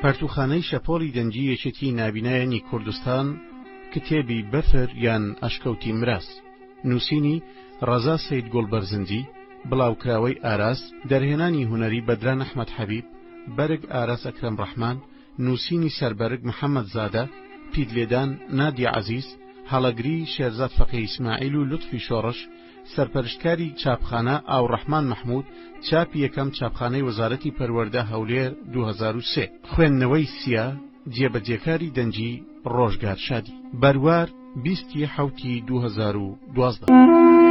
پەرتوخانەی شەپۆڵی دەنجی یەکێتی نابینایەنی کوردستان کتێبی بەفر یان ئەشکەوتی مراس نووسینی ڕەزا سەید گوڵبەرزنجی بڵاوکراوەی ئاراس دەرهێنانی هونەری بەدران ئەحمەد حەبیب بەرگ ئاراس ئەکرەم ڕەحمان نووسینی سەربەرگ محەممەد زادە پیدلێدان نادی عەزیز هەڵەگری شێرزاد فەقێ ئیسماعیل و لوتفی شۆڕش سەرپەرشتکاری چاپخانە ئاوڕەحمان مەحموود چاپی یەکەم چاپخانەی وەزارەتی پەروەردە هەولێر 2003 خوێندنەوەی سیا جێبەجێکاری دەنجی ڕۆژگار شادی بەروار 27 2012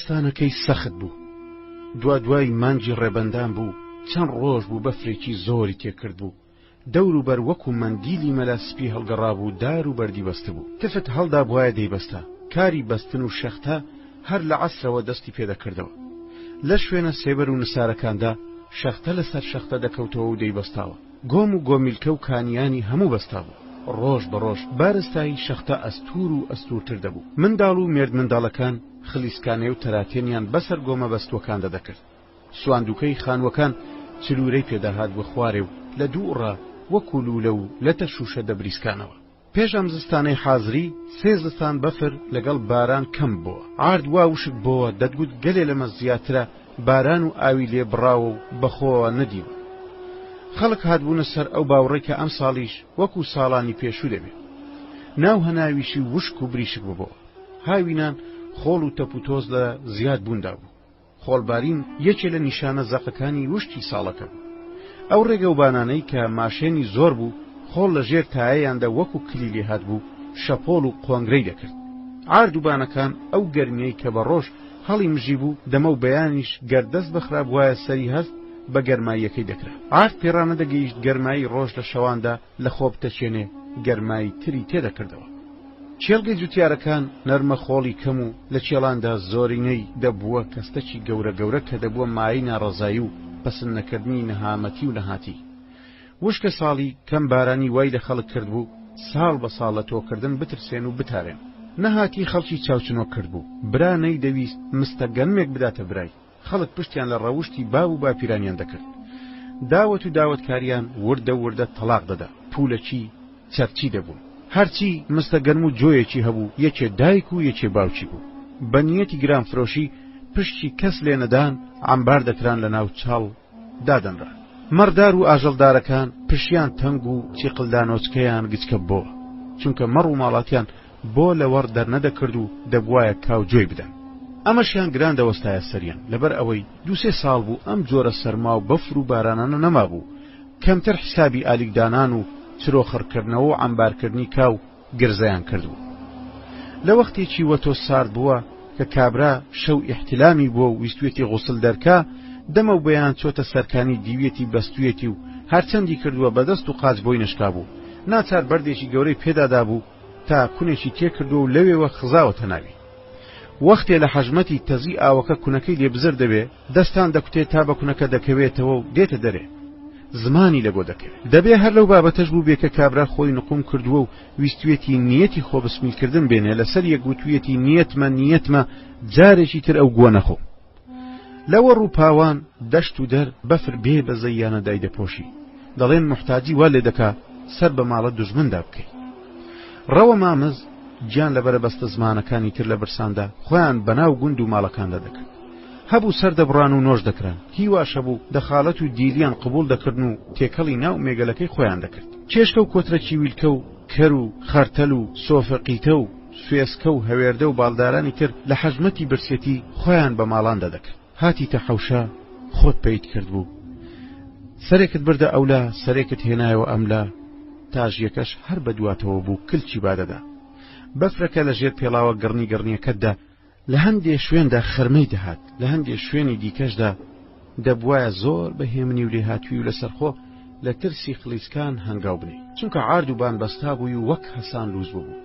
زستانەکەی سەخت بوو دوای مانجی ڕێبەندان بوو چەند ڕۆژ بوو بەفرێکی زۆری تێکرد بوو دەور و بەر وەکو مەندیلی مەلاسپی هەڵگەڕا بوو دار و بەردی بەستە بوو تفت هەڵدا بوایە دەیبەستە کاری بەستن و شەختە هەر لە عەسرەوە دەستی پێدەکردەوە لە شوێنە سێبەر و نسارەکاندا شەختە لەسەر شەختە دەکەوتەوە و دەیبەستاوە گۆم و گۆمیلکە و کانیانی هەموو بەستا بوو ڕۆژ بەڕۆژ بارستایی شەختە ئەستور و ئەستورتر دەبوو منداڵ و مێرد منداڵەکان خلیسکانەی و تەراتێنیان بەسەر گۆمە بەستوەکان دەدەکرد سواندووکەی خانوەکان چلوورەی پێداهات بە خوارێ و لە دووڕە وەکو لولە و لە تەشوشە دەبریسکانەوە پێش ئەم زستانەی حازری سێ زستان بەفر لەگەڵ باران کەم بووە ئارد وا وشک بۆوە دەتگوت گەلێ لەمە زیاترە باران و ئاوی لێ بڕاوە و بەخۆوە نەدیوە خەڵک هاتبوونە سەر ئەو باوڕێکە ئەم ساڵیش وەکو ساڵانی پێشوو دەبێت ناو هەناویشی وشک و بریشک ببەوە هاوینان خۆڵ و تەپ و تۆز لە زیاد بووندا بوو خۆڵبارین یەکێ لە نیشانە زەقەکانی وشتی ساڵەکە بوو ئەو ڕێگە و بانانەی کە ماشێنی زۆر بوو خۆڵ لە ژێر تایەیاندا وەکو کلی لێ هات بوو شەپۆڵ و قۆنگرەی دەکرد ئاردووبانەکان ئەو گەرمیەی کە بە ڕۆژ هەڵی مژی بوو دەمە و بەیانیش گەردەست بەخراب وایە سەری هەست بە گەرماییەکەی دەکرا ئارد پێڕانە دەگەیشت گەرمایی ڕۆژ لە شەواندا لە خۆ بتەچێنێ گەرمایی تری تێدەکردەوە چێڵگەی جوتیارەکان نەرمە خۆڵی کەم و لە چێڵاندا زۆرینەی دەبووە کەستەکی گەورە گەورە کە دەبووە مای ناڕەزایی و پەسەندنەکردنی نەهامەتی و نەهاتی وشکە ساڵی کەم بارانی وای لە خەڵک کرد بوو ساڵ بە ساڵ لە تۆکردن بترسێن و بتارێن نەهاتی خەڵکی چاوچنۆ کرد بوو برا نەیدەویست مستە گەنمێک بداتە برای خەڵک پشتیان لە ڕەوشتی باو و باپیرانیان دەکرد داوەت و داوەتکاریان وردە وردە تەلاق دەدا پولەکی چەرچی دەبوون هەرچی مستە گەرم و جۆیەکی هەبوو یەکێ دایک و یەکێ باوکی بوو بە نیەتی گرانفرۆشی پشتی کەس لێ نەدان عەمبار دەکران لە ناو چاڵ دادەنرا مەڕدار و ئاژەڵدارەکان پشیان تەنگ و چیقلدانۆچکەیان گچکە بووە چونکە مەڕ و ماڵاتیان بۆ لەوەڕ دەرنەدەکرد و دەبوایە کاو جۆی بدەن ئەمەشیان گران دەوەستایە سەریان لەبەر ئەوەی دووسێ ساڵ بوو ئەم جۆرە سەرما و بەفر و بارانانە نەما بوو کەمتر حسابی ئالیکدانان و چرۆخڕکردنەوە و عەمبارکردنی کاو گرزەیان کردبوو لە وەختێکی وەتۆ سارد بووە کە کابرا شەو ئیحتیلامی بووە و ویستوێتی غوسڵ دەرکا دەمە و بەیان چۆتە سەرکانی دیوێتی بەستوێتی و هەرچەندی کردووە بەدەست و قاچ بۆی نشکا بوو ناچار بەردێکی گەورەی پێدادا بوو تا کونێکی تێکردو و لەوێوە خزاوەتە ناوی وەختێ لە حەژمەتی تەزی ئاوەکە کونەکەی لێبزر دەبێ دەستان دەکوتێت تا بە کونەکە دەکەوێتەوە و دێتە دەرێ زمانی لەگۆ دەکەوێت دەبێ هەر لەو بابەتەش بوو بێ کە کابرا خۆی نقوم کردووە و ویستوێتی نیەتی خۆ بسمیلکردن بێنێ لەسەر یەکگوتوویەتی نیەتمە جارێکی تر ئەو گوە نەخۆ لەوە ڕووپاوان دەشت و دەر بەفر بێ بە زەیانە دایدەپۆشی دەڵێن محتاجی وا لێ دەکا سەر بە ماڵە دوژمندا بکەیت ڕەوە مامز گیان لەبەرە بەستە زمانەکانی تر لە برساندا خۆیان بەناو گوند و ماڵەکاندا دەکرد هەبوو سەر دەبڕان و نۆش دەکران هیواشە بوو دەخالەت و دیلیان قبول دەکردن و تێکەڵی ناو مێگەلەکەی خۆیان دەکرد چێشکە و کۆترەکی ویلکە و کەر و خەرتەل و سۆفەقیتە و سوێسکە و هەوێردە و باڵدارانی تر لە حەژمەتی برسێتی خۆیان بە ماڵاندا دەکرد هاتیتە حەوشە خۆت پەیت کرد بوو سەرێکت بردە ئەولا سەرێکت هێنایەوە ئەملا تاژیەکەش هەر بە دواتەوە بوو کلچی بادەدا بەفرەکە لە ژێر پێڵاوە گڕنیگەڕنیەکەتدا لە هەندێ شوێندا خەرمەی دەهات لە هەندێ شوێنی دیکەشدا دەبوایە زۆر بەهێمنی و لێهاتووی و لەسەرخۆ لە ترسی خلیسکان هەنگاو بنێ چونکە عارد و بانبەستا بووی و وەک هەسان لوز بوو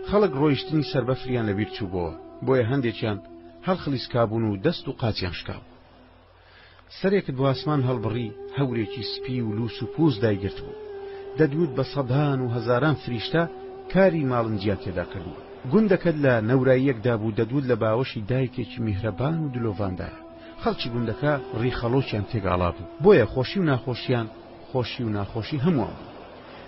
خەڵک ڕۆیشتنی سەربەفریان لەبیر چوو بۆیە هەندێکیان هەڵ خلیسکا بوون و دەست و قاچیان شکاو سەرێکت بۆ ئاسمان هەڵبڕی هەورێکی سپی و لووس و پووز دایگرت بوو. دەدوت بە سەدان و هەزاران فریشتە کاری ماڵنجیان تێدا کردووە. گوندەکەت لە نەوراییەکدا بوو، دەدوت لە باوەشی دایکێکی میهرەبان و دلۆڤاندایە. خەڵکی گوندەکە ڕیخەڵۆکیان تێگاڵا بوو، بۆیە خۆشی و ناخۆشیان خۆشی و ناخۆشی هەمووان بوو.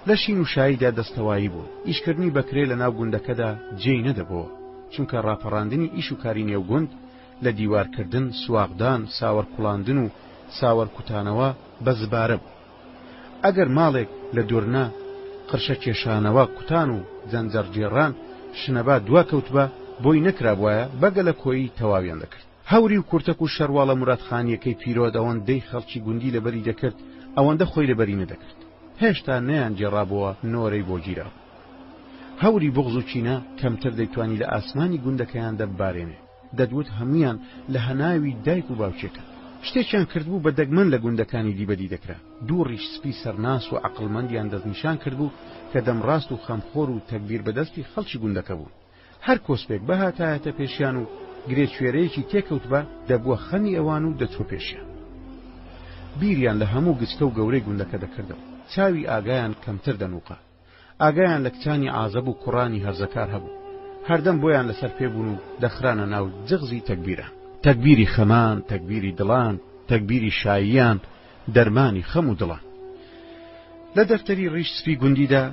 لە شین و شاییدا دەستەوایی بوو. ئیشکردنی بەکرێ لە ناو گوندەکەدا جێی نەدەبەوە، چونکە ڕاپەڕاندنی ئیش و کاری نێو گوند لە دیوارکردن، سواغدان، ساوەر کوڵاندن و ساوەر کوتانەوە بە زبارە بوو. ئەگەر ماڵێک لە دوورنا قرشە کێشانەوە، کوتان و جەنجەرجێڕان شنەبات دواکەوت بە بۆی نەکرابوایە بەگە لە کۆیی تەواویان دەکرد. هەوری و کورتەک و شەرواڵە مورادخانیەکەی پیرۆد ئەوەندەی خەڵکی گوندی لەبەری دەکرد، ئەوەندە خۆی لەبەری نەدەکرد. هێشتا نەیان جێڕابەوە نۆرەی بۆ گیرا. هەوری بغز و چینە کەمتر دەیتوانی لە ئاسمانی گوندەکەیان دەبارێنێ. دەدوت هەمویان لە هەناوی دایک و باوچێکە. شتێکیان کردبوو بە دەگمەن لە گوندەکانی دیبەدی دەکرا. دوو ڕیش سپی سەرناس و عەقڵمەندیان دەستنیشان کردبوو کە دەمڕاست و خەمخۆر و تەکبیر بەدەستی خەڵکی گوندەکە بوون. هەر کۆسپێک بەهاتایەتە پێشیان و گرێچوێرەیەکی تێکەوت بە دەبووە خەمی ئەوان و دەچۆ پێشیان. بیریان لە هەموو گچکە و گەورەی گوندەکە دەکردەوە. چاوی ئاگایان کەمتر دەنووقا. ئاگایان لە کچانی عازەب و کوڕانی هەرزەکار هەبوو. هەردەم بۆیان لەسەر پێبوون و دەخرانە ناو جغزی تەکبیرە. تەکبیری خەمان، تەکبیری دڵان، تەکبیری شاییان، دەرمانی خەم و دڵان. لە دەفتەری ڕیش سپی گوندیدا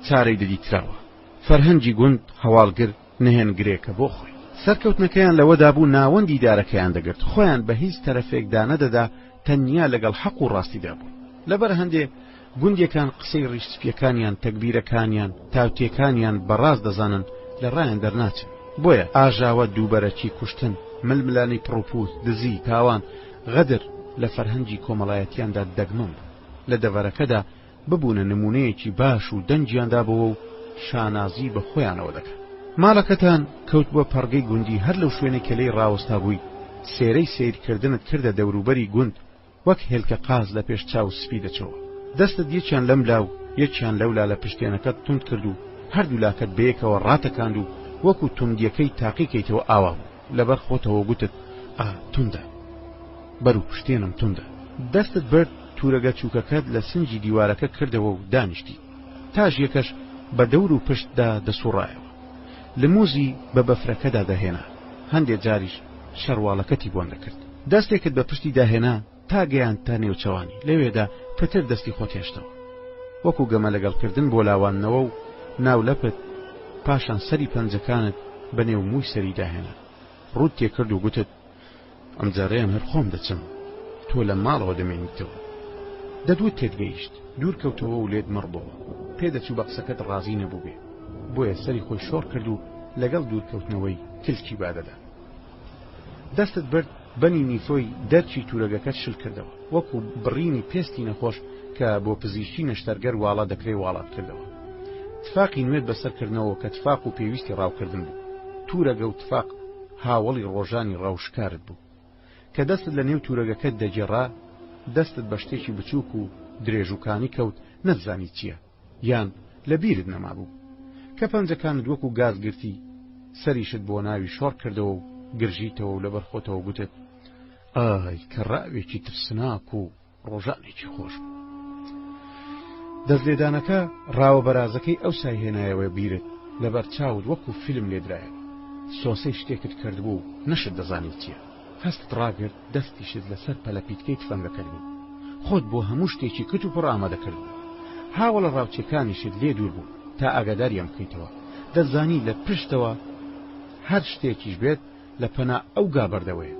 چارەی دەدیتراوە. فەرهەنگی گوند هەواڵگر نەهێنگرێکە بۆ خۆی. سەرکەوتنەکەیان لەوەدا بوو ناوەندی دارەکەیان دەگرت، خۆیان بە هیچ تەرەفێکدا نەدەدا، تەنیا لەگەڵ حەق و ڕاستیدا بوون. لەبەر هەندێ گوندێکان قسەی ڕیش سپیەکانیان، تەکبیرەکانیان، تاوتێکانیان بەڕاست دەزانن، لە ڕایان دەرناچن. بۆیە ئاژاوە دووبەرەکی کوشتن، ململانی پڕوپوت، دزی، تاوان، غەدر لە فەرهەنگی کۆمەڵایەتیاندا دەگمەن بوو. لە دەڤەرەکەدا ببوونە نمونەیەکی باش و دەنجیاندا بەوە و شانازی بە خۆیانەوە دەکەن. ماڵەکەتان کەوت بۆ پەڕگەی گوندی، هەر لەو شوێنە کە لێی ڕاوەستا بووی سێرەی سیرکردنت کردە دەوروبەری گوند، وەک هێلکە قاز لە پێش چاو سپی دەچەوە. دەستت یەکیان لەم لاو یەکیان لەولا لە پشتێنەکەت تند کرد و هەردوو لاکەت بەیەکەوە ڕاتەکاند و وەکو توندیەکەی تاقیکەیتەوە ئاوا بوو. لەبەر خۆتەوە گوتت توندە، بەرو پشتێنم توندە. دەستت برد تورەگە چووکەکەت لە سنجی دیوارەکە کردەوە و دانیشتی. تاژ یەکەش بە دەور و پشتدا دەسوڕایەوە. لموزی بە بەفرەکەدا دەهێنا. هەندێک جاریش شەرواڵەکەتی بۆن دەکرد. دەستێکت بە پشتی داهێنا تا گەیان تا نێوچەوانی، لەوێدا پتر دەستی خۆتێشتەوە. وەکو گەمە لەگەڵکردن بۆ لاواننەوە و ناولەپت، پاشان سەری پەنجەکانت بە نێو مووی سەری داهێنا. ڕوود تێکرد و گوتت ئەمجارەیەم هەر خۆم دەچم، تۆ لە ماڵەوە دەمێنیتەوە. دەدوت تێتگەیشت، دوور کەوتەوە و لێت مڕبەوە. پێدەچوو بە قسەکەت ڕازی نەبوو بێ، بۆیە سەری خۆی شۆڕ کرد و لەگەڵ دوورکەوتنەوەی کلکی بادەدا. دەستت برد بەنی نیفۆی دەرچی تورەگەکەت شل کردەوە، وەکو بڕینی پێستی نەخۆش کە بۆ پزیشکی نەشتەرگەر واڵا دەکرێ واڵات کردەوە. تفاقی نوێت بەسەرکردنەوە کە تفاق و پێویستی ڕاوکردن بوو. تورەگە و تفاق هاوڵی ڕۆژانی ڕاوشکارت بوو. کە دەستت لە نێو تورەگەکەت دەجێڕا، دەستت بە شتێکی بچووک و درێژوکانی کەوت، نەتزانی چییە، یان لە بیرت نەمابوو. کە پەنجەکانت وەکو گاز گرتی، سەریشت بۆ ناوی شۆڕ کردەوە و گرژیتەوە و لەبەر خۆتەوە گوتت ئای کە ڕاوێکی ترسناک و ڕۆژانێکی خۆش بوو. دەستلێدانەکە ڕاوە بەرازەکەی ئەو سای هێنایەوە بیرت، لەبەر چاوت وەکو فیلم لێدرایە. سۆسەی شتێکت کردبوو، نەشت دەزانی چییە. هەستت ڕاگرت، دەستیشت لەسەر پەلەپیتکەی تفەنگەکەت بوو. خۆت بۆ هەموو شتێکی کت و پڕ ئامادەکرد بوو. هاوڵە ڕاوچەکانیشت لێ دوور بوو تا ئاگاداریان بکەیتەوە. دەزانی لە پشتەوە هەر شتێکیش بێت لە پەنا ئەو گابەردەوەیە.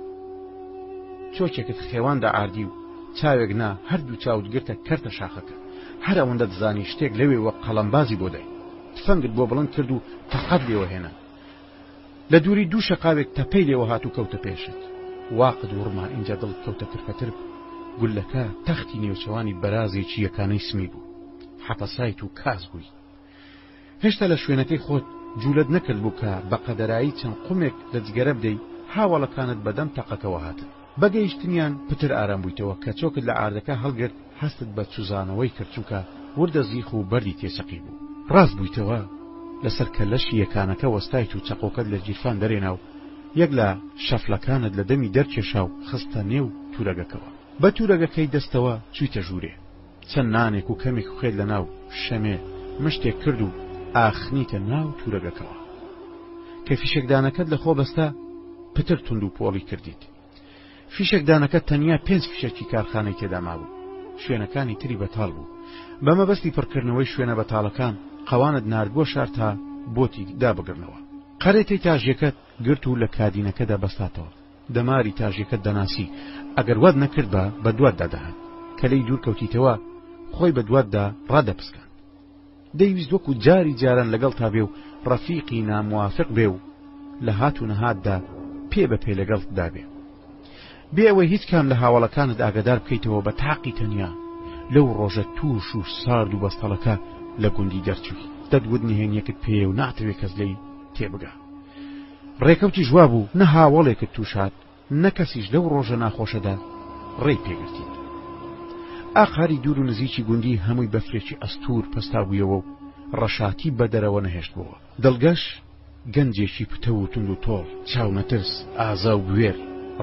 چۆچێکت خێواندا ئاردی و چاوێک نا هەردوو چاوت گرتە کەرتە شاخەکە. هەر ئەوەندە دەزانی شتێک لەوێ وەک قەڵەمبازی بۆ دای. تفەنگت بۆ بڵند کرد و تەقەت لێوە هێنا. لە دووری دوو شەقاوێک تەپەی لێوە هات و کەوتە پێشت. واقت وڕما ئینجا دڵت کەوتە ترپەتر. گولەکە تەختی نێوچەوانی بەرازێکی یەکانەی سمی بوو. حەپەسایت و کاس بووی. هێشتا لە شوێنەکەی خۆت جوولت نەکرد بوو کە بە قەدەرایی چەند قومێک لە جگەرە بدەی هاوڵەکانت بەدەم تەقەکەوە هاتن. بەگەیشتنیان پتر ئارام بوویتەوە کە چۆکت لە ئاردەکە هەڵگرت، هەستت بە چوزانەوەی کرد چونکە وردە زیخ و بەردی تێسەقی بوو. ڕاست بوویتەوە لەسەر کەلەشی یەکانەکە وەستایت و چەقۆکەت لە گیرفان دەرێنا و یەک لە شەفلەکانت لە دەمی دەرکێشا و خستە نێو تورەگەکەوە. بە توورەگەکەی دەستەوە چوویتە ژوورێ، چەند نانێک و کەمێک خوێت لە ناو شەمێ مشتێک کرد و ئاخنیتە ناو توورەگەکەوە. کە فیشەکدانەکەت لە خۆ بەستا پتر تونند و پۆڵی کردیت. فیشەکدانەکەت تەنیا 5 فیشەکی کارخانەی تێدا مابوو، شوێنەکانی تری بەتاڵ بوو. بەمە بەستی پڕکردنەوەی شوێنە بەتاڵەکان قەوانت ناردبووە شار تا بۆتی دابگرنەوە. قەرێتەی تاژیەکەت گرت و لە کادینەکەدا بەستاتەوە. دەماری تاژیەکەت دەناسی، ئەگەر وەد نەکرد بە دواتدا دەهات، کە لەی دوور کەوتیتەوە خۆی بە دواتدا ڕادەپسکان. دەیویست وەکو جاری جاران لەگەڵ تا بێ و ڕەفیقی ناموافق بێ و لە هات و نەهاتدا پێ بە پێ لەگەڵ دابێ. بێ ئەوەی هیچ کام لە هاوڵەکانت ئاگادار بکەیتەوە بە تاقی تەنیا لەو ڕۆژە تووش و سارد و بەستەڵەکە لە گوندی دەرچووی. دەتگوت نهێنیەکت پێ و ناتەوێت کەس لەی تێبگا. ڕێکەوتی ژوا بوو، نە هاوڵێکت تووشات، نە کەسیش لەو ڕۆژە ناخۆشەدا ڕێی پێگرتیت. ئاخاری دوور و نزیکی گوندی هەمووی بەفرێکی ئەستور پەستابوویەوە و ڕەشاتی بەدەرەوە نەهێشتبووە. دڵگەش گەنجێکی پتە و تند و تۆڵ، چاونەترس، ئازا و گوێر،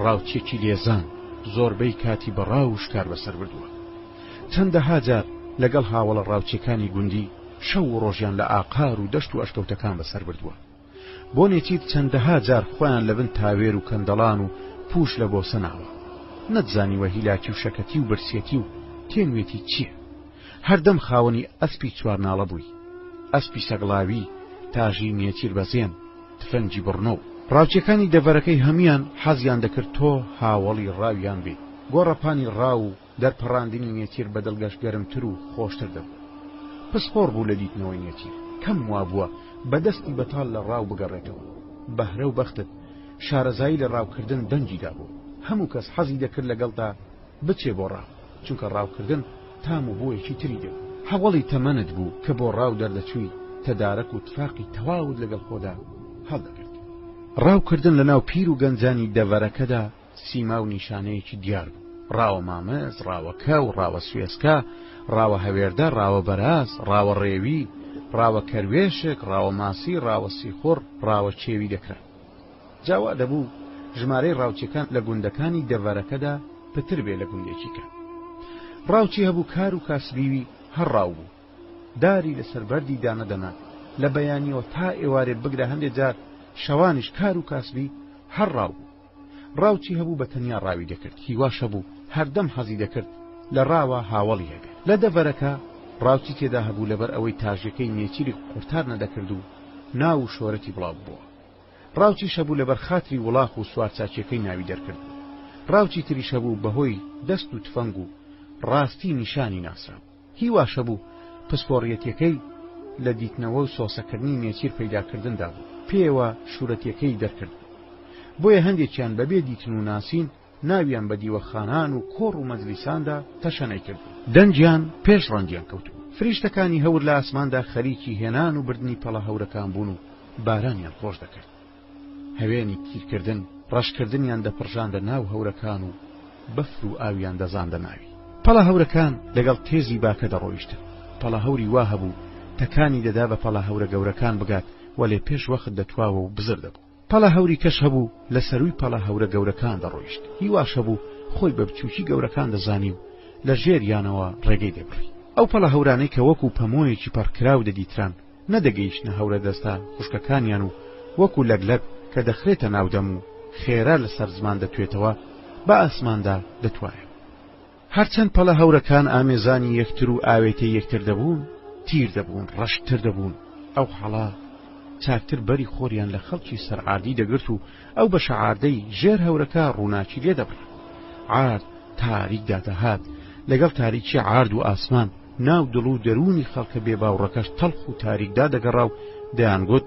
ڕاوچێکی لێزان، زۆربەی کاتی بەڕاو و شکار بەسەر بردووە. چەندەها جار لەگەڵ هاوڵە ڕاوچەکانی گوندی شەو و ڕۆژیان لە ئاقار و دەشت و ئەشکەوتەکان بەسەر بردووە. بۆ نێچیت چەندەها جار خۆیان لەبن تاوێر و کەندەڵان و پوش لە بۆ سەناوە. نەتزانیوە هیلاکی و شەکەتی و برسێتی و تێنوێتی چییە. هەردەم خاوەنی ئەسپی چوارناڵە بووی، ئەسپی سەگڵاوی، تاژی مێچیر بەزێن، تفەنگی بڕنۆ. ڕاوچەکانی دەڤەرەکەی هەمیان حەزیان دەکرد تۆ هاوڵی ڕاویان بێت. گۆڕەپانی ڕاو و دەرپەڕاندنی نێچیر بە دڵگەش گەرمتر و خۆشتر دەبوو. پسپۆڕ بوو لە دیتنەوەی نێچیر، کەم وابووە بەدەستی بەتاڵ لە ڕاو بگەڕێتەوە. بەهرە و بەختت شارەزایی لە ڕاوکردن دەنجیدا بوو. هەموو کەس حەزی دەکرد لەگەڵدا بچێ بۆ ڕاو، چونکە ڕاوکردن تام و بۆیەکی تری دێ. هەوڵی تەمەنت بوو کە بۆ ڕاو دەردەچووی، تەدارەک و تفاقی تەواوت لەگەڵ خۆدا هەڵدەگرت. ڕاوکردن لە ناو پیر و گەنجانی دەڤەرەکەدا سیما و نیشانەیەکی دیار بوو. ڕاوە مامەز، ڕاوە کەو، ڕاوە سوێسکە، ڕاوە هەوێردە، ڕاوە بەراز، ڕاوە ڕێوی، ڕاوە کەروێشک، ڕاوە ماسی، ڕاوە سیخۆر، ڕاوە چێوی دەکرا. جاوا دەبوو ژمارەی ڕاوچەکان لە گوندەکانی دەڤەرەکەدا پتر بێ لە گوندێکی کە. ڕاوچی هەبوو کار و کاسبیوی هەر ڕاو بوو، داری لەسەر بەردی دانەدەنا لە بەیانیەوە تا ئێوارێ بگرە. هەندێک جار شەوانیش کار و کاسبی هەر ڕاو بوو. ڕاوچی هەبوو بە تەنیا ڕاوی دەکرد، هیواش هەبوو هەردەم حەزی دەکرد لە ڕاوە هاوڵی هەبێت. لە دەڤەرەکە ڕاوچی تێدا هەبوو لەبەر ئەوەی تاژەکەی نێچیری قورتار نەدەکرد و ناو و شۆرەتی بڵاو بووە. ڕاوچی شەبوو لەبەر خاتری وڵاق و سوارچاکیەکەی ناوی دەرکرد. ڕاوچی تریش هەبوو بەهۆی دەست و تفەنگ و ڕاستی نیشانی ناسرا. هیواش هەبوو پسپۆڕیەتەکەی لە دیتنەوە و سۆسەکردنی نێچیر پەیداکردندا بوو، پێوە شوورەتەکەی دەرکرد. بۆیە هەندێکیان بەبێ دیتن و ناسین ناویان بە دیوەخانان و کۆڕ و مەجلیساندا تەشەنەی کرد. دەنجیان پێش ڕەنجیان کەوتووە. فریشتەکانی هەور لە ئاسماندا خەریکی هێنان و بردنی پەڵە هەورەکان بوون و بارانیان خۆش دەکرد. هەوێنی تیرکردن، ڕەشکردنیان دەپڕژاندە ناو هەورەکان و بەفر و ئاویان دەزاندە ناوی. پەڵە هەورەکان لەگەڵ تێزی باکە دەڕۆیشتن. پەڵە هەوری وا هەبوو تەکانی دەدا بە پەڵە هەورە گەورەکان بگات، وەلێ پێش وەخت دەتواوە و بزر دەبوو. پەڵە هەوری کەش هەبوو لە سەروی پەڵە هەورە گەورەکان دەڕۆیشت. هیواش هەبوو خۆی بە بچووکی گەورەکان دەزانی و لە ژێریانەوە ڕێگەی دەبڕی. ئەو پەڵە هەورانەی کە وەکو پەمۆیەکی پەڕکراو دەدیتران نەدەگەیشتنە هەورە دەستا خوشکەکانیان و وەکو لەگلەک کە دەخرێتە ناودەم و خێرا لەسەر زمان دەتوێتەوە بە ئاسماندا دەتوایە. هەرچەند پەڵە هەورەکان ئامێزانی یەکتر و ئاوێتەی یەکتر دەبوون، تیر دەبوون، ڕەشتر دەبوون. ئەو حەڵا چاکتر بەری خۆریان لە خەڵکی سەرعادی دەگرت و ئەو بە شەعاردەی ژێر هەورەکە ڕووناکی لێ دەبڕ. عارد تاریک دادەهات، لەگەڵ تاریکی عارد و ئاسمان ناو دڵ و دەرونی خەڵکە بێباوڕەکەش تەڵخ و تاریکدا دەگەڕا و دەیانگوت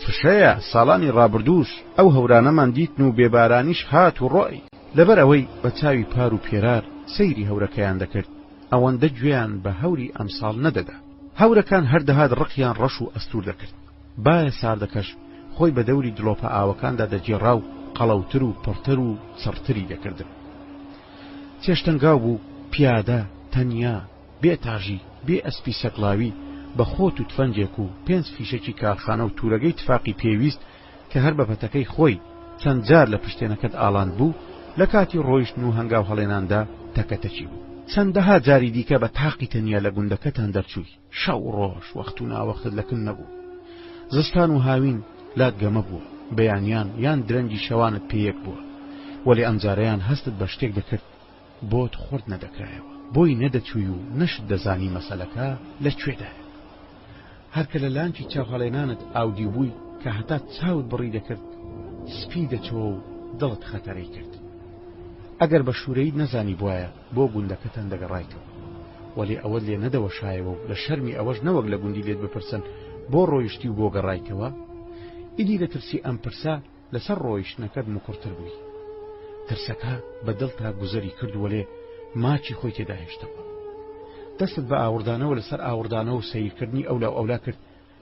فشەیە ساڵانی ڕابردووش ئەو هەورانەمان دیتن و بێبارانیش هات و ڕۆی. لەبەر ئەوەی بە چاوی پار و پێرار سەیری هەورەکەیان دەکرد، ئەوەندە گوێیان بە هەوری ئەمساڵ نەدەدا. هەورەکان هەردەهات ڕقیان ڕەش و ئەستور دەکرد. باە ساردەکەش خۆی بە دەوری دڵۆپە ئاوەکاندا دەجێڕا و قەڵەوتر و پڕتر و سەرتری دەکردن. چێشتەنگاو بوو، پیادە، تەنیا، بێ تاژی، بێ ئەسپی سەقلاوی، بە خۆت و تفەنجێک و 5 فیشەکی کارخانە و توورەگەی تفاقی پێویست کە هەر بە پەتەکەی خۆی چەند جار لە پشتێنەکەت ئاڵاند بوو. لە کاتی ڕۆیشتن و هەنگاو هەڵێناندا تەکەتەچی بوو. چەندەها جاری دیکە بە تاقی تەنیا لە گوندەکەتان دەرچووی، شەو ڕۆژ وەخت و ناوەختت لەکن نەبوو. زستان و هاوین لات گەمە بووە، بەیانیان یان درەنگی شەوانت پێیەک بووە، وەلی ئەمجارەیان هەستت بە شتێک دەکرد بۆت خورد نەدەکرایەوە، بۆی نەدەچووی و نەشت دەزانی مەسەلەکە لەکوێدایە. هەرکە لە لانچی چاوهەڵێنانت ئاودی بووی کە هەتا چاوت بڕی دەکرد سپی دەچەوە و دڵت خەتەرەی کرد. ئەگەر بە شوورەیت نەزانی بواە بۆ گوندەکەتان دەگەڕایتەوە، وەلی ئەوەت لێ نەدەوەشایەوە و لە شەرمی ئەوەش نەوەک لە گوندی لێت بپرسن بۆ ڕۆیشتی و بۆ گەڕایتەوە، ئیدی لە ترسی ئەم پرسا لەسەر ڕۆیشتنەکەت موکڕتر بووی. ترسەکە بە دڵتا گوزەری کرد وەلێ ماچی خۆی تێدا هێشتەوە. دەستت بە ئاوردانەوە لەسەر ئاوردانەوە و سەیرکردنی ئەولا ئەولا کرد.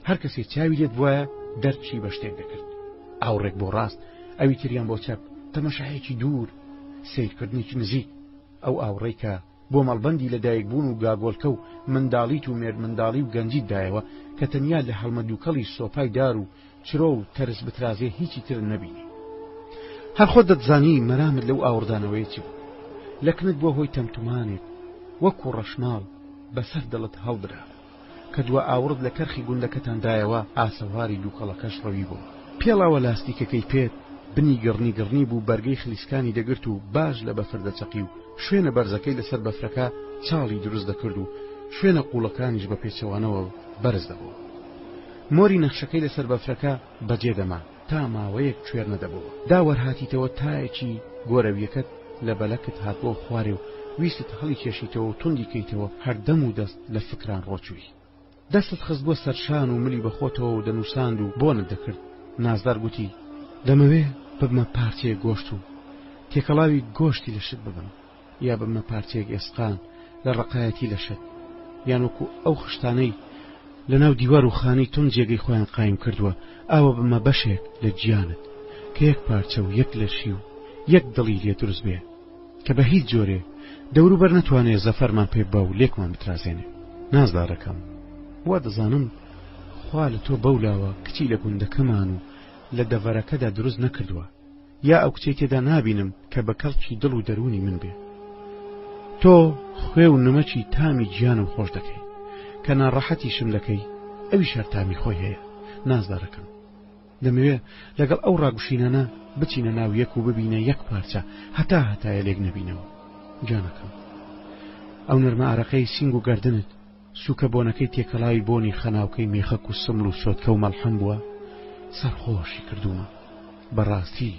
هەر کەسێ چاوی لێت بواە دەرچی بە شتێک دەکرد، ئاوڕێک بۆ ڕاست، ئەوی تریان بۆ چەپ، تەمەشایەکی دوور، سیرکردنێکی نزیک. ئەو ئاوڕێی کە بۆ مەڵبەندی لەدایک بوون و گاگۆڵکە و منداڵیت و مێردمنداڵی و گەنجیت دایەوە کە تەنیا لە هەڵمەدووکەڵی سۆپای دار و چرۆ و تەرس بترازێ هیچی تر نەبینی. هەر خۆت دەتزانی مەرامت لەو ئاوردانەوەیەکی بوو، لەکنت بۆ هۆی تەمتومانێک وەکو ڕەشماڵ بەسەر دڵت هەڵدرا کە دووە ئاورد لە کەرخی گوندەکەتان دایەوە ئاسەواری دووکەڵەکەش ڕەوی بوو. پێڵاوە لاستیکەکەی پێت بنی گڕنی بوو، بەرگەی خلیسکانی دەگرت و باش لە بەفر دەچەقی و شوێنە بەرزەکەی لەسەر بەفرەکە چاڵی دروست دەکرد و شوێنە قوڵەکانیش بە پێچەوانەوە بەرز دەبوو. مۆری نەخشەکەی لەسەر بەفرەکە بەجێ دەما تا ماوەیەک کوێر نەدەبووە. داوەرهاتیتەوە تایەکی گۆرەویەکەت لە بەلەکت هاتبۆ خوارێ و ویست هەڵی کێشیتەوە و توندی کەیتەوە هەردەم و دەست لە فکران ڕۆچووی. دەستت خست بۆ سەرشان و ملی بەخۆتەوە و دەنووساند و بۆنت دەکرد. نازدار گوتی دەمەوێ ببمە پارچەیە گۆشت و تێکەڵاوی گۆشتی لە شت ببم، یا ببمە پارچەیەک ئێسقان لە ڕقایەتی لە شت، یان وەکو ئەو خشتانەی لە ناو دیوار و خانەی تون جێگەی خۆیان قایم کردووە، ئاوە بمە بەشێک لە گیانت کە یەک پارچە و یەک لەشی و یەک دڵی لێ دروست بێ کە بە هیچ جۆرێ دەوروبەر نەتوانێت زەفەرمان پێ بە و لێکمان بترازێنێ. نازدارەکەم، وا دەزانم خوا لە تۆ بەولاوە کچی لە گوندەکەمان و لە دەڤەرەکەدا دروست نەکردووە، یا ئەو کچێ تێدا نابینم کە بە کەڵکی دڵ و دەرونی من بێ. تۆ خوێ و نمەکی تامی گیانم خۆش دەکەی کە ناڕەحەتیشم دەکەی، ئەوی شەر تامی خۆی هەیە. نازدارەکەم، دەمەوێت لەگەڵ ئەو ڕاگوشینانە بچینە ناو یەک و ببینە یەک پارچە هەتایە لێک نەبینەوە. جانەکەم، ئەو نەرمە ئارەقەی سینگ و گەردنت سووکە بۆنەکەی تێکەڵاوی بۆنی خەناوکەی مێخەک و سمڵ و سۆتکە و مەڵحەم بووە، سەرخۆشی کردومە. بەڕاستی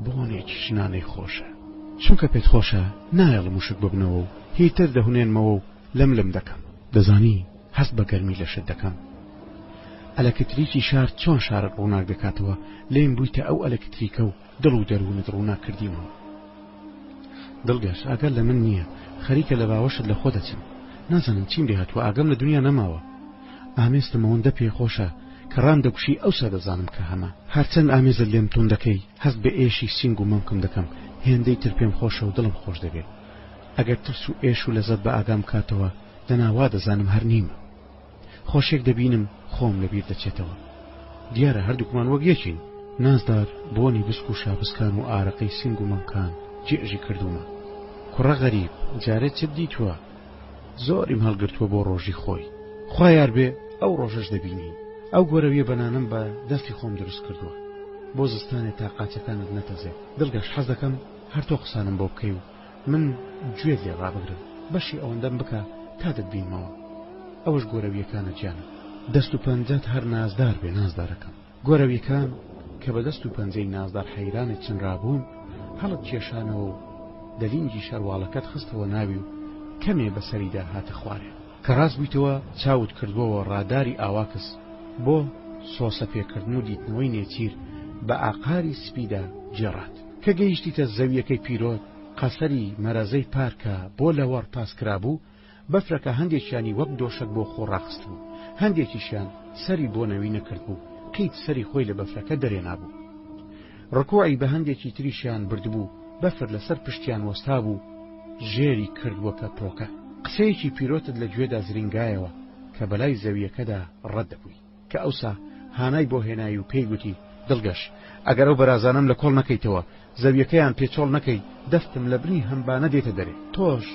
بۆنێکی ژنانەی خۆشە، چونکە پێت خۆشە نایەڵ موشک ببنەوە و هیتر دەهونێنمەوە و لەم دەکەم. دەزانی هەست بە گەرمی لە شت دەکەم. ئەلەکتریکی شار چۆن شارت ڕووناک دەکاتەوە، لێم بوویتە ئەو ئەلەکتریکە و دڵ و دەروونت ڕووناک کردیمەوە. دڵگەش ئاگەر لە من نییە، خەریکە لە باوەشت لە خۆ دەچم. نازانم چیم لێ هاتووە، ئاگەم لە دنیا نەماوە. ئامێستم ئەوەندە پێخۆشە کە ڕام دەکوشی ئەوسا دەزانم کە هەمە. هەرچەند ئامێزت لێم تون دەکەی، هەست بە ئێشی سینگ و مەمکم دەکەم، هێندەی تر پێم خۆشە و دڵم خۆش دەبێت. ئەگەر ترس و ئێش و لەزەت بە ئاگام کاتەوە، دەناوا دەزانم هەر نیمە. خۆشێک دەبینم خۆم لەبیر دەچێتەوە. دیارە هەردووکمان وەک یەکین. نازدار بۆنی بسک و شابسکان و ئارەقەی سینگ و مەمکان جێژی کردومە. کوڕە غەریب، جارێت چت دیتووە؟ زۆریم هەڵگرتووە بۆ ڕۆژی خۆی. خوا یار بێ ئەو ڕۆژەش دەبینی. ئەو گۆرەویە بەنانم بە دەستی خۆم دروست کردووە بۆ زستانێ تا قاچەکانت نەتەزێ. دڵگەش حەز دەکەم هەر تۆ قسانم بۆ بکەی و من گوێت لێ ڕابگرم، بەشی ئەوەندەم بکە تا دەتبینمەوە. ئەوەش گۆرەویەکانە گیانە، دەست و پەنجەت هەر نازدار بێ. نازدارەکەم، گۆرەویەکان کە بە دەست و پەنجەی نازدار حەیرانت چنرابوون، هەڵت کێشانەوە و دەلینگی شەرواڵەکەت خستەوە ناوی و کەمێ بەسەریدا هاتە خوارێ. کە ڕاست بوویتەوە چاوت کردبەوە ڕاداری ئاواکس بۆ سۆسە پێکردن و دیتنەوەی نێچیر بە ئاقاری سپیدا جێڕات. کە گەیشتیتە زەویەکەی پیرۆت، قەسەری مەرەزەی پارکە بۆ لەوەڕ پاسکرابوو، بەفرەکە هەندێکیانی وەک دۆشک بۆ خۆ ڕاخست بوو، هەندێکیشیان سەری بۆ نەوی نەکرد بوو، قیت سەری خۆی لە بەفرەکە دەرێنابوو. ڕکوعی بە هەندێکی تریشیان بردبوو، بەفر لەسەر پشتیان وەستا بوو، ژێری کردووەکە پۆکە. قسەیەکی پیرۆتت لە گوێدا زرینگایەوە کە بەلای زەویەکەدا ڕەت دەبووی، کە ئەوسا هانای بۆ هێنایی و پێی گوتی دڵگەش، ئەگەر ئەو بەرازانم لە کۆڵ نەکەیتەوە زەویەکەیان پێچۆڵ نەکەی دەستم لە بنی هەمبانە دێتە دەرێ. تۆش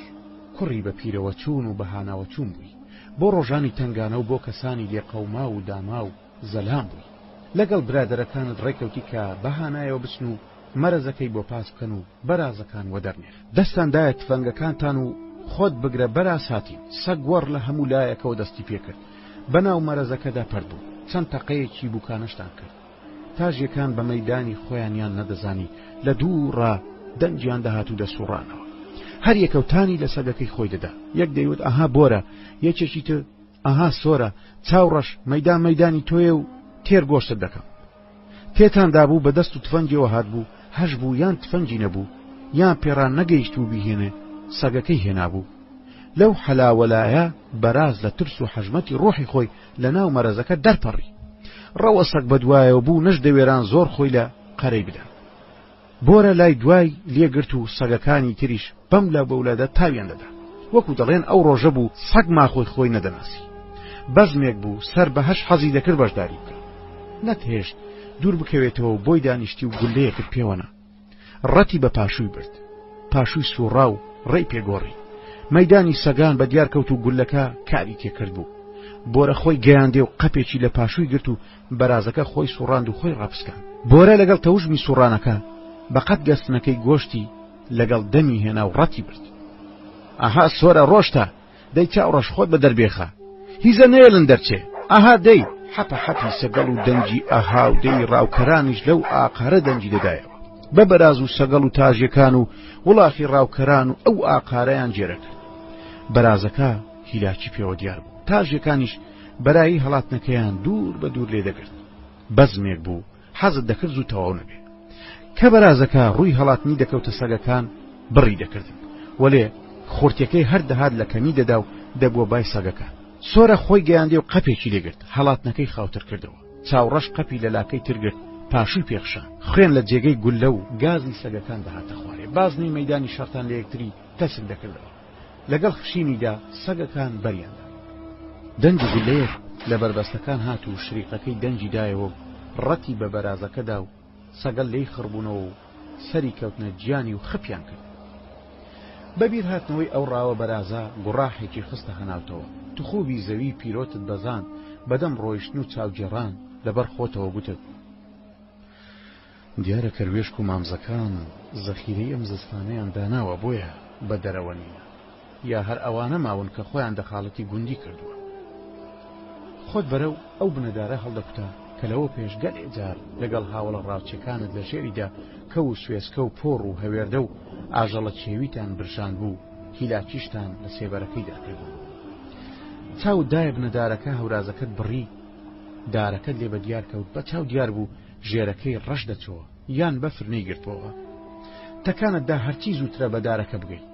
کوڕی بە پیرەوە چوون و بەهاناوە چوون بووی بۆ ڕۆژانی تنگانە و بۆ کەسانی لێقەوما و داما و زەلام بووی. لەگەڵ برادەرەکانت ڕێکەوتی کە بەهانایەوە بچن و مەرەزەکەی بۆ پاس بکەن و بەرازەکان وەدەرنێر. دەستاندایە تفەنگەکانتان و خۆت بگرە بەراز هاتین. سەگ وەڕ لە هەموو لایەکەوە دەستی پێکرد. بەناو مەرەزەکەدا پەرد بوو. چەند تەقەیەکی بووکانەشتان کرد. تاژیەکان بە مەیدانی خۆیانیان نەدەزانی لە دووڕا دەنجیان دەهات و دەسوڕانەوە. هەر یەکەوتانی لە سەگەکەی خۆی دەدا. یەک دەیوت ئەها بۆرە، یەکێکی تر ئەها سۆرە، چاوڕەش مەیدانی تۆیە و تێر گۆشتت دەکەم. تێتان دابوو بە دەست و تفەنگیەوە هات بوو، هەش بوو یان تفەنگی نەبوو یان پێڕان نەگەیشت و بیهێنێ سەگەکەی هێنابوو. لەو حەلاوەلایە بەراز لە ترس و حەژمەتی ڕۆحی خۆی لە ناو مەرەزەکە دەرپەڕی. ڕەوە سەگ بەدوایەوە بوو نەش دەوێران زۆر خۆی لە قەرەی بدە. بۆرە لای دوای لێگرت و سەگەکانی تریش بەم لە بەولادە تاویان دەدا. وەکو دەڵێن ئەو ڕۆژە بوو سەگ ماخۆی خۆی نەدەناسی. بەزمێک بوو سەر بە هەش حەزی دەکرد بەشداری بکە. نەتهێشت دوور بکەوێتەوە و بۆی دانیشتی و گولەیەکت پێوەنا. ڕەتی بە پاشووی برد. پاشووی سوڕا و ڕێی پێگۆڕی. مەیدانی سەگان بە دیار کەوت و گولەکە کاری تێکرد بوو. بۆرە خۆی گەیاندێ و قەپێکی لە پاشووی گرت و بەرازەکە خۆی سوڕاند و خۆی ڕاپسکان. بۆرە لەگەڵ تەوژمی سوڕانەکە بەقەت گەستنەکەی گۆشتی لەگەڵ دەمی هێنا و ڕەتی برد. ئەها سۆرە ڕۆشتە، دەی چاوڕەش خۆت بە دەربێخە، هیزە نێڵن دەرچێ، ئەها دەی حەپە حەپی سەگەڵ و دەنجی ئەها و دەی ڕاوکەرانیش لەو ئاقارە دەنجی دەدایەوە. بە بەراز و سەگەڵ و تاژیەکان و وڵاخی ڕاوکەران و ئەو ئاقارەیان جێرە کرد. بەرازەکە هیلاکی پێوە دیار بوو. تاژیەکانیش بەرایی هەڵاتنەکەیان دوور بە دوور لێ دەگرت. بەزمێک بوو حەزت دەکرد زوو تەواو نەبێ. کە بەرازەکە ڕووی هەڵاتنی دەکەوتە سەگەکان بڕی دەکردن. وەلێ خورتەکەی هەر دەهات لە کەمی دەدا و دەبووە بای سەگەکە. سۆرە خۆی گەیاندێ و قەپێکی لێگرت. هەڵاتنەکەی خاوتر کردەوە. چاوڕەش قەپی لە لاکەی ترگرت. پاشووی پێخشان. خوێن لە جێگەی گولە و گازی سەگەکان دەهاتە خوارێ. بازنەی مەیدانی شەرتان لە یەکتری تەسک دەکردەوە. لەگەڵ خشینیدا سەگەکان بەریاندا. دەنج گولەیەک لە بربەستەکان هات و شریقەکەی دەنجی دایەوە ڕەتی بە بەرازەکەدا و سەگەل لێی خڕبوونەوە و سەری کەوتنە گیانی و خپیان کرد. بەبیر هاتنەوەی ئەو ڕاوە بەرازە گوڕاحێکی خستە هەناوتەوە. توخوبی زەوی پیرۆتت بەزان بەدەم ڕۆیشتن و چاوجێڕان لەبەر خۆتەوە گوتت: دیارە کەروێشک و مامزەکان زەخیرەی ئەم زستانەیان داناوە بۆیە بە دەرەوە نییە، یا هەر ئەوانە ماون کە خۆیان دەخاڵەتی گوندی کردووە. خۆت بەرەو ئەو بنەدارە هەڵدەکوتە کە لەوە پێش گەلێ جار لەگەڵ هاوڵە ڕاوچەکانت لە ژێریدا کە و سوێسکە و پۆڕ و هەوێردە و ئاژەڵە چێویتان برژان بوو، هیلاکیشتان لە سێبەرەکەیدا کردبوو. چاو دایە بنەدارەکە هەورازەکەت بڕی، دارەکەت لێ بە دیار کەوت. بە چاو دیار بوو ژێرەکەی ڕەش دەچەوە یان بەفر نەیگرتووە. تەکانتدا هەرچی زووترە بە دارەکە بگەیت.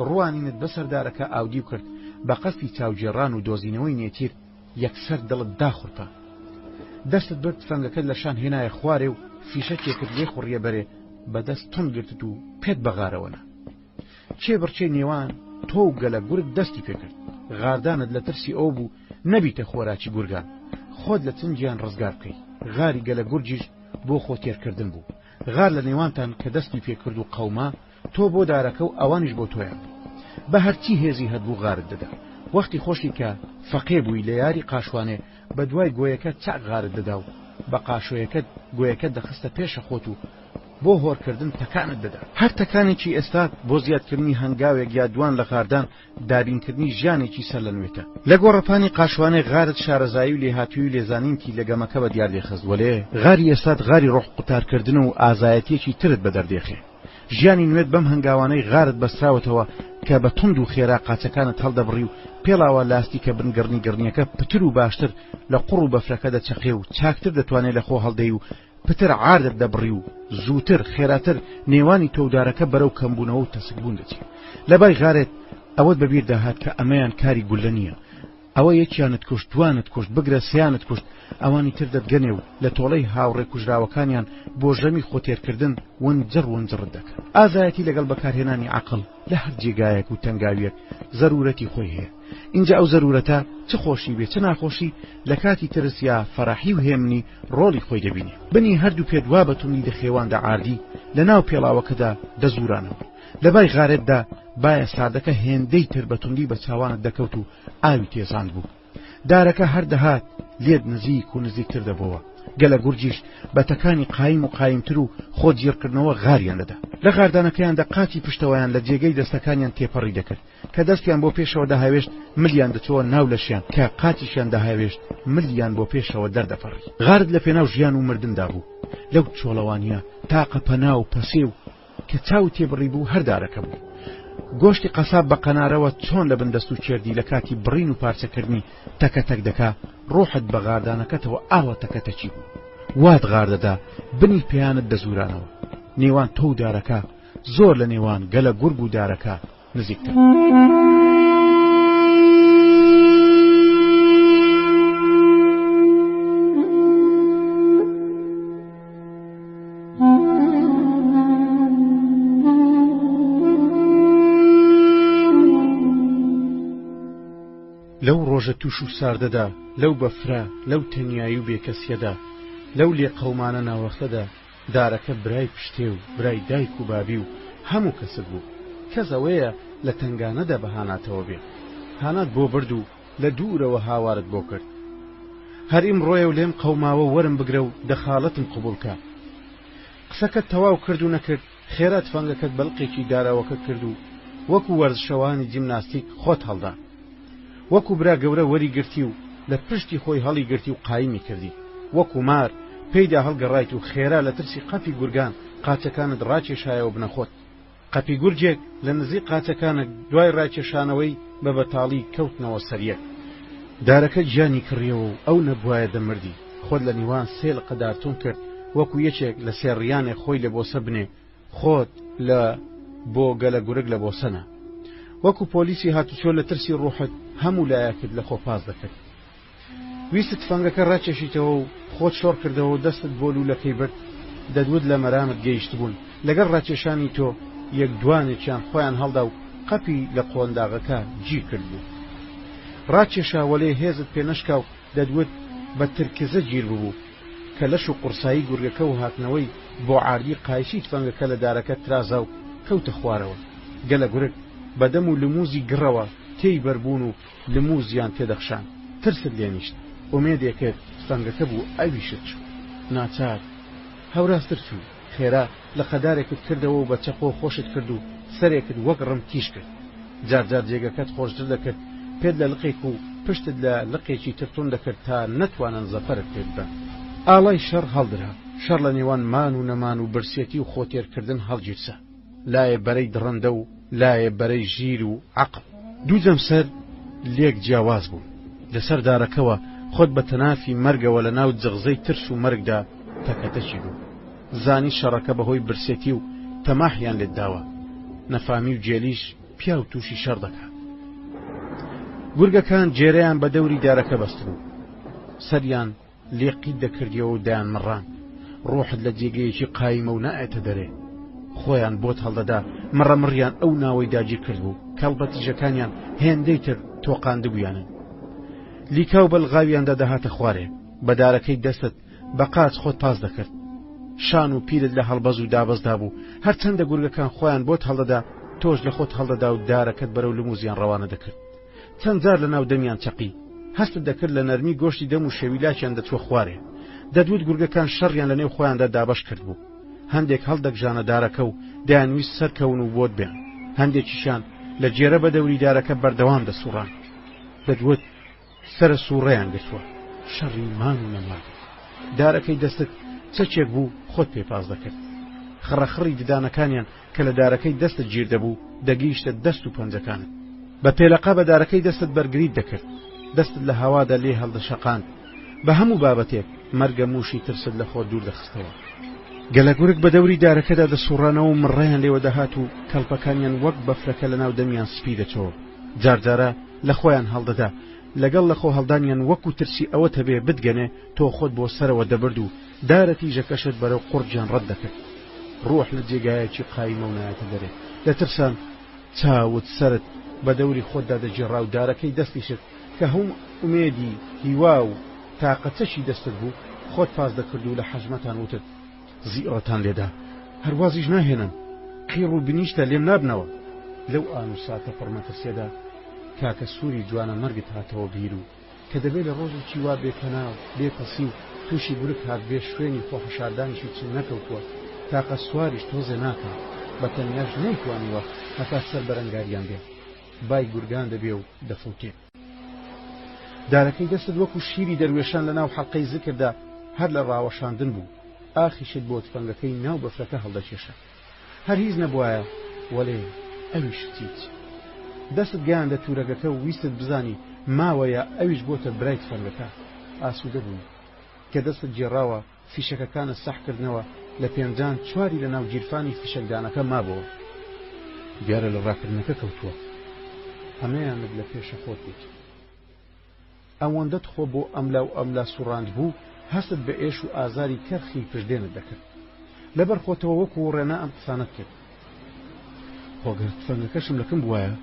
ڕوانینت بەسەر دارەکە ئاودی و کرد بە قەستی چاوجێڕان و دۆزینەوەی نێتیر یەکسەر دڵت داخورپە. دەستت برد فەنگەکەت لە شان هێنایە خوارێ و فیشەکێکت لێ خوڕیە بەرێ بەدەست تون گرتت و پێت بەغارەوەنا. چێ بڕچێ نێوان تۆ و گەلە گورگ دەستی پێکرد. غاردانت لە ترسی ئەو بوو نەبیتە خۆراکی گورگان، خۆت لە چنجیان ڕزگار بکەی. غاری گەلە گورجیش بۆ خۆ تێرکردن بوو. غار لە نێوانتان کە دەستی پێکرد و قەوما تۆ بۆ دارەکە و ئەوانیش بۆ تۆیان بوو. بە هەرچی هێزی هەبوو غارت دەدا. وەختی خۆشی کە فەقێ بووی لە یاری قاشوانێ بە دوای گۆیەکە چاک غارت دەدا و بە قاشۆیەکەت گۆیەکە دەخستە پێشە خۆت و بۆ هۆرکردن تەکانت دەدا. هەر تەکانێکی ئێستا بۆ زیادکردنی هەنگاوێک یا دوان لە غاردان دابینکردنی ژیانێکی سەر لە نوێتە. لە گۆڕەپانی قاشوانەی غارت شارەزایی و لێهاتووی و لێزانینکی لە گەمەکە بە دیار دێخست. وەلێ غاری ئێستات غاری ڕۆح قوتارکردن و ئازایەتیەکی ترت بە دەردێخێ. ژیانی نوێت بەم هەنگاوانەی غارت بەستراوەتەوە کە بە تند و خێرا قاچەکانت هەڵدەبڕی و پێڵاوە لاستی کە بنگڕنی گڕنیەکە پتر و باشتر لە قوڕ و بەفرەکە دەچەقێ و چاکتر دەتوانێت لە خۆ هەڵدەی و پتر عادت دەبڕی و زووتر خێراتر نێوانی تۆدارەکە بەرەو کەمبوونەوە و تەسکبوون دەچێت. لە بای غارێت ئەوەت بەبیر داهات کە ئەمەیان کاری گولە نییە، ئەوە یەکیانت کوشت دوانت کوشت بگرە سیانت کوشت ئەوانی تر دەتگەنێ و لە تۆڵەی هاوڕێ کوژراوەکانیان بۆ ژەمی خۆتێرکردن ونجڕت دەکەن. ئازایەتی لەگەڵ بەکارهێنانی عەقڵ لە هەر جێگایەک و تەنگاویەک زەرورەتی خۆی هەیە. اینجا ئەو زەرورەتە چ خۆشی بێ چ ناخۆشی لە کاتی ترس یا فەڕاحی و هێمنی ڕۆڵی خۆی دەبینێ. بنی هەردوو پێدوا بەتونی دەخێوان دەعاردی لە ناو پێڵاوەکەدا دەزورانەوە. لە بای غارێتدا بایە سادەکە هێندەی تر بەتوندی بە چاوانت دەکەوت و ئاوی تێزاند بوو. دارەکە هەر دەهات لێت نزیک و نزیکتر دەبەوە. گەلە گورجیش بەتەکانی قایم و قایمتر و خۆ گیرکردنەوە غاریان دەدا. لە غاردانەکەیاندا قاتی پشتەوەیان لە جێگەی دەستەکانیان تێپەڕی دەکرد کە دەستیان بۆ پێشەوە دەهاوێشت ملیان دەچەوە ناو لەشیان کە قاتیشیان دەهاوێشت ملیان بۆ پێشەوە دەردەپەڕی. غارت لە پێناو ژیان و مردندا بوو. لەو چۆڵەوانیە تاقە پەنا و پەسێ و کە چاو تێبڕی بوو هەردارەکە بوو. گۆشتی قەساب بە قەنارەوە چۆن لە بندەست و چێردی لە کاتی بڕین و پارچەکردنی تەکەتەک دەکا ڕۆحت بە غاردانەکەتەوە ئاوە تەکەتەچی بوو. وات غاردەدا بنی پێیانت دەزورانەوە. نێوان تۆ و دارەکە زۆر لە نێوان گەلە گورگ و دارەکە نزیکتر. لەو ڕۆژە توش و ساردەدا لەو بەفرا لەو تەنیایی و بێکەسیەدا لەو لێ قەومانە ناوەختەدا دارەکە برای پشتێ و برای دایک و بابی و هەموو کەسک بوو. کەس ئەوەیە لە تنگانەدا بەهاناتەوە بێ. هانات بۆ برد و لە دوورەوە هاوارت بۆ کرد. هەریم ڕۆیە و لێم قەوماوە وەرم بگرە و دەخاڵەتم قبولکە. قسەکەت تەواو کرد و نەکرد خێرات فەنگەکەت بەڵقێکی داراوەکە کرد و وەکو وەرزشەوانی جیمناستیک خۆت هەڵدا. وەکو برا گەورە وەری گرتی و لە پشتی خۆی هەڵی گرتی و قایمی کردی. وەکو مار پێیدا هەڵگەڕایت و خێرا لە ترسی قەپی گورگان قاچەکانت ڕاکێشایەوە بنەخۆت. قەپی گورجێک لە نزیک قاچەکانت دوای ڕاکێشانەوەی بە بەتاڵی کەوتنەوە سەریەک. دارەکە گیانی کڕیەوە و ئەو نەبوایە دەمردی. خۆت لە نیوان سێڵ قەدارتون کرد وەکو یەکێک لە سێڕیانێ خۆی لە بۆسە بنێ خۆت لە بۆ گەلە گورگ لە بۆسەنە. وەکو پۆلیسی هاتوچۆ لە ترسی ڕوحت هەموو لایەکت لە خۆپاس دەکرد. ویست فەنگەکە ڕاکێشیتەوە و خۆت شۆڕ کردەوە و دەستت بۆ لوولەکەی برد. دەدوت لە مەرامت گەیشت بوون. لەگەڵ ڕاکێشانی تۆ یەک دوانێکیان خۆیان هەڵدا و قەپی لە قۆنداغەکە گیر کرد بوو. ڕاکێشاوەلێ هێزت پێ نەشکا و دەدوت بە ترکزە گیر بوو کە لەش و قورسایی گورگەکە و هاتنەوەی بۆ عاردی قایشیت فەنگەکە لە دارەکە ترازا و کەوتە خوارەوە. گەلە گورگ بەدەم و لموزی گڕەوە تێی بەربوون و لموزیان تێدەخشان. ترست لێنیشت. ئومێدێکت فەنگەکە بوو ئەویشت چوو. ناچار هەوراستر چوو. خێرا لە قەدارێکت کردەوە و بە چەقۆ خۆشت کرد و سەرێکت وەک ڕم تیش کرد. جارجار جێگەکەت خۆشتر دەکرد پێت لە لقێک و پشتت لە لقێکی ترتون دەکرد تا نەتوانن زەفەرت پێت بن. ئاڵای شەڕ هەڵدرا. شەڕ لە نێوان مان و نەمان و برسێتی و خۆتێرکردن هەڵگیرسە. لایە بەرەی دڕندە و لایە بەرەی ژیر و عەقڵ. دوو جەمسەر لێک جیاواز بوون. لەسەر دارەکەوە خۆت بە تەنافی مەرگەوە لە ناو جغزەی ترس و مەرگدا تەکەتەچی بوو. زانی شەڕەکە بەهۆی برسێتی و تەماحیان لێت داوە. نەفامی و جێلیش پیا و تووشی شەڕ دەکات. گورگەکان جێرەیان بە دەوری دارەکە بەست بوو. سەریان لێقیت دەکردیەوە و دایان مەڕان. ڕۆحت لە جێگەیەکی قایمە و نائێتە دەرێ. خۆیان بۆت هەڵدەدا مەڕەمڕیان ئەو ناوەی داگیر کرد بوو. کەڵبەتیژەکانیان هێندەی تر تۆقاندبوویانن. لیکا و بەلغاویاندا دەهاتە خوارێ. بە دارەکەی دەستت بە قاچ خۆت پاس دەکرد. شان و پیرت لە هەڵبەز و دابەزدا بوو. هەرچەندە گورگەکان خۆیان بۆت هەڵدەدا تۆش لە خۆت هەڵدەدا و دارەکەت بەرەو لموزیان ڕەوانە دەکرد. چەند جار لە ناو دەمیان چەقی. هەستت دەکرد لە نەرمی گۆشتی دەم و شەویلاکیان دەچوە خوارێ. دەدوت گورگەکان شەڕیان لە نێو خۆیاندا دابەش کرد بوو. هەندێک هەڵدەگژانە دارەکە و دەیانویست سەرکەون و بۆت بێن. هەندێکیشان لە جێرە بە دەوری دارەکە بەردەوام دەسوڕان. دەدوت سرە سوڕەیان گرتووە. شەڕی مان و نەمان. دارەکەی دەستت چەکێک بوو خۆت پێپاس دەکرد. خڕەخڕی ددانەکانیان کە لە دارەکەی دەستت گیر دەبوو دەگەیشتە دەست و پەنجەکانت. بە پێلەقا بە دارەکەی دەستت بەرگریت دەکرد. دەستت لە هەوادا لێ هەڵدەشەقاند. بە هەموو بابەتێک مەرگە موشی ترست لە خۆ دوور دەخستەوە. گەلە گورگ بە دەوری دارەکەدا دەسوڕانەوە و مڕەیان لێوە دەهات و کەڵپەکانیان وەک بەفرەکە لە ناو دەمیان سپی دەچەوە. جارجارە لە خۆیان هەڵدەدا لەگەڵ لە خۆ هەڵدانیان وەکو ترسی ئەوە هەبێ بتگەنێ تۆ خۆت بۆ سەرەوە دەبرد و دارە تیژەکەشت بەرەو قورجیان ڕەت دەکرد ڕۆح لە جێگایەکی قایمە و نایەتە دەرێ لە ترسان چاوت سرت بە دەوری خۆتدا دەجێڕا و دارەکەی دەستیشت کە هەم ئومێدی هیوا و تاقەچەشی دەستت بوو خۆت پاس دەکرد و لە حەژمەتان وتت زیئەتان لێدا هەروازیش ناهێنن قیڕ و بنیشتە لێم نابنەوە لەو ئان و ساتە پڕمەترسێدا کاکە سووری جوانە مەرگت هاتەوە بیر و کە دەبێت لە ڕۆژێکی وا بێپەناو بێپەسی و تووشی گورگ هات بێ شوێنی خۆخەشاردانیشی چ نەکەوتووە تاقە سواریش تۆزێ ناکەن بە تەنیاش نەیتوانیوە هەتا سەر بەرەنگاریان بێ بای گورگان دەبێ و دەفەوتێ دارەکەی دەستت وەکو شیری دەروێشان لە ناو حەڵقەی زکردا هەر لە ڕاوەشاندن بوو ئاخیشت بۆ تفەنگەکەی ناو بەفرەکە هەڵدەکێشە هەر هیچ نەبوایە وەڵێ ئەویش چیت دەستت گەیاندە تورەگەکە و ویستت بزانی ماوەیە ئەویش بۆتە برای تفەنگەکە ئاسوودە بووی کە دەستت جێڕاوە فیشەکەکانە سەحکردنەوە لە پێنجان چواری لە ناو گیرفانی فیشەکدانەکە مابەوە دیارە لە ڕاکردنەکە کەوتووە هەمەیانت لە پێشە خۆت بوویت ئەوەندەت خۆ بۆ ئەملا و ئەملا سوڕاند بوو هەستت بە ئێش و ئازاری کەرخی پشدێنت دەکرد لەبەر خۆتەوە وەکو ڕێنا ئەم قسانت کرد خۆگەر تفەنگەکەشم لەکەم بوایە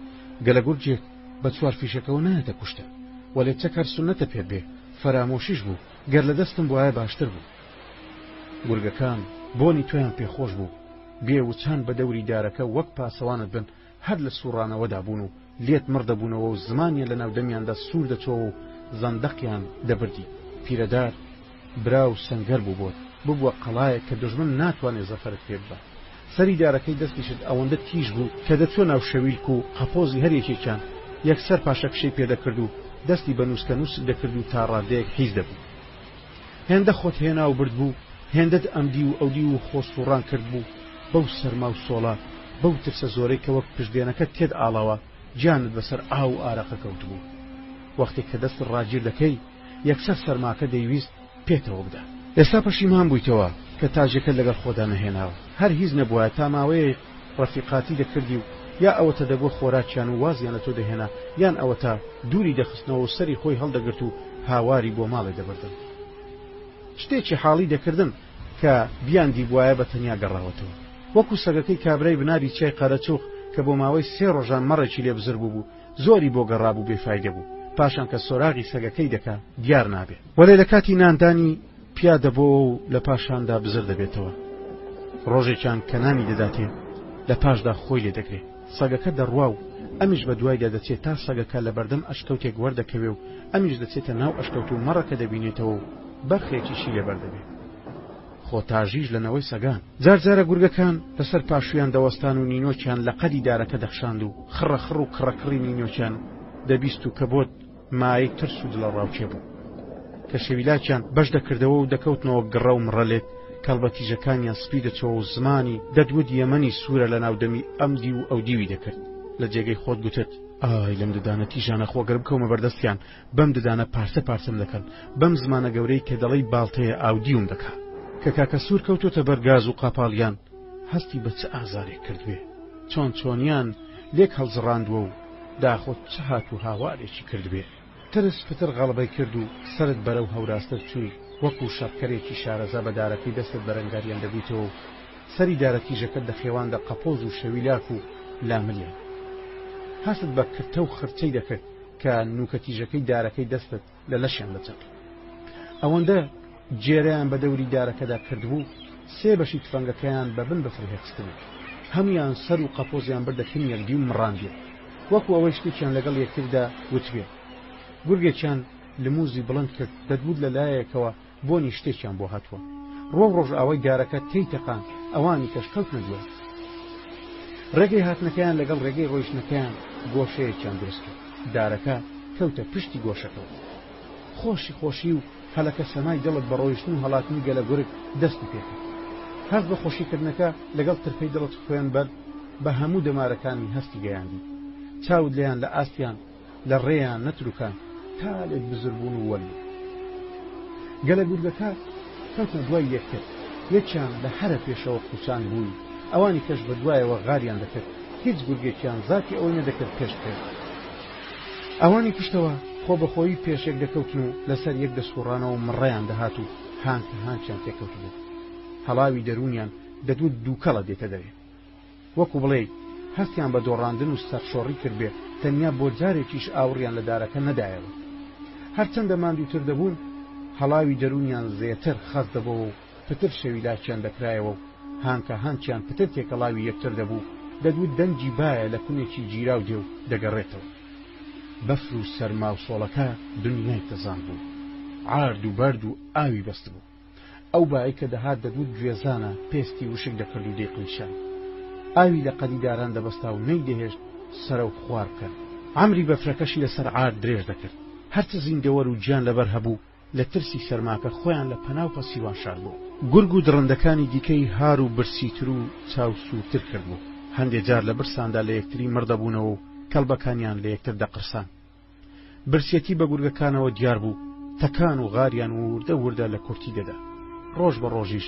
گەلە گورجێک بە چوار فیشەکەەوە نایەتە کوشتە وەلێ چەک هەر سونەتە پێت بێ فەرامۆشیش بوو گەر لە دەستم بوایە باشتر بوو گورگەکان بۆنی تۆیان پێخۆش بوو بێوچان بە دەوری دارەکە وەک پاسەوانت بن هەر لە سوڕانەوەدا بوون و لێت مڕدەبوونەوە و زمانیان لە ناودەمیاندا سوور دەچۆوە و زەندەقیان دەبردی پیرەدار برا و سەنگەر بوو بۆت ببووە قەڵایەک کە دژمن ناتوانێت زەفەرت پێ ببە سەری دارەکەی دەستیشت ئەوەندە تیژ بوو کە دەچۆ ناو شەویلک و قەپۆزی هەرێکێکیان یەکسەر پاشەکشەی پێدەکرد و دەستی بە نووسکە نووس دەکرد و تا ڕادەیەک حیز دەبوو هێندە خۆت هێنا و برد بوو هێندت ئەمدی و ئەودی و خۆسوڕان کرد بوو بەو سەرما و سۆڵات بەو ترسە زۆرەی کە وەک پشتێنەکە تێت ئاڵاوە گیانت بەسەر ئاو و ئارەقە کەوت بوو وەختێک کە دەست ڕاگیر دەکەی یەکسەر سەرماکە دەیویست پێتەوە بدە ئێستا پەشیمان بوویتەوە کە تاژەکە لەگەڵ خۆدا نەهێناوە هەر هیچ نەبووە تا ماوەیە ڕەفیقاتی دەکردی و یا ئەوەتە دەبوو خۆراکیان و وازیان لە تۆ دەهێنا یان ئەوە تا دووری دەخستنەوە و سەری خۆی هەڵدەگرت و هاواری بۆ ماڵێ دەبردن شتێکی حاڵی دەکردن کە بیاندی بواە بە تەنیا گەڕاوەتەوە وەکو سەگەکەی کابرای بناری چای قەرەچوخ کە بۆ ماوەی 3 ڕۆژان مەڕێکی لێ بزر بوو زۆری بۆ گەڕابوو بێفایدە بوو پاشان کە سۆراغی سەگەکەی دەکا دیار نابێت وەلێ لە کاتی ناندانی پیا دەبەوە و لە پاشاندا بزر دەبێتەوە ڕۆژێکیان کە نانی دەداتێ لە پاشدا خۆی لێ دەگرێت سەگەکە دەڕوا و ئەمیش بە دوایدا دەچێت تا سەگەکە لە بەردەم ئەشکەوتێک وەردەکەوێ و ئەمیش دەچێتە ناو ئەشکەوت و مەڕەکە دەبینێتەوە و بەرخێکیشی لێبەردەبێت خۆتاژیش لەنەوەی سەگان جارجارە گورگەکان لەسەر پاشویان دەوەستان و نینۆکیان لە قەدی دارەکە دەخشاند و خڕەخڕ و کڕەکڕی نینۆکیان دەبیست و کە بۆت مایەی ترس و دڵە ڕاوچێ بوو کە شەویلاکیان بەش دەکردەوە و دەکەوتنەوە گڕە و مڕەلێت کەڵبەتیژەکانیان سپی دەچەوە و زمانی دەدوت یەمەنی سوورە لە ناودەمی ئەمدی و ئەو دیوی دەکرد لە جێگەی خۆت گوتت ئای لەم ددانە تیژانە خۆگەر بکەومە بەردەستیان بەم ددانە پارسە پارسەم دەکەن بەم زمانە گەورەی کە دەڵی باڵتەیە ئاودیوم دەکا کە کاکە سوور کەوتۆتە بەرگاز و قاپاڵیان هەستی بە چ ئازارێک کردوێ چۆن چۆنیان لێک هەڵزڕاندووە و داخۆت چ هات و هاوارێکی کردبێ ترس فتر غەڵبەی کرد و سرت بەرەو هەوراستە چووی وەکو شەڕکەرێکی شارەزا بە دارەکەی دەستت بەرەنگاریان دەبیتەوە سەری دارەتیژەکەت دە خێواندا قەپۆز و شەویلاک و لاملیان هەست بە کرتە و خرچەی دەکرد کە نوکەتیژەکەی دارەکەی دەستت لە لەشیان دەچەق ئەوەندە جێرەیان بە دەوری دارەکەدا کردبوو 3 بەشی تفەنگەکەیان بە بن بەفر هێخستن هەمویان سەر و قەپۆزیان بردەکەن یەکدی و مڕاندێ وەکو ئەوەی شتێکیان لەگەڵ یەکتردا وتبێ گورگێکیان لموزی بڵند کرد دەدبوود لە لایەکەوە بۆنی شتێکیان بۆ هاتووە ڕۆژ ئەوەی دارەکە تێیتەقان ئەوانی کەش کەوت نەدووە ڕێگەی هاتنەکەیان لەگەڵ ڕێگەی ڕۆیشتنەکەیان گۆشەیەکیان دروست کرد دارەکە کەوتە پشتی گۆشەکەەوە خۆشی و هەلەکە سەمای دڵت بە ڕۆیشتن و هەڵاتنی گەلە گورگ دەستی پێکرد هەست بە خۆشیکردنەکە لەگەڵ ترپەی دڵت خۆیان بەر بە هەموو دەمارەکانی هەستی گەیاندی چاود لێیان لە ئاستیان لە ڕێیان نەتروکان تا لێک بزربوون و وەلی گەلە گورگەکە کەوتنە دوای یەکتر یەکیان لە هەرە پێشەوە قوچان بووی ئەوانی کەش بە دوایەوە غاریان دەکرد هیچ گورگێکیان زاتی ئەوەی نەدەکرد پێش کرد ئەوانی پشتەوە خۆ بەخۆی پێشێک دەکەوتن و لەسەر یەک دەسوڕانەوە مڕەیان دەهات و هانچیان تێکەوت بوو. هەڵاوی دەرونیان دەدوت دووکەڵە دێتە دەوێ. وەکو بڵێ هەستیان بە دۆڕاندن و سەرشۆڕی کرد بێ تەنیا بۆ جارێکیش ئاوڕیان لە دارەکە نەدایەوە. هەرچەندە ماندووتر دەبوون هەڵاوی دەرونیان زێتر خەز دەبەوە و پتر شەویلاکیان دەکرایەوە و هانچیان پتر تێکەڵاوی یەکتر دەبوو دەدوت دەنجی باە لە کونێکی گیراو دێ و دەگەڕێتەوە. بەفر و سەرما و سۆڵەکە دنیای تەزان بوو، عارد و بەرد و ئاوی بەست بوو. ئەو بای کە دەهات دەدوت گوێزانە پێستی وشک دەکرد و دەیقلیشان. ئاوی لە قەدیداران دەبەستا و نەیدەهێشت سەرە و خوار کرد. عەمری بەفرەکەشی لەسەر عارد درێژ دەکرد. هەرچە زیندەوەر و گیان لەبەر هەبوو لە ترسی سەرماکە خۆیان لە پەناو پەسیوان شار بوو. گورگ و درڕندەکانی دیکەی هار و برسیتر و چاوسووتر کرد بوو. هەندێک جار لە برساندا لە یەکتری مردەبوونەوە و کەڵبەکانیان لە یەکتر دەقرسان. برسێتی بە گورگەکانەوە دیار بوو، تەکان و غاریان وردە وردە لە کورتی دەدا. ڕۆژ بە ڕۆژیش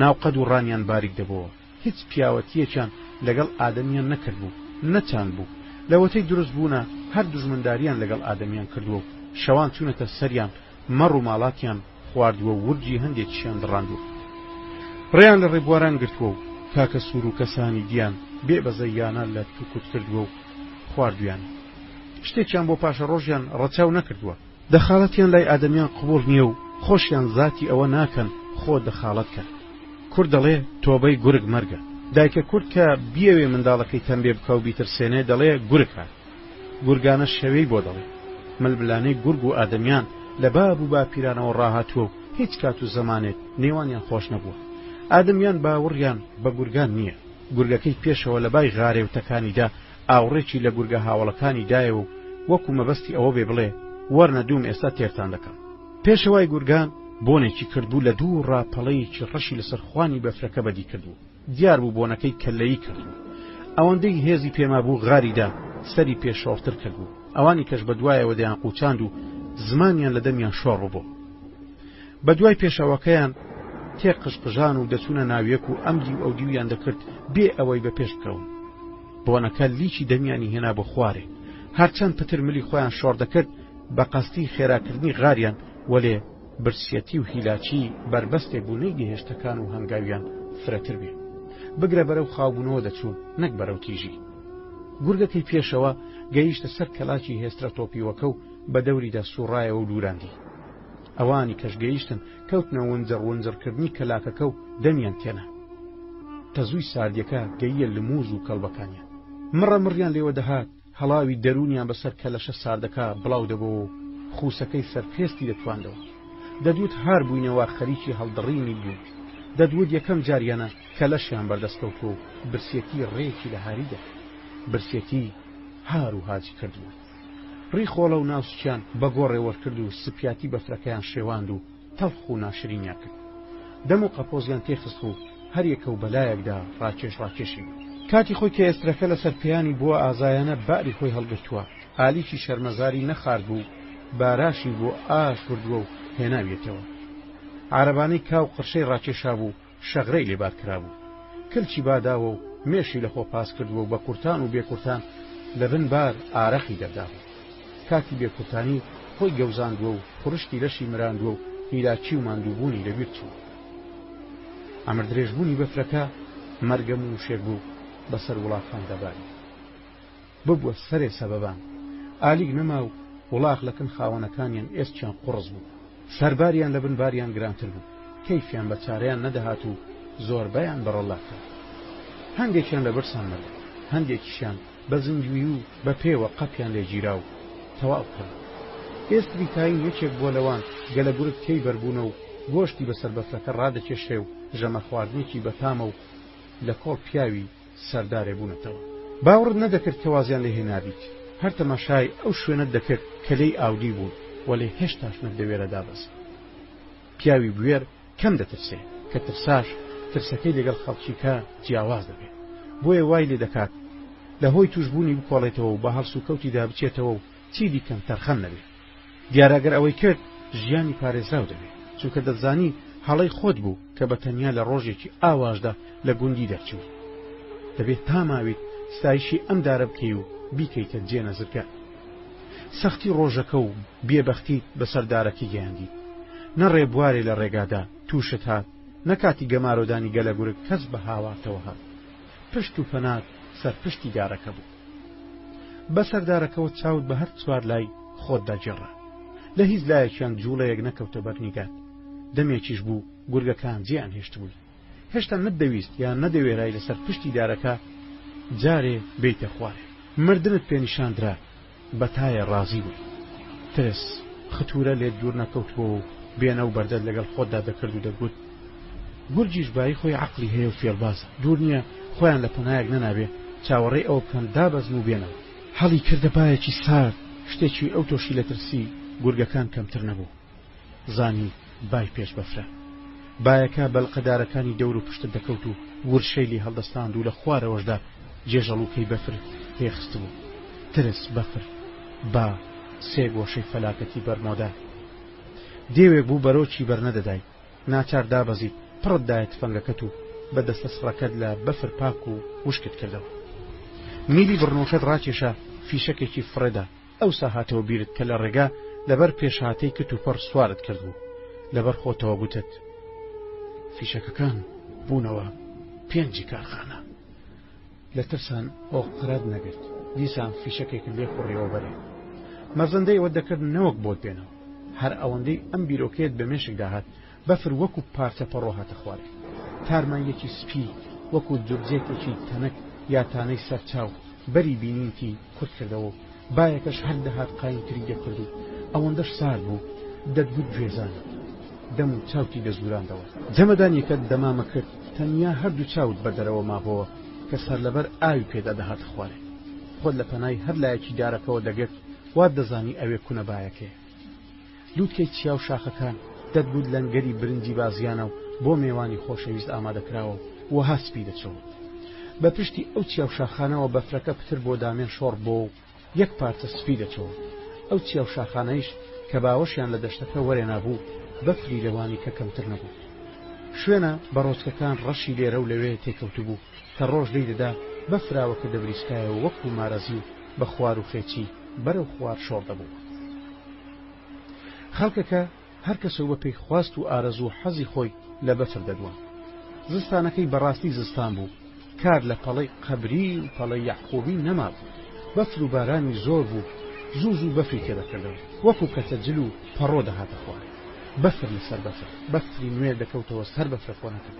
ناوقەد و ڕانیان باریک دەبەوە. هیچ پیاوەتیەکیان لەگەڵ ئادەمیان نەکرد بوو، نەچاند بوو. لەوەتەی دروست بوونە هەر دوژمنداریان لەگەڵ ئادەمیان کردووە و شەوان چوونەتە سەریان، مەڕ و ماڵاتیان خواردووە و ورجی هەندێکیشیان دڕاندووە. ڕێیان لە ڕێبواران گرتووە و کاکە سوور و کەسانی دییان بێ بەزەیانە لە توکوت کردووە و خواردویان. شتێکیان بۆ پاشە ڕۆژیان ڕەچاو نەکردووە. دەخاڵەتیان لای ئادەمیان قبوڵ نییە و خۆشیان زاتی ئەوە ناکەن خۆ دەخاڵەت کرد. کورد دەڵێ تۆبەی گورگ مەرگە. دایکە کورد کە بیەوێ منداڵەکەی تەنبێ بکە و بیترسێنێ دەڵێ گورگە. گورگانە شەوەی بۆ دەڵێ. ملبلانەی گورگ و ئادەمیان لە باب و باپیرانەوە ڕاهاتووە و هیچ کات و زەمانێت نێوانیان خۆش نەبووە. ئادەمیان باوەڕیان بە گورگان نییە. گورگەکەی پێشەوە لە بای غارێوتەکانیدا ئاوڕێکی لە گورگە هاوڵەکانی دایە و وەکو مەبەستی ئەوە بێ بڵێ وەرنە دووم ئێستا تێرتان دەکەم. پێشەوای گورگان بۆنێکی کردبوو لە دوو ڕاپەڵەیەکی ڕەشی لەسەر خوانی بەفرەکە بەدی کردبوو. دیار بوو بۆنەکەی کەللەیی کردبوو. ئەوەندەی هێزی پێما بوو غاریدا سەری پێشۆڵتر کردبوو. ئەوانی کەش بە دوایەوە دەیان قوچاند و زمانیان لە دەمیان شۆڕ بوو. بە دوای پێشەوەکەیان تێقشقژان و دەچوونە ناویەک و ئەمری و ئەودیویان دەکرد بێ ئەوەی بە پێش بکەون. بۆنەکە لیچی دەمیانی هێنا بۆ خوارێ. هەرچەند پتر ملی خۆیان شۆڕ دەکرد بە قەستی خێراکردنی غاریان، وەلێ برسیەتی و هیلاچی بربەستێک بوو نەیگەهێشتەکان و هەنگاویان فرەتر بێ. بگرە بەرەو خاوبوونەوە دەچوون، نەک بەرەو تیژی. گورگەکەی پێشەوە گەیشتە سەر کەلاکی هێسترە تۆپیوەکە و بە دەوریدا سوڕایەوە و دووراندی. ئەوانی کەش گەیشتن کەوتنە ونجڕکردنی کەلاکەکە و دەمیان تێنا. تەزووی ساردیەکە گەیە لموز و کەڵبەکانیان. مڕە مڕیان لێوە دەهات، هەڵاوی دەرونیان بەسەر کەلەشە ساردەکە بڵاو دەبەوە و خوسەکەی سەرپێستی دەتواندەوە. دەدوت هار بووینەوە خەریکی هەڵدڕینی بوو. دەدوت یەکەم جاریانە کەلەشیان بەردەستکەوت و برسێتی ڕێکی لە هاریدا. برسێتی هار و هاجی کردووە. ڕی خۆڵە و ناوسچیان بە گۆڕێ وەرکرد و سپیاتی بەفرەکەیان شێواند و تەڵخ و ناشرینیان کرد. دەم و قەپۆزیان تێخست و هەر یەکە و بەلایەکدا ڕاکێشی بوو. کاتی خۆی کە ئێسترەکە لەسەر پێیانی بووە ئازایانە باری خۆی هەڵگرتووە. ئالیکی شەرمەزاری نەخارد بوو، باراشی بۆ ئاش کردووە و هێناویێتەوە. عارەبانەی کاو قڕشەی ڕاکێشا بوو، شەغرەی لێبار کرابوو. کلچی باداوە و مێشی لە خۆ پاس کردووە و بە کورتان و بێکورتان لە بن بار ئارەقی دەردابوو. کاتی بێکورتانی خۆی گەوزاندووە و خوڕشتی لەشی مراندووە و هیلاچی و ماندووبوونی لەبیر چوو. ئەمر درێژبوونی بەفرەکە مەرگەم و شێر بوو بەسەر وڵاتان دەباری. ببووە سەرێ سەبەبان. ئالیگ نەما و وڵاق لەکن خاوەنەکانیان ئێستیان قوڕز بوو. سەرباریان لە بنباریان گرانتر بوو. کەیفیان بە چارەیان نەدەهات و زۆربەیان بەڕەڵاتە. هەندێکیان لە برسان مەرد، هەندێکیشیان بە زنجوی و بە پێوە قەپیان لێگیرا و تەواو کرد. ئێستری تاین یەکێک بۆ لەوان گەلە گورگ تێی بەربوونە و گۆشتی بەسەر بەفرەکە ڕادەکێشێ و ژەمە خواردنێکی بەتامە و لە کۆڵ پیاوی سەردارێ بوونەتەوە. باوەڕ نەدەکرد کە وازیان لێ هێنابیت. هەر تەماشای ئەو شوێنەت دەکرد کە لێی ئاودی بوون وەلێ هێشتاش نەدەوێرە دابەس. پیاوی بوێر کەم دەترسێ کە ترساش ترسەکەی لەگەڵ خەڵکیکە جیاواز دەبێت. بۆیە وای لێ دەکات لە هۆی توشبوونی بکۆڵێتەوە و بە هەڵس و کەوتیدا بچێتەوە و چی دیکەم تەرخەم نەبێت. دیارەگەر ئەوەی کرد ژیانی پارێزراو دەبێت، چونکە دەزانی هەڵەی خۆت بوو کە بە تەنیا لە ڕۆژێکی ئاواشدا لە گوندی دەرچوو. دەبێت تاماویت ستایشی ئەم دارە بکەی و بیکەیتە جێنەزرگە. سەختی ڕۆژەکە و بێبەختی بەسەردارەکەی گەیاندی نە ڕێبوارێ لە ڕێگادا تووشت هات نەکاتی گەمارۆدانی گەلە گورگ کەس بە هاواتەوە هات پشت و پەنات سەر پشتی دارەکە بوو بە سەردارەکەەوە چاوت بە هەر چوار لای خۆت داجێڕا لە هیچ لایەکیان جوڵەیەک نەکەوتە بەرنیگات دەمێکیش بوو گورگەکان جیان هێشت بووی هێشتا نەدەویست یان نەدەوێرای لەسەر پشتی دارەکە جارێ بیتە خوارێ مردنت پێنیشاندرا بەتایە ڕازی بووی ترس ختورە لێت دوور نەکەوتبوو و بێنە و بەردەت لەگەڵ خۆتدا دەکرد و دەگوت گورجیش بای خۆی عەقڵی هەیە و فێڵبازە دوور نییە خۆیان لە پەنایەک نەنابێ چاوەڕێی ئەوە بکەن دابەزن و بێنەوە هەڵی کردە بایەکی سارد شتێکی ئەو تۆشی لە ترسی گورگەکان کەمتر نەبوو زانی بای پێش بەفرە بایەکە بەڵقەدارەکانی دەور و پشتت دەکەوت و ورشەی لی هەڵدەستاند و لە خوارەوەشدا جێژەڵوکەی بەفر پێخست بوو ترس بەفر با سێ گۆشەی فەلاکەتی بەرمۆدا دێوێک بوو بەرۆکی بەرنەدەدای ناچار دابەزیت پڕت دایە تفەنگەکەت و بەدەستە سڕەکەت لە بەفر پاک و وشکت کردەوە میلی بڕنۆشەت ڕاکێشە فیشەکێکی فڕێدا ئەوسا هاتەوە بیرت کە لە ڕێگا لەبەر پێشهاتەی کت و پەڕ سوارت کردبوو لەبەر خۆتەوە گوتت فیشەکەکان بوونەوە پێنجی کارخانە لە ترسان ئۆقرات نەگرت دیسان فیشەکێکت لێ خوڕیەوە بەرێ مەرزەندەی ئەوە دەکرد نەوەک بۆت بێنەوە هەر ئەوەندەی ئەم بیرۆکەیەت بە مێشکدا هات بەفر وەکو پارچە پەڕۆ هاتە خوارێ تارمایەکی سپی وەکو جورجێکێکی تەنەک یاتانەی سەرچاو بەری بینینتی کورت کردەوە بایەکەش هەر دەهات قاینتری دەکرد و ئەوەندەش سار بوو دەتگوت گوێزان دەم و چاوتی دەزوراندەوە جەمەدانیەکەت دەمامە کرد تەنیا هەردوو چاوت بەدەرەوە مابەوە کە سەر لەبەر ئاوی پێدا دەهات خوارێ خۆت لە پەنای هەر لایەکی دارەکەەوە دەگرت وات دەزانی ئەوێ کونە بایەکەیە لووتکەی چیا و شاخەکان دەتگوت لەنگەری برنجی بازیانە و بۆ میێوانی خۆشەویست ئامادەکراوە و هەسپی دەچەوە بە پشتی ئەو چیا و شاخانەوە بەفرەکە پتر بۆ دامێن شۆڕ بۆ و یەک پارچە سپی دەچەوە ئەو چیا و شاخانەیش کە باوەشیان لە دەشتەکە وەرێنابوو بەفری لەوانی کە کەمتر نەبوو شوێنە بەڕۆچکەکان ڕەشی لێرە و لەوێ تێکەوت بوو کە ڕۆژ لی دەدا بەفراوەکە دەبریسکایەوە وەکو مارەزی و بە خوار و خێچی بەرەو خوار شۆڕ دەبوو خەڵکەکە هەر کەسە بە پێی خواست و ئارەزوو و حەزی خۆی لە بەفر دەدوان زستانەکەی بەڕاستی زستان بوو کار لە پەڵەی قەبری و پەڵەی یعقوبی نەمابوو بەفر و بارانی زۆر بوو زوو زوو بەفری تێدەکردەوە وەکو کەتەجل و پەڕۆ دەهاتە خوار بەفر لەسەر بەفر بەفری نوێ دەکەوتەوە سەر بەفرە خۆنەکە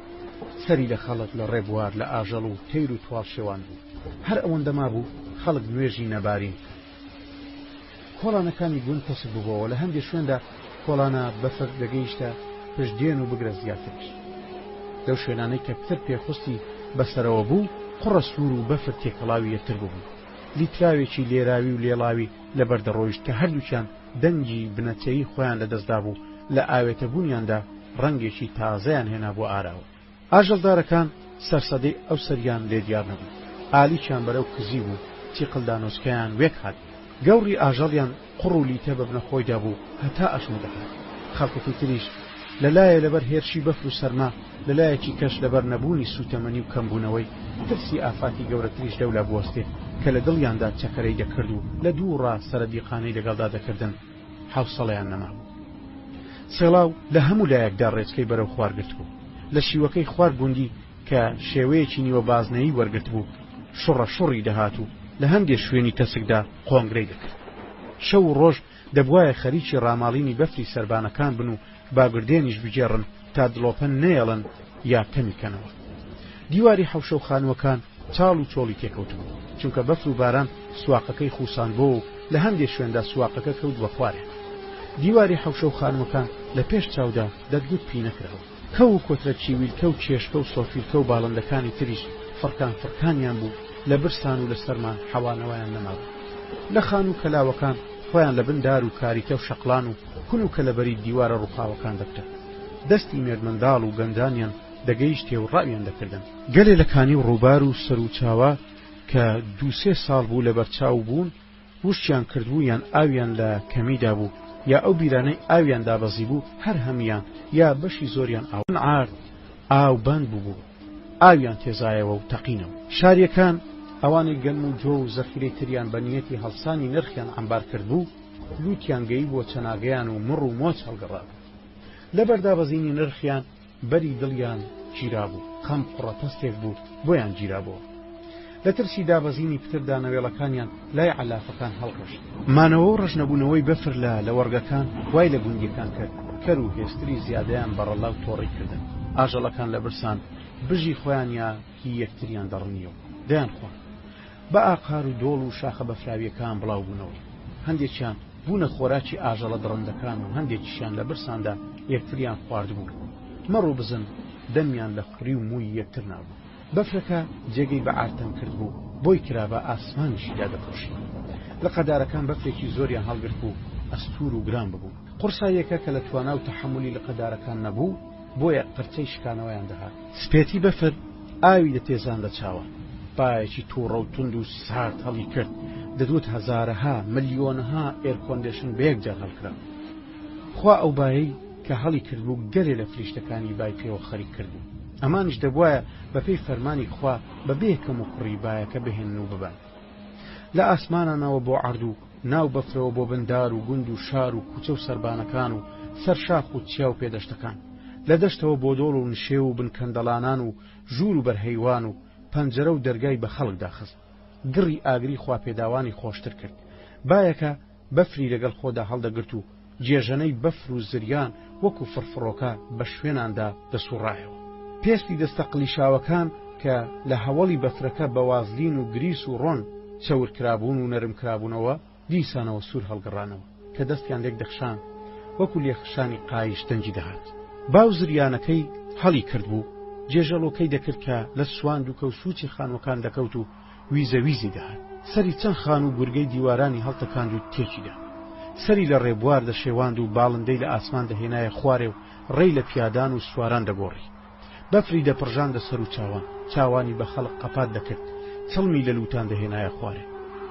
سەری لە خەڵک لە ڕێبوار لە ئاژەڵ و تەیر و توال شێوان بوو هەر ئەوەندە مابوو خەڵک نوێژی نەبارین کۆڵانەکانی گوون کەسب بووەوە لە هەندێک شوێندا کۆڵانە بەفر دەگەیشتە پشتدێن و بگرە زیاترش لەو شوێنانەی کە پتر پێخستی بەسەرەوە بوو قڕە سوور و بەفر تێکەڵاوی یەکتر بوو لیتراوێکی لێراوی و لێڵاوی لە بەردەڕۆیشت کە هەردووچیان دەنگی بنەچەیی خۆیان لەدەستدا بوو لە ئاوێتە بوونیاندا ڕەنگێکی تازەیان هێنا بۆ ئاراوە ئاژەڵدارەکان سەرسەدەی ئەو سەریان لێ دیار نەبوو ئالیچیان بەرەو کزی بوو چیقلدانۆچکەیان وێک هات گەوڕی ئاژەڵیان قڕ و لیتە بەبنە خۆیدا بوو هەتا ئەشنە دەکات خەڵکەکەی تریش لەلایە لەبەر هێرشی بەفر و سەرما لەلایەکی کەش لەبەر نەبوونی سوتەمەنی و کەمبوونەوەی ترسی ئافاتی گەورەتریش لەولا بوەستێ کە لە دڵیاندا چەکەرەی دەکرد و لە دوو ڕا سەرەدیقانەی لەگەڵدا دەکردن حوسەڵەیان نەمابوو سێڵاو لە هەموو لایەکدا ڕێچکەی بەرەو خوارگرت بوو لە شیوەکەی خوار گوندی کە شێوەیەکی نیوە بازنەیی وەرگرت بوو شوڕە شوڕی دەهات و لە هەندێک شوێنی تەسکدا قۆنگرەی دەکرد شەو و ڕۆژ دەبوایە خەریکی ڕاماڵینی بەفری سەربانەکان بن و باگردێنیش بجێڕن تا دڵۆپەن نەیەڵن یا کەمیکەنەوە دیواری حەوشە و خانووەکان چاڵ و چۆڵی تێکەوت بوو چونکە بەفر و باران سواقەکەی خوسان بۆ و لە هەندێک شوێندا سواقەکە کەوت بە خوارێ دیواری حەوشە و خانووەکان لە پێش چاودا دەتگوت پی نەکراوە کە و کۆترە چیویلکە و چێشکە و سۆفیلکە و باڵندەکانی تریش فڕکان بوو لە برسان و لە سەرمان حەوانەوەیان نەمابوو لە خان و کەلاوەکان خۆیان لە بن دار و کاریتە و شەقلان و کون و کەلەبەری دیوارە ڕووقاوەکان دەکرد دەستی مێردمەنداڵ و گەندانیان دەگەیشتێ و ڕاویان دەکردن گەلێ لە کانی و ڕووبار و سەر و چاوە کە 2-3 ساڵ بوو لە بەرچاو بوون وشتیان کردبوو یان ئاویان لە کەمیدا بوو یا ئەو بیرانەی ئاویان دابەزی بوو هەر هەمیان یا بەشی زۆریان ئاو بند بوو ئاویان تێزایەوە و تەقینەوە شاریەکان ئەوانەی گەلم و جۆ و زەخیرەی تریان بە نیەتی هەڵسانی نرخیان ئەمبار کردبوو لوتیان گەی بۆ چەناگەیان و مڕ و مۆچ هەڵگەڕابوو. لەبەر دابەزینی نرخیان بەری دڵیان گیرابوو، خەم قوڕەپەستێک بوو بۆیان گیرابووە. لە ترسی دابەزینی پتر دانەوێڵەکانیان لای عەلافەکان هەڵڕشت. مانەوە و ڕژنەبوونەوەی بەفر لە وەرگەکان وای لە گوندیەکان کرد کەر و هێستری زیادەیان بەڕەڵاو تۆڕی کردن. ئاژەڵەکان لە برسان بژی خۆیان یا هی یەکتریان دەڕنیەوە دەیان خۆن. بە ئاقار و دۆڵ و شاخە بەفراویەکان بڵاو بوونەوە. هەندێکیان بوونە خۆراکی ئاژەڵە دڕندەکان و هەندێکیشیان لە برساندا یەکتریان خواردبوو. مەڕ و بزن دەمیان لە خوڕی و مووی یەکتر نابوو. بەفرەکە جێگەی بە ئارتەم کردبوو بۆی کرابە ئاسمانیشیدا دەپۆشی. لە قەدارەکان بەفرێکی زۆریان هەڵگرت بوو ئەستور و گران ببوو. قورسایەکە کە لە توانا و تەحملی لە قەدارەکان نەبوو بۆیە قرچەی شکانەوەیان دەهات. سپێتی بەفر ئاوی دەتێزان لە چاوە. پایەکی تووڕە و تند و سارد هەڵی کرد دەدوت هەزارەها ملیۆنەها ئێرکۆندیشن بەیەکجار هەڵکرا. خوا ئەو بایەی کە هەڵی کردبوو گەلێ لە فریشتەکانی بای پێوە خەریک کردبوو. ئەمانش دەبوایە بەپێی فەرمانی خوا بەبێکەم و کوڕی بایەکە بهێنن و ببان. لە ئاسمانانەوە بۆ عەرد و ناو بەفرەوە بۆ بندار و گوند و شار و کوچە و سەربانەکان و سەرشاخ و چیا و پێدەشتەکان. لە دەشتەوە بۆ دۆڵ و نشێ و بنکەندەڵانان و ژوور و بەرهەیوان و پەنجەرە و دەرگای بە خەڵک داخست. گڕی ئاگری خواپێداوانی خۆشتر کرد. بایەکە بەفری لەگەڵ خۆدا هەڵدەگرت و جێژەنەی بەفر و زریان وەکو فرفڕۆکە بە شوێناندا دەسوڕایەوە. پێستی دەستە قلیشاوەکان کە لە هەوڵی بەفرەکە بە وازلین و گریس و ڕۆن چەور کرابوون و نەرم کرابوونەوە دیسانەوە سوور هەڵگەڕانەوە کە دەستیان لێک دەخشان وەکو لێخشانی قایش دەنجی دەهات. باو زریانەکەی هەڵی کردبوو جێژەڵۆکەی دەکرد کە لە سواند و کەوسوچی خانوەکان دەکەوت و ویزە ویزی دەهات. سەری چەند خان و گورگەی دیوارانی هەڵتەکاند و تێکیدا. سەری لە ڕێبوار دەشێواند و باڵندەی لە ئاسمان دەهێنایە خوارێ و ڕێی لە پیادان و سواران دەگۆڕی. بەفری دەپڕژاندە سەر و چاوان چاوانی بە خەڵق قەپات دەکرد چڵمی لە لوتان دەهێنایە خوارێ.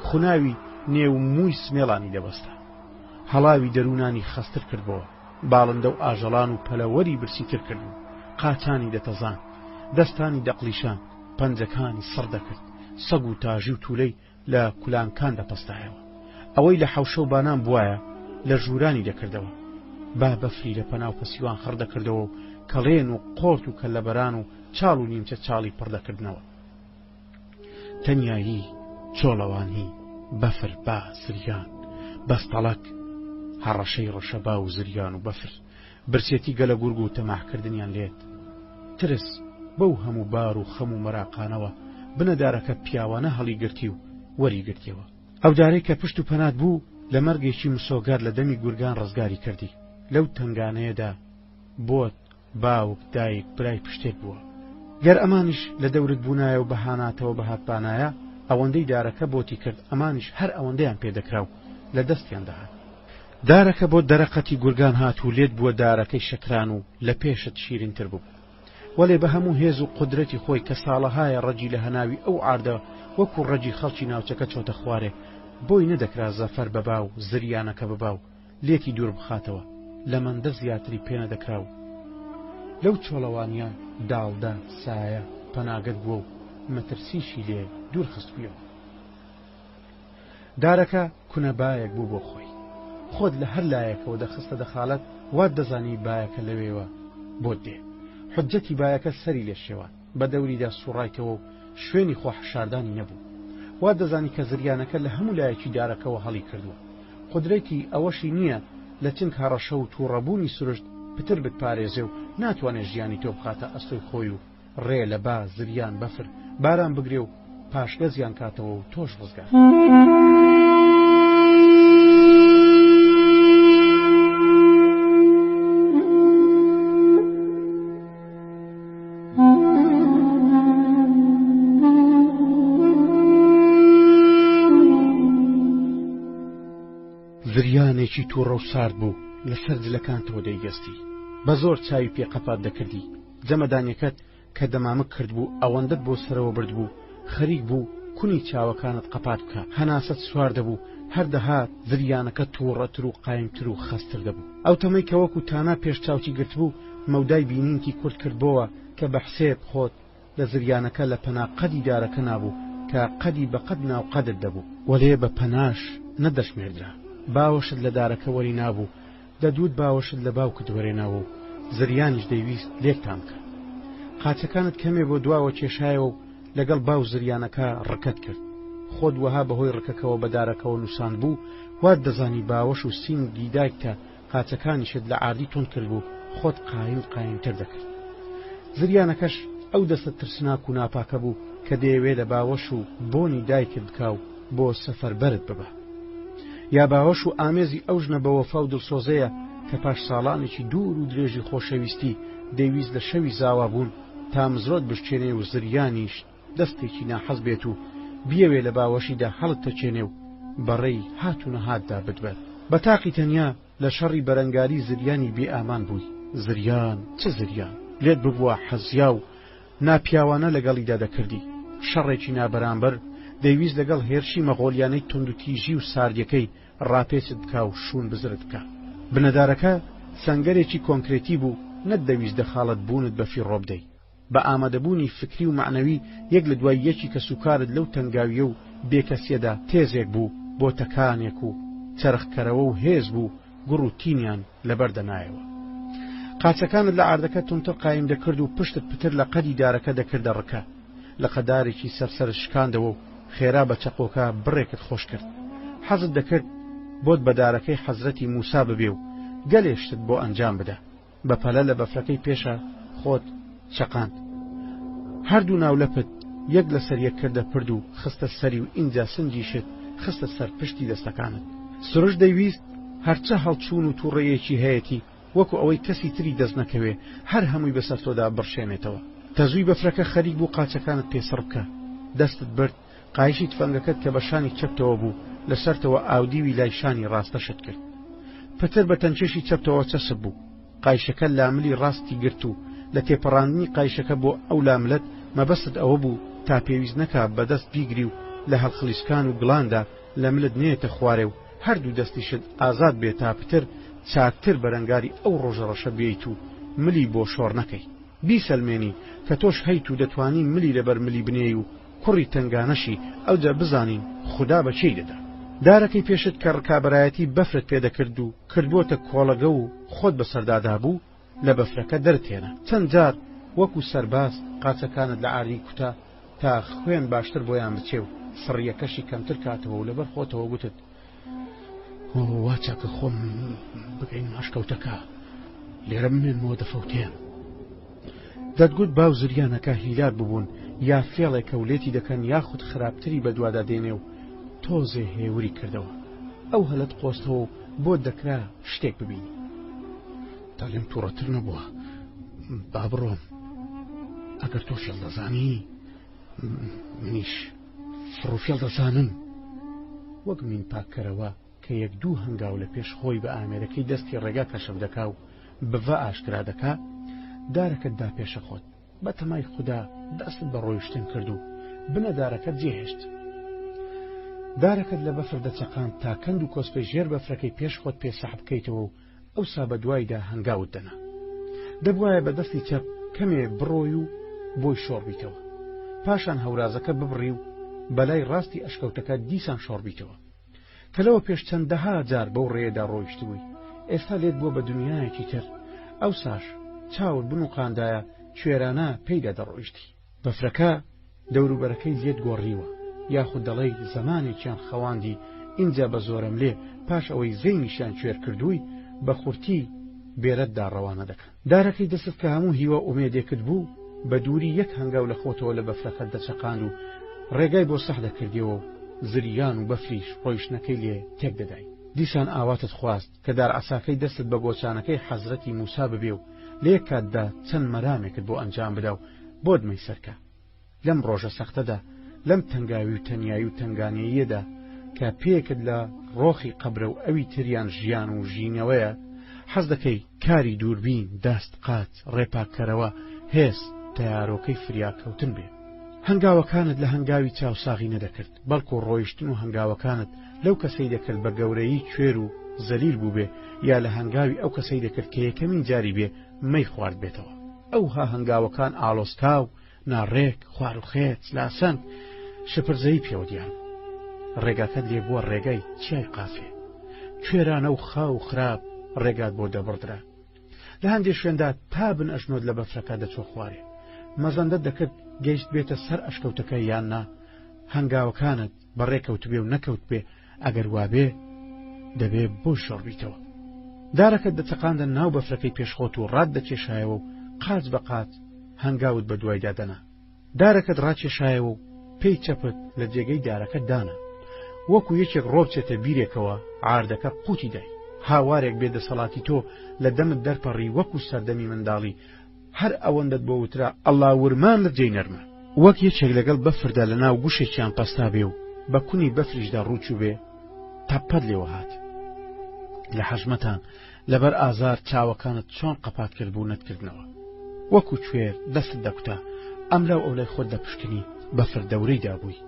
خوناوی نێو مووی سمێڵانی دەبەستە. هەڵاوی دەروونانی خەستر کردبەوە. باڵندە و ئاژەڵان و پەلەوەری برسیتر کردبوو. قاچانی دەتەزان دەستانی دەقلیشان پەنجەکانی سڕ دەکرد. سەگ و تاژی و توولەی لە کولانکان دەپەستایەوە. ئەوەی لە حەوشە و بانان بوایە لە ژوورانی دەکردەوە. با بەفری لە پەناو پەسیوان خڕ دەکردەوە و کەڵێن و قۆرت و کەلەبەران و چاڵ و نیمچە چاڵی پڕدەکردنەوە. تەنیایی چۆڵەوانی بەفر با زریان بەستەڵک هەڕەشەی ڕەشەبا و زریان و بەفر برسێتی گەلە گورگ و تەماحکردنیان لێت. ترس بەو هەموو بار و خەم و مەراقانەوە بنەدارەکە پیاوانە هەڵی گرتی و وەری گرتیەوە. ئەو دارەی کە پشت و پەنات بوو لە مەرگێکی مسۆگار لە دەمی گورگان ڕزگاری کردی. لەو تنگانەیەدا بۆت باوک دایک برای پشتێک بووە. گەر ئەمانش لە دەورت بوونایە و بەهاناتەوە بەهاتبانایە ئەوەندەی دارەکە بۆتی کرد ئەمانش هەر ئەوەندەیان پێدەکرا و لە دەستیان دەهات. دارەکە بۆ دەرەقەتی گورگان هات و لێت بووە دارەکەی شەکران و لە پێشت شیرینتر بوو. وەلێ بە هەموو هێز و قودرەتی خۆی کە ساڵەهایە ڕەجی لە هەناوی ئەو ئاردە وەکو ڕەجی خەڵکی ناوچەکە چۆتە خوارێ بۆی نەدەکرا زەفەر بەبا و زریانەکە ببا و لێکی دوور بخاتەوە لە مەندە زیاتری پێنە دەکرا و لەو چۆڵەوانیان داڵدا سایە پەناگەت بووە و مەترسیشی لێ دوور خستبیەوە. دارەکە کونەبایەک بوو بۆ خۆی. خۆت لە هەر لایەکەوە دەخستە دەخالەت وات دەزانی بایەکە لەوێوە بۆت دێ. حجەتی بایەکە سەری لێ شێوان بە دەوریدا سوڕایتەوە و شوێنی خۆ حشاردانی نەبوو. وا دەزانی کە زریانەکە لە هەموو لایەکی دارەکەەوە هەڵی کردووە. قودرەتی ئەوەشی نییە لە چنگ هەڕەشە و تووڕەبوونی سروشت پتر بتپارێزێ و ناتوانێت ژیانی تۆ بخاتە ئەستۆی خۆی و ڕێ لە با زریان بەفر باران بگرێ و پاشگە زیان کاتەوە و تۆش ڕزگار. زریانێکی تووڕە و سارد بوو لەسەر جلەکان تۆ دەیگەستی. بە زۆر چاوی پێقەپات دەکردی. جەمەدانیەکەت کە دەمامک کرد بوو ئەوەندەت بۆ سەرەوە برد بوو خەریک بوو کونی چاوەکانت قەپات بکە. هەناست سوار دەبوو هەردەهات زریانەکە تووڕەتر و قایمتر و خەستر دەبوو. ئەو تەمەی کە وەکو تانا پێش چاوتی گرت بوو مەودای بینینکی کورت کردبەوە کە بە حسێب خۆت لە زریانەکە لە پەناقەدی دارەکە نابوو کە قەدی بە قەد ناو قەدر دەبوو وەلێ بە پەناش نەدەشمێردرا. باوەشت لە دارەکە وەری نابوو، دەدوت باوەشت لە باوکت وەرێناوە و زریانیش دەیویست لێکتان بکە. قاچەکانت کەمێ بۆ دواوە کێشایەوە و لەگەڵ باو زریانەکە ڕکەت کرد. خۆت وەها بەهۆی ڕکەکەوە بە دارەکەەوە نووسان بوو، وات دەزانی باوەش و سینگی دایکتە قاچەکانیشت لە ئاردی تۆن کرد بوو، خۆت قایمتر دەکرد. زریانەکەش ئەو دەستە ترسناک و ناپاکە بوو کە دەیەوێت لە باوەش و بۆنی دایکت بکاو بۆ سەفەربەرت ببە. یا باوەش و ئامێزی ئەو ژنە بە وەفا و دڵسۆزەیە کە پاش ساڵانێکی دوور و درێژی خۆشەویستی دەیویست لە شەوی زاوا بوون تا مزرۆت بشکێنێ و زریانیش دەستێکی ناحەز بێت و بیەوێ لە باوەشیدا هەڵت تەچێنێ و بەڕێی هاتوونە هاتدا بدبێت. بە تاقی تەنیا لە شەڕی بەرەنگاری زریانی بێ ئامان بووی. زریان چ زریان لێت ببووە حەزیا و ناپیاوانە لەگەڵیدا دەکردی. شەڕێکی نابەرامبەر دەیویست لەگەڵ هێرشی مەغۆلیانەی تونندوتیژی و ساردیەکەی ڕاپێچت بکا و شوون بزرت بکە. بنەدارەکە سەنگەرێکی کۆنکرێتی بوو، نەتدەویست دەخاڵت بوونت بەفی ڕۆبدەی. بە ئامادەبوونی فکری و معنەوی یەک لە دوای یەکی کە سوکارت لەو تەنگاویە و بێکەسیەدا تێزێک بوو بۆ تەکانێک و چرخکەرەوە و هێز بوو گوڕ و تینیان لەبەردەنایەوە. قاچەکانت لە ئاردەکە تونتر قایم دەکرد و پشتت پتر لە قەدی دارەکە دەکردە ڕکە. لە قەدارێکی سەرسەر شکاندەوە و خێرا بە چەقۆکە بڕێکت خۆش کرد. حەزت دەکرد بۆت بە دارەکەی حەزرەتی موسا ببێ و گەلێشتت بۆ ئەنجام بدە. بەپەلە لە بەفرەکەی پێشە خۆت چەقاند. هەردوو ناولەپت یەک لەسەر یەک کردە پرد و خستە سەری و ئینجا سنجیشت خستە سەر پشتی دەستەکانت. سروش دەیویست هەرچە هەڵچوون و تووڕێیەکی هەیەی وەکو ئەوەی کەسی تری دەست نەکەوێ هەر هەمووی بەسەر تۆدا بڕشێنێتەوە. تەزووی بەفرەکە خەریک بوو قاچەکانت پێسڕ بکە. دەستت برد قایشی تفەنگەکەت کە بەشانی چەپتەوە بوو لەسەرتەوە ئاودیوی لای شانی ڕاستەشت کرد. پتر بە تەنچێشی چەپتەوە چەسب بوو. قایشەکە لاملی ڕاستی گرت و لە تێپەڕاندنی قایشەکە بۆ ئەو لاملت مەبەست ئەوە بوو تا پێویست نەکا بەدەست بیگری و لە هەڵخلیسکان و گڵاندا لە ملت نێتە خوارێ و هەردوو دەستیشت ئازاد بێت تا پتر چاکتر بەرەنگاری ئەو ڕۆژەڕەشە بێیت و ملی بۆ شۆڕ نەکەی. بیسەلمێنی کە تۆش هەیت و دەتوانی ملی لەبەر ملی بنێی و کوڕی تنگانەشی ئەوجا بزانین خوددا بەچێی دەدا. دارەکەی پێشت کە ڕکابەرایەتی بەفرت پێدەکرد و کردبووتە کۆڵەگە و خۆت بەسەردادا بوو لە بەفرەکە دەرتێنە. چەند جار وەکو سەرباز قاچەکانت لە ئاردی کوتا تا خوێن باشتر بۆیان بچێ و سڕیەکەشی کەمتر کاتەوە و لەبەر خۆتەوە گوتت وا چاکە خۆم بگەین ماشکەوتەکە لێرە بمێنمەوە دەفەوتێن. دەتگوت باو زریانەکە هیلار ببوون یا فێڵێکە و لێتی دەکەن یاخود خراپتری بە دوادا دێنێ و تۆزێ هێوری کردەوە. ئەو هەلت قۆستەوە بۆ دەکرا شتێک ببینی. تا لێم تووڕەتر نەبووە با بڕۆم. ئەگەر تۆ فێڵ دەزانی منیش فڕوفێڵ دەزانم. وەک مین پاکەرەوە کە یەک دوو هەنگاو لە پێش خۆی بە ئامێرەکەی دەستی ڕێگا کەشف دەکا و بڤە ئاشکرا دەکا دارەکەتدا پێشە خۆت بە تەمای خوددا دەستت بە ڕۆیشتن کرد و بنەدارەکەت جێهێشت. دارەکەت لە بەفر دەچەقاند تا کەند و کۆسپەی ژێر بەفرەکەی پێش خۆت پێسەحب بکەیتەوە و ئەوسا بە دوایدا هەنگاوت دەنا. دەبوایە بە دەستی چەپ کەمێ بڕۆی و بۆی شۆڕ بیتەوە، پاشان هەورازەکە ببڕی و بەلای ڕاستی ئەشکەوتەکە دیسان شۆڕ بیتەوە کە لەوە پێش چەندەها جار بەو ڕێدا ڕۆیشتبووی. ئێستا لێت بووە بە دنیایەکی تر، ئەو ساش چاوت بنووقاندایە کوێرانە پێیدا دەڕۆیشتی. بەفرەکە دەوروبەرەکەی لێت گۆڕیوە یاخود دەڵێی زەمانێکیان خەواندی اینجا بە زۆرم لێ پاش ئەوەی زەینیشیان کوێر کردووی بە خورتی بێرەتدا ڕەوانە دەکەن. دارەکەی دەست کە هەموو هیوە ئومێدێکت بوو بە دووری یەک هەنگاو لە خۆتەوە لە بەفرەکەت دەچەقاند و ڕێگای بۆ سەح دەکردیەوە و زریان و بەفریش ڕۆیشتنەکەی لێ تێک دەدای. دیسان ئاواتت خواست کە دارعەساکەی دەستت بە گۆچانەکەی حەزرەتی موسا ببێ و لە یەک کاتدا چەند مەرامێکت بۆ ئەنجام بدا و بۆت مەیسەرکە. لەم ڕۆژە سەختەدا لەم تەنگاوی و تەنیایی و تەنگانەیەدا کە پێکت لە ڕۆخی قەبرە و ئەوی تریان ژیان و ژینەوەیە حەز دەکەی کاری دووربین، دەست قات، ڕێپاکەرەوە، هێز تەیارۆکەی فریاکەوتن بێ. هەنگاوەکانت لە هەنگاوی چاوساغی نەدەکرد، بەڵکو ڕۆیشتن و هەنگاوەکانت لەو کەسەی دەکرد بە گەورەی کوێر و زەلیل بوو بێ یا لە هەنگاوی ئەو کەسەی دەکرد کە یەکەمین جاری بێ مەی خوارد بێتەوە. ئەوها هەنگاوەکان ئاڵۆسکاو، ناڕێک، خواروخێت، لاسەنگ شپرزەی پێوەدیان ڕێگاکەت لێ بووە ڕێگای چای قافێ کوێرانە و خاو و خراپ ڕێگات بۆ دەبڕدرا لە هەندێک شوێندا تا بن ئەشنۆت لە بەفرەکە دەچۆ خوارێ مەزەندە دەکرد گەیشت بێتە سەر ئەشکەوتەکە یاننا هەنگاوەکانت بەڕێکەوت بێ و نەکەوت بێ ئەگەر وابێ دەبێ بۆ شۆڕبیتەوە دارەکەت دەچەقاندە ناو بەفرەکەی پێشخۆت و ڕات دەکێشایەوە و قاچ بە قاچ هەنگاوت بە دوای دادەنا دارەکەت ڕاکێشایەوە و پێی چەپت لە جێگەی دارەکەت دانا وەکو یەکێک ڕۆبچێتە بیرێکەوە عاردەکە قوتی دای هاوارێک بێدەسەڵاتی تۆ لە دەمت دەرپەڕی وەکو سەردەمی منداڵی هەر ئەوەندەت بۆ وترا ئەڵڵا ورمان لە جێی نەرمە وەک یەکێک لەگەڵ بەفردا لە ناو گوشێکیان پەستا بێ و بە کونی بەفریشدا ڕووچوو بێ تاپەت لێوە هات لە حەژمەتان لەبەر ئازار چاوەکانت چۆن قەپات کرد بوو نەتکردنەوە وەکو کوێر دەستت دەکوتا ئەملاو ئەو لای خۆت دەپشکنی بەفر دەورەی دابووی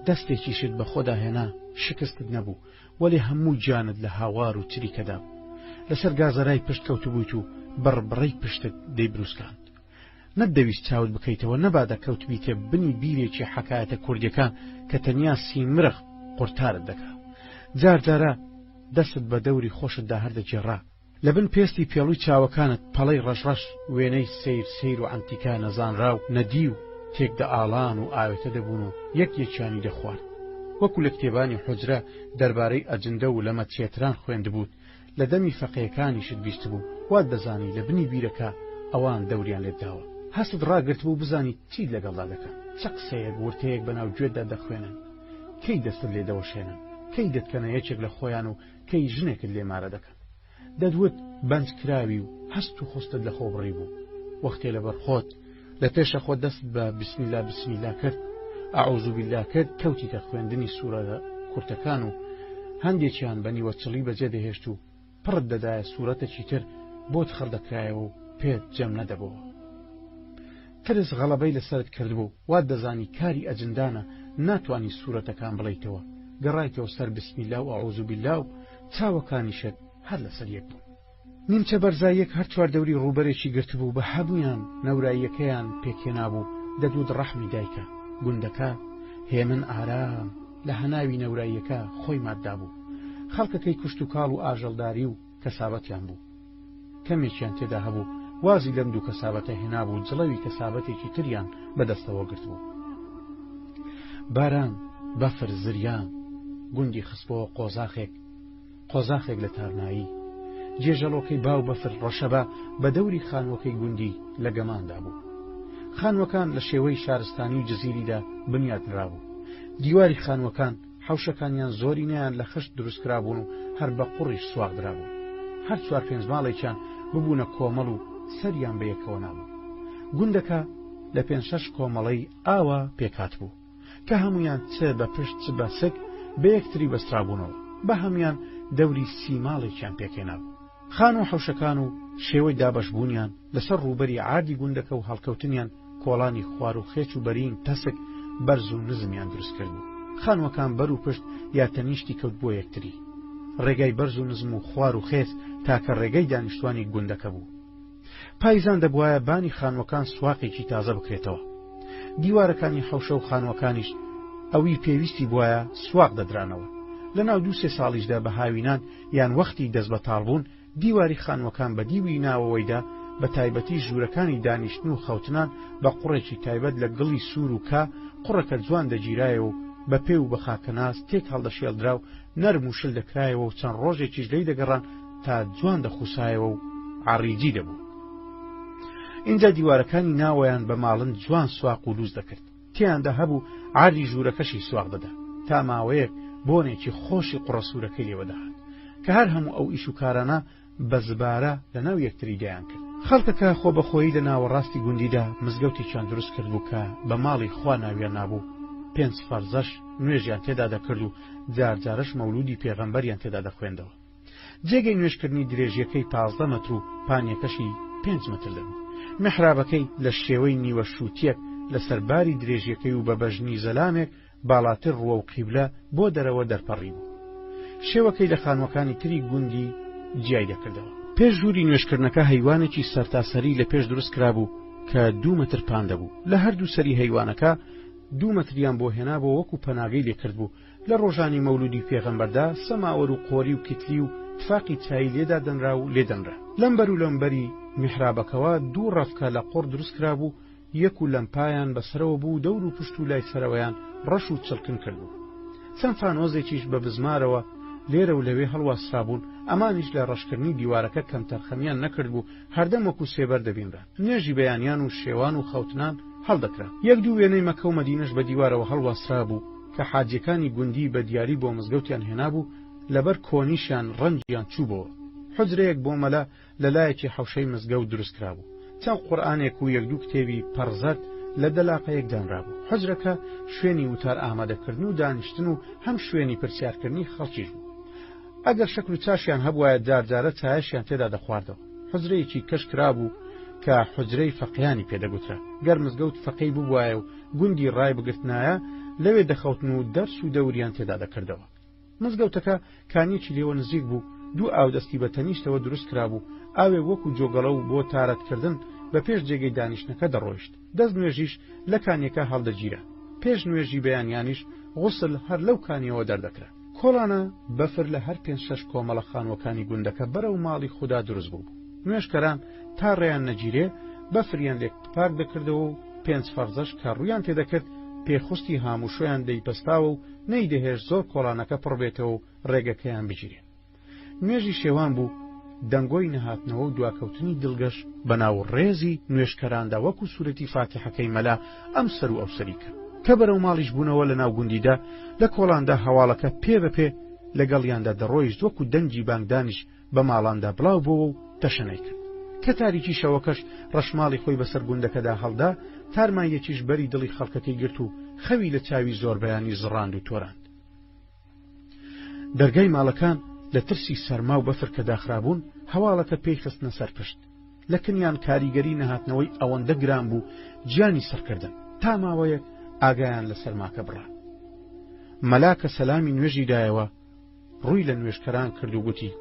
دەستێکیشت بە خۆدا هێنا شکستت نەبوو وەلێ هەموو جانت لە هاوار و چریکەدا لەسەر گازەرای پشت کەوت بوویت و بڕبڕەی پشتت دەیبروسکاند نەتدەویست چاوت بکەیتەوە نەبادە کەوت بیتێ بنی بیرێکی حەکایەتە کوردیەکان کە تەنیا سیمرغ قورتارت دەکا جارجارە دەستت بە دەوری خۆشتدا هەردەجێڕا لە بن پێستی پێڵووی چاوەکانت پەڵەی ڕەشڕەش وێنەی سیر و ئەنتیکا نەزانرا و نەدی و تێکدە ئاڵان و ئاوێتە دەبوون و یەکیانی دەخوارد وەکو لە کتێبانی حوجرە دەربارەی ئەجندە و لەمە چێتران خوێندبووت لە دەمی فەقەیەکانیشت بیست بوو وات دەزانی لە بنی بیرەکە ئەوان دەوریان لێداوە هەست ڕاگرت بوو بزانی چیت لەگەڵدا دەکەن چ قسەیەک ورتەیەک بەناو گوێتدا دەخوێنن کەی دەستت لێ دەوەشێنن کەی دەتکەنە یەکێک لە خۆیان و کەی ژنێکت لێمارە دەکەن دەدوت بەنج کراوی و هەست و خستت لە خۆ بڕی بوو وەختێ لەبەر خۆت لە پێشە خۆت دەست بە بسمیلا بسمیلا کرد ئەعوذ بالله کرد کەوتیتە خوێندنی سوورە کورتەکان و هەندێکیان بە نیوەچڵی بەجێ دەهێشت و پڕت دەدایە سوورەتێکی تر بۆت خەردەکرایەوە و پێت جەم نەدەبەوە ترس غەڵەبەی لەسەرت کردبوو وات دەزانی کاری ئەجندانە ناتوانی سوورەتەکان بڵیتەوە گەڕایتەوە سەر بسمیلا و ئەعوذ بالله و چاوەکانیشت هەر لەسەر یەک بوو نیمچە بەرزاییەک هەر چواردەوری ڕووبەرێکی گرتبوو بە هەمویان نەوراییەکەیان پێکێنابوو دەدوت ڕەحمی دایکە گوندەکە هێمن ئارام لە هەناوی نەوراییەکە خۆی ماددا بوو خەڵکەکەی کوشت و کاڵ و ئاژەڵداری و کەسابەتیان بوو کەمێکیان تێدا هەبوو وازی لەم دوو کەسابەتە هێنابوو جڵەوی کەسابەتێکی تریان بەدەستەوە گرت بوو باران بەفر زریان گوندی خستبەوە قۆزاخێک لە تارنایی جێژەڵۆکەی باو بەفر ڕەشەبە بە دەوری خانوەکەی گوندی لە گەماندا بوو خانوەکان لە شێوەی شارستانی و جزیریدا بنیاتنرابوو دیواری خانوەکان حوشەکانیان زۆری نیان لە خشت دروستکرابوون و هەر بە قوڕیش سواغدرابوو هەر چوار پێنج ماڵێکیان ببوونە کۆمەڵ و سەریان بەیەکەوە نابوو گوندەکە لە پێنج شەش کۆمەڵەی ئاوا پێکات بوو کە هەمویان چ بە پشت چ بە سک بە یەکتری بەسترابوونەوە بە هەمویان دەوری سی ماڵێکیان پێکێنابوو خان و حوشەکان و شێوەی دابەشبوونیان لەسەر ڕووبەری عادی گوندەکە و هەڵکەوتنیان کۆڵانی خوار و خێچ و بەرین تەسک بەرز و نزمیان دروست کرد بوو خانوەکان بەر و پشت یا تەنیشتی کەوت بۆ یەکتری ڕێگای بەرز و نزم و خوار و خێز تاکە ڕێگەی دانیشتوانی گوندەکە بوو پایزان دەبوایە بانی خانوەکان سواقێکی تازە بکرێتەوە دیوارەکانی حوشە و خانوەکانیش ئەوی پێویستی بواە سواق دەدرانەوە لە ناو دوو سێ ساڵیشدا بە هاوینان یان وەختی دەست بەتاڵبوون دیواری خانوەکان بە دیوی ناوەوەیدا بە تایبەتی ژوورەکانی دانیشتن و خەوتنان بە قوڕێکی تایبەت لە گڵی سوور و کا قوڕەکە جوان دەگیرایەوە و بە پێ و بە خاکەناس تێک هەڵدەشێڵدرا و نەرم و شل دەکرایەوە و چەند ڕۆژێکیش لەی دەگەڕان تا جوان دەخوسایەوە و عەڕیجی دەبوو اینجا دیوارەکانی ناوەیان بە ماڵن جوان سواق و لوز دەکرد تیاندا هەبوو عادی ژوورەکەشی سواق دەدا تا ماوەیەک بۆنێکی خۆشی قوڕەسوورەکەی لێوەدەهات کە هەر هەموو ئەو ئیش و کارانە بە زبارە لەناو یەکتری دەیان کرد خەڵکەکە خۆ بەخۆیی لە ناوەڕاستی گوندیدا مزگەوتێکیان دروست کرد بوو کە بە ماڵی خوا ناویان نابوو پێنج فەرزەش نوێژیان تێدا دەکرد و جارجارش مەولودی پێغەمبەریان تێدا دەخوێندەوە جێگەی نوێژکردنی درێژیەکەی 15 مەتر و پانیەکەشی 5 مەتر دەبوو محرابەکەی لە شێوەی نیوە شووتیەک لە سەرباری درێژیەکەی و بە بەژنی زەلامێک باڵاتر ڕوە و قیبلە بۆ دەرەوە دەرپەڕی بوو شێوەکەی لە خانوەکانی تری گوندی جیای دەکردەوە پێش ژووری نوێشکردنەکە هەیوانێکی سەرتاسەری لە پێش دروست کرابوو کە 2 مەتر پان دەبوو لە هەردوو سەری هەیوانەکە 2 مەتریان بۆ هێنابەوە وەکو پەناگەی لێکرد بوو. لە ڕۆژانی مەولودی پێغەمبەردا سەماوەر و قۆری و کتلی و تفاقی چای لێدا دەنرا و لێدەنرا. لەمبەر و لەمبەری میحرابەکەوە 2 ڕەفکە لە قۆڕ دروست کرابوو، یەک و لەمپایان بەسەرەوە بوو، دەور و پشت و لای سەرەوەیان ڕەش و چڵکن کردبوو. چەند فانۆزێکیش بە بزمارەوە لێرە و لەوێ هەڵواسرابوون، ئەمانیش لە ڕەشکردنی دیوارەکە کەم تەرخەمیان نەکرد بوو، هەردەم وەکو سێبەر دەبینرا. نوێژی بەیانیان و شێوان و خەوتنان هەڵدەکرا. 1-2 وێنەی مەکە و مەدینەش بە دیوارەوە هەڵواسرا بوو کە حاجیەکانی گوندی بە دیاری بۆ مزگەوتیان هێنابوو، لەبەر کۆنیشیان ڕەنجیان چووبەوە. حجرەیەک بۆ مەلا لە لایەکی حەوشەی مزگەوت دروست کرابوو. چەند قورئانێک و 1-2 کتێبی پەرزەت لە دەلاقەیەک دانرابوو. حجرەکە شوێنی وتار ئامادەکردن و دانیشتن و هەم شوێنی پرسیارکردنی خەڵکیش بوو. ئەگەر شەکل و چاشیان هەبوایە جارجارە چایەشیان تێدا دەخواردەوە. حجرەیەکی کەش کرابوو کە حجرەی فەقیانی پێدەگوترا. گەر مزگەوت فەقی بووایە و گوندی ڕای بگرتنایە، لەوێ دەخەوتن و دەرس و دەوریان تێدا دەکردەوە. مزگەوتەکە کانیەکی لێوە نزیک بوو، 2 ئاودەستی بە تەنیشتەوە دروست کرابوو. ئاوێ وەکو جۆگەڵە و بۆ تارەتکردن بە پێش جێگەی دانیشتنەکە دەڕۆیشت. دەست نوێژیش لە کانیەکە هەڵدەگیرە. پێش نوێژی بەیانیانیش غوسل هەر لەو کانیەوە دەردەکرا. کۆڵانە بەفر لە هەر 5-6 کۆمەڵە خانوەکانی گوندەکە بەرەو ماڵی خوددا دروست بوو. نوێژکەران تا ڕێیان نەگیرێ بەفریان لێک پاک دەکردەوە و 5 فەرزەش کە ڕوویان تێدەکرد پێخستی هاموشۆیان دەیپەستاوە و نەیدەهێش زۆر کۆڵانەکە پڕبێتەوە و ڕێگەکەیان بگیرێ. نوێژی شێوان بوو، دەنگۆی نەهاتنەوە و دواکەوتنی دڵگەش بە ناو ڕێزی نوێژکەراندا وەکو سوورەتی فاتحەکەی مەلا ئەم سەر و ئەو سەری کرد کە بەرەو ماڵیش بوونەوە لە ناو گوندیدا. لە کۆڵاندا هەواڵەکە پێ بەپێ لەگەڵیاندا دەڕۆیشت، وەکو دەنگی بانگدانیش بە ماڵاندا بڵاو بووە و تەشەنەی کرد. کە تاریکی شەوەکەش ڕەشماڵی خۆی بەسەر گوندەکەدا هەڵدا، تارمایەکیش بەری دڵی خەڵکەکەی گرت و خەوی لە چاوی زۆربەیانی زڕاند و تۆراند. دەرگای ماڵەکان لە ترسی سەرما و بەفر کە داخرابوون، هەواڵەکە پێی خستنە سەر پشت. لە کنیان کاریگەری نەهاتنەوەی ئەوەندە گران بوو گیانی سەرکردن، تا ماوەیەک ئاگایان لە سەرماکە بڕا. مەلاکە سەلامی نوێژی دایەوە، ڕووی لە نوێژکەران کرد و گوتی: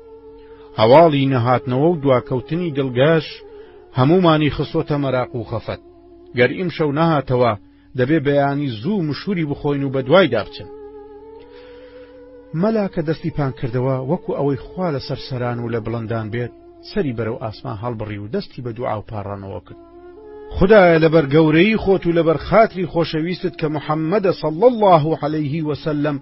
هەواڵی نەهاتنەوە و دواکەوتنی دڵگەش هەمومانی خستۆتە مەراق و خەفەت. گەر ئیم شەو نەهاتەوە، دەبێ بەیانی زوو مشوری بخۆین و بە دوای دابچن. مەلا کە دەستی پان کردەوە، وەکو ئەوەی خوا لە سەرسەران و لە بڵندان بێت، سەری بەرەو ئاسمان هەڵبڕی و دەستی بە دوعا و پاڕانەوە کرد: خدایە لەبەر گەورەی خۆت و لەبەر خاتری خۆشەویستت کە محەممەدە صلی الله عەلەیه وسلم،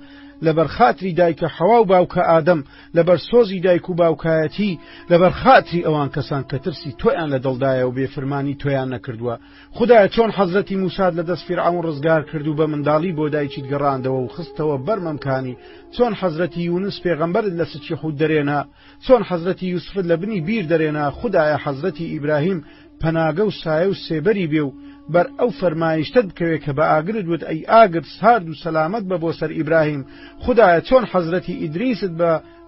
لەبەر خاتری دایکە حەوا و باوکە ئادەم، لەبەر سۆزی دایک و باوکایەتی، لەبەر خاتری ئەوان کەسان کە ترسی تۆیان لە دڵدایە و بێفرمانی تۆیان نەکردووە. خدایە چۆن حەزرەتی موساد لە دەست فیرعەون ڕزگار کرد و بە منداڵی بۆ دایکیت گەڕاندەوە و خستەوە بەرمەمکانی، چۆن حەزرەتی یونس پێغەمبەرت لە سچی حوت دەرێنا، چۆن حەزرەتی یوسفت لە بنی بیر دەرێنا. خدایە حەزرەتی ئیبراهیم پەناگە و سایە و سێبەری بێ و بەر ئەو فەرمایشتت بکەوێت کە بە ئاگرت وت ئەی ئاگرت سارد و سەلامەت بە بۆ سەر ئیبراهیم. خدایە چۆن حەزرەتی ئیدریست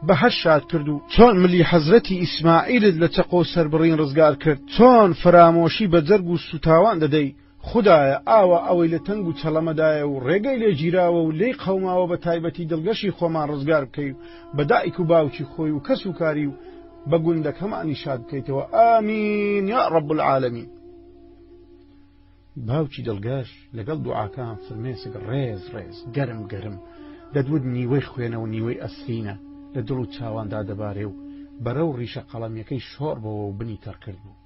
بە هەش شاد کرد و چۆن ملی حەزرەتی ئیسماعیلت لە چەقۆ و سەربڕین ڕزگار کرد، چۆن فرامۆشی بە جەرگ و سوتاوان دەدەی. خدایە ئاوە ئەوەی لە تەنگ و چەڵەمەدایە و ڕێگەی لێ گیراوە و لێی قەوماوە بە تایبەتی دڵگەشی خۆمان ڕزگار بکەی بە دایک و باوکی خۆی و کەس و کاری و بە گوندەکەمانی شاد بکەیتەوە. ئامین یا ڕەب العالەمین. باوکی دڵگەش لەگەڵ دوعاکان فرمێسک ڕێز ڕێز گەرم گەرم دەدوت نیوەی خوێنە و نیوەی ئەسرینە لە دڵ و چاواندا دەبارێ و بەرەو ڕیشە قەڵەمیەکەی شۆڕ بەوە و بنی تەڕکرد بوو.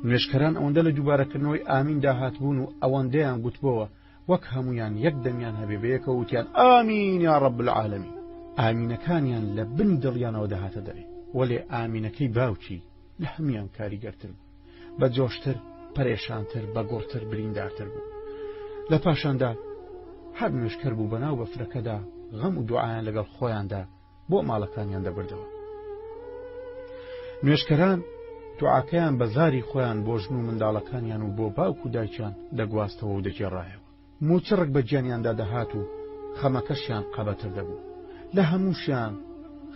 نوێشکەران ئەوەندە لە دووبارەکردنەوەی ئامین داهات بوون و ئەوەندەیان گوتبەوە وەک هەمویان یەک دەمیان هەبێ بەیەکە وتیان ئامین یا ڕەب العالەمین. ئامینەکانیان لە بنی دڵیانەوە دەهاتە دەرێ، وەلێ ئامینەکەی باوکی لە هەمویان کاریگەرتر بوو، بە جۆشتر، پەرێشانتر، بە گۆڕتر، بریندارتر بوو. لە پاشاندا هەر نوێشکەر بوو بەناو بەفرەکەدا غەم و دوعایان لەگەڵ خۆیاندا بۆ ماڵەکانیان دەبردەوە. نوێشکەران دوعاکەیان بە زاری خۆیان بۆ ژن و منداڵەکانیان و بۆ باوک و دایکیان دەگواستەوە و دەگێڕایەوە. موچڕک بە گیانیاندا دەهات و خەمەکەشیان قەبەتر دەبوو. لە هەمووشیان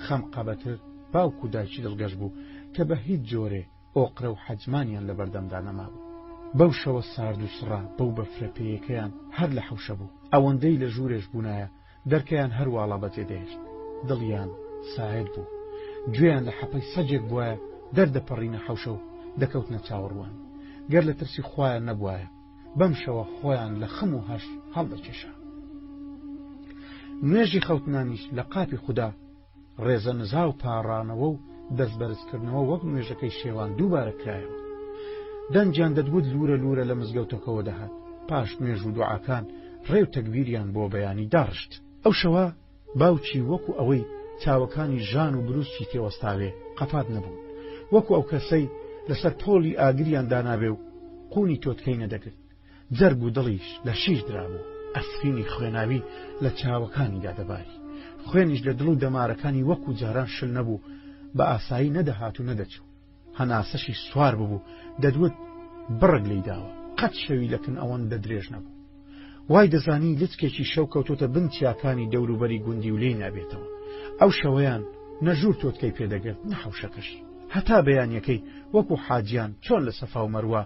خەم قەبەتر باوک و دایکی دڵگەش بوو کە بە هیچ جۆرێ ئۆقرە و حەجمانیان لە بەردەمدا نەمابوو. بەو شەوە سارد و سڕا بەو بەفرە پێیەکەیان هەر لە حەوشە بوو. ئەوەندەی لە ژوورێش بوونایە دەرکەیان هەرواڵە بەجێدەهێشت. دڵیان ساعد بوو، گوێیان لە حەپەی سەجێک بووایە دەردەپەڕینە حەوشە و دەکەوتنە چاوەڕوان. گەر لە ترسی خوایان نەبوایە بەم شەوە خۆیان لە خم و هەش هەڵدەکێشا. نوێژی خەوتنانیش لە قاپی خوددا ڕێزە نزا و پاڕانەوە و دەستبەرزکردنەوە وەک نوێژەکەی شێوان دووبارە کرایەوە. دەنجیان دەدگوت لورە لورە لە مزگەوتەکەەوە دەهات. پاش نوێژ و دوعاکان ڕێو تەکبیریان بۆ بەیانی داڕشت. ئەو شەوە باوکی وەکو ئەوەی چاوەکانی ژان و بروسکی تێوەستاوێ قەپات نەبوو، وەکو ئەو کەسەی لەسەر پۆلی ئاگریان دانابێ و قونی تۆتکەی نەدەگرت. جەرگ و دڵیش لە شیش درابوو. ئەسفینی خوێناوی لە چاوەکانیدا دەباری. خوێنیش لە دڵ و دەمارەکانی وەکو جاران شل نەبوو، بە ئاسایی نەدەهات و نەدەچوو. هەناسەشی سوار ببوو، دەدوت بڕگ لی داوە، قەت شەوی لەکن ئەوەندە درێژ نەبوو. وای دەزانی لچکێکی شەو کەوتۆتە بن چیاکانی دەوروبەری گوندی و لێی نابێتەوە. ئەو شەوەیان نەژوور تۆتکەی پێدەگرت نەحەوشەکەش. هەتا بەیانیەکەی وەکو حاجیان چۆن لە سەفا و مەروە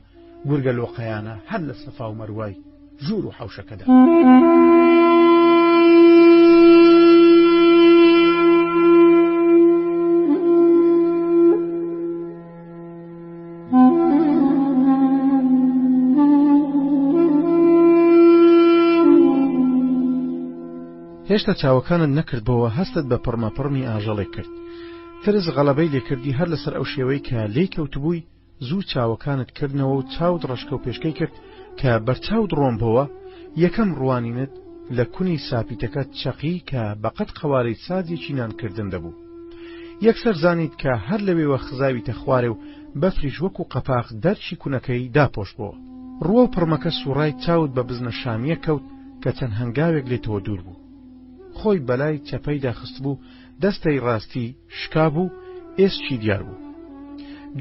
گورگە لۆقەیانە هەر لە سەفا و مەروای ژوور و حەوشەکەدا. هێشتا چاوەکانت نەکردبەوە هەستت بە پڕمەپڕمی ئاژەڵێک کرد. ترس غەڵەبەی لێکردی هەر لەسەر ئەو شێوەی کە لێی کەوتبووی زوو چاوەکانت کردنەوە و چاوت ڕەشکە و پێشکەی کرد کە بەرچاوت ڕۆمبەوە یەکەم ڕوانینت لە کونی ساپیتەکە چەقی کە بەقەت قەوارەی سازێکی نانکردن دەبوو. یەکسەر زانیت کە هەر لەوێوە خزاویتە خوارێ و بەفریش وەکو قەپاق دەرچی کونەکەی داپۆشبەوە. ڕووە و پڕمەکە سوڕای چاوت بە بزنە شامیە کەوت کە چەند هەنگاوێک لێتەوە دوور بوو. خۆی بەلای چەپەی داخست بوو، دەستەی ڕاستی شکا بوو، ئێسکی دیار بوو.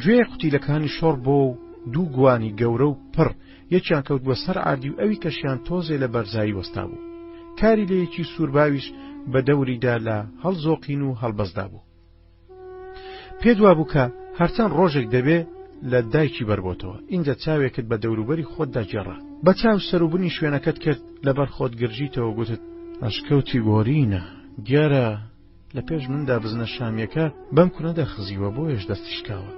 گوێ قوتیلەکانی شۆڕ بۆ و دوو گوانی گەورە و پڕ یەکیان کەوت بە سەر ئاردی و ئەوی کەشیان تۆزێ لە بەرزایی وەستا بوو. کاری لە یەکی سوورباویش بە دەوریدا لە هەڵزۆقین و هەڵبەزدا بوو. پێدوا بوو کە هەرچەند ڕۆژێک دەبێ لە دایکی بەربۆتەوە. اینجا چاوێکت بە دەوروبەری خۆتدا جێڕا. بە چاو سەروبنی شوێنەکەت کرد لەبەر خۆت گرژیتەوە گوتت ئەشکەوتی گۆرینە دیارە لە پێش مندا بزنە شامیەکە بەم کونەدا خزیوە بۆیش دەستی شکاوە.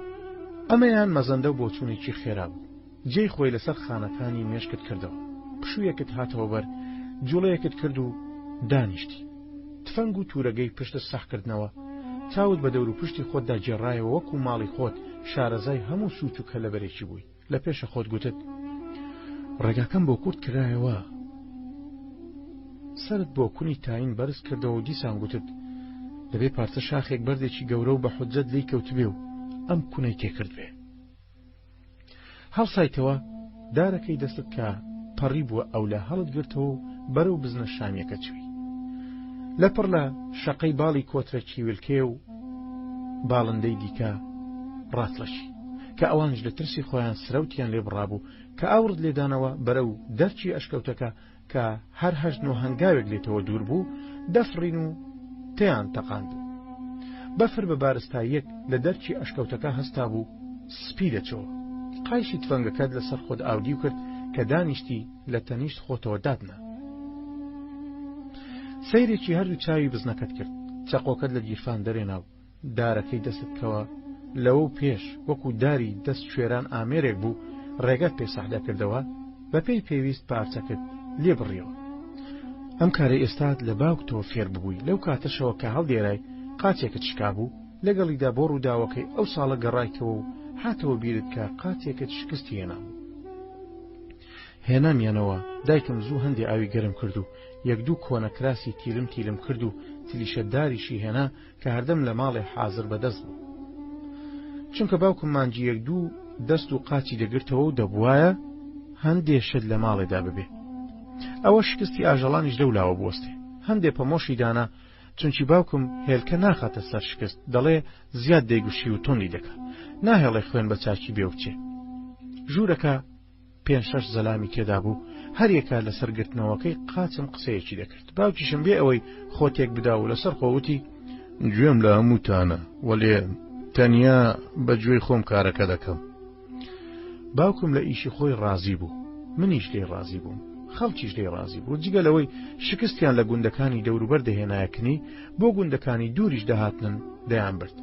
ئەمەیان مەزەندە و بۆچوونێکی خێرا بوو. جێی خۆی لەسەر خانەکانی مێشکت کردەوە. پشوویەکت هاتەوە بەر، جوڵەیەکت کرد و دانیشتی. تفەنگ و تورەگەی پشتە سەحکردنەوە. چاوت بە دەور و پشتی خۆتدا جێڕایەوە وەکو ماڵی خۆت شارەزای هەموو سووچ و کەلەبەرێکی بووی. لە پێشە خۆت گوتت ڕێگاکەم بۆ کورت کرایەوە. سەرت بۆ کونی تاین بەرز کردەوە و دیسان گوتت دەبێ پارچە شاخێک بەردێکی گەورە و بە حوجەت لێی کەوتبێ و ئەم کونەی تێکرد بێ. هەڵسایتەوە دارەکەی دەستت کە پەڕی بووە ئەو لە هەڵت گرتەوە و بەرەو بزنە شامیەکە چوی. لەپڕ لە شەقەی باڵی کۆترە چیولکێ و باڵندەی دیکە ڕاتلەشی کە ئەوانش لە ترسی خۆیان سرەوتیان لێ بڕابوو کە ئاورد لێدانەوە بەرەو دەرچی ئەشکەوتەکە کە هەر هەژن و هەنگاوێک لێتەوە دوور بوو دەفڕین و تیان تەقاند. بەفر بە بارستاییەک لە دەرچی ئەشکەوتەکە هەستا بوو سپی دەچەوە. قایشی تفەنگەکەت لەسەر خۆت ئاودی و کرد کە دانیشتی لە تەنیشت خۆتەوە دادنا. سەیرێکی هەردوو چاوی بزنەکەت کرد. چەقۆکەت لە گیرفان دەرێنا و دارەکەی دەست کەوە لەوە پێش وەکو داری دەست کوێران ئامێرێک بوو ڕێگەت پێ سەحدا کردەوە بە پێی پێویست پارچەکەت لێ بڕیەوە. ئەم کارە ئێستات لە باوکتەوە فێر ببووی. لەو کاتەشەوە کە هەڵدێرای قاچێکت شکا بوو لەگەڵیدا بۆ ڕووداوەکەی ئەو ساڵە گەڕایتەوە و هاتەوە بیرت کە قاچێکت شکستی هێنام. هێنامیانەوە دایکم زوو هەندێ ئاوی گەرم کرد و یەک دوو کۆنە کراسی تیلم کرد و تلیشەداریشی هێنا کە هەردەم لە ماڵێ حازر بەدەست بوو. چونکە باوکم مانجی یەک دوو دەست و قاچی دەگرتەوە و دەبوایە هەندێ شت لە ماڵێدا ببێ. ئەوە شکستی ئاژەڵانیش لەولاوە بوەستێ. هەندێ پەمۆشی دانا چونکی باوکم هێلکە ناخاتە سەر شکست دەڵێ زیاد دەیگوشی و تۆندی دەکات ناهێڵێ خوێن بە چاکی بێ بچێ. ژوورەکە 5-6 زەلامی تێدا بوو هەریەکە لەسەر گرتنەوەکەی قاچم قسەیەکی دەکرد. باوکیشم بێ ئەوەی خۆتێک بدا و لەسەر خۆوتی گوێم لە هەمووتانە وەلێ تەنیا بە گوێی خۆم کارەکە دەکەم. باوکم لە ئیشی خۆی ڕازی بوو. منیش لێ ڕازی بووم. خەڵکیش لێ ڕازی بوو. جگە لەوەی شکستیان لە گوندەکانی دەوروبەر دەهێنایەکنی بۆ گوندەکانی دووریش دەهاتنن دەیان برد.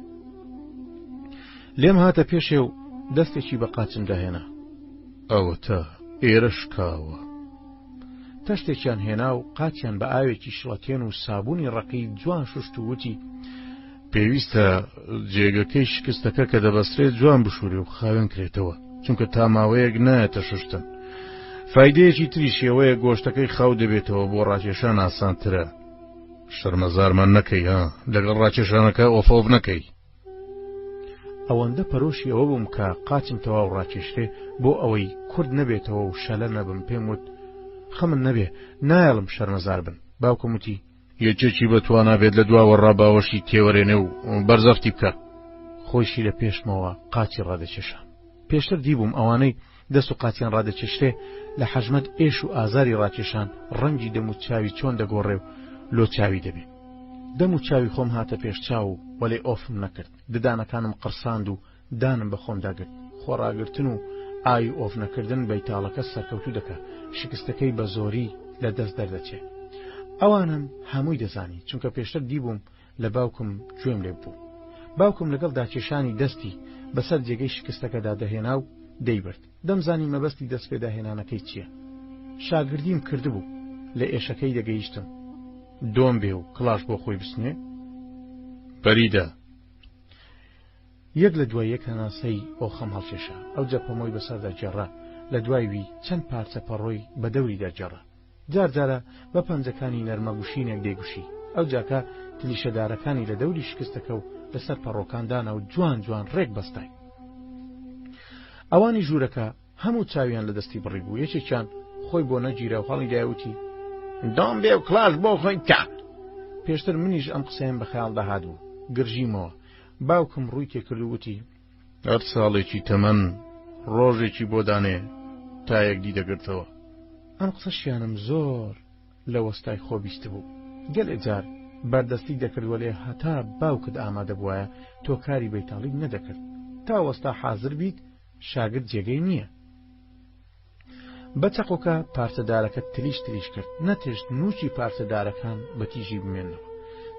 لێم هاتە پێشێ و دەستێکی بە قاچم دەهێنا. ئەوە ئێرە شکاوە. تەشتێکیان هێنا و قاچیان بە ئاوێکی شڵەتێن و سابوونی ڕقی جوان شوشت و وتی پێویستە جێگەکەی شکستەکە کە دەبەسترێت جوان بشوورێ و خاوێن کرێتەوە، چونکە تا ماوەیەک نایەتە شوشتن. فایدەیەکی تریشەوەیە گۆشتەکەی خاو دەبێتەوە بۆ ڕاکێشان ئاسانترە. شەرمەزارمان نەکەی ها، لەگەڵ ڕاکێشانەکە ئۆفۆف نەکەی. ئەوەندە پەرۆشی ئەوە بووم کە قاچم تەواو ڕاکێشتێ بۆ ئەوەی کورد نەبێتەوە و شەلە نەبم. پێم وت خەمن نەبێ، نایڵم شەرمەزار بن. باوکم وتی یەکێکی بەتوانابێت لە دواوە ڕاباوەشی تێوەرێنێ و بەرزەفتی بکە. خۆشی لە پێشمەوە قاچی ڕادەکێشا. پێشتر دیبووم ئەوانەی دەست و قاچیان ڕادەکێشتێ لە حەژمەت ئێش و ئازاری ڕاکێشان ڕەنگی دەم و چاوی چۆن دەگۆڕێ و لۆ چاوی دەبێ. دەم و چاوی خۆم هاتە پێش چاو و وەلێ ئۆفم نەکرد. ددانەکانم قرساند و دانم بە خۆم داگرت. خۆڕاگرتن و ئای ئۆف نەکردن بەیتاڵەکە سەرکەوتوو دەکە، شکستەکەی بە زۆری لە دەست دەردەچێ. ئەوانم هەمووی دەزانی، چونکە پێشتر دیبووم لە باوکم گوێم لێ بوو. باوکم لەگەڵ داکێشانی دەستی بەسەر جێگەی شکستەکەدا دەهێنا و دەیبرد. دەمزانی مەبەستی دەست پێداهێنانەکەی چییە. شاگردیم کردبوو، لە ئێشەکەی دەگەیشتم. دۆم بێ و کڵاش بۆ خۆی بسنێ بەریدە. یەک لە دوای یەک هەناسەی ئۆخەم هەڵکێشا. ئەو جەپەمۆی بەسەردا جێڕا، لە دوایوی چەند پارچە پەڕۆی بە دەوری دەرجێڕا. جارجارە بە پەنجەکانی نەرمە گوشینێک دێگوشی. ئەو جاکە کلیشەدارەکانی لە دەوری شکستەکە و لەسەر پەڕۆکاندانە و جوان جوان ڕێک بەستای. ئەوانی ژوورەکە هەموو چاویان لە دەستی بڕی بوو. یەکێکیان خۆی بۆ نەگیرە و هەڵی دایوتی دۆم بێ و کلاش بۆ خۆی کە. پێشتر منیش ئەم قسەیان بە خەیاڵ داهات بوو. گرژیمەوە. باوکم ڕووی تێکرد و وتی هەر ساڵێکی تەمەن ڕۆژێکی بۆ دانێ تا یەکدی دەگرتەوە. ئەم قسەشیانم زۆر لە وەستای خۆ بیست بوو. گەلێک جار بەردەستی دەکردوە لێ هەتا باوکت ئامادە بووایە تۆ کاری بەیتاڵی نەدەکرد. تا وەستا حازر بیت شاگرد جێگەی نییە. بە چەقۆکە پارچەدارەکە تریش کرد. نەتێشت نوچی پارچەدارەکان بە تیژی بمێنەوە.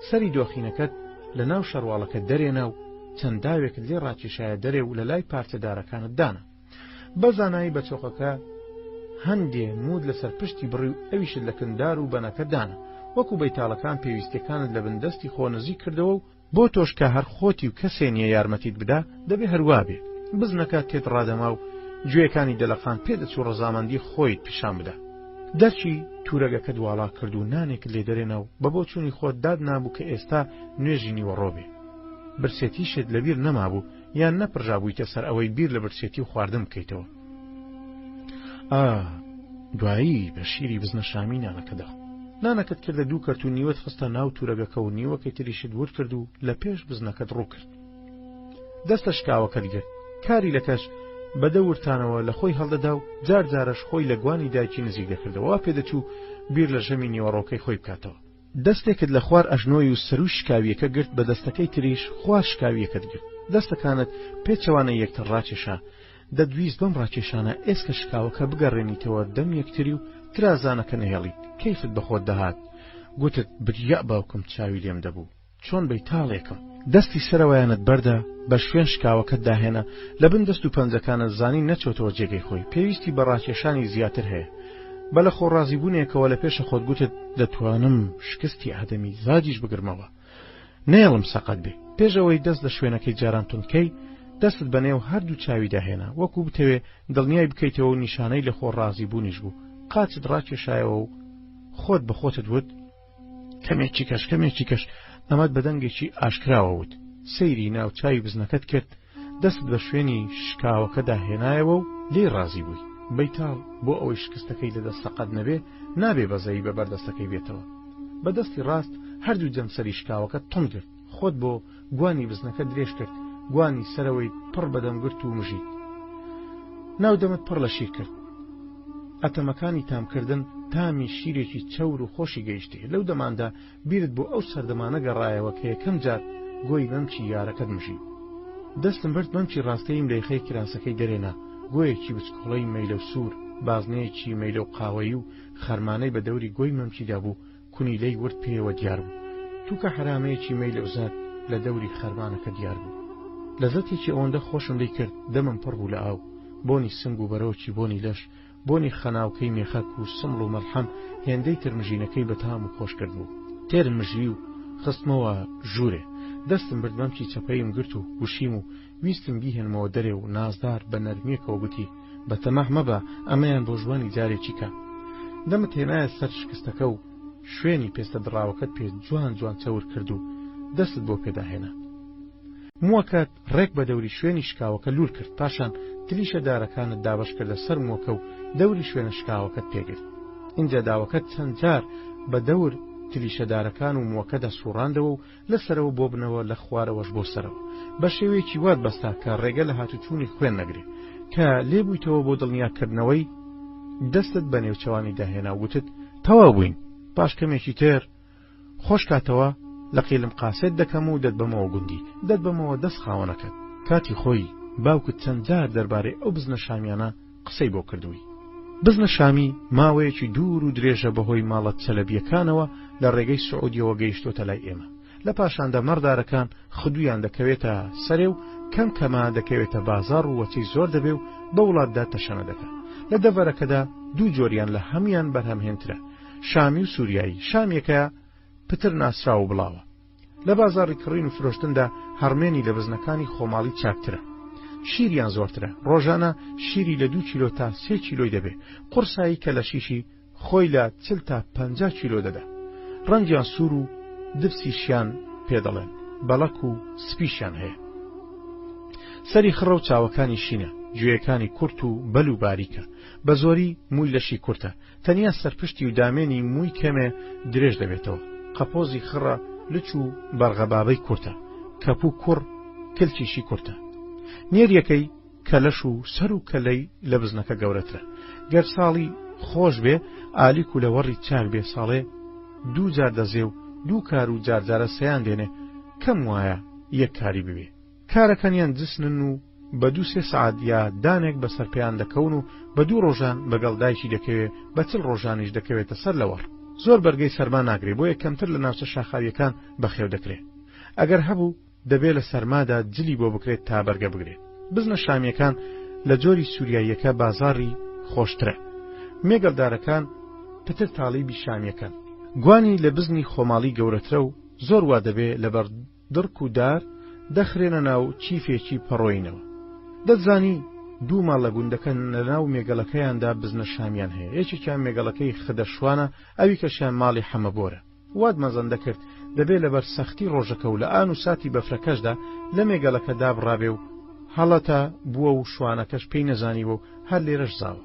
سەری دۆخینەکەت لە ناو شەڕواڵەکە دەرێنە و چەند داوێکت لێ ڕاکێشایە دەرێ و لە لای پارچەدارەکانت دانە. بە زانایی بە چۆقەکە هەندێ مود لەسەر پشتی بڕی و ئەویشت لە کندار و بەنەکە دانە. وەکو بەیتاڵەکان پێویستەکانت لە بندەستی خۆ نزیک کردەوە و بۆ تۆش کە هەر خۆتی و کەسێ نییە یارمەتیت بدا دەبێ هەروە بێ. بزنەکە تێت ڕادەما و گوێەکانی دەلەقان پێدەچوو ڕەزامەندی خۆیت پیشان بدە. دەرچی تورەگەکە دواڵا کرد و نانێک لێ دەرێنە و بە بۆ چوونی خۆت داد نابوو کە ئێستا نوێژی نیوەڕۆ بێ. برسێتیشت لەبیر نەمابوو یان نەپڕژابوویتە سەر ئەوەی بیر لە برسێتی و خواردن بکەیتەوە. دوایی بە شیری بزنە شامی نانەکەدا. نانەکەت کردە دوو کەرت و نیوەت خستە ناو تورەگەکە و نیوەکەی تریشت ور کرد و لە پێش بزنەکەت ڕوو کرد. دەستە شکاوەکەت گرت. کاری لەکەش بەدەورتانەوە لە خۆی هەڵدەدا و جارجارش خۆی لە گوانی دایکی نزیک دەکردەوە پێدەچوو بیر لە ژەمی نیوەڕۆکەی خۆی بکاتەوە. دەستێکت لە خوار ئەژنۆی و سەر و شکاویەکە گرت، بە دەستەکەی تریش خوار شکاویەکەت گرت. دەستەکانت پێچەوانە یەکتر ڕاکێشا. دەدویست بەم ڕاکێشانە ئێسکە شکاوەکە بگەڕێنیتەوە دەم یەکتری و ترازانەکە نەهێڵیت. کەیفت بەخۆت دەهات. گوتت بریا باوکم چاوی لێم دەبوو، چۆن بەیتاڵێکم. دەستی سەرەوەیانت بەردە بە شوێن شکاوەکەت داهێنا. لە بن دەست و پەنجەکانت زانی نەچۆتەوە جێگەی خۆی. پێویستی بە ڕاکێشانی زیاتر هەیە. بە لە خۆڕازیبوونێکەوە لە پێشە خۆت گوتت دەتوانم شکستی ئادەمی زادیش بگرمەوە. نێڵم سەقەت بێ. پێشەوەی دەست لە شوێنەکەی جاران تونکەی دەستت بەنێو هەردوو چاوی داهێنا، وەکو بتەوێ دڵنیای بکەیتەوە و نیشانەی لە خۆڕازیبوونیش بوو. قاچت ڕاکێشایەوە و خۆت بە خۆتت وت کەمێکی کەش. ئەمەد بەدەنگێکی ئاشکراوە وت. سەیری ناو چاوی بزنەکەت کرد. دەست بە شوێنی شکاوەکە داهێنایەوە و لێ ڕازی بووی. بەیتاڵ بۆ ئەوەی شکستەکەی لە دەست سەقەت نەبێ نابێ بەزەیی بە بەردەستەکەی بێتەوە. بە دەستی ڕاست هەردوو جەمسەری شکاوەکە تۆم کرد. خۆت بۆ گوانی بزنەکە درێژ کرد. گوانی سەرەوەی پڕ بەدەمگرت و مژیت. ناودەمت پڕ لە شیر کرد. ئەتەمەکانی تامکردن تامی شیرێکی چەور و خۆشی گەیشتی. لەو دەماندا بیرت بۆ ئەو سەردەمانە گەڕایەوە کە یەکەم جار گۆی مەمچی یارەکەت مژی. دەستم برد مەمچی ڕاستەیم لە یخەی کراسەکەی دەرێنا. گۆیەکی بچکۆڵەی مەیلە و سوور، بازنەیەکی مەیلە و قاوەیی و خەرمانەی بە دەوری گۆی مەمچیدا بوو. کونیلەی ورد پێوە دیار بوو. تووکە حرامەیەکی مەیلە و زات لە دەوری خەرمانەکە دیار بوو. لەزەتێکی ئەوەندە خۆشم لێ کرد دەمم پڕ بوو لە ئاو. بۆنی سنگ و بەرەوەکی بۆنی لەش، بۆنی خەناوکەی مێخەک و سمڵ و مەلحەم هێندەی ترمژینەکەی بەتام و خۆش کردبوو. تێرم مژی و خستمەوە ژوورێ، دەستم برد بەمکی چەپەیم گرت و وشیم و ویستم بیهێنمەوە دەرێ و نازدار بە نەرمیەکەوە گوتی بەتەمەح مەبە ئەمەیان بۆ ژوانی جارێکی کە. دەمت هێنایە سەر شکستەکە و شوێنی پێستە دڕاوەکەت پێ جوان جوان چەور کرد و دەستت بۆ پێداهێنا. مووەکەت ڕێک بە دەوری شوێنی شکاوەکە لور کرد، پاشان تلیشە دارەکانت دابەش کردە سەر مووەکە و دەوری شوێنە شکاوەکەت پێگرت. اینجا داوەکەت چەند جار بە دەور تلیشەدارەکان و مووەکەدا سوڕاندەوە و لەسەرەوە بۆ بنەوە لە خوارەوەش بۆ سەرەوە بە شێوەیەکی وات بەستا کە ڕێگە لە هاتوچوونی خوێن نەگرێ کە لێبوویتەوە بۆ دڵنیاکردنەوەی دەستت بە نێوچەوانی داهێنا وتت تەواو بووین. پاش کەمێکی تر خۆش کاتەوە لە قیلم قاسێت دەکەم و دەتبەمەوە گوندی دەتبەمەوە دەست خاوەنەکەت. کاتی خۆی باوکت چەند جار دەربارەی ئەو بزنە شامیانە قسەی بۆ کردووی. بزنە شامی ماوەیەکی دوور و درێژە بەهۆی ماڵەت چەلەبیەکانەوە لە ڕێگەی سعودیەوە گەیشتۆتە لای ئێمە. لە پاشاندا مەردارەکان خودویان دەکەوێتە سەرێ و کەم کەما دەکەوێتە بازار و وەچەی زۆر دەبێ و بە وڵاتدا تەشەنە دەکە. لە دەڤەرەکەدا دوو جۆریان لە هەمیان بەرهەمهێنترە، شامی و سووریایی. شامیەکە پتر ناسرا و بڵاوە. لە بازاڕی کڕین و فرۆشتندا هەڕمێنی لە بزنەکانی خۆماڵی چاکترە. شیریان زۆرترە، ڕۆژانە شیری لە 2 کیلۆ تا 3 کیلۆی دەبێ. قورسایی کە لە شیشی خۆی لە 40 تا 50 کیلۆ دەدا. ڕەنگیان سوور و دبسیشیان پێدەڵێن، بەڵەک و سپیشیان هەیە. سەری خڕە و چاوەکانی شینە، گوێیەکانی کورت و بەل و باریکە، بە زۆری مووی لەشی کورتە، تەنیا سەرپشتی و دامێنی مووی کەمێ درێژ دەبێتەوە. قەپۆزی خڕە لچ و بەرغەبابەی کورتە، کەپوو کوڕ کلچیشی کورتە. نێریەکەی کەلەش و سەر و کەلەی لە بزنەکە گەورەترە. گەر ساڵی خۆش بێ ئالیک و لە وەڕی چاک بێ ساڵێ 2 جار دەزێ و 2 کار و جارجارە سەیان دێنێ، کەم وایە یەک کاری ببێ. کارەکانیان جسنن و بە 2-3 سعات یا دانێک بەسەر پێیان دەکەون و بە 2 ڕۆژان بەگەڵ دایکی دەکەوێت، بە 40 ڕۆژانیش دەکەوێتە سەر لەوەڕ. زۆر بەرگەی سەرما ناگرێ، بۆ یەکەمتر لە ناوچە شاخاویەکان بەخێو دەکرێت. ئەگەر هەبوو دەبێت لە سەرمادا جلی بۆ بکرێت تا بەرگە بگرێت. بزنە شامیەکان لە جۆری سووریاییەکە بازاڕی خۆشترە. مێگەڵدارەکان پتر تاڵیبی شامیەکان. گوانی لە بزنی خۆماڵی گەورەترە و زۆر وا دەبێت لەبەر دڕک و دار دەخرێنە ناو چیفێکی پەڕۆینەوە. دەتزانی 2 ماڵ لە گوندەکە لە ناو مێگەڵەکەیاندا بزنە شامیان هەیە. یەکێکیان مێگەڵەکەی خدەشوانە، ئەوی کەشیان ماڵی حەمەبۆرە. وات مەزەن دەکرد دەبێت لەبەر سەختی ڕۆژەکە و لە ئان و ساتی بەفرەکەشدا لە مێگەڵەکە دابڕابێ و هەڵەتە بووە و شوانەکەش پێی نەزانیوە و هەر لێرەش زاوە.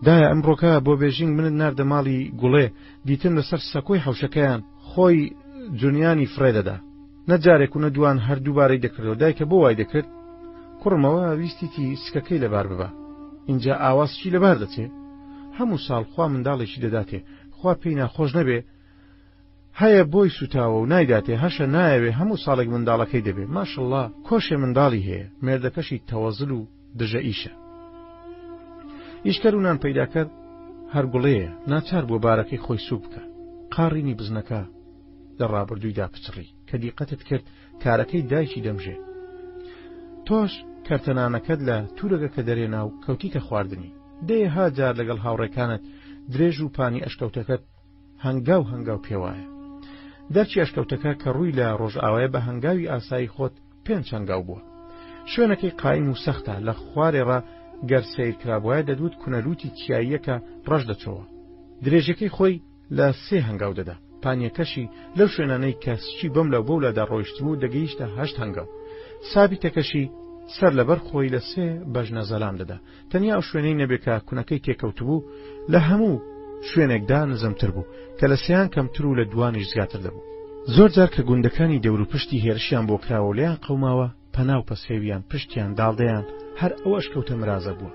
دایە ئەمڕۆکە بۆ بێژینگ منت ناردە ماڵی گوڵێ، دیتم لەسەر سەکۆی حەوشەکەیان خۆی جونیانی فرێدەدا. نەجارێک و نەدوان هەردووبارەی دەکردەوە. دایکە بۆ وای دەکرد کوڕمەوە ویستیتی سکەکەی لەبار ببە، اینجا ئاوازکی لەبار دەچێ، هەموو ساڵ خوا منداڵێکی دەداتێ، خوا پێی ناخۆش نەبێ هەیە بۆی سوتاوە و نایداتێ، هەشە نایەوێ هەموو ساڵێک منداڵەکەی دەبێ. ماشەڵڵا کۆشێ منداڵی هەیە، مێردەکەشی تەوەزل و دژە ئیشە. ئیشکەر و نان پەیدا کرد هەر گوڵەیە، ناچار بۆ بارەکەی خۆی سوو بکە. قاڕینی بزنەکە لە ڕابردوویدا پچڕی کە دیقەتت کرد کارەکەی دایکی دەمژێ. تۆش کەرتەنانەکەت لە توورەگەکە دەرێنا و کەوتیتە خواردنی. دەیە ها جار لەگەڵ هاوڕێکانت درێژ و پانی ئەشکەوتەکەت هەنگاو پێوایە. دەرچی ئەشکەوتەکە کە ڕووی لە ڕۆژئاوایە بە هەنگاوی ئاسایی خۆت پێنج هەنگاو بووە. شوێنەکەی قایم و سەختە، لە خوارێڕە گەر سیر کرابوایە دەدوت کونەلوتی چیاییەکە ڕەش دەچەوە. درێژەکەی خۆی لە 3 هەنگاو دەدا. پانیەکەشی لەو شوێنانەی کەسچی بەم لەو بەولادا ڕۆیشتبوو دەگەیشتە 8 هەنگاو. سابیتەکەشی سەر لەبەر خۆی لە 3 بەژنە زەلام دەدا. تەنیا ئەو شوێنەی نەبێکە کونەکەی تێکەوتبوو لە هەموو شوێنێکدا نزمتر بوو کە لە 3 کەمتر و لە 2 زیاتر دەبوو. زۆر جار کە گوندەکانی دەوروپشتی هێرشیان بۆ کراوە و لەیان قەوماوە پەناو پەسێویان پشتیان داڵدەیان هەر ئەوە ئەشکەوتە مرازە بووە.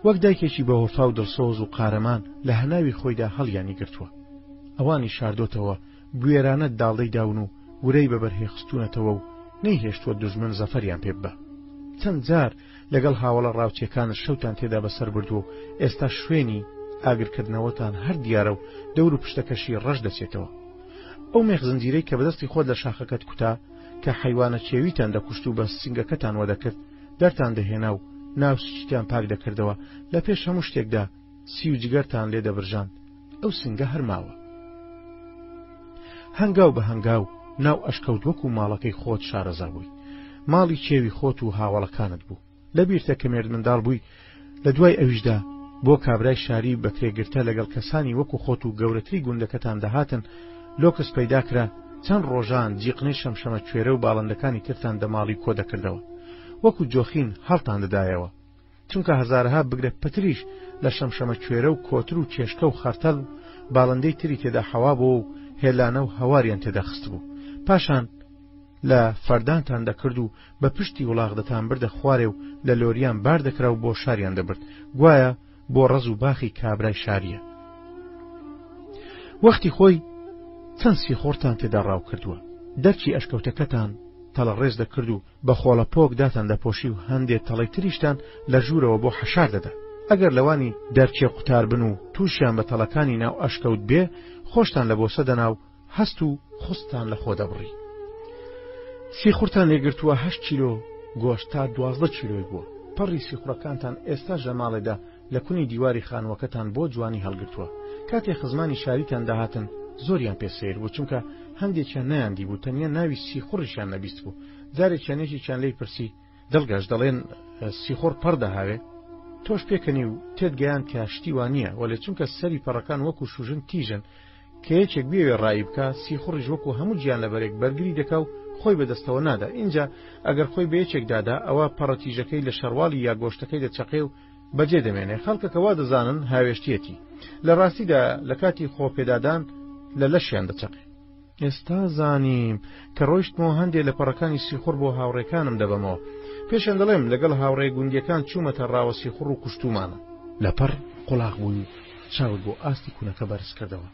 وەک دایکێکی بە وەفا و دڵسۆز و قارەمان لە هەناوی خۆیدا هەڵیانی گرتووە. ئەوانی شاردۆتەوە بوێرانە داڵدەی داون و ورەی بەبەرهێ خستوونەتەوە و نەیهێشتووە دوژمن زەفەریان پێ ببە. چەند جار لەگەڵ هاوڵە ڕاوچیەکانت شەوتان تێدا بەسەر بردووە و ئێستا شوێنی ئاگرکردنەوەتان هەر دیارە و دەور و پشتەکەشی ڕەش دەچێتەوە. ئەو مێخ زنجیرەی کە بەدەستی خۆت لە شاخەکەت کوتا کە حیوانە چێویتان دەکوشت و بە سنگەکەتان وەدەکرد دەرتان دەهێنا و ناو سوچیتان پاک دەکردەوە، لە پێش هەموو شتێکدا سی و جگەرتان لێ دەبرژاند ئەو سنگە هەرماوە. هەنگاو بە هەنگاو ناو ئەشکەوت وەکو ماڵەکەی خۆت شارەزا بووی، ماڵی کێوی خۆت و هاوڵەکانت بوو. لەبیرتە کە مێرد منداڵ بووی لە دوای ئەویشدا بۆ کابرای شاری بەکرێگرتە لەگەڵ کەسانی وەکو خۆت و گەورەتری گوندەکەتان دەهاتن، لۆکس پەیداکرا چەند ڕۆژان جیقنەی شەمشەمە کوێرە و باڵندەکانی ترتان دەماڵی کۆ دەکردەوە، وەکو جۆخین هەڵتان دەدایەوە، چونکە هەزارها بگرێت پەتریش لە شەمشەمە کوێرە و کۆتر و چێشکە و خەرتەل باڵندەی تری تێدا حەوا بۆ و هێلانە و هەواریان تێدا خست بوو. پاشان لە فەردانتان دەکرد و بە پشتی وڵاغدەتان بردە خوارێ و لە لۆریان بار دەکرا و بۆ شاریان دەبرد، گوایە بۆ ڕەز و باخی کابرای شاریە. وەختی خۆی چەند سیخۆرتان تێدا ڕاو کردووە، دەرچی ئەشکەوتەکەتان تەڵە ڕێز دەکرد و بە خۆڵە پۆک داتان دەپۆشی و هەندێک تەڵەی تریشتان لە ژوورەوە بۆ حەشار دەدا. ئەگەر لەوانی دەرچێ قوتار بن و تووشیان بە تەڵەکانی ناو ئەشکەوت بێ، خۆشتان لە بۆسە دەنا و هەست و خوستان لە خۆ دەبڕی. سیخورتان لێگرتووە 8 کیلۆ گۆشت تا 12 کیلۆی بووە. پەڕی سیخورەکانتان ئێستا ژەماڵێدا لە کونی دیواری خانووەکەتان بۆ جوانی هەڵگرتووە. کاتێک خزمانی شاریتان داهاتن زۆریان پێسیر بوو، چونکە هەندێکیان نەیاندی بوو، تەنیا ناوی سیخوڕیشیان نەبیست بوو. جارێکیانێکیان لێی پرسی دڵگەش دەڵێن سیخۆر پەر دەهاوێ، تۆش پێکەنی و تێت گەیان کە شتی وانە، وەلێ چونکە سەری پەڕەکان وەکو شوژن تیژن کە یەکێک بێوێ ڕایی بکە، سیخوڕیش وەکو هەموو گیان لەبەرێک بەرگری دەکا و خۆی بەدەستەوە نادا. اینجا ئەگەر خۆی بە یەکێک دادا، ئەوە پەڕەتیژەکەی لە شەرواڵی یا گۆشتەکەی دەچەقێ و بەجێ دەمێنێ. خەڵکەکەوا دەزانن هاوێشتیەتی، لە ڕاستیدا لە کاتی خۆپێدادان لە لەشیان دەچەقێ. ئێستا زانیم کە ڕۆیشتمەوە هەندێک لە پەڕەکانی سیخوڕ بۆ هاوڕێکانم دەبەمەوە، پێشیان دەڵێم لەگەڵ هاوڕێ گوندیەکان چوومەتە ڕاوە سیخوڕ و کوشتومانە. لەپەر قوڵاق بووی چاوت بۆ ئاستی کوونەکە بەرز کردەوە،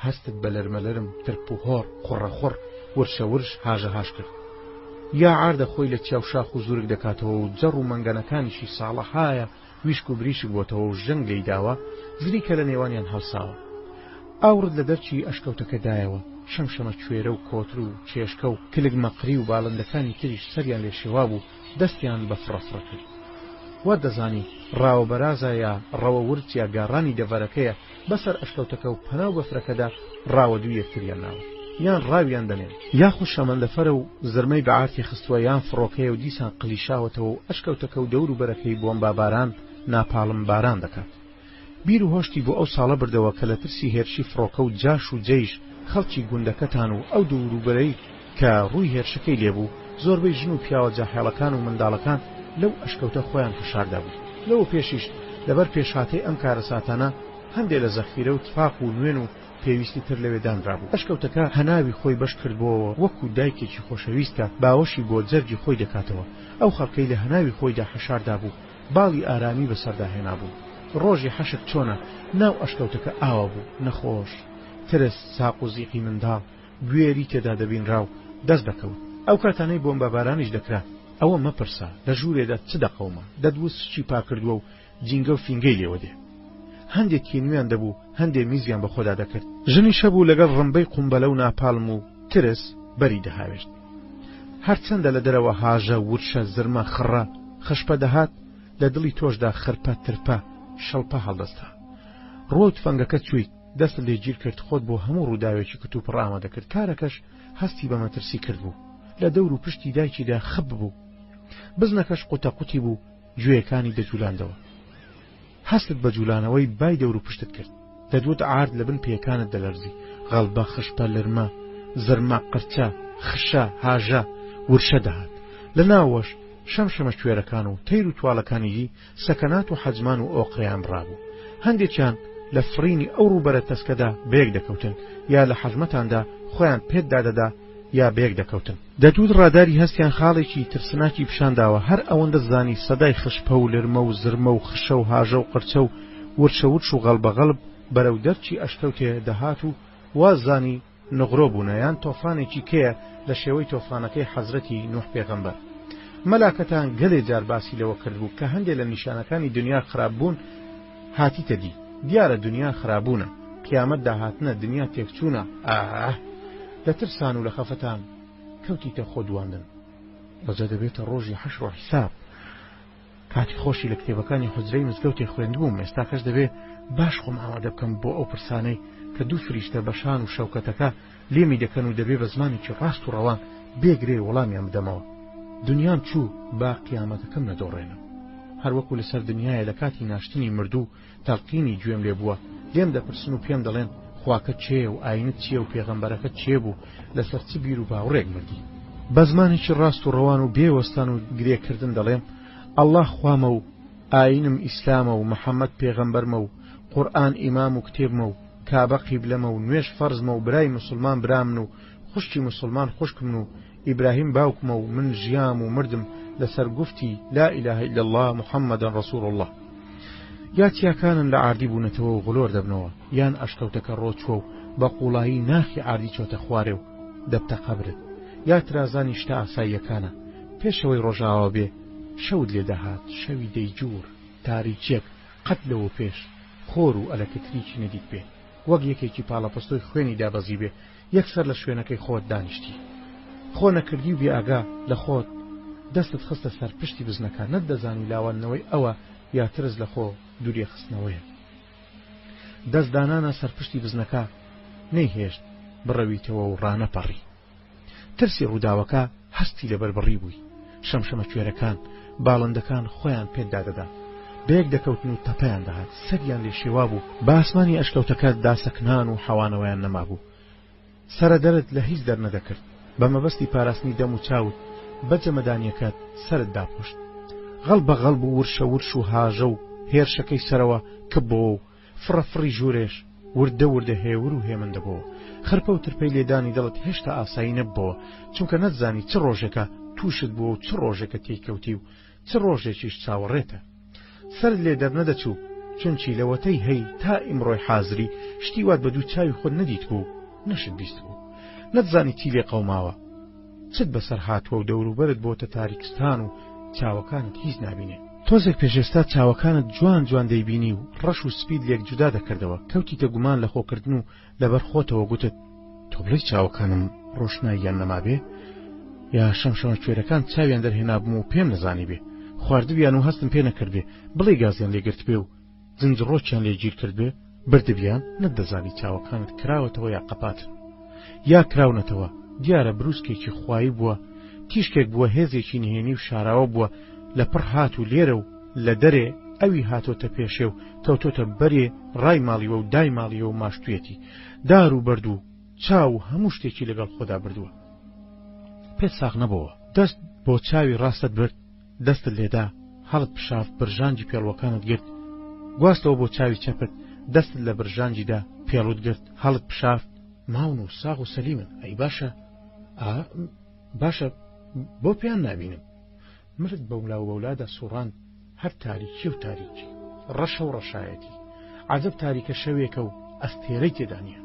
هەستت بە لەرمەلەرم ترپ و هۆڕ قوڕەخوڕ ورشەورش هاژەهاش کرد. یا عاردە خۆی لە چاو شاخ و زورک دەکاتەوە و جەڕ و مەنگەنەکانیشی ساڵەهایە ویشک و بریشک بۆتەوە و ژەنگ لێی داوە، زریکە لە نێوانیان هەڵساوە. ئاورد لە دەرچی ئەشکەوتەکە دایەوە، شەمشەمە کوێرە و کۆتر و چێشکە و کلگ مەقری و باڵندەکانی تریش سەریان لێ شێوا بوو، دەستیان بە فڕەفڕە کرد. وا دەزانی ڕاوە بەرازە یا ڕەوە ورچ یا گاڕانی دەڤەرەکەیە بەسەر ئەشکەوتەکە و پەناو بەفرەکەدا ڕاوە دوو یەکتریان ناوە، یان ڕاویان دەنێن، یاخو شەمەندەفەرە و زرمەی بەعارتی خستووە، یان فڕۆکەیە و دیسان قلیشاوەتەوە و ئەشکەوتەکە و دەور و بەرەکەی بۆمبا باران ناپاڵم باران دەکات. بیر و هۆشتی بۆ ئەو ساڵە بردەوە کە لە ترسی هێرشی فڕۆکە و جاش و جەیش خەڵکی گوندەکەتان و ئەو دوور و بەرەی کە ڕووی هێرشەکەی لێبوو، زۆربەی ژن و پیاوە جاهێڵەکان و منداڵەکان لەو ئەشکەوتە خۆیان فشاردا بوو. لەوە پێشیش لەبەر پێشهاتەی ئەم کارە ساتانە هەندێک لە زەخیرە و تفاق و نوێن و پێویستی تر لەوێ دانرابوو. ئەشکەوتەکە هەناوی خۆی بەش کردبووەوە وەکو دایکێکی خۆشەویستە باوەشی بۆ جەرگی خۆی دەکاتەوە. ئەو خەڵکەی لە هەناوی خۆیدا حەشاردا بوو، باڵی ئارامی بەسەرداهێنا بوو. ڕۆژی حەشت چۆنە ناو ئەشکەوتەکە ئاوا بوو، نەخۆش، ترس، ساق و زیقی منداڵ گوێری تێدا دەبینرا و دەست دەکەوت. ئەو کاتانەی بۆمبە بارانیش دەکرا، ئەوە مەپرسە لە ژوورێدا چ دەقەومە، دەدووست چی پاکردووە و جینگە و فینگەی لێوە دێ. هەندێک کینویان دەبوو، هەندێک میزیان بە خۆدا دەکرد. ژنی شەبوو لەگەڵ ڕمبەی قومبەلە و ناپالم و ترس بەری دەهاوێشت. هەرچەندە لە دەرەوە هاژە، ورشە، زرمە، خڕە، خشپە دەهات، لە دڵی تۆشدا خرپە ترپە شەڵپە هەڵدەستا. ڕۆ تفەنگەکە چوویت، دەست لێگیر کرد، خۆت بۆ هەموو ڕووداوێکی کتوپ ڕامە دەکرد. کارەکەش هەستی بە مەترسی کرد بوو، لە دەور و پشتی دایکیدا خب بوو، بزنەکەش قوتەقوتی بوو، گوێیەکانی دەجولاندەوە. هەستت بە جوولانەوەی بای دەور و پشتت کرد، دەدوت عارد لە بن پێکانت دەلەرزی، غەڵبە، خشپە، لرمە، زرمە، قرچە، خشە، هاژە، ورشە دەهات. لە ناوەش شەمشەمە کوێرەکان و تەیر و توالەکانیی سەکەنات و حەجمان و ئۆقرەیان ڕابوو. هەندێکیان لە فرینی ئەو ڕووبەرە تەسکەدا بەیەک دەکەوتن، یا لە حەجمەتاندا خۆیان پێتدادەدا یا بەیەک دەکەوتن. دەتوت ڕاداری هەستیان خاڵێکی ترسناکی پیشانداوە، هەر ئەوەندە زانی سەدای خشپە و لرمە و زرمە و خشە و هاژە و قرچە و ورشە ورش و غەڵبەغەڵب بەرەو دەرچی ئەشکەوتێ دەهات و وازانی نغڕۆ بوونەیان تۆفانێکی کەیە لە شێوەی تۆفانەکەی حەزرەتی نوح پێغەمبەر. مەلاکەتان گەلێ جار باسی لەوە کردبوو کە هەندێک لە نیشانەکانی دنیا خراپبوون هاتیتە دی. دیارە دنیا خراپبوونە، قیامەت داهاتنە، دنیا تێکچوونە. لە ترسان و لە خەفەتان کەوتیتە خۆ دواندن. بەجا دەبێتە ڕۆژی حەشر و حیساب، کاتی خۆشی لە کتێبەکانی حوجرەی مزگەوتێ خوێندبووم، ئێستا کەس دەبێ باش خۆم ئامادە بکەم بۆ ئەو پرسانەی کە دوو فریشتە بەشان و شەوکەتەکە لێمی دەکەن و دەبێ بە زمانێکی ڕاست و ڕەوان بێگرێ وەڵامیان بدەمەوە. دنیام چوو با قیامەتەکەم نەدۆڕێنە. هەروەکو لەسەر دنیایە لە کاتی ناشتنی مردوو تەڵقینی گوێم لێ بووە، لێم دەپرسن و پێم دەڵێن خواکە چێ و ئاینت چییە و پێغەمبەرەکەت چێ بوو، لەسەر چ بیر و باوڕێک مردی. بە زمانێکی ڕاست و ڕەوان و بێوەستان و گرێکردن دەڵێم ئەڵڵا خوامە و ئاینم ئیسلامە و محەممەد پێغەمبەرمە و قورئان ئیمام و کتێبمە و کابە قیبلەمە و نوێژ فەرزمە و برای موسڵمان برامن و خوشتی موسڵمان خوشکمن و ئیبراهیم باوکمە و من ژیام و مردم لەسەر گفتی لا ئیلاهە ئیلا الله محەممەدەن ڕەسوڵ الله. یا چیاکانن لە عاردی بوونەتەوە و غلۆر دەبنەوە، یان ئەشکەوتەکە ڕۆچوە و بە قوڵایی ناخی عاردی چۆتە خوارێ و دەبتە قەبرت، یا ترازانی شتە ئاساییەکانە پێشەوەی ڕۆژاوە بێ شەود لێ دەهات، شەوی دەیجوور تاریچێک قەت لەوە پێش خۆر و ئەلەکتریکی نەدیت بێ، وەک یەکێکی پاڵەپەستۆی خوێنی دابەزی بێ یەکسەر لە شوێنەکەی خۆت دانیشتی، خۆ نەکردی و بێئاگا لە خۆت دەستت خستە سەر پشتی بزنەکە، نەتدەزانی لاوانەوەی ئەوە یا ترس لە خۆ دووری خستنەوەیە. دەستدانانە سەر پشتی بزنەکە نەیهێشت بڕەویتەوە و ڕانەپەڕی. ترسی ڕووداوەکە هەستی لەبەر بڕی بووی. شەمشەمە کوێرەکان باڵندەکان خۆیان پێدادەدا، بەیەک دەکەوتن و تەپەیان دەهات، سەریان لێ شێوا بوو، بە ئاسمانی ئەشکەوتەکە داسەکنان و حەوانەوەیان نەمابوو. سەرەدەرت لە هیچ دەرنەدەکرد، بە مەبەستی پاراستنی دەم و چاوت بە جەمەدانیەکەت سەرت داپۆشت. غەڵ بە غەڵب و ورشە ورش و هاژە و هێرشەکەی سەرەوە کبەوە و فڕەفڕی ژوورێش وردە وردە هێور و هێمندەبەوە. خرپە و ترپەی لێدانی دڵت هێشتا ئاسایی نەبووە، چونکە نەتزانی چ ڕۆژێکە تووشت بووە و چ ڕۆژێکە تێککەوتی و چ ڕۆژێکیش چاوەڕێتە. سەرت لێ دەرنەدەچوو، چونچی لەوەتەی هەی تا ئیمڕۆی حازری شتی وات بە دوو چاوی خۆت نەدیت بوو، نەشت بیست بوو، نەتزانی چی لێ قەوماوە، چت بەسەر هاتووە و دەوروبەرت بۆتە تاریکستان و چاوەکانت هیچ نابینێ. تۆزێک پێشێستا چاوەکانت جوان جوان دەیبینی و ڕەش و سپید لێک جودا دەکردەوە، کەوتیتە گومان لە خۆکردن و لەبەر خۆتەوە گوتت تۆ بڵێ چاوەکانم ڕۆشناییان نەمابێ، یا شەمشەمە کوێرەکان چاویان دەرهێنابم و پێم نەزانی بێ، خواردبیان و هەستم پێ نەکردبێ، بڵێ گازیان لێگرت بێ و زنجڕۆکیان لێ گیر کرد بێ، بردبیان نەتدەزانی چاوەکانت کراوەتەوە یا قەپاتن، یا کراونەتەوە. دیارە بروسکێکی خوایی بووە، تیشکێک بووە، هێزێکی نهێنی و شاراوە بووە، لە پڕ هات و لێرە و لە دەرێ ئەوی هاتۆتە پێشێ و کەوتۆتە بەرێ ڕای ماڵیوە و دای ماڵیەوە و ماشتوێتی، دار و بەرد و چاو و هەموو شتێکی لەگەڵ خۆدا بردووە. پێت ساغ نەبەوە، دەست بۆ چاوی ڕاستت برد، دەستت لێدا هەڵت پشاف، برژانجی پێڵوەکانت گرت، گواستەوە بۆ چاوی چەپت، دەستت لە برژانجیدا پێڵوت گرت، هەڵت پشاف، ماون و ساغ و سەلیمن. ئەی باشە، باشە بۆ پێیان نابینم. مرد بەولا و بەولادا سوڕاند، هەر تاریکی و تاریکی، ڕەشە و ڕەشایەتی، عەجەب تاریکە شەوێکە و ئەستێرەی تێدانیە.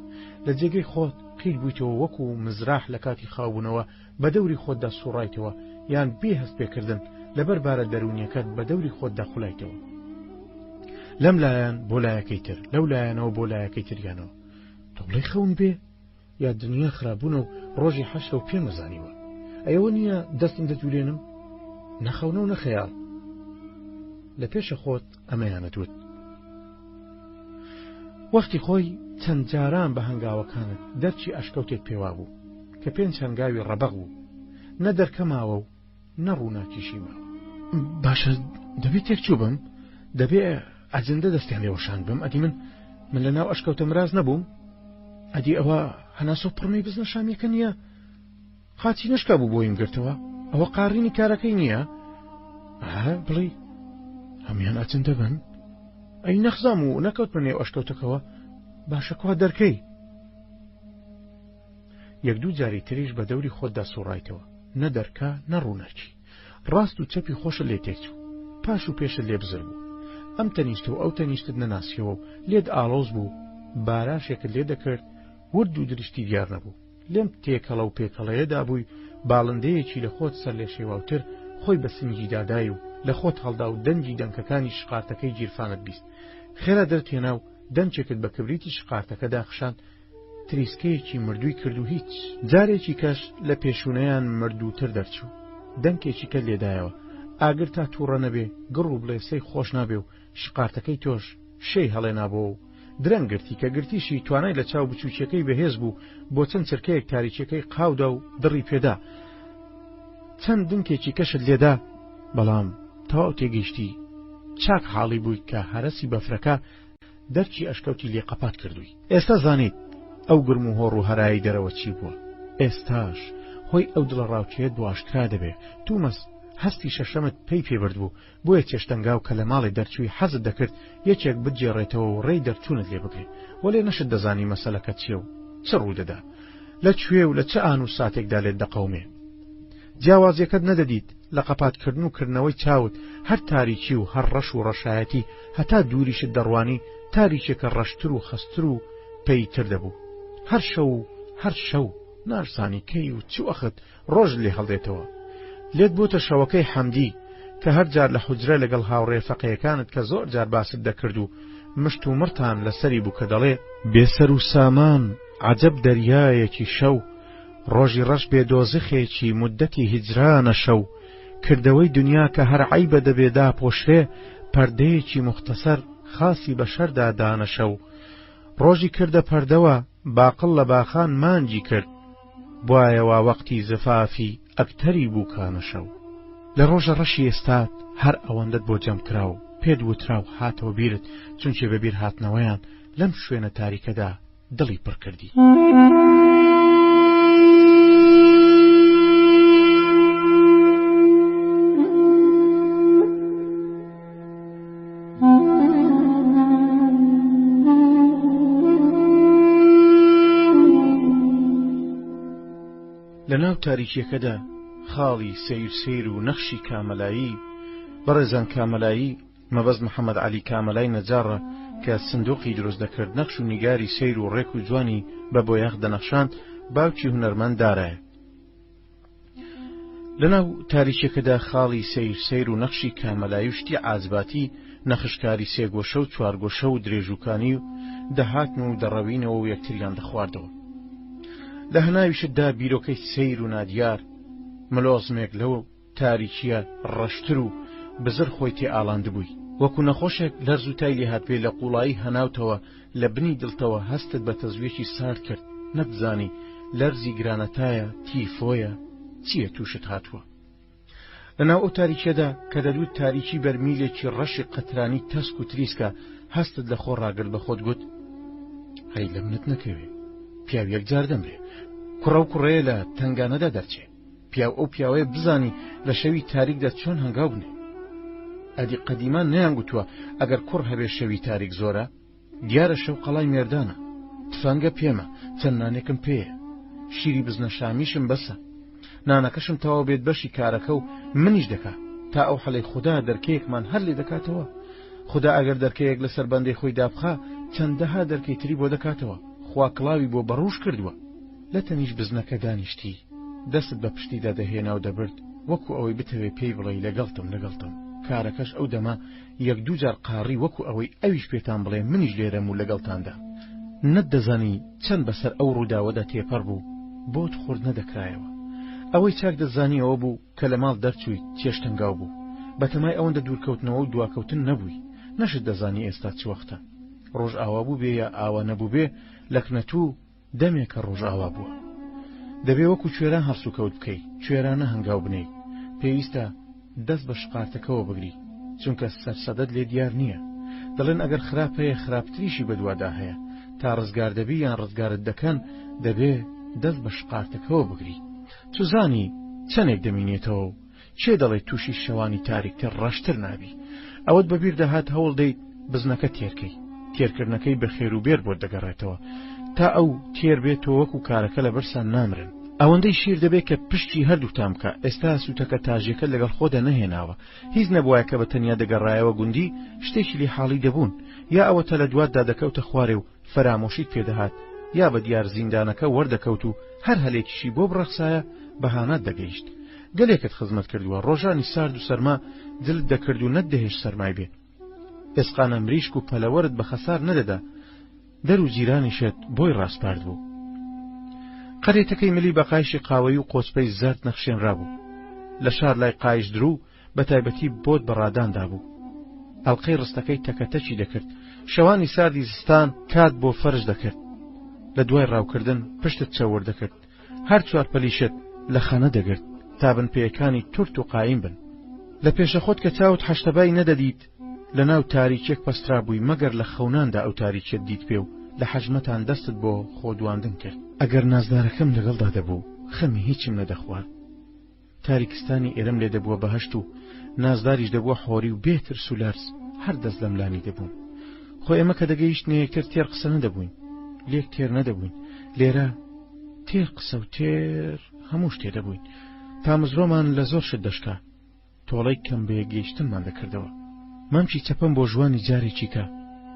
لە جێگەی خۆت قیل بوویتەوە وەکو مزراح لە کاتی خاوبوونەوە بە دەوری خۆتدا سوڕایتەوە، یان بێ هەست پێکردن لەبەر بارە دەرونیەکەت بە دەوری خۆتدا خوڵایتەوە، لەم لایەن بۆ لایەکەی تر، لەو لایەنەوە بۆ لایەکەی تریانەوە. تۆ بڵێ خەون بێ، یا دنیا خراببوونە و ڕۆژی حەشە و پێم نەزانیوە، ئەوە نییە دەستم دەتولێنم، نەخەونە و نەخەیاڵ. لە پێشە خۆت ئەمەیانەتوت. وەختی خۆی چەند جاران بە هەنگاوەکانت دەرچی ئەشکەوتێت پێوا بوو کە پێنج هەنگاوی ڕەبەق بوو، نە دەرکەماوە و نەڕووناکیشی ماوە. باشە دەبێت تێکچوو بم، دەبێ ئەجندە دەستیان لێوەشان بم، ئەدی من لە ناو ئەشکەوتە مراز نەبووم، ئەدی ئەوە هەناسە و پڕمەی بزنە شامیەکە نییە، خاچی نشکا بوو بۆیم گرتەوە، ئەوە قاڕینی کارەکەی نییە. بڵێ هەمیان ئەجندە بن، ئەی نەخزام و نەکەوت بە نێو ئەشکەوتەکەوە، باشە کوا دەرکەی. یەک دوو جاری تریش بە دەوری خۆتدا سوڕایتەوە، نە دەرکا نە ڕووناکی، ڕاست و چەپی خۆشە لێ تێکچوو، پاش و پێشە لێ بزر بوو، ئەم تەنیشتە و ئەو تەنیشتت نەناسیەوە و لێت ئاڵۆز بوو، باراشێکت لێ دەکرد، ورد و درشتی دیار نەبوو، لێم تێکەڵە و پێکەڵەیەدا بووی، باڵندەیەکی لە خۆت سەر لێ شێواوتر خۆی بە سنگی دادای و لە خۆت هەڵدا و دەنگی دەنکەکانی شقارتەکەی گیرفانت بیست، خێرا دەرتێنا و دەنچێکت بە کبریتی شقارتەکەدا خشاند، تریسکەیەکی مردووی کرد و هیچ. جارێکی کەش لە پێشونەیان مردووتر دەرچوو، دەنکێکی کە لێدایەوە، ئاگر تا تووڕە نەبێ گڕ و بڵێسەی خۆش نابێ و شقارتەکەی تۆش شەی هەڵێنابەوە و درەنگرتی کە گرتیشی توانای لە چاو بچووکیەکەی بەهێز بوو بۆ چەند چرکەیەک تاریکیەکەی قاودا و دڕی پێدا چەند دنکێکی کەشت لێدا بەڵام تەواو تێگەیشتی چاک حاڵی بووی کە هەرەسی بەفرەکە دەرکی ئەشکەوتی لێ قەپات کردووی. ئێستا زانیت ئەو گرم و هۆڕ و هەرایی دەرەوە چی بووە. ئێستاش هۆی ئەو دڵە ڕاوچێت بۆ ئاشکرا دەبێ. تومەس هەستی شەشەمت پێی پێبرد بوو بۆیە چێشتەنگا و کە لە ماڵی دەرچووی حەزت دەکرد یەکێک بجێڕێتەوە و ڕێی دەرچوونت لێ بکەیت وەلێ نەشت دەزانی مەسەلەکە چییە و چ ڕوودەدا لەکوێ و لە چه ئان و ساتێکدا لێت دەقەومێ. جیاوازیەکەت نەدەدیت لە قەپاتکردن و کردنەوەی چاوت هەر تاریکی و هەر ڕەش و ڕەشایەتی هەتا دووریشت دەڕوانی تاریکێکە ڕەشتر و خەستر و پێیتر دەبوو. هەر شەو نارسانی کەی و چ وەخت ڕۆژ لێ هەڵدێتەوە. لێت بۆتە شەوەکەی حەمدی کە هەر جار لە حوجرە لەگەڵ هاوڕێفەقەیەکانت کە زۆر جار باست دەکرد و مشت و مرتان لەسەری بوو کە دەڵێ بێسەر و سامان عەجەب دەریایەکی شەو ڕۆژی ڕەش بێدۆزخێکی مودەتی هیجرانە شەو کردەوەی دنیا کە هەر عەیبە دەبێدا پۆشرێ پەردەیەکی مختصەر خاسی بە شەردا دانە شەو ڕۆژی کردە پەردەوە باقڵ لە باخان مانجی کرد بوایەوە وەقتی زفافی ئەکتەری بوو کانە شەو. لە ڕۆژە ڕەشی ئێستات هەر ئەوەندەت بۆ جەم کراو پێت وتراو هاتەوە بیرت چونکە بەبیر هاتنەوەیان لەم شوێنە تاریکەدا دڵی پڕ کردی. لە ناو تاریکیەکەدا خاڵی سیر و نەخشی کامەلایی بەڕێزان کامەلایی مەبەست محەممەد عەلی کامەلای نەجارڕە کە سندوقی دروست دەکرد نەخش و نیگاری سیر و ڕێک و جوانی بە بۆیاغ دەنەخشاند باوکی هونەرمەند دارایە. لە ناو تاریکیەکەدا خاڵی سیر و نەخشی کامەلایی و شتی عازباتی نەخشکاری سێگۆشە و چوارگۆشە و درێژووکانی و دەهاتن و دەڕەوینەوە و یەکتریان دەخواردەوە. لە هەناویشتدا بیرۆکەی سیر و نادیار ملۆزمێک لەوە تاریکیە ڕەشتر و بزر خۆی تێ ئاڵاند بووی وەکو نەخۆشێک لەرز و تای لێهات پێ لە قوڵایی هەناوتەوە لە بنی دڵتەوە هەستت بە تەزوێکی سارد کرد نەبزانی لەرزی گرانەتایە تیفۆیە چییە تووشت هاتووە. لەناو ئەو تاریکیەدا کە دەدوت تاریکی بەرمیلێکی ڕەشی قەترانی تەسک و تریسکە هەستت لە خۆ ڕاگرت بە خۆت گوت هەی لە منت نەکەوێ پیاو یەکجار دەمرێ کوڕە و کوڕەیە لە تنگانەدا دەرچێ پیاو ئەو پیاوەیە بزانی لە شەوی تاریکدا چۆن هەنگاو بنێ. ئەدی قەدیمان نەیان گوتووە ئەگەر کوڕ هەبێ شەوی تاریک زۆرە دیارە شەو قەڵای مێردانە تفەنگە پێمە چەند نانێکم پێیە شیری بزنە شامیشم بەسە نانەکەشم تەواو بێت بەشی کارەکە و منیش دەکا تا ئەو حەلەی خوددا دەرکەیەکمان هەر لێ دەکاتەوە. خوددا ئەگەر دەرکەیەک لەسەر بەندەی خۆی دابخا چەندەها دەرکەی تری بۆ دەکاتەوە خوا کڵاوی بۆ بەڕوش کردووە. لە تەنیش بزنەکە دانیشتی دەست بە پشتیدا دەهێنا و دەبرد وەکو ئەوەی بتەوێ پێی بڵێ لەگەڵتم کارەکەش ئەو دەما یەک دوو جار قاڕی وەکو ئەوەی ئەویش پێتان بڵێ منیش لێرەم و لەگەڵتاندا نەت دەزانی چەند بەسەر ئەو ڕووداوەدا تێپەڕ بوو بۆت خورد نەدەکرایەوە. ئەوەی چاک دەزانیەوە بوو کە لە ماڵ دەرچووی چێشتەنگاو بوو بەتەمای ئەوەندە دوورکەوتنەوە و دواکەوتن نەبووی نەشت دەزانی ئێستا چ وەختە ڕۆژ ئاوا بوو بێ یا ئاوا نەبوو بێ لەکنەتوو دەمێکە ڕۆژ ئاوا بووە دەبێ وەکو کوێران هەرس و کەوت بکەی کوێرانە هەنگاو بنەی پێویستە دەست بە شقارتەکەەوە بگری چونکە سەرسەدەت لێ دیار نییە. دەڵێن ئەگەر خراپەیە خراپتریشی بەدوادا هەیە تا ڕزگار دەبی یان ڕزگارت دەکەن دەبێ دەست بە شقارتەکەەوە بگری. توزانی چەندێک دەمینێتەوە و چێ دەڵێت تووشی شەوانی تاریکتر ڕەشتر نابی ئەوەت بەبیر دەهات هەوڵ دەیت بزنەکە تێرکەی تێرکردنەکەی بە خێر و بێر بۆت دەگەڕێتەوە تا ئەو تێر بێتەوە وەکو کارەکە لە بەرسان نامرن. ئەوەندەی شیر دەبێت کە پشتی هەردووتان بکە ئێستا سوتەکە تاژیەکە لەگەڵ خۆدا نەهێناوە هیچ نەبووایە کە بە تەنیا دەگەڕایەوە گوندی شتێکی لێ حاڵی دەبوون یا ئەوەتە لە دواتدا دەکەوتە خوارێ و فەرامۆشیت پێدەهات یا بە دیار زیندانەکە وەردەکەوت و هەر هەلێکیشی بۆ بڕەخسایە بەهانات دەگەیشت. گەلێکت خزمەت کردووە ڕۆژانی سارد و سەرما دلت دەکرد و نەتدەهێشت سەرمای بێ ئێسقانە مریشک و پەلەوەرت بە خەسار نەدەدا دەر و جیرانیشت بۆی ڕاستپارد بوو. قەرێتەکەی ملی بە قایشی قاوەی و قۆچپەی زەرد نەخشێنرا بوو لە شار لای قایش درو بە تایبەتی بۆت بەڕاداندا بوو. ئەڵقەی ڕستەکەی تەکەتەکی دەکرد، شەوانی ساردی زستان کات بۆ فەرش دەکرد، لە دوای ڕاوکردن پشتت چەوەڕ دەکرد، هەر چوار پەلیشت لە خەنە دەگرت تا بنپێیەکانی تورت و قایم بن. لە پێشەخۆت کە چاوت حەشتەبای نەدەدیت لە ناو تاریکێک پەسترا بووی مەگەر لە خەوناندا ئەو تاریکێت دیت پێ و لە حەجمەتان دەستت بۆ خۆدواندن کرد. ئەگەر نازدارەکەم لەگەڵدا دەبوو خەمی هیچم نەدەخوارد. تاریکستانی ئێرەم لێ دەبووە بەهەشت و نازداریش دەبووە حۆری و بێترس و لەرز، هەر دەست لە ملانی دەبوون. خۆ ئێمە کە دەگەیشتنە یەکتر تێر قسە نەدەبووین، لێک تێر نەدەبووین، لێرە تێر قسە و تێر هەمووش تێدەبووین. پامزرۆمان لە زۆر شت دەشکا، تۆڵەی کەم بەیەگەیشتنمان دەکردەوە. مامچی چەپەم بۆ ژوانی جارێکی کە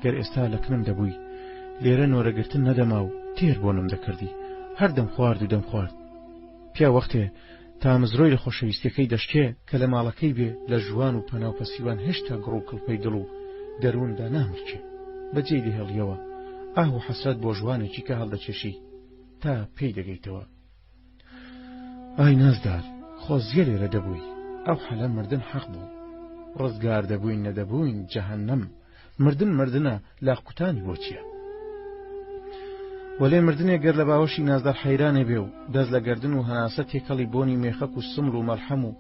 گەر ئێستا لە کنم دەبووی، لێرە نۆرەگرتن نەدەما و تێر بۆنم دەکردی، هەر دەم خوارد و دەم خوارد. پیا وەختێ تامزرۆی لە خۆشەویستەکەی دەشکێ کە لە ماڵەکەی بێ لە ژوان و پەناوپەسیوان هێشتا گڕ و کڵپەی دڵ و دەرووندا نامرچێ، بەجێی دەهێڵیەوە ئاه و حەسرەت بۆ ژوانێکی کە هەڵدەچێشی تا پێی دەگەیتەوە. ئای نازدار، خۆ زیە لێرە دەبووی، ئەو حەلە مردن حەق بوو، ڕزگار دەبووین نەدەبووین جەهەنەم، مردن مردنە لاقوتانی بۆ چییە؟ وەلێ مردنێک گەر لە باوەشی نازدار حەیرانێ بێ و دەست لە گەردن و هەناسە تێکەڵی بۆنی مێخەک و سمر و مەلحەم و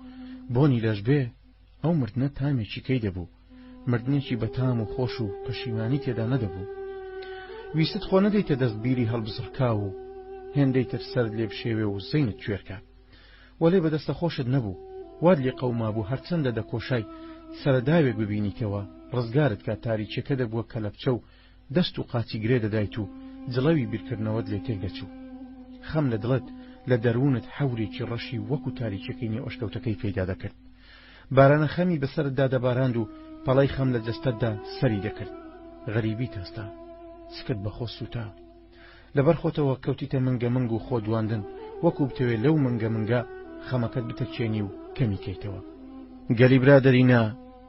بۆنی لەش بێ، ئەو مردنە تامێکی کەی دەبوو، مردنێکی بەتام و خۆش و پەشیمانی تێدا نەدەبوو. ویستت خۆ نەدەیتە دەست بیری هەڵبزڕکا و هێندەی تر سەرد لێ بشێوێ و زەینت کوێرکە، وەلێ بەدەستە خۆشت نەبوو، واد لێ قەوما بوو هەرچەندە دەکۆشای سەرەداوێک ببینیتەوە ڕزگارت کە تاریچەکە دەبووە کەلەپچە و دەست و قاچی گرێ دەدایت و جڵەوی بیرکردنەوەت لێ تێک دەچوو. خەم لە دڵت لە دەروونت حەورێکی ڕەشی وەکو تاریچەکەی نێ ئۆشکەوتەکەی پەیدا دەکرد. بارانە خەمی بەسەرتدا دەباراند و پەڵەی خەم لە جەستەتدا سەری دەکرد. غەریبی تەستا، سکت بە خۆ سوتا، لەبەر خۆتەوە کەوتیتە منگە منگ و خۆ دواندن، وەکو بتەوێت لەو منگە منگە خەمەکەت بتەچێنی و کەمی کەیتەوە. گەلی برادەرینە،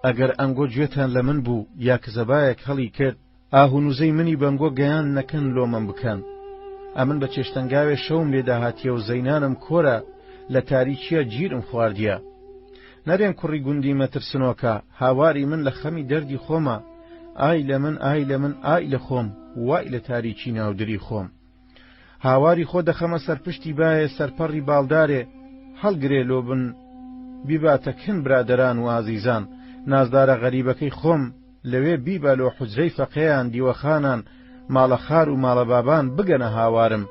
ئەگەر ئەنگۆ گوێتان لە من بوو یا کزەبایەک هەڵی کرد، ئاهونوزەی منی بەنگۆ گەیان نەکەن لۆمەم بکەن. ئەمن بە چێشتەنگاوێ شەوم لێدا هاتیە و زەینانم کۆرە لە تاریکیە گیرم خواردیە. نەرێن کوڕی گوندی مەترسنۆکە، هاواری من لە خەمی دەردی خۆمە، ئای لە من ئای لە من ئای لە خۆم، وای لە تاریکی ناودری خۆم. هاواری خۆ دەخەمە سەرپشتی باە سەرپەڕی باڵدارێ، هەڵگرێ لۆ بن بیباتەکن برادەران و ئازیزان، نازدارە غەریبەکەی خۆم لەوێ بیبە لۆ حوجرەی فەقەیان دیوەخانان، ماڵە خار و ماڵە بابان بگەنە هاوارم،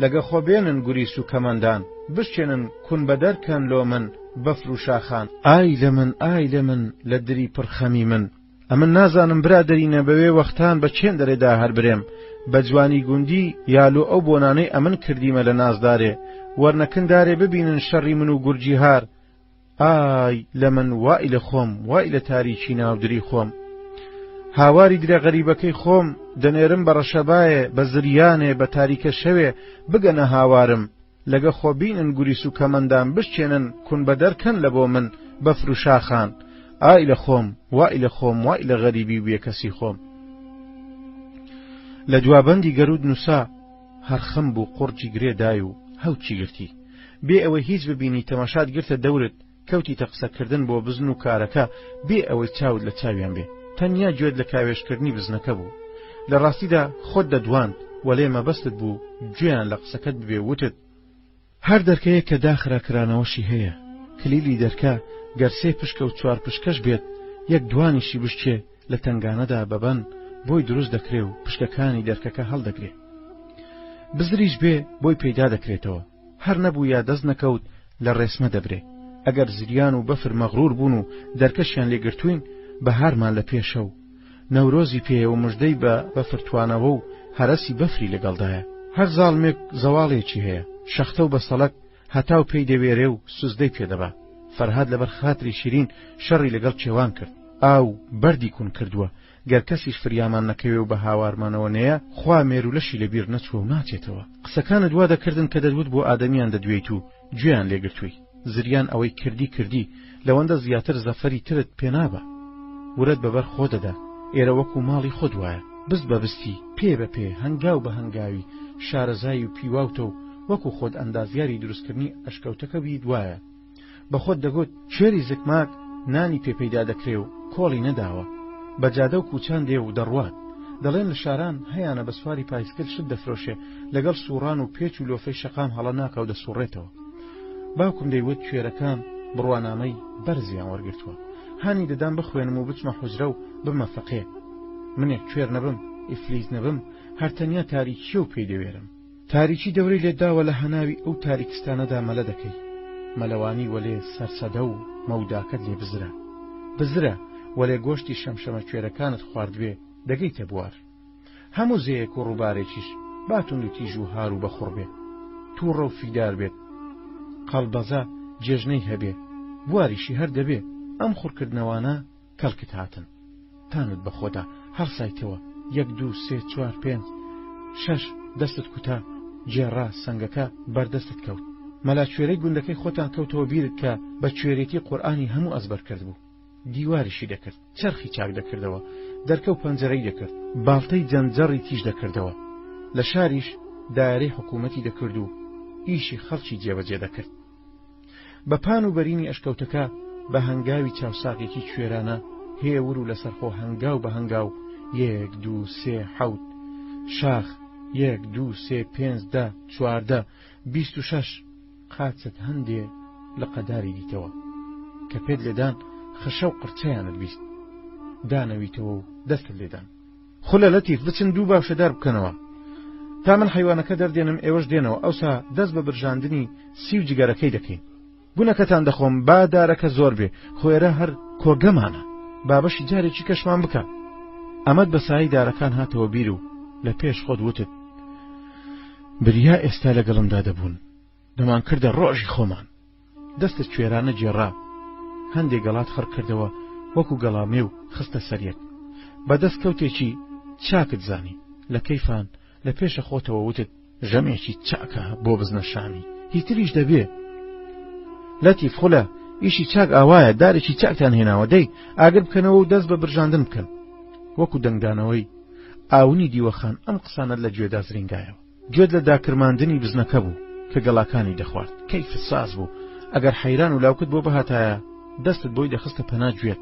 لەگە خۆبێنن گوریس و کەمەندان، بشکێنن کون بەدەرکەن لۆ من بەفر و شاخان. ئای لە من ئای لە من لە دری پڕخەمی من، ئەمن نازانم برادەرینە بەوێ وەختان بە چێن دەرێدا هەر برێم، بە جوانی گوندی یالۆ ئەو بۆنانەی ئەمن کردیمە لە نازدارێ، وەرنەکندارێ ببینن شەڕی من و گورجی هار. ئای لە من وای لە خۆم، وای لە تاریکی ناودری خۆم. هاواری درە غەریبەکەی خۆم دەنێرم بە ڕەشەبایە، بە زریانێ بە تاریکە شەوێ بگەنە هاوارم، لەگە خۆبینن گوریس و کەمەندان بشکێنن کون بەدەرکەن لە بۆ من بەفر و شاخان. ئای لە خۆم، وای لە خۆم، وای لە غەریبی و بێکەسی خۆم. لە جوابەندی گەرود نووسا، هەرخەم بوو قورجی گرێدای و هەوچی گرتی، بێ ئەوەی هیچ ببینی تەماشات گرتە دەورت، کەوتی تە قسەکردن بۆ بزن و کارەکە بێ ئەوەی چاوت لە چاویان بێ، تەنیا گوێت لە کاوێشکردنی بزنەکە بوو. لە ڕاستیدا خۆت دەدواند، وەلێ مەبەستت بوو گوێیان لە قسەکەت ببێ، وتت هەر دەرکەیە کە داخراکرانەوەشی هەیە، کلیلی دەرکە گەرسێ پشکە و چوار پشکەش بێت، یەک دوانیشی بشکێ لە تنگانەدا بەبەن بۆی دروست دەکرێ و پشکەکانی دەرکەکە هەڵدەگرێ. بزریش بێ بۆی پەیدا دەکرێتەوە، هەر نەبوو یا دەست نەکەوت لە ڕێسمە دەبرێ. ئەگەر زریان و بەفر مەغرور بوون و دەرکەشیان لێگرتوین، بەهارمان لە پێشە و نەورۆزی پێیە و مژدەی بە بەفرتوانەوە و هەرەسی بەفری لەگەڵدایە. هەر زاڵمێک زەواڵێکی هەیە، شەختە و بەسەڵک هەتاو پێی دەوێرێ و سوزدەی پێدەبا. فەرهاد لەبەر خاتری شیرین شەڕی لەگەڵ چێوان کرد، ئاو بەردی کون کردووە، گەر کەسیش فریامان نەکەوێ و بە هاوارمانەوە نەیە، خوا مێرولەشی لەبیر نەچوە و ناچێتەوە. قسەکانت وا دەکردن کە دەدوت بۆ ئادەمیان دەدوێیت و گوێیان لێگرتووی. زریان ئەوەی کردی، لەوەندە زیاتر زەفەری ترت پێنابە، ورەت بەبەر خۆ دەدا، ئێرە وەکو ماڵی خۆت وایە، بست بە بستی، پێ بە پێ، هەنگاو بە هەنگاوی، شارەزایی و پیواوتە و وەکو خۆت ئەندازیاری دروستکردنی ئەشکەوتەکە بی دوایە. بە خۆت دەگوت کوێری زکماک نانی پێپەیدا دەکرێ و کۆڵی نەداوە بە جادە و کوچان دێ و دەڕوات دەڵێن لە شاران هەیانە بە سواری پایسکل شت دەفرۆشێ لەگەڵ سوڕان و پێچ و لۆفەی شەقام هەڵە ناکە و دەسوڕێتەوە باوکم دەیوت کوێرەکان بڕوانامەی بەرزیان وەرگرتووە هانی دەدام بخوێنم و بچمە حوجرە و بمە فەقێ منێک کوێر نەبم ئیفلیز نەبم هەرتەنیا تاریکی و پێی دەوێرم تاریکی دەورەی لێداوە لە هەناوی ئەو تاریکستانەدا مەلە دەکەی مەلەوانی وەلێ سەرسەدە و مەوداکەت لێ بزرە وەلێ گۆشتی شەمشەمە کوێرەکانت خواردوێ دەگەیتە بوار هەموو زەیەک و ڕووبارێکیش باتون و تیژ و هار و بەخوڕ بێت تووڕە و فیدار بێت قەڵبەزە جێژنەی هەبێ بواریشی هەر دەبێ ئەم خوڕکردنەوانە کەڵکت هاتن تانت بەخۆدا هەر سایتەوە 1 2 3 4 5 6 دەستت کوتا جێڕا سەنگەکە بەردەستت کەوت مەلا کوێرەی گوندەکەی خۆتان کەوتەوە بیرت کە بە کوێرێتی قورئانی هەموو ئەزبەر کرد بوو دیواریشی دەکرد چرخی چاک دەکردەوە دەرکە و پەنجەرەی دەکرد باڵتەی جەنجەڕی تیژ دەکردەوە لە شاریش دایرەی حکوومەتی دەکرد و ئیشی خەڵکی جێبەجێ دەکرد بە پان و بەرینی ئەشکەوتەکە بە هەنگاوی چاوساقێکی کوێرانە هێور و لەسەرخۆ هەنگاو بە هەنگاو 1 2 3 7 شاخ 1 2 3 5 10 14 26 قاچت هەندێ لە قەداری دیتەوە کە پێت لێدان خەشە و قرچەیانت بیست دانەویتەوە و دەستت لێدان خولە لەتیف بچن دوو باشەدار بکەنەوە تا من حیوانەکە دەردێنم ئێوەش دێنەوە ئەوسا دەست بە برژاندنی سی و جگەرەکەی دەکەین گونەکەتان دەخۆم با دارەکە زۆر بێ خۆێرە هەر کۆگەمانە بابەشی جارێکی کەشمان بکە ئەمەد بە سایی دارەکان هاتەوە بیر و لە پێش خۆت وتت بریا ئێستا لەگەڵمدا دەبوون دەمان کردە ڕۆژی خۆمان دەستت کوێرانە جێڕا هەندێک گەڵات خڕ کردەوە وەکو گەڵامێ و خستە سەریەک بەدەست کەوتێکی چاکت زانی لە کەیفان لە پێشە خۆتەوە وتت ژەمێکی چاکە بۆ بزنەشانی هیتریش دەبێ لەتیف خولە ئیشی چاک ئاوایە دارێکی چاکتان هێناوە دەی ئاگر بکەنەوە و دەست بە برژاندن بکەن وەکو دەنگدانەوەی ئاونی دیوەخان ئەم قسانت لە گوێدا زرینگایەوە گوێت لە داکرماندنی بزنەکە بوو کە گەڵاکانی دەخوارد کەیفت ساز بوو ئەگەر حەیران و لاوکت بۆ بەهاتایە دەستت بۆی دەخستە پەنا گوێت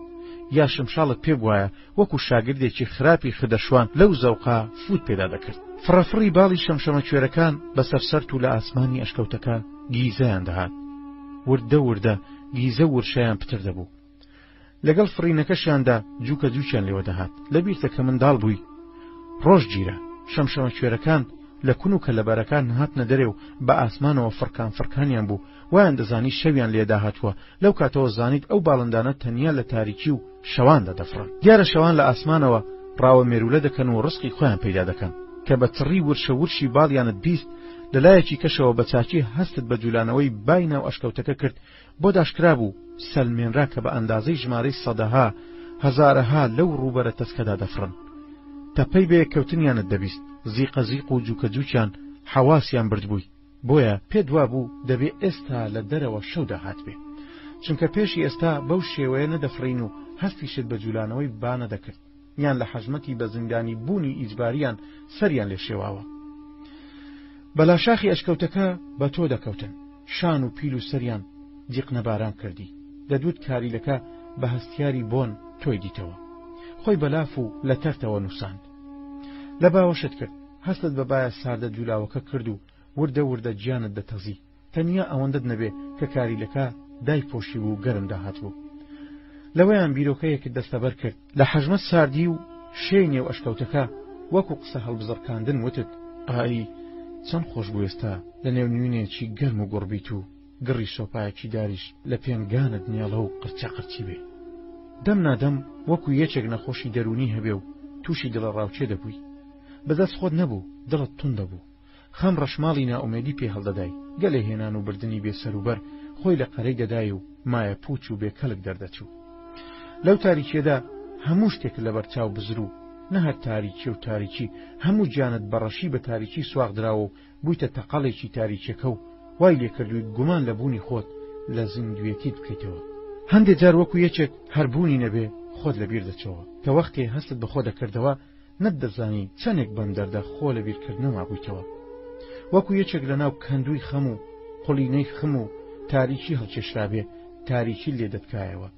یا شمشاڵت پێ بوایە وەکو شاگردێکی خراپی خدەشوان لەو زەوقا فوت پێدا دەکرد فڕەفڕی باڵی شەمشەمە کوێرەکان بەسەر سەرت و لە ئاسمانی ئەشکەوتەکە گیزەیان دەهات وردە گیزە ورشەیان پتر دەبوو لەگەڵ فڕینەکەشیاندا جووکە جووچیان لێوە دەهات لەبیرتە کە منداڵ بووی ڕۆژ گیرە شەمشەمە کوێرەکان لە کون و کەلەبەرەکان هاتنە دەرێ و بە ئاسمانەوە فڕکان بوو وایان دەزانی شەویان لێدا هاتووە لەو کاتەوە زانیت ئەو باڵندانە تەنیا لە تاریکی و شەواندا دەفڕن دیارە شەوان لە ئاسمانەوە ڕاوە مێرولە دەکەن و ڕزقی خۆیان پەیدا دەکەن کە بە تڕی ورشی باڵیانت بیست لەلایەکی کەشەوە بە چاچی هەستت بە جوولانەوەی بای ناو ئەشکەوتەکە کرد بۆ داشکرا بوو سەلمێنرا کە بە ئەندازەی ژمارەی سەدەها هەزارەها لەو ڕووبەرە تەسکەدا دەفڕن تەپەی بە یەککەوتنیانت دەبیست زیقە زیق و جووکە جووچیان حەواسیان بردبووی بۆیە پێت وا بوو دەبێ ئێستا لە دەرەوە شەودا هات بێ چونکە پێشی ئێستا بەو شێوەیە نەدەفڕین و هەستیشت بە جوولانەوەی بانە دەکرد یان لە حەژمەتی بە زیندانی بوونی ئیجباریان سەریان لێ شێواوە بەلاشاخی ئەشکەوتەکە بە تۆ دەکەوتن شان و پیل و سەریان جیقنەباران کردی دەدوت کاریلەکە بە هەستیاری بۆن تۆی دیتەوە خۆی بەلاف و لە تەرتەوە نووساند لە باوەشت کرد هەستت بە بایە ساردە جولاوەکە کرد و وردە گیانت دەتەزی تەنیا ئەوەندەت نەبێ کە کاریلەکە دای پۆشی و گەرم داهات بوو لەوەیان بیرۆکەیەکت دەستەبەر کرد لە حەژمەت ساردی و شێی نێو ئەشکەوتەکە وەکو قسە هەڵبزڕکاندن وتت ئایی چەند خۆش بوو ئێستا لە نێو نوێنێکی گەرم و گوڕبیت و گڕی سۆپایەکی داریش لە پێنگانت نێڵە و قرچی بێ دەم نادەم وەکو یەکێک نەخۆشی دەرونی هەبێ و تووشی دڵە ڕاوچێ دەبووی بەدەست خۆت نەبوو دڵت تون دەبوو خەم ڕەشماڵی نائومێدی پێ هەڵدەدای گەلێ هێنان و بردننی بێسەروبەر خۆی لە قەرەی دەدای و مایە پوچ و بێکەلک دەردەچوو لەو تاریکیەدا هەموو شتێک لە بەرچاو بزر و نەهەر تاریکی و تاریکی هەموو گیانت بەڕەشی بە تاریکی سواغدراوە و بوویتە تەقەڵێکی تاریکیەکە و وای لێکردووی گومان لە بوونی خۆت لە زیندویەتیت بکەیتەوە هەندێک جار وەکو یەکێک هەربوونی نەبێ خۆت لەبیر دەچەوە کە وەختێ هەستت بە خۆ دەکردەوە نەتدەزانی چەندێک بەم دەردە خۆ لە بیرکردنەوە بوویتەوە وەکو یەکێک لە ناو کەندووی خەم و قوڵینەی خم و تاریکی هەڵکێشرابێ تاریکی لێ دەتکایەوە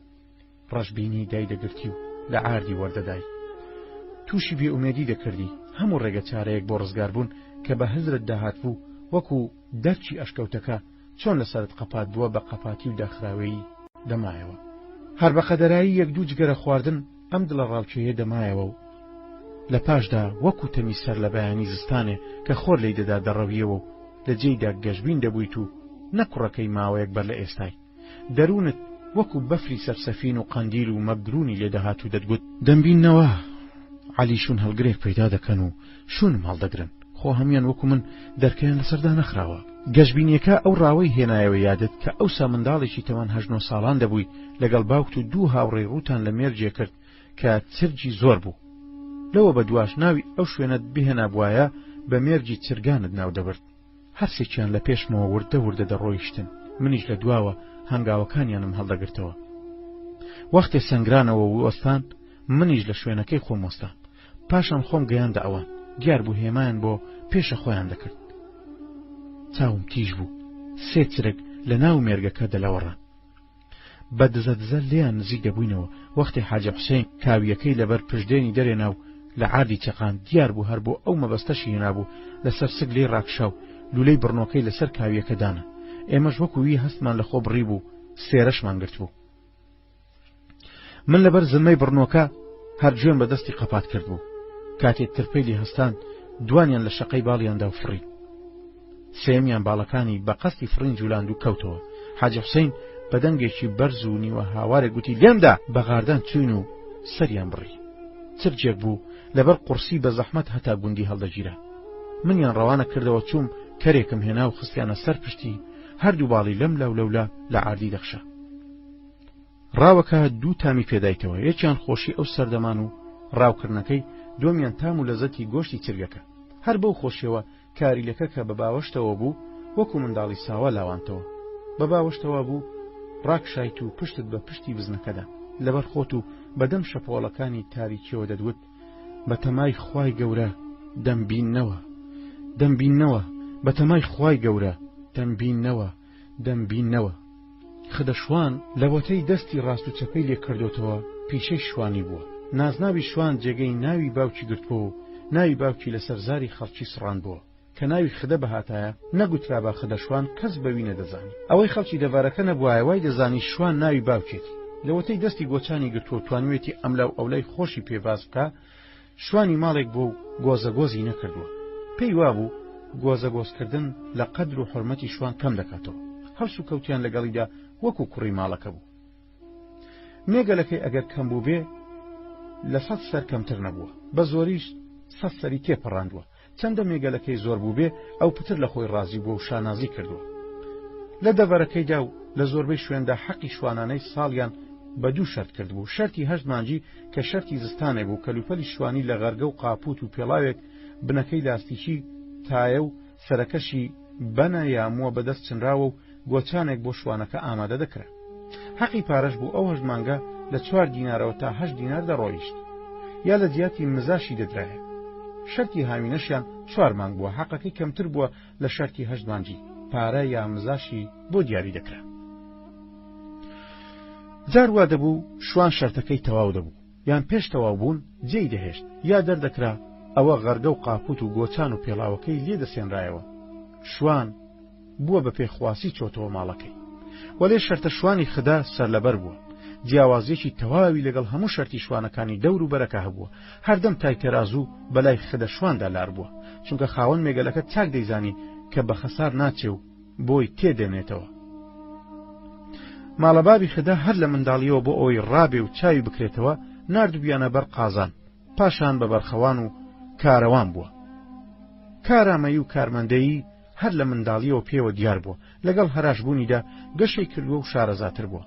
ڕەشبینی دایدەگرتی و لە ئاردی وەردەدای تووشی بێئومێدی دەکردی هەموو ڕێگە چارەیەک بۆ ڕزگار بوون کە بە هەزرت داهات بوو وەکو دەرچی ئەشکەوتەکە چۆن لەسەرت قەپات بووە بە قەپاتی و داخراوەیی دەمایەوە هەر بە قەدەرایی یەک دوو جگەرە خواردن ئەم دڵە ڕاوچەیە دەمایەوە و لە پاشدا وەکو تەمی سەر لە بەیانی زستانێ کە خۆر لی دەدا دەڕەویەوە و لە جێیدا گەشبین دەبوویت و نەکوڕەکەی ماوەیەک بەر لە ئێستای دەروونت وەکو بەفری سەرسەفین و قەندیل و مەگرونی لێدەهات و دەتگوت دەمبینەوە عەلی شون هەڵگرێک پەیدا دەکەن و شونم هەڵدەگرن خۆ هەمیان وەکو من دەرکەیان لەسەردا نەخراوە گەشبینیەکە ئەو ڕاوەی هێنایەوە یادت کە ئەوسا منداڵێکی تەوان 8 ساڵان دەبووی لەگەڵ باوکت و 2 هاوڕێی ڕووتان لە مێرجێ کرد کە چرجی زۆر بوو لەوە بە دواش ناوی ئەو شوێنت بهێنا بوایە بە مێرجی چرگانت ناو دەبرد هەرسێکیان لە پێشمەوە وردە دەڕۆیشتن منیش لە دواوە هەنگاوەکانیانم هەڵدەگرتەوە وەختێ سەنگرانەوە وەستان منیش لە شوێنەکەی خۆم وەستان پاشان خۆم گەیاندە ئەوان دیار بوو هێمایان بۆ پێشە خۆیان دەکرد چاوم تیژ بوو 3 چرک لە ناو مێرگەکە دەلەوەڕان بە دزە لێیان نزیک دەبووینەوە وەختی حاجە حوسێن کاویەکەی لەبەر پشدێنی دەرێنا و لە عادی چەقان دیار بوو هەر بۆ ئەو مەبەستەشی هێنابوو لەسەر سگ لێی ڕاکشاو لولەی بڕنۆکەی لەسەر کاویەکە دانا ئێمەش وەکووی هەستمان لە خۆ بڕی بوو سێرەشمان گرت بوو من لەبەر زلمەی بڕنۆکە هەر گوێم بە دەستی قەپات کرد بوو کاتێک ترپەی لێ هەستان دوانیان لە شەقەی باڵیاندا و فڕی سێمیان باڵەکانی بە قەستی فڕین جولاند و کەوتەوە حاجە حوسێن بە دەنگێکی بەرز و نیوە هاوارێک گوتی لێمدا بە غاردان چوین و سەریان بڕی چرجێک بوو لەبەر قورسی بە زەحمەت هەتا گوندی هەڵدەگیرا منیان ڕەوانە کردەوە چوم کەرێکم هێنا و خستیانە سەر پشتی هەردوو باڵی لەم لەولەولا لە عاردی دەخشا ڕاوەکە 2 تامی پێدایتەوە یەکیان خۆشی ئەو سەردەمان و ڕاوکردنەکەی دومیان تام و لەزەتی گۆشتی چرگەکە هەر بەو خۆشیەوە کاریلەکە کە بە باوەشتەوە بوو وەکو منداڵی ساوە لاوانتەوە بە باوەشتەوە بوو ڕاکشایت و پشتت بە پشتی بزنەکەدا لەبەر خۆت و بەدەم شەپۆڵەکانی تاریکیەوە دەدوت بە تەمای خوای گەورە دەمبینەوە بە تەمای خوای گەورە دەمبینەوە خدەشوان لەوەتەی دەستی ڕاست و چەپەی لێ کردوتەوە پیشەی شوانی بووە نازناوی شوان جێگەی ناوی باوکی گرتبووە و ناوی باوکی لەسەر زاری خەڵکی سڕان بووە کە ناوی خدە بەهاتایە نەگوترا بە خدەشوان کەس بەوی نەدەزانی ئەوەی خەڵکی دەبارەکە نەبووایە وای دەزانی شوان ناوی باوکێتی لەوەتەی دەستی گۆچانی گرتووە توانوێتی ئەملاو ئەولای خۆشی پێباز بکە شوانی ماڵێک بۆ و گۆزەگۆزی نەکردووە پێی وابوو گۆزەگۆزکردن لە قەدر و حورمەتی شوان کەم دەکاتەوە هەرس و کەوتیان لەگەڵیدا وەکو کوڕی ماڵەکە بوو مێگەلەکەی ئەگەر کەم بوو بێ لە 100 سەر کەمتر نەبووە بە زۆریش 100 سەری تێپەڕاندووە چەندە مێگەلەکەی زۆر بوو بێ ئەو پتر لە خۆی ڕازی بووە و شانازی کردووە لە دەڤەرەکەیدا و لە زۆربەی شوێندا حەقی شوانانەی ساڵیان بە 2 شەرت کردبوو شەرتی 8 مانجی کە شەرتی زستانێ بوو کەلوپەلی شوانی لە غەرگە و قاپوت و پێڵاوێک بنەکەی لاستیکی تایە و سەرەکەشی بەنە یامووە بەدەست چنراوە و گۆچانێک بۆ شوانەکە ئامادە دەکرا حەقی پارەش بوو ئەو 8 مانگە لە 4 دینارەوە تا 8 دینار دەڕۆیشت یا لە جیاتی مزاشی دەدرایە شەرتی هامینەشیان 4 مانگ بووە حەقەکەی کەمتر بووە لە شەرتی 8 مانجی پارە یا مزاشی بۆ دیاری دەکرا جار وا دەبوو شوان شەرتەکەی تەواو دەبوو یان پێش تەواو بوون جێی دەهێشت یا دەردەکرا ئەوە غەرگە و قاپوت و گۆچان و پێڵاوەکەی لێ دەسێنرایەوە شوان بووە بە پێخواسی چۆتەوە ماڵەکەی وەلێ شەرتە شوانی خدا سەر لەبەر بووە جیاوازیەکی تەواوی لەگەڵ هەموو شەرتی شوانەکانی دەور و بەرەکە هەبووە هەردەم تایتەرازوو بەلای خدە شواندا لار بووە چونکە خاوەن مێگەلەکە چاک دەیزانی کە بە خەسار ناچێ و بۆی تێدێنێتەوە ماڵەبابی خدا هەر لە منداڵیەوە بۆ ئەوەی ڕابێ و چاوی بکرێتەوە نردوبیانە بەر قازان پاشان بە بەرخەوان و کارەوان بووە کارامەیی و کارمەندەیی هەر لە منداڵیەوە پێوە دیار بووە لەگەڵ هەراشبوونیدا گەشەی کردووە و شارەزاتر بووە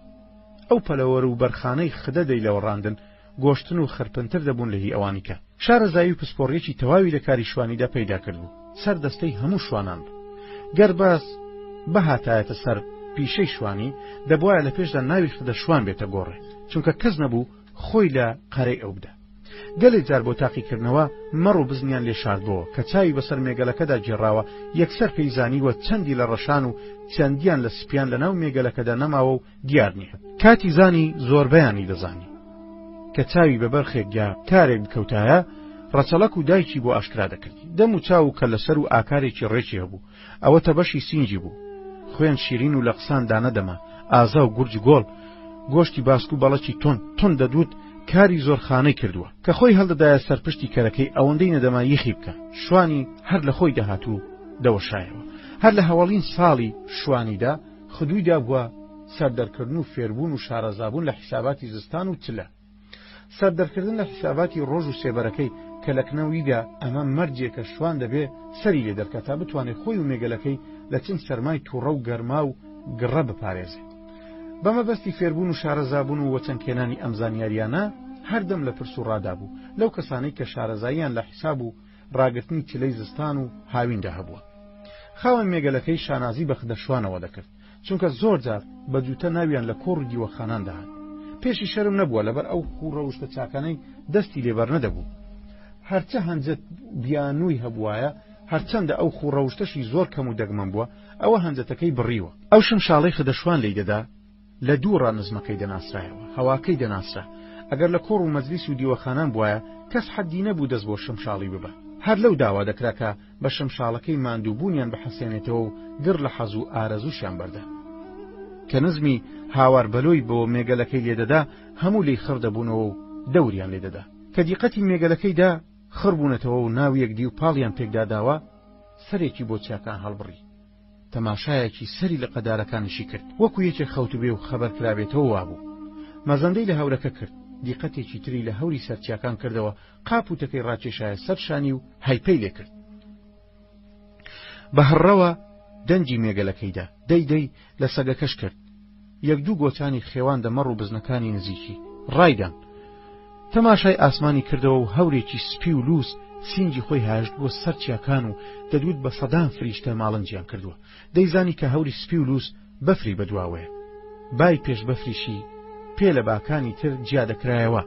ئەو پەلەوەرە و بەرخانەی خدە دەی لەوەڕاندن گۆشتن و خرپنتر دەبوون لە هی ئەوانیکە شارەزایی و پسپۆڕیەکی تەواوی لە کاری شوانیدا پەیدا کردبوو سەر دەستەی هەموو شوانان گەرباز بەهاتایەتە سەر پیشەی شوانی دەبوایە لە پێشدا ناوی خدە شوان بێتە گۆڕێ چونکە کەس نەبوو خۆی لە قەرەی ئەو بدە گەلێک جار بۆ تاقیکردنەوە مەڕ و بزنیان لێ شاردبەوە کە چاوی بەسەر مێگەلەکەدا گێڕاوە یەکسەر پەیزانیوە چەندی لە ڕەشان و چەندیان لە سپیان لەناو مێگەلەکەدا نەماوە و دیار نییە. کاتی زانی زۆربەیانی دەزانی کە چاوی بە بەرخێک یا کارێک بکەوتایە ڕەچەڵەک و دایکی بۆ ئاشکرا دەکردی. دەم و چاو کە لەسەر و ئاکارێکی ڕێکی هەبوو ئەوە تەبەشی سینجی بوو. خوێن شیرین و لە قسان دانەدەما ئازا و گورج گۆڵ گۆشتی باسک و بەڵەکی تۆن دەدوت کاری زۆر خانەی کردووە کە خۆی هەڵدەدایە سەرپشتی کەرەکەی ئەوەندەی نەدەما یەخی بکە شوانی هەر لە خۆی دەهاتوو دەوەشایەوە. هەر لە هەواڵین ساڵی شوانیدا خدوویدا بووە سەردەرکردن و فێربوون و شارەزابوون لە حیساباتی زستان و چلە. سەردەرکردن لە حیساباتی ڕۆژ و سێبەرەکەی کە لە کنەویدا ئەمە مەرجێکە شوان دەبێ سەری لێ دەرکە تا بتوانێت خۆی و مێگەلەکەی لە چەند سەرمای تووڕە و گەرما و گڕە بپارێزێت. بەمەبەستی فێربوون و شارەزابوون و وەچەندکێنانی ئەم زانیاریانە هەردەم لە پرس و ڕادا بوو لەو کەسانەی کە شارەزاییان لە حیساب و ڕاگرتنی چلەی زستان و هاویندا هەبووە. خاوەن مێگەلەکەی شانازی بە خدە شوانەوە دەکرد چونکە زۆر جار بە جوتە ناویان لە کۆڕ و دیوەخانان دەهات. پێشی شەرم نەبووە لەبەر ئەو خوڕەوشتە چاکانەی دەستی لێبەر نەدەبوو. هەرچە هەنجەت بیانووی هەبوایە هەرچەندە ئەو خوڕەوشتەشی زۆر کەم و دەگمەن بووە ئەوە هەنجەتەکەی بڕیوە. ئەو شەمشاڵەی خدەشوان لی دەدا لە دوو ڕانزمەکەی دەناسرایەوە هەواکەی دەناسرا. ئەگەر لە کۆڕ و مەجلیس و دیوەخانان بووایە کەس حەدی نەبوو دەست بۆ شەمشاڵی ببە. هەر لەو داوا دەکراکە بە شەمشاڵەکەی ماندووبوونیان بەحەسێنێتەوە و گر لە حەز و ئارەزووشیان بەردە. کە نزمی هاوار بەلۆی بۆ مێگەلەکەی لێدەدا هەموو لی خڕ دەبوونەوە و دەوریان لێدەدا. کە دیقەتی مێگەلەکەیدا خڕبوونەتەوە و ناو یەکدی و پاڵیان پێکداداوە سەرێکی بۆ چاکان هەڵبڕی. تەماشایەکی سەری لە قەدارەکانشی کرد وەکو یەکێک خەوتوبێ و خەبەر کرابێتەوە وابوو. مەزەندەی لە هەورەکە کرد دیقەتێکی تری لە هەوری سەرچیاکان کردەوە قاپوتەکەی ڕاکێشایە سەرشانی و هایپەی لێ کرد. بە هەڕەوە دەنجی مێگەلەکەیدا دەی لە سەگەکەش کرد. یەک دوو گۆچانی خێوان دەمەڕ و بزنەکانی نزیکی ڕایدان تەماشای ئاسمانی کردەوە و هەورێکی سپی و لووس سینجی خۆی هاژت بۆ سەر چیاکان و دەدوت بە سەدان فریشتە ماڵنجیان کردووە. دەیزانی کە هەوری سپی و لووس بەفری بەدواوەیە. بای پێش بەفریشی پێ لە باکانی تر جیا دەکرایەوە.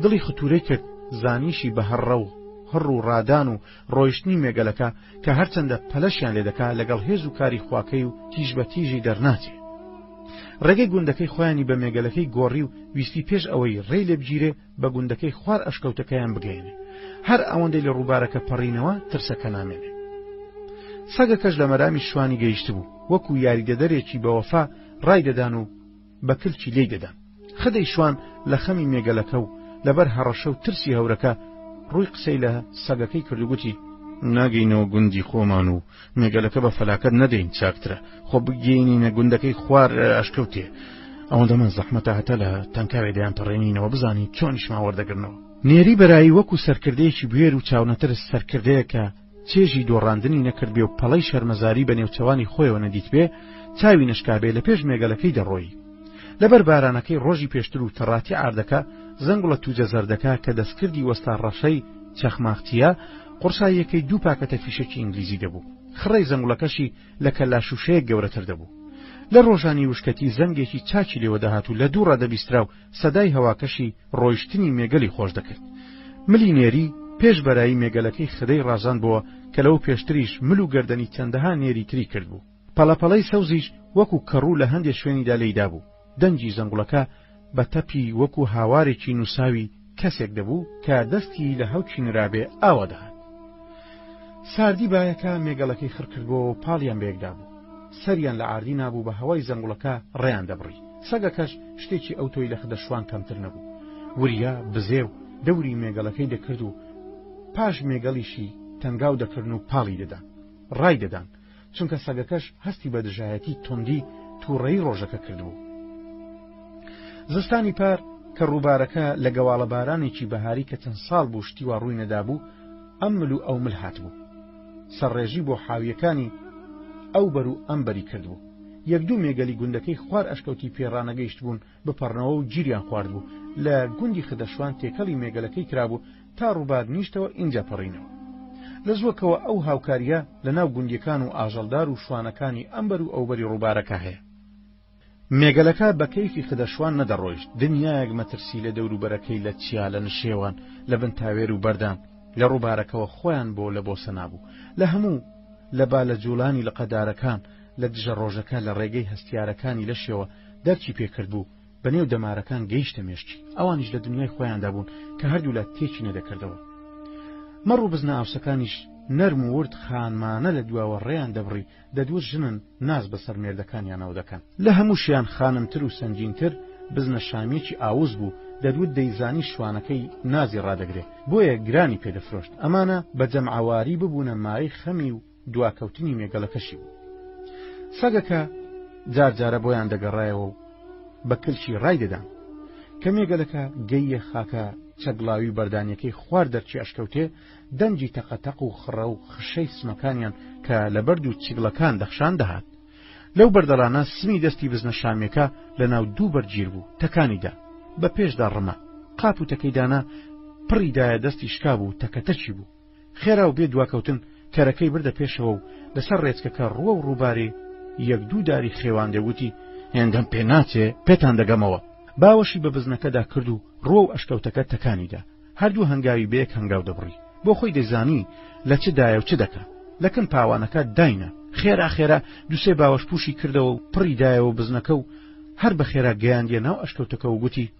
دڵی ختورەی کرد زانیشی بە هەڕە و هەڕ و ڕادان و ڕۆیشتنی مێگەلەکە کە هەرچەندە پەلەشیان لێ دەکا لەگەڵ هێز و کاری خواکەی و تیژ بە تیژی دەرناچێ. ڕێگەی گوندەکەی خۆیانی بە مێگەلەکەی گۆڕی و ویستی پێش ئەوەی ڕێی لێ بگیرێ بە گوندەکەی خوار ئەشکەوتەکەیان بگەێنێ. هەر ئەوەندەی لە ڕووبارەکە پەڕینەوە ترسەکە نامێنێ. سەگەکەش لە مەرامی شوانی گەیشت بوو وەکو یاریدەدەرێکی بەوەفا ڕای دەدان و بە کلکی لێی دەدان. خدەی شوان لە خەمی مێگەلەکە و لەبەر هەڕەشە و ترسی هەورەکە ڕووی قسەی لە سەگەکەی کردوگوتی ناگەینەوە گوندی خۆمان و مێگەلەکە بە فەلاکەت نەدەین چاکترە خۆ بگەینینە گوندەکەی خوار ئەشکەوتێ. ئەوەندە من زەحمەتە هەتە لە تەنکاوێ دەیان پەڕێنینەوە بزانی چۆنیشما وەردەگرنەوە. نێری بەرایی وەکو سەرکردەیەکی بوێر و چاونەترس سەرکردەیەکە چێژی دۆڕاندنی نەکرد بێ و پەڵەی شەرمەزاری بە نێوچەوانی خۆیەوە نەدیت بێ چاوی نشکابێ لە پێش مێگەلەکەی دەڕۆی. لەبەر بارانەکەی ڕۆژی پێشتر و تەڕاتی ئاردەکە زەنگڵە توجە زەردەکە کە دەستکردی وەستا ڕەشەی چەخماختیە قورساییەکەی دوو پاکەتە فیشەکی ئینگلیزی دەبوو. خڕەی زەنگڵەکەشی لە کەلاشوشەیەک گەورەتر دەبوو. لە ڕۆژانی وشکەتی زەنگێکی چاکی لێوە دەهات و لە دوو ڕادەبیسترا و سەدای هەواکەشی ڕۆیشتنی مێگەلی خۆش دەکرد. ملی نێری پێش بەرایی مێگەلەکەی خدەی ڕازان بووە کە لەو پێشتریش مل و گەردەنی چەندەها نێری تری کرد بوو. پەڵەپەڵەی سەوزیش وەکو کەڕوو لە هەندێک شوێنیدا لێیدا بوو. دەنجی زەنگوڵەکە بە تەپی وەکو هاوارێکی نووساوی کەسێک دەبوو کە دەستی لە هەوچی نرابێ ئاوە دەهات. ساردی بایەکە مێگەڵەکەی خڕکردبەوە و پاڵیان بەیەکدا بوو. سەریان لە ئاردی نابوو بە هەوای زەنگوڵەکە ڕێیان دەبڕی. سەگەکەش شتێکی ئەو تۆی لە خدە شوان کەمتر نەبوو. وریا بزێ و دەوری مێگەڵەکەی دەکرد و پاش مێگەڵیشی تەنگاو دەکردن و پاڵی دەدان. ڕای دەدان چونکە سەگەکەش هەستی بە دژایەتی تۆندی تووڕەیی ڕۆژەکە کردبوو. زستانی پار کە ڕووبارەکە لە گەواڵە بارانێکی بەهاری کە چەند ساڵ بوو شتیوا ڕووی نەدابوو ئەم مل و ئەو مل هاتبوو. سەرڕێژی بۆ حاویەکانی ئەو بەر و ئەم بەری کردبوو. یەک دوو مێگەلی گوندەکەی خوار ئەشکەوتی پێڕانەگەیشت بوون بپەڕنەوە و گیریان خوارد بوو. لە گوندی خدەشوان تێکەڵی مێگەلەکەی کرابوو تا ڕووبار نیشتەوە ئینجا پەڕینەوە. لە زووەکەوە ئەو هاوکاریە لە ناو گوندیەکان و ئاژەڵدار و شوانەکانی ئەمبەر و ئەوبەری ڕووبارەکە هەیە. مێگەلەکە بە کەیفی خدەشوان نەدەڕۆیشت، دنیایەک مەترسی لە دەوروبەرەکەی لە چیا لە نشێوان لە بن تاوێر و بەردان لە ڕووبارەکەەوە خۆیان بۆ لە بۆسە نابوو، لە هەموو لە با لە جوڵانی لە قەدارەکان لە دژە ڕۆژەکە لە ڕێگەی هەستیارەکانی لەشێوە دەرچی پێکرد بوو، بەنێو دەمارەکان گەیشتە مێشکی، ئەوانیش لە دنیای خۆیاندا بوون کە هەردوو لە تێکی نەدەکردەوە. مەڕ و بزنە ئاوسەکانیش نەرم و ورد خانمانە لە دواوە ڕێیان دەبڕی، دەدوت ژنن ناز بەسەر مێردەکانیانەوە دەکەن. لە هەمووشیان خانمتر و سەنگینتر بزنە شامێکی ئاوز بوو، دەدوت دەیزانی شوانەکەی نازی ڕادەگرێ، بۆیە گرانی پێدەفرۆشت. ئەمانە بە جەمعەواری ببوونە مای خەمی و دواکەوتنی مێگەلەکەشی بوو. سەگەکە جارجارە بۆیان دەگەڕایەوە و بە کلشی ڕای دەدان کە مێگەلەکە گەیە خاکە چەگڵاوی بەردانیەکەی خوار دەرچی ئەشکەوتێ، دەنجی تەقەتەق و خڕە و خشەی سمەکانیان کە لە بەرد و چیگڵەکان دەخشان دەهات. لەو بەردەڵانە سمی دەستی بزنە شامێکە لە ناو دوو بەرگیر بوو، تەکانیدا بە پێشدا ڕمە، قاپ و تەکەیدانا پڕیدایە دەستی شکا بوو، تەکەتەچی بوو. خێرا و بێ دواکەوتن کەرەکەی بردە پێشەوە و لەسەر ڕێچکەکە ڕووە و ڕووبارێ یەک دوو داری خێوان دەوتی هێندەم پێ ناچێ پێتان دەگەمەوە. باوەشی بە بزنەکەدا کرد و ڕۆ و ئەشکەوتەکە تەکانیدا، هەردوو هەنگاوی بەیەک هەنگاو دەبڕی، بۆ خۆی دەیزانی لە چ دایە و چ دەکە. لەکن پاوانەکە داینە، خێرا دووسێ باوەش پوشی کردەوە و پڕی دایەوە بزنەکە و هەر بە خێرا گەیاندیە ناو ئەشکەوتەکە و گوتی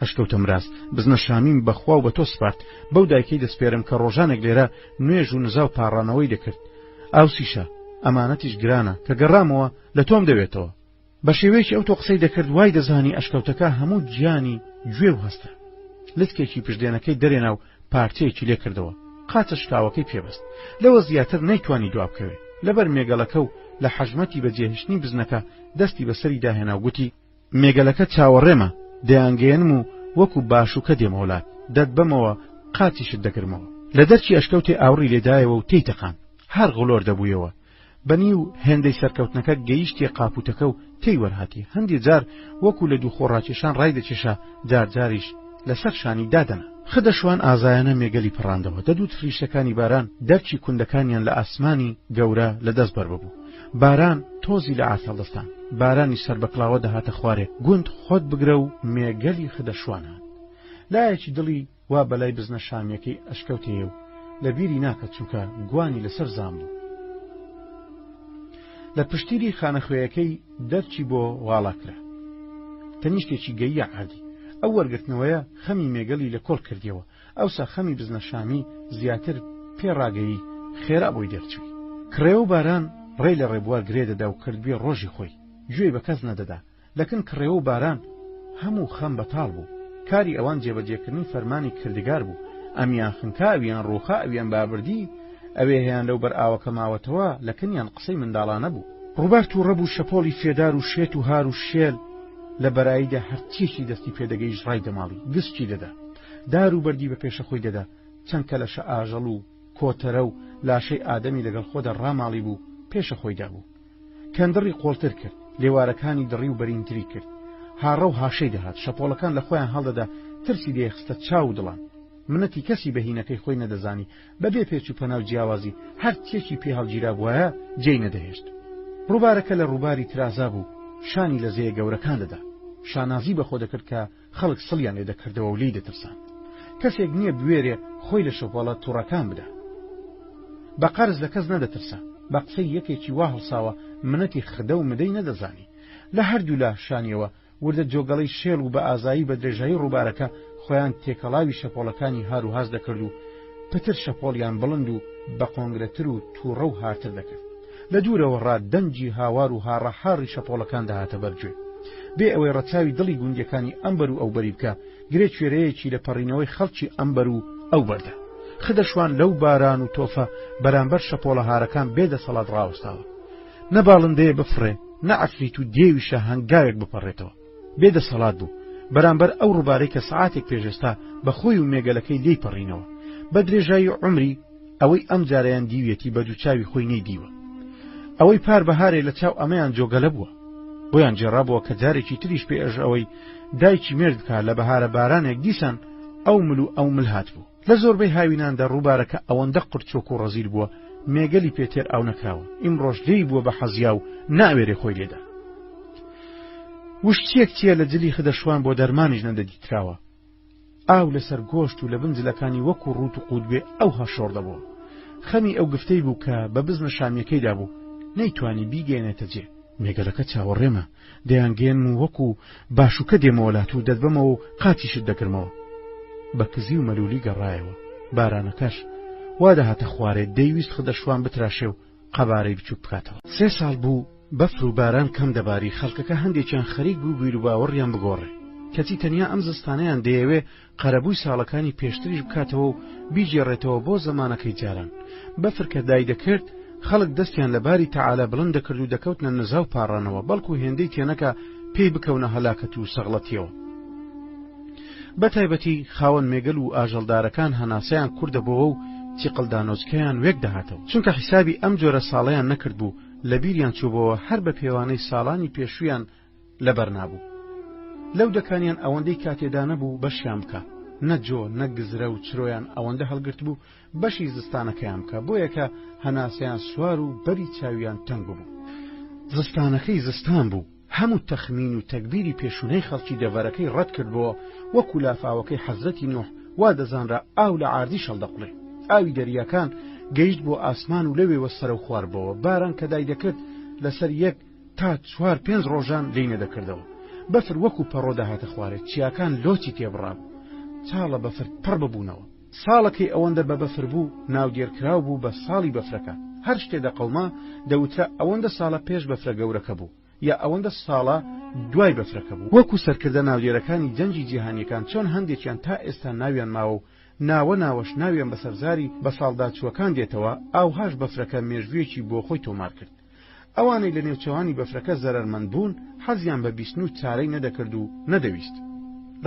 ئەشکەوتە مراس، بزنە شامیم بەخوا و بە تۆ سپارت، بەو دایکەی دەسپێرم کە ڕۆژانێک لێرە نوێژ و نزا و پاڕانەوەی دەکرد. ئاوسیشە ئەمانەتیش گرانە کە گەڕامەوە لە تۆم دەوێتەوە. بە شێوەیەکی ئەو تۆ قسەی دەکرد وای دەزانی ئەشکەوتەکە هەموو گیانی گوێ و هەستە. لچکێکی پشتێنەکەی دەرێنا و پارتەیەکی لێ کردەوە، قاچە شکاوەکەی پێبست. لەوە زیاتر نەیتوانی دواب بکەوێ، لەبەر مێگەلەکە و لە حەژمەتی بەجێهێشتنی بزنەکە دەستی بەسەری داهێنا و گوتی مێگەلەکە چاوەڕێمە، دەیانگەێنم و وەکو باشووکە دێمەوەلات، دەت بەمەوە قاچیشت دەگرمەوە. لە دەرچی ئەشکەوتێ ئاوڕی لێدایەوە و تێی تەقان، هەر غڵۆر دەبوویەوە. بەنی و هێندەی سەرکەوتنەکە گەیشتی قاپوتەکە و تێی وەرهاتی، هەندێک جار وەکو لە دوو خۆڕاکێشان ڕای دەچێشە، جارجاریش لەسەر شانی دادەنا. خدەشوان ئازایانە مێگەلی پڕاندەوە، دەدوت فریشەکانی باران دەرچی کوندەکانیان لە ئاسمانی گەورە لە دەست بەرببوو. باران تۆزی لە ئاسەڵدەستان، بارانی سەر بەکڵاوە دەهاتە خوارێ، گوند خۆت بگرە و مێگەلی خدەشوانە. لایەکی دڵی وا بەلای بزنە شامێکی ئەشکەوتەیە و لە بیری ناکەت چونکە گوانی لەسەر زام بوو. لە پشتیری خانەخوێیەکەی دەرچی بۆ واڵاکرا، تەنیشتێکی گەیە عادی. ئەو وەرگرتنەوەیە خەمی مێگەلی لە کۆڵ کردیەوە، ئەوسا خەمی بزنە شامی زیاتر پێڕاگەیی خێرا بۆی دەرچووی. کرێ و باران ڕێی لە ڕێبوار گرێدەدا و کردبێ ڕۆژی خۆی، گوێی بە کەس نەدەدا، لەکن کرێ و باران هەموو خەم بەتاڵ بوو. کاری ئەوان جێبەجێکردنی فەرمانی کردگار بوو، ئەمیان خنکا ئەویان ڕووخا ئەویان بابردی، ئەوێ هەیان لەو بەر ئاوەکە ماوەتەوە، لەکنیان قسەی منداڵانە بوو. ڕووبار و ڕەبوو شەپۆڵی فێدار و شێت و هار و شێل لە بەراییدا هەرچیەکی دەستی پێدەگەیش ڕای دەماڵی گستی دەدا، دار و بەردی بە پێشە خۆی دەدا، چەند کە لەشە ئاژەڵ و کۆتەرە و لاشەی ئادەمی لەگەڵ خۆدا ڕاماڵی بوو پێشە خۆیدا بوو. کەندڕی قۆڵتر کرد، لێوارەکانی دڕی و بەرینتری کرد، هاڕە و هاشەی دەهات، شەپۆڵەکان لە خۆیان هەڵدەدا، ترسی دێخستە چاو دڵان. منەتی کەسی بەهینەکەی خۆی نەدەزانی، بەبێ پێچ و پەناو جیاوازی هەر تێکی پێ هەڵگیرا بووایە جێی نەدەهێشت. ڕووبارەکە لە ڕووباری ترازا بوو، شانی لە زەیە گەورەکان دەدا، شانازی بەخۆ دەکرد کە خەڵک سڵیان لێ دەکردەوە و لی دەترسان. کەسێک نییە بوێرێ خۆی لە شەپۆڵە تووڕەکان بدا، بە قەرز لە کەس نەدەترسە، بە قسەی یەکێکی وا هەڵساوە منەتی خدە و مدەی نەدەزانی. لە هەردوو لە شانیەوە وردە جۆگەڵی شێڵ و بە ئازایی بە درێژایی ڕووبارەکە خۆیان تێکەڵاوی شەپۆڵەکانی هار و هاز دەکرد و پتر شەپۆڵیان بڵند و بە قۆنگرەتر و تووڕە و هارتر دەکرد. لە دوورەوە ڕات دەنجی هاوار و هاڕەحاڕی شەپۆڵەکان دەهاتە بەرگوێ، بێ ئەوەی ڕەچاوی دڵی گوندیەکانی ئەمبەر و ئەو بەری بکە، گرێ کوێرەیەکی لە پەڕینەوەی خەڵکی ئەمبەر و ئەو بەردە. خدەشوان لەو باران و تۆفە بەرامبەر شەپۆڵە هارەکان بێدەسەڵات ڕاوەستاوە، نەباڵندەیە بفڕێ، نە عەفریت و دێویشە هەنگاوێک بپەڕێتەوە، بێدەسەڵات بوو بەرامبەر ئەو ڕووبارەی کە سەعاتێک پێشێستا بە خۆی و مێگەلەکەی لێی پەڕینەوە. بە درێژایی عومری ئەوەی ئەم جارەیان دیوێتی بە دووچاوی خۆی نەیدیوە، ئەوەی پار بەهارێ لە چاو ئەمەیان جۆگەلە بووە، بۆیان جێڕابەوە کە جارێکی تریش پێ ئەژ ئەوەی دایکی مێرد بکات لە بەهارە بارانێک دیسان ئەو مل و ئەو مل هات بوو. لە زۆربەی هاویناندا ڕووبارەکە ئەوەندە قورچۆک و ڕەزیل بووە مێگەلی پێتێر ئاو نەکراوە، ئیمڕۆژ لێی بووە بە حەزیا و ناوێرێ خۆی لێدا. وشتێک چیە لە جلی خدەشوان بۆ دەرمانیش نەدەدیتراوە. ئاو لەسەر گۆشت و لە بنجلەکانی وەکو ڕوت و قووت بێ ئەو هەشۆڕ دەبوو. خەمی ئەو گفتەی بوو کە بە بزنە شامیەکەیدا بوو نەیتوانی بیگەێنێتە جێ. مێگەلەکە چاوەڕێمە دەیانگەێن و وەکو باشووکە دێمەوەلات و دەدبەمەوە و قاچیشت دەکردمەوە. بە کزی و مەلولی گەڕایەوە. بارانەکەش وا دەهاتە خوارێت دەیویست خدەشوان بتراشێ و قەبارەی بچوو بکاتەوە. 3 ساڵ بوو بەفر و باران کەم دەباری خەڵکەکە هەندێکیان خەریک بوو بیر و باوەڕیان بگۆڕێ. کەچی تەنیا ئەم زستانەیان دەیەوێ قەرەبووی ساڵەکانی پێشتریش بکاتەوە و بیجێڕێتەوە بۆ زەمانەکەی جاران. بەفر کە دای دەکرد خەڵک دەستیان لە باری تەعالە بڵند دەکرد و دەکەوتنە نزا و پاڕانەوە بەڵکو هێندەی تێنەکە پێی بکەونە هەلاکەت و سەغڵەتیەوە. بەتایبەتی خاوەن مێگەل و ئاژەڵدارەکان هەناسەیان کوردەبەوە و چیقلدانۆچکەیان وێک دەهاتەوە چونکە حیسابی ئەم جۆرە ساڵەیان نەکرد بوو لە بیریان چووبەوە هەر بە پێوانەی ساڵانی پێشویان لەبەر نابوو. لەو دەکانیان ئەوەندەی کاتێدا نەبوو بەشیان بکە نە جۆ نە گزرە و چرۆیان ئەوەندە هەڵگرت بوو بەشی زستانەکەیان بکە بۆ یەکە هەناسەیان سوار و بەری چاویان تەنگ بوو. زستانەکەی زستان بوو هەموو تەخمین و تەکبیری پێشونەی خەڵکی دەڤەرەکەی ڕەت کردبەوە وەکو لافاوەکەی حەزرەتی نوح وا دەزانرا ئاو لە عاردی شەڵدەقڵێ. ئاوی دەریاکان گەیشت بۆ ئاسمان و لەوێوە سەرە و خواردبەوە. باران کە دای دەکرد لەسەر 1 تا 4-5 ڕۆژان لێی نەدەکردەوە. بەفر وەکو پەڕۆ دەهاتە خوارێت چیاکان لۆچی تێبڕام چاڵە بەفر پڕ ببوونەوە. ساڵەکەی ئەوەندە بە بەفر بوو ناودێرکراو بوو بە ساڵی بەفرەکە. هەر شتێ دەقەڵما دەوترا ئەوەندە ساڵە پێش بەفرە گەورەکە بوو یا ئەوەندە ساڵە دوای بەفرەکە بوو. وەکو سەرکردە ناودێرەکانی جەنجی جیهانیەکان چۆن هەندێکیان تا ئێستا ناویان ماوە و ناوە ناوەش ناویان بەسەرزاری بە ساڵداچووەکان دێتەوە ئاوهاش بەفرەکە مێژوویەکی بۆ خۆی تۆمار کرد. ئەوانەی لە نێوچەوانی بەفرەکە زەرەرمەند بوون حەزیان بە بیستن و چارەی نەدەکرد و نەدەویست.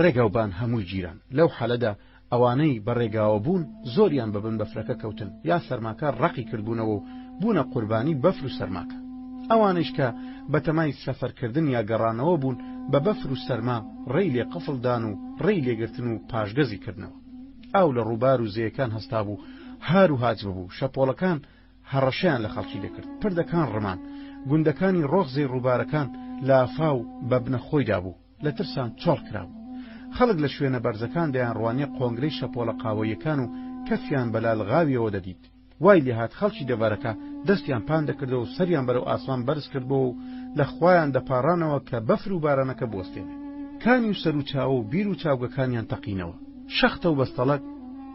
ڕێگاوبان هەمووی گیران لەو حالەدا ئەوانەی بە ڕێگاوە بوون زۆریان بەبن بەفرەکە کەوتن یا سەرماکە ڕقی کردبوونەوە و بوونە قوربانی بەفر و سەرماکە. ئەوانش کە بەتەمای سەفەرکردن یا گەڕانەوە بوون بە بەفر و سەرما ڕێی لێ قفڵدان و ڕێی لێگرتن و پاشگەزی کردنەوە. ئاو لە ڕووبار و زەیەکان هەستا بوو هار و هاج ببوو. شەپۆڵەکان هەڕەشەیان لە خەڵکی دەکرد. پردەکان ڕمان گوندەکانی ڕۆخزەی ڕووبارەکان لافاو بە بنەخۆیدا بوو لە ترسان چۆڵ کرابوو. خەڵک لە شوێنە بەرزەکان دەیان ڕوانێ قۆنگرەی شەپۆڵە قاوەیەکان و کەفیان بەلالغاویەوە دەدیت. وای لێهات خەڵکی دەڤەرەکە دەستیان پان دەکردەوە و سەریان بەرەو ئاسمان بەرز کردبەوە و لە خوایان دەپاڕانەوە کە بەفر و بارانەکە بوەستێنێ. کانی و سەر و چاوە و بیر و چاوگەکانیان تەقینەوە. شەختە و بەستەڵک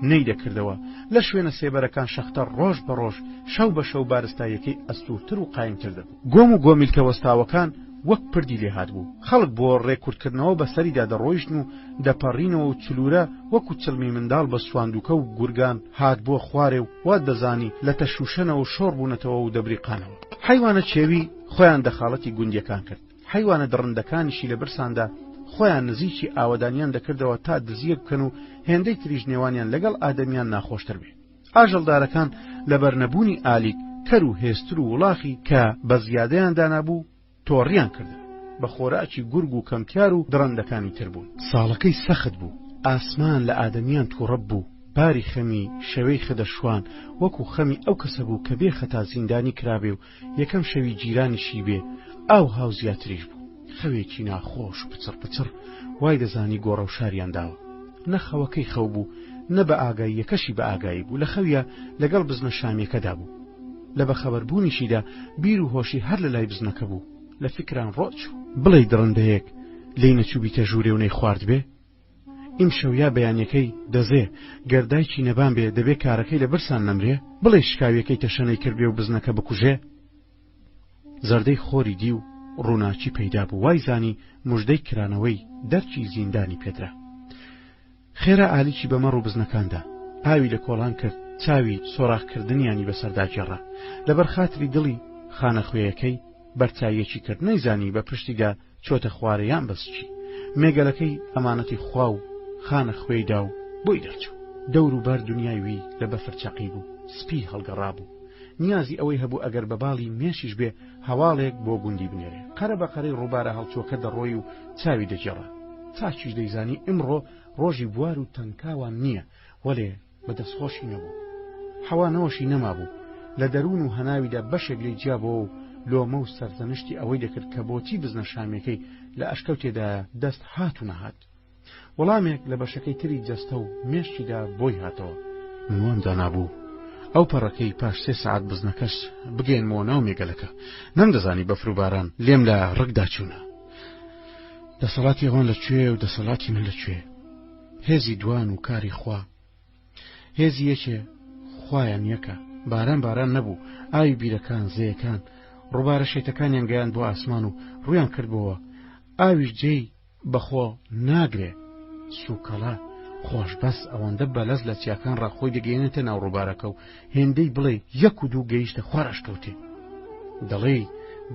نەی دەکردەوە. لە شوێنە سێبەرەکان شەختە ڕۆژ بە ڕۆژ شەو بە شەو بارستایەکەی ئەستوورتر و قایمتر دەبوو. گۆم و گۆمیلکە وەستاوەکان وەک پردی لێهات بوو. خەڵک بۆ ڕێکورتکردنەوە بەسەریدا دەڕۆیشتن و دەپەڕینەوە و چلورە وەکو چڵمی منداڵ بە سواندووکە و گورگان هات بۆ خوارێ و وا دەزانی لە تەشوشەنەوە شۆڕ بوونەتەوە و دەبریقانەوە. حیوانە چێوی خۆیان دەخاڵەتی گوندیەکان کرد. حیوانە دڕندەکانیشی لە برساندا خۆیان نزیکی ئاوەدانیان دەکردەوە تا دزیە بکەن و هێندەی تریژ نێوانیان لەگەڵ ئادەمیان ناخۆشتر بێ. ئاژەڵدارەکان لە بەرنەبوونی ئالیک کەر و هێستر و وڵاخی کە بە زیادەیان دانابوو تۆڕیان کردن بە خۆراکی گورگ و کەمکار و دڕندەکانی تر بوون. ساڵەکەی سەخت بوو. ئاسمان لە ئادەمیان تووڕەب بوو. باری خەمی شەوەی خدەشوان وەکو خەمی ئەو کەسە بوو کە بێ خەتا زیندانی کرابێ و یەکەم شەوی جیرانیشی بێ ئاو هاو زیاتریش بوو. خەوێکی ناخۆش پچڕ پچڕ وای دەزانی گۆڕە و شاریان داوە. نەخەوەکەی خەو بوو نە بە ئاگایی یەکەشی بە ئاگایی بوو. لە خەویە لەگەڵ بزنە شامێکەدا بوو. لە بەخەبەربوونیشیدا بیر و هۆشی هەر لە لای بزنەکە بوو. لە فکران ڕۆچ بڵێ دڕندەیەک لی نەچووبیتە ژوورێ و نەیخوارد بێ. ئیم شەویا بەیانیەکەی دەزێ گەردایکی نەبان بێ دەبێ کارەکەی لە برسان نەمرێ. بڵێ شکاویەکەی تەشەنەی کردبێ و بزنەکە بکوژێ. زەردەی خۆری دی و ڕووناچی پەیدا بوو. وای زانی موژدەی کرانەوەی دەرچی زیندانی پێدرا. خێرا ئالیکی بەمە ڕوو بزنەکاندا ئاوی لە کۆڵان کرد. چاوی سۆراخکردنیانی بەسەردا جێڕا. لەبەر خاتری دڵی خانەخوێیەکەی بەرچاویەکی کرد. نەیزانی بە پشتیدا چۆتە خوارەیان بەسچی. مێگەلەکەی ئەمانەتی خوا و خانە خوێیدا و بۆی دەرچوو. دەور و بەر دنیای وی لە بەفر چەقی بوو. سپی هەڵگەڕا بوو. نیازی ئەوەی هەبوو ئەگەر بە باڵی مێشیش بێ هەواڵێک بۆ گوندی بنێرێ. قەرە بە قەرەی ڕووبارە هەڵچۆکە دەڕۆی و چاوی دەجێڕا. چاچیش دەیزانی ئمڕۆ ڕۆژی بوار و تەنکاوان نییە وەلێ بەدەستخۆشی نەبوو. حەوانەوەشی نەمابوو. لە دەروون و هەناویدا بەشێک لێی جیابەوە و لۆمە و سەرزەنشتی ئەوەی دەکرد کە بۆچی بزنە شامەکەی لە ئەشکەوتێدا دەست هات و نەهات. وەڵامێک لە بەشەکەی تری جەستە و مێشتیدا بۆی هاتەوە. منوام دانابوو ئەو پەڕەکەی پاش 3 ساعت بزنەکەش بگەێنمەوە ناو مێگەلەکە. نەمدەزانی بەفر و باران لێم لە ڕگدا چوونە. دەسەڵاتی ئەوان لەکوێ و دەسەڵاتی من لەکوێ؟ هێزی دوان و کاری خوا. هێزی یەکێ خوایان یەکە. باران نەبوو. ئاوی بیرەکان زەیەکان ڕووبارە شێتەکانیان گەیان بۆ ئاسمان و ڕویان کردبەوە. ئاویش جێی بەخۆ ناگرێ. سوکەڵە خۆش بەس ئەوەندە بەلەز لە چیاکان ڕاخۆی دەگەێنێتە ناو ڕووبارەکە و هێندەی بڵێ 1 و 2 گەیشتە خوارەشکەوتێ. دەڵێ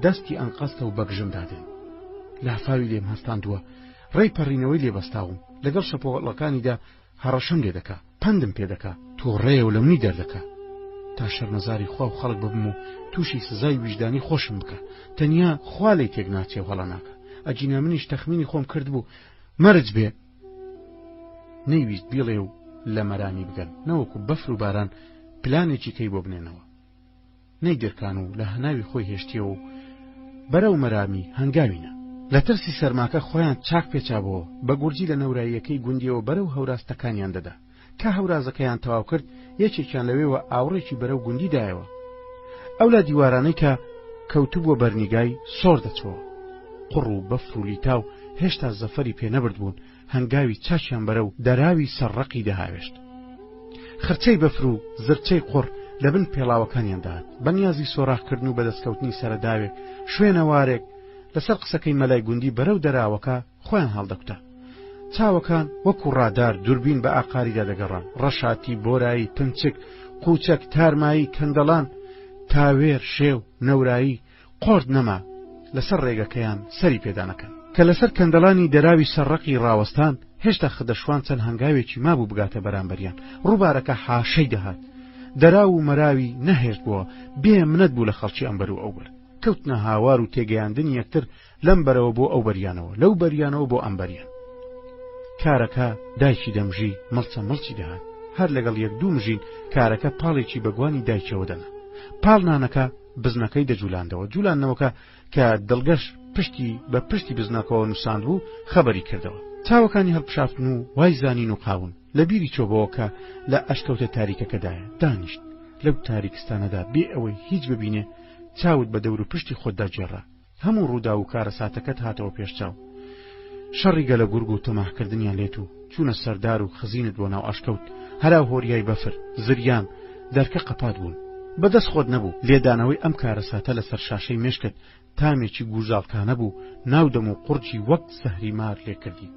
دەستی ئەنقەستە و بەگژم دادن. لافاوی لێم هەستاندووە. ڕێی پەڕینەوەی لێبەستاوم. لەگەڵ شەپۆڵەکانیدا هەڕەشەم لێ دەکا. پەندم پێ دەکا. تۆ ڕێیە و لە منی دەردەکا. تا شەرمەزاری خوا و خەڵک ببم و تووشی سزای ویژدانی خۆشم بکە. تەنیا خوا لێی تێک ناچێ و هەڵە ناکە. ئەجینا منیش تەخمینی خۆم کرد بوو مەرج بێ. نەیویست بیڵێ و لە مەرانی بگەن. نەوەکو بەفر و باران پلانێکی کەی بۆ بنێنەوە. نەیدرکان و لە هەناوی خۆی هێشتیەوە و بەرەو مەرامی هەنگاوینە. لە ترسی سەرماکە خۆیان چاک پێچابەوە. بە گورجی لە نەوراییەکەی گوندیەوە بەرەو هەوراستەکانیان دەدا. کە هەورازەکەیان تەواو کرد یەکێکیان لەوێوە ئاوڕێکی بەرەو گوندی دایەوە. ئەو لە دیوارانەی کە کەوتوو بۆ بەرنیگای سۆر دەچەوە. قڕ و بەفر و لیتاو هێشتا زەفەری پێ نەبرد بوون. هەنگاوی چاچیان بەرەو دەراوی سەرڕەقی دەهاوێشت. خرچەی بەفر و زرچەی قڕ لە بن پێڵاوەکانیان داهات. بەنیازی سۆراخکردن و بەدەستکەوتنی سەرەداوێک شوێنەوارێک لەسەر قسەکەی مەلای گوندی بەرەو دەراوەکە خۆیان هەڵدەکوتە. چاوەکان وەکو ڕادار دووربین بە ئاقاریدا دەگەڕان. ڕەشاتی بۆرایی پنچک قوچەک تارمایی کەندەڵان تاوێر شێو نەورایی قۆرد نەما لەسەر ڕێگەکەیان سەری پێدانەکەن کە لەسەر کەندەڵانی دەراوی سەرڕەقی ڕاوەستان هێشتا خدەشوان چەند هەنگاوێکی مابوو بگاتە بەرامبەریان. ڕووبارەکە حاشەی دەهات. دەراو و مەراوی نەهێشت بووە. بێ منەت بوو لە خەڵکی ئەمبەر و ئەوبەر. کەوتنە هاوار و تێگەیاندنی یەکتر لەم بەرەوە بۆ ئەو بەریانەوە لەو بەریانەوە بۆ ئەمبەریان. کارەکە دایکی دەمژی مەڵچە مەڵچی دەهات. هەر لەگەڵ 1-2 مژین کارەکە پاڵێکی بەگوانی دایکەوە دەنا. پاڵنانەکە بزنەکەی دەجولاندەوە. جوولانەوەکە کە دڵگەش پشتی بە پشتی بزنەکەەوە نووساند بوو خەبەری کردەوە. چاوەکانی هەڵپشافتن و وای زانین و قاون لە بیری چۆبەوە کە لە ئەشکەوتە تاریکەکەدایە دانیشت. لەو تاریکستانەدا بێ ئەوەی هیچ ببینێ چاوت بە دەور و پشتی خۆتدا جێڕا. هەموو ڕوودا و کارە ساتەکەت هاتەوە پێشچاو. شەڕی گەلە گورگ و تەماحکردنیان لێت و چوونە سەردار و خزینت بۆ ناو ئەشکەوت. هەرا هۆریای بەفر زریان دەرکە قەپات بوون. بەدەست خۆت نەبوو. لێدانەوەی ئەم کارە ساتە لەسەر شاشەی مێشکت تامێکی گوژاڵکانە بوو. ناودەم و قورجی وەک سەهری مار لێ کردی.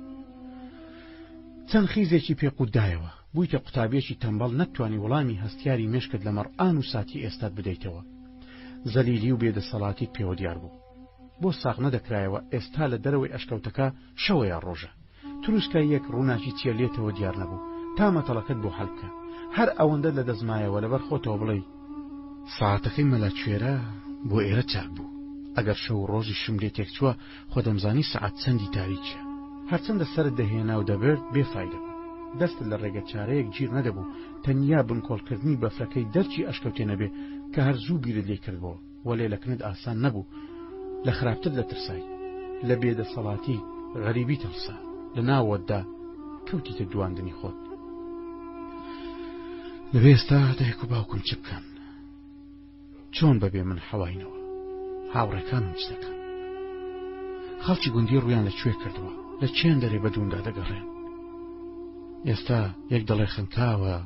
چەند خیزێکی پێقودایەوە. بوویتە قوتابێکی تەمبەڵ نەتوانی وەڵامی هەستیاری مێشکت لە مەڕئان و ساتی ئێستات بدەیتەوە. زەلیلی و بێدەسەڵاتیت پێوە دیار بوو. بۆ ساغ نەدەکرایەوە ئێستا لە دەرەوەی ئەشکەوتەکە شەوەیە ڕۆژە. تروسکای یەک ڕووناکی چیە لێتەوە دیار نەبوو. تا مەتەڵەکەت بۆ هەڵبکە. هەر ئەوەندە لە دەزمایەوە لەبەر خۆتەوە بڵێ ساعتەکەی مەلا کوێرە بۆ ئێرە چاک بوو. ئەگەر شەو ڕۆژی شم لێ تێک چووە خۆ دەمزانی سەعات چەندی تاریکیە. هەرچەندە سەرت دەهێنا و دەبێت بێفایدە بوو. دەستت لە ڕێگە چارەیەک گیر نەدەبوو. تەنیا بنکۆڵکردنی بەفرەکەی دەرچی ئەشکەوتێ نەبێ کە هەر زوو بیرت لێ کردبەوە. وەلێلەکنت ئاسان نەبوو. لە خراپتر دەترسای. لە بێدەسەڵاتی غەریبی تەڵسا. لە ناوەتدا کەوتیتە دواندنی خۆت. لەبێ ئێستا دایک و باوکم چ بکەن؟ چۆن بەبێ من حەواینەوە؟ هاوڕێکانم چ دەکەن؟ خەڵکی گوندی ڕویان لەکوێ کردووە؟ لە چێن دەرێ بە دووندا دەگەڕێن؟ ئێستا یەک دەڵێ خنکاوە،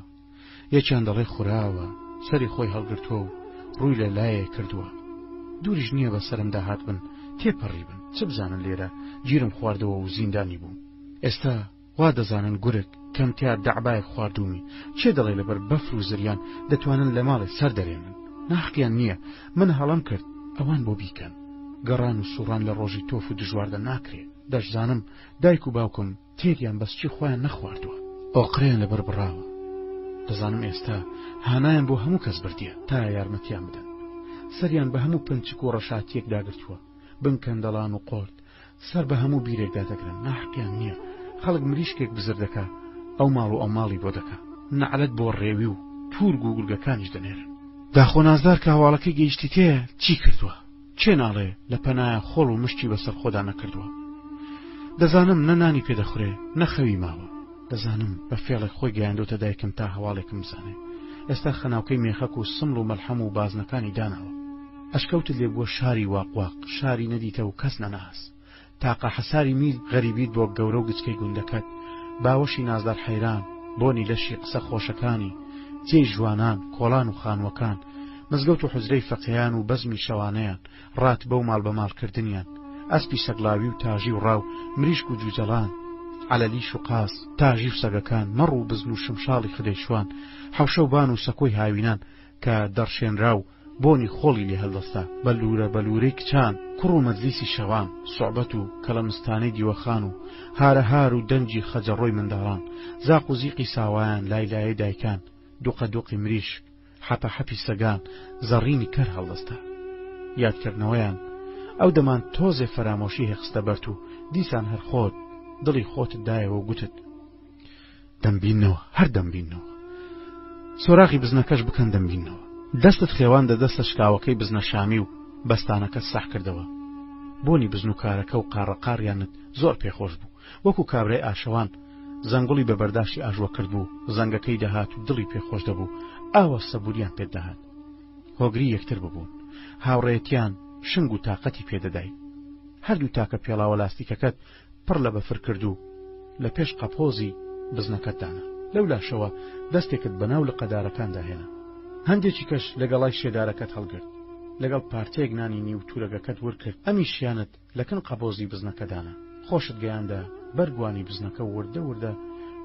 یەکیان دەڵێ خوراوە، سەری خۆی هەڵگرتووە و ڕووی لە لایە کردووە. دووریش نییە بە سەرمدا هات بن تێپەڕی بن. چ بزانن لێرە گیرم خواردەوە و زیندانی بووم. ئێستا وا دەزانن گورگ کەمتیار دەعبایەک خواردومی. چێ دەڵێ لەبەر بەفر و زریان دەتوانن لە ماڵێ سەر دەرێنن؟ ناحقیان نییە. من هەڵم کرد ئەوان بۆ بیکەن. گەڕان و سوڕان لە ڕۆژی تۆف و دژواردە ناکرێت. دەشزانم دایک و باوکم تێریان بەسچی خۆیان نەخواردووە. ئۆقرەیان لەبەر بڕاوە. دەزانم ئێستا هانایان بۆ هەموو کەس بردیە تا یارمەتیان بدەن. سەریان بە هەموو پنچک و ڕەشاتیەک داگرتووە. بنکەندەڵان و قۆرد سەر بە هەموو بیرێکدا دەگرن. ناحقیان نییە. خەڵک مریشکێک بزر دەکا ئەو ماڵ و ئەو ماڵی بۆ دەکا. نەعلەت بۆ ڕێوی و تورگ و گورگەکانیش دەنێرن. داخۆ نازدار کە هەواڵەکەی گەیشتی تێ چی کردووە؟ چێ ناڵێ لە پەنایە خۆڵ و مشتی بەسەر خۆدا نەکردووە. دەزانم نە نانی پێدەخورێ نەخەوی ماوە، دەزانم بە فێڵێک خۆی گەیاندۆتە دایکم تا هەواڵێکم بزانێ. ئێستا خەناوکەی مێخەک و سمڵ و مەلحەم و بازنەکانی داناوە. ئەشکەوتت لێ بووە شاری واقواق، شاری نەدیتە و کەس نەناس. تاقە حەساری میل غەریبیت بۆ گەورە و گچکەی گوندەکەت، باوەشی نازدار حەیران، بۆنی لەشی قسە خۆشەکانی، جێی جوانان، کۆڵان و خانوەکان، مزگەوت و حوزرەی فەقییان و بەزمی شەوانەیان، ڕات بەو ماڵ بە ماڵکردنیان، ئەسپی سەگلاوی و تاژی و ڕاو، مریشک و جوجەڵان، عەلەلیش و قاس، تاژی و سەگەکان، مەڕ و بزن و شمشاڵی خدەیشوان، حەوشە و بان و سەکۆی هاوینان کە دەڕشێنرا و بۆنی خۆڵی لێ هەڵدەستا، بەلورە بەلورەی کچان، کوڕ و مەجلیسی شەوان، سوعبەت و کەلەمستانەی دیوەخان و هارەهار و دەنجی خەجەڕۆی منداڵان، زاق و زیقی ساوایان، لایلایەی دایکان، دوقەدوقی مریشک، حەپەحەپی سەگان، زەڕینی کەر هەڵدەستا. یادکردنەوەیان ئەو دەمان تۆزێ فەرامۆشی هێخستە بەرت و دیسان هەر خۆت دڵی خۆتت دایەوە و گوتت دەمبینەوە، هەر دەمبینەوە، سۆراغی بزنەکەش بکەن دەمبینەوە. دەستت خێوان دە دەستە شکاوەکەی بزنە شامی و بەستانەکە سەح کردەوە. بۆنی بزن و کارەکە و قاڕەقاڕیانت زۆر پێخۆش بوو، وەکو کابرای ئاشەوان زەنگوڵی بە بەرداشتی ئاژوە کرد بوو، زەنگەکەی دەهات و دڵی پێخۆش دەبوو، ئاوە سەبوریان پێت دەهات. هۆگری یەکتر ببوون، هاوڕێتیان شنگ و تاقەتی پێدەدای. هەردوو تاکە پێڵاوە لاستیکەکەت پڕ لە بەفر کرد و لە پێش قەپۆزی بزنەکەت دانا. لەو لاشەوە دەستێکت بەناو لە قەدارەکاندا هێنا. هەندێکی کەش لەگەڵای شێدارەکەت هەڵگرت، لەگەڵ پارتەیەک نانی نیو تورەگەکەت وەرکرد، ئەمی شیانت لەکن قەپۆزی بزنەکەدانا. خۆشت گەیاندا بەرگوانی بزنەکە وردە وردە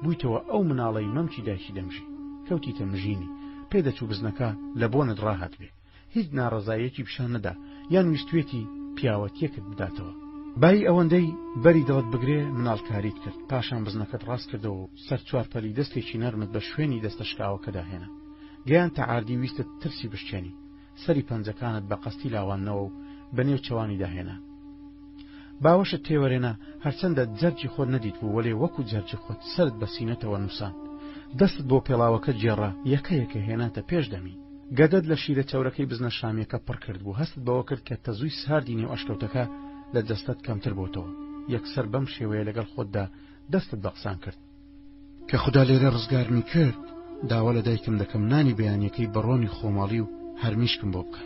بوویتەوە ئەو مناڵەی مەمکی دایکی دەمژی، کەوتیتە مژینی، پێدەچوو بزنەکە لە بۆنت ڕاهات بێ، هیچ ناڕەزایەکی پیشان نەدا، یان ویستوێتی پیاوەتیەکت بداتەوە. بای ئەوەندەی بەری دڵت بگرێ مناڵکاریت کرد، پاشان بزنەکەت ڕاست کردەوە و سەر چوارپەلی دەستێکی نەرمت بە شوێنی دەستە شکاوەکەدا هێنا. گەیان تەعاردی ویستت ترسی بشکێنی، سەری پەنجەکانت بە قەستی لاواننەوە و بەنێو چەوانی داهێنا. باوەشت تێوەرێنە هەرچەندە جەرجی خۆت نەدیت بوو، وەلێ وەکو جەرجی خۆت سرت بە سینەتەوە نووسان، دەستت بۆ پێڵاوەکە جێڕا، یەکەیەکە هێناتە پێش دەمی. گەدەت لە شیرە چەورەکەی بزنە شامیەکە پڕ کرد بوو، هەستت بەوە کرد کە تەزووی ساردی نێو ئەشکەوتەکە لە دەستت کەمتر بۆتەوە. یەکسەر بەم شێوەیە لەگەڵ خۆتدا دەستت بە قسان کرد کە خوددا لێرە ڕزگارمی کرد، داوا لە دایکم دەکەم نانی بەیانیەکەی بەڕۆنی خۆماڵی و هەرمیشکم بۆ بکە.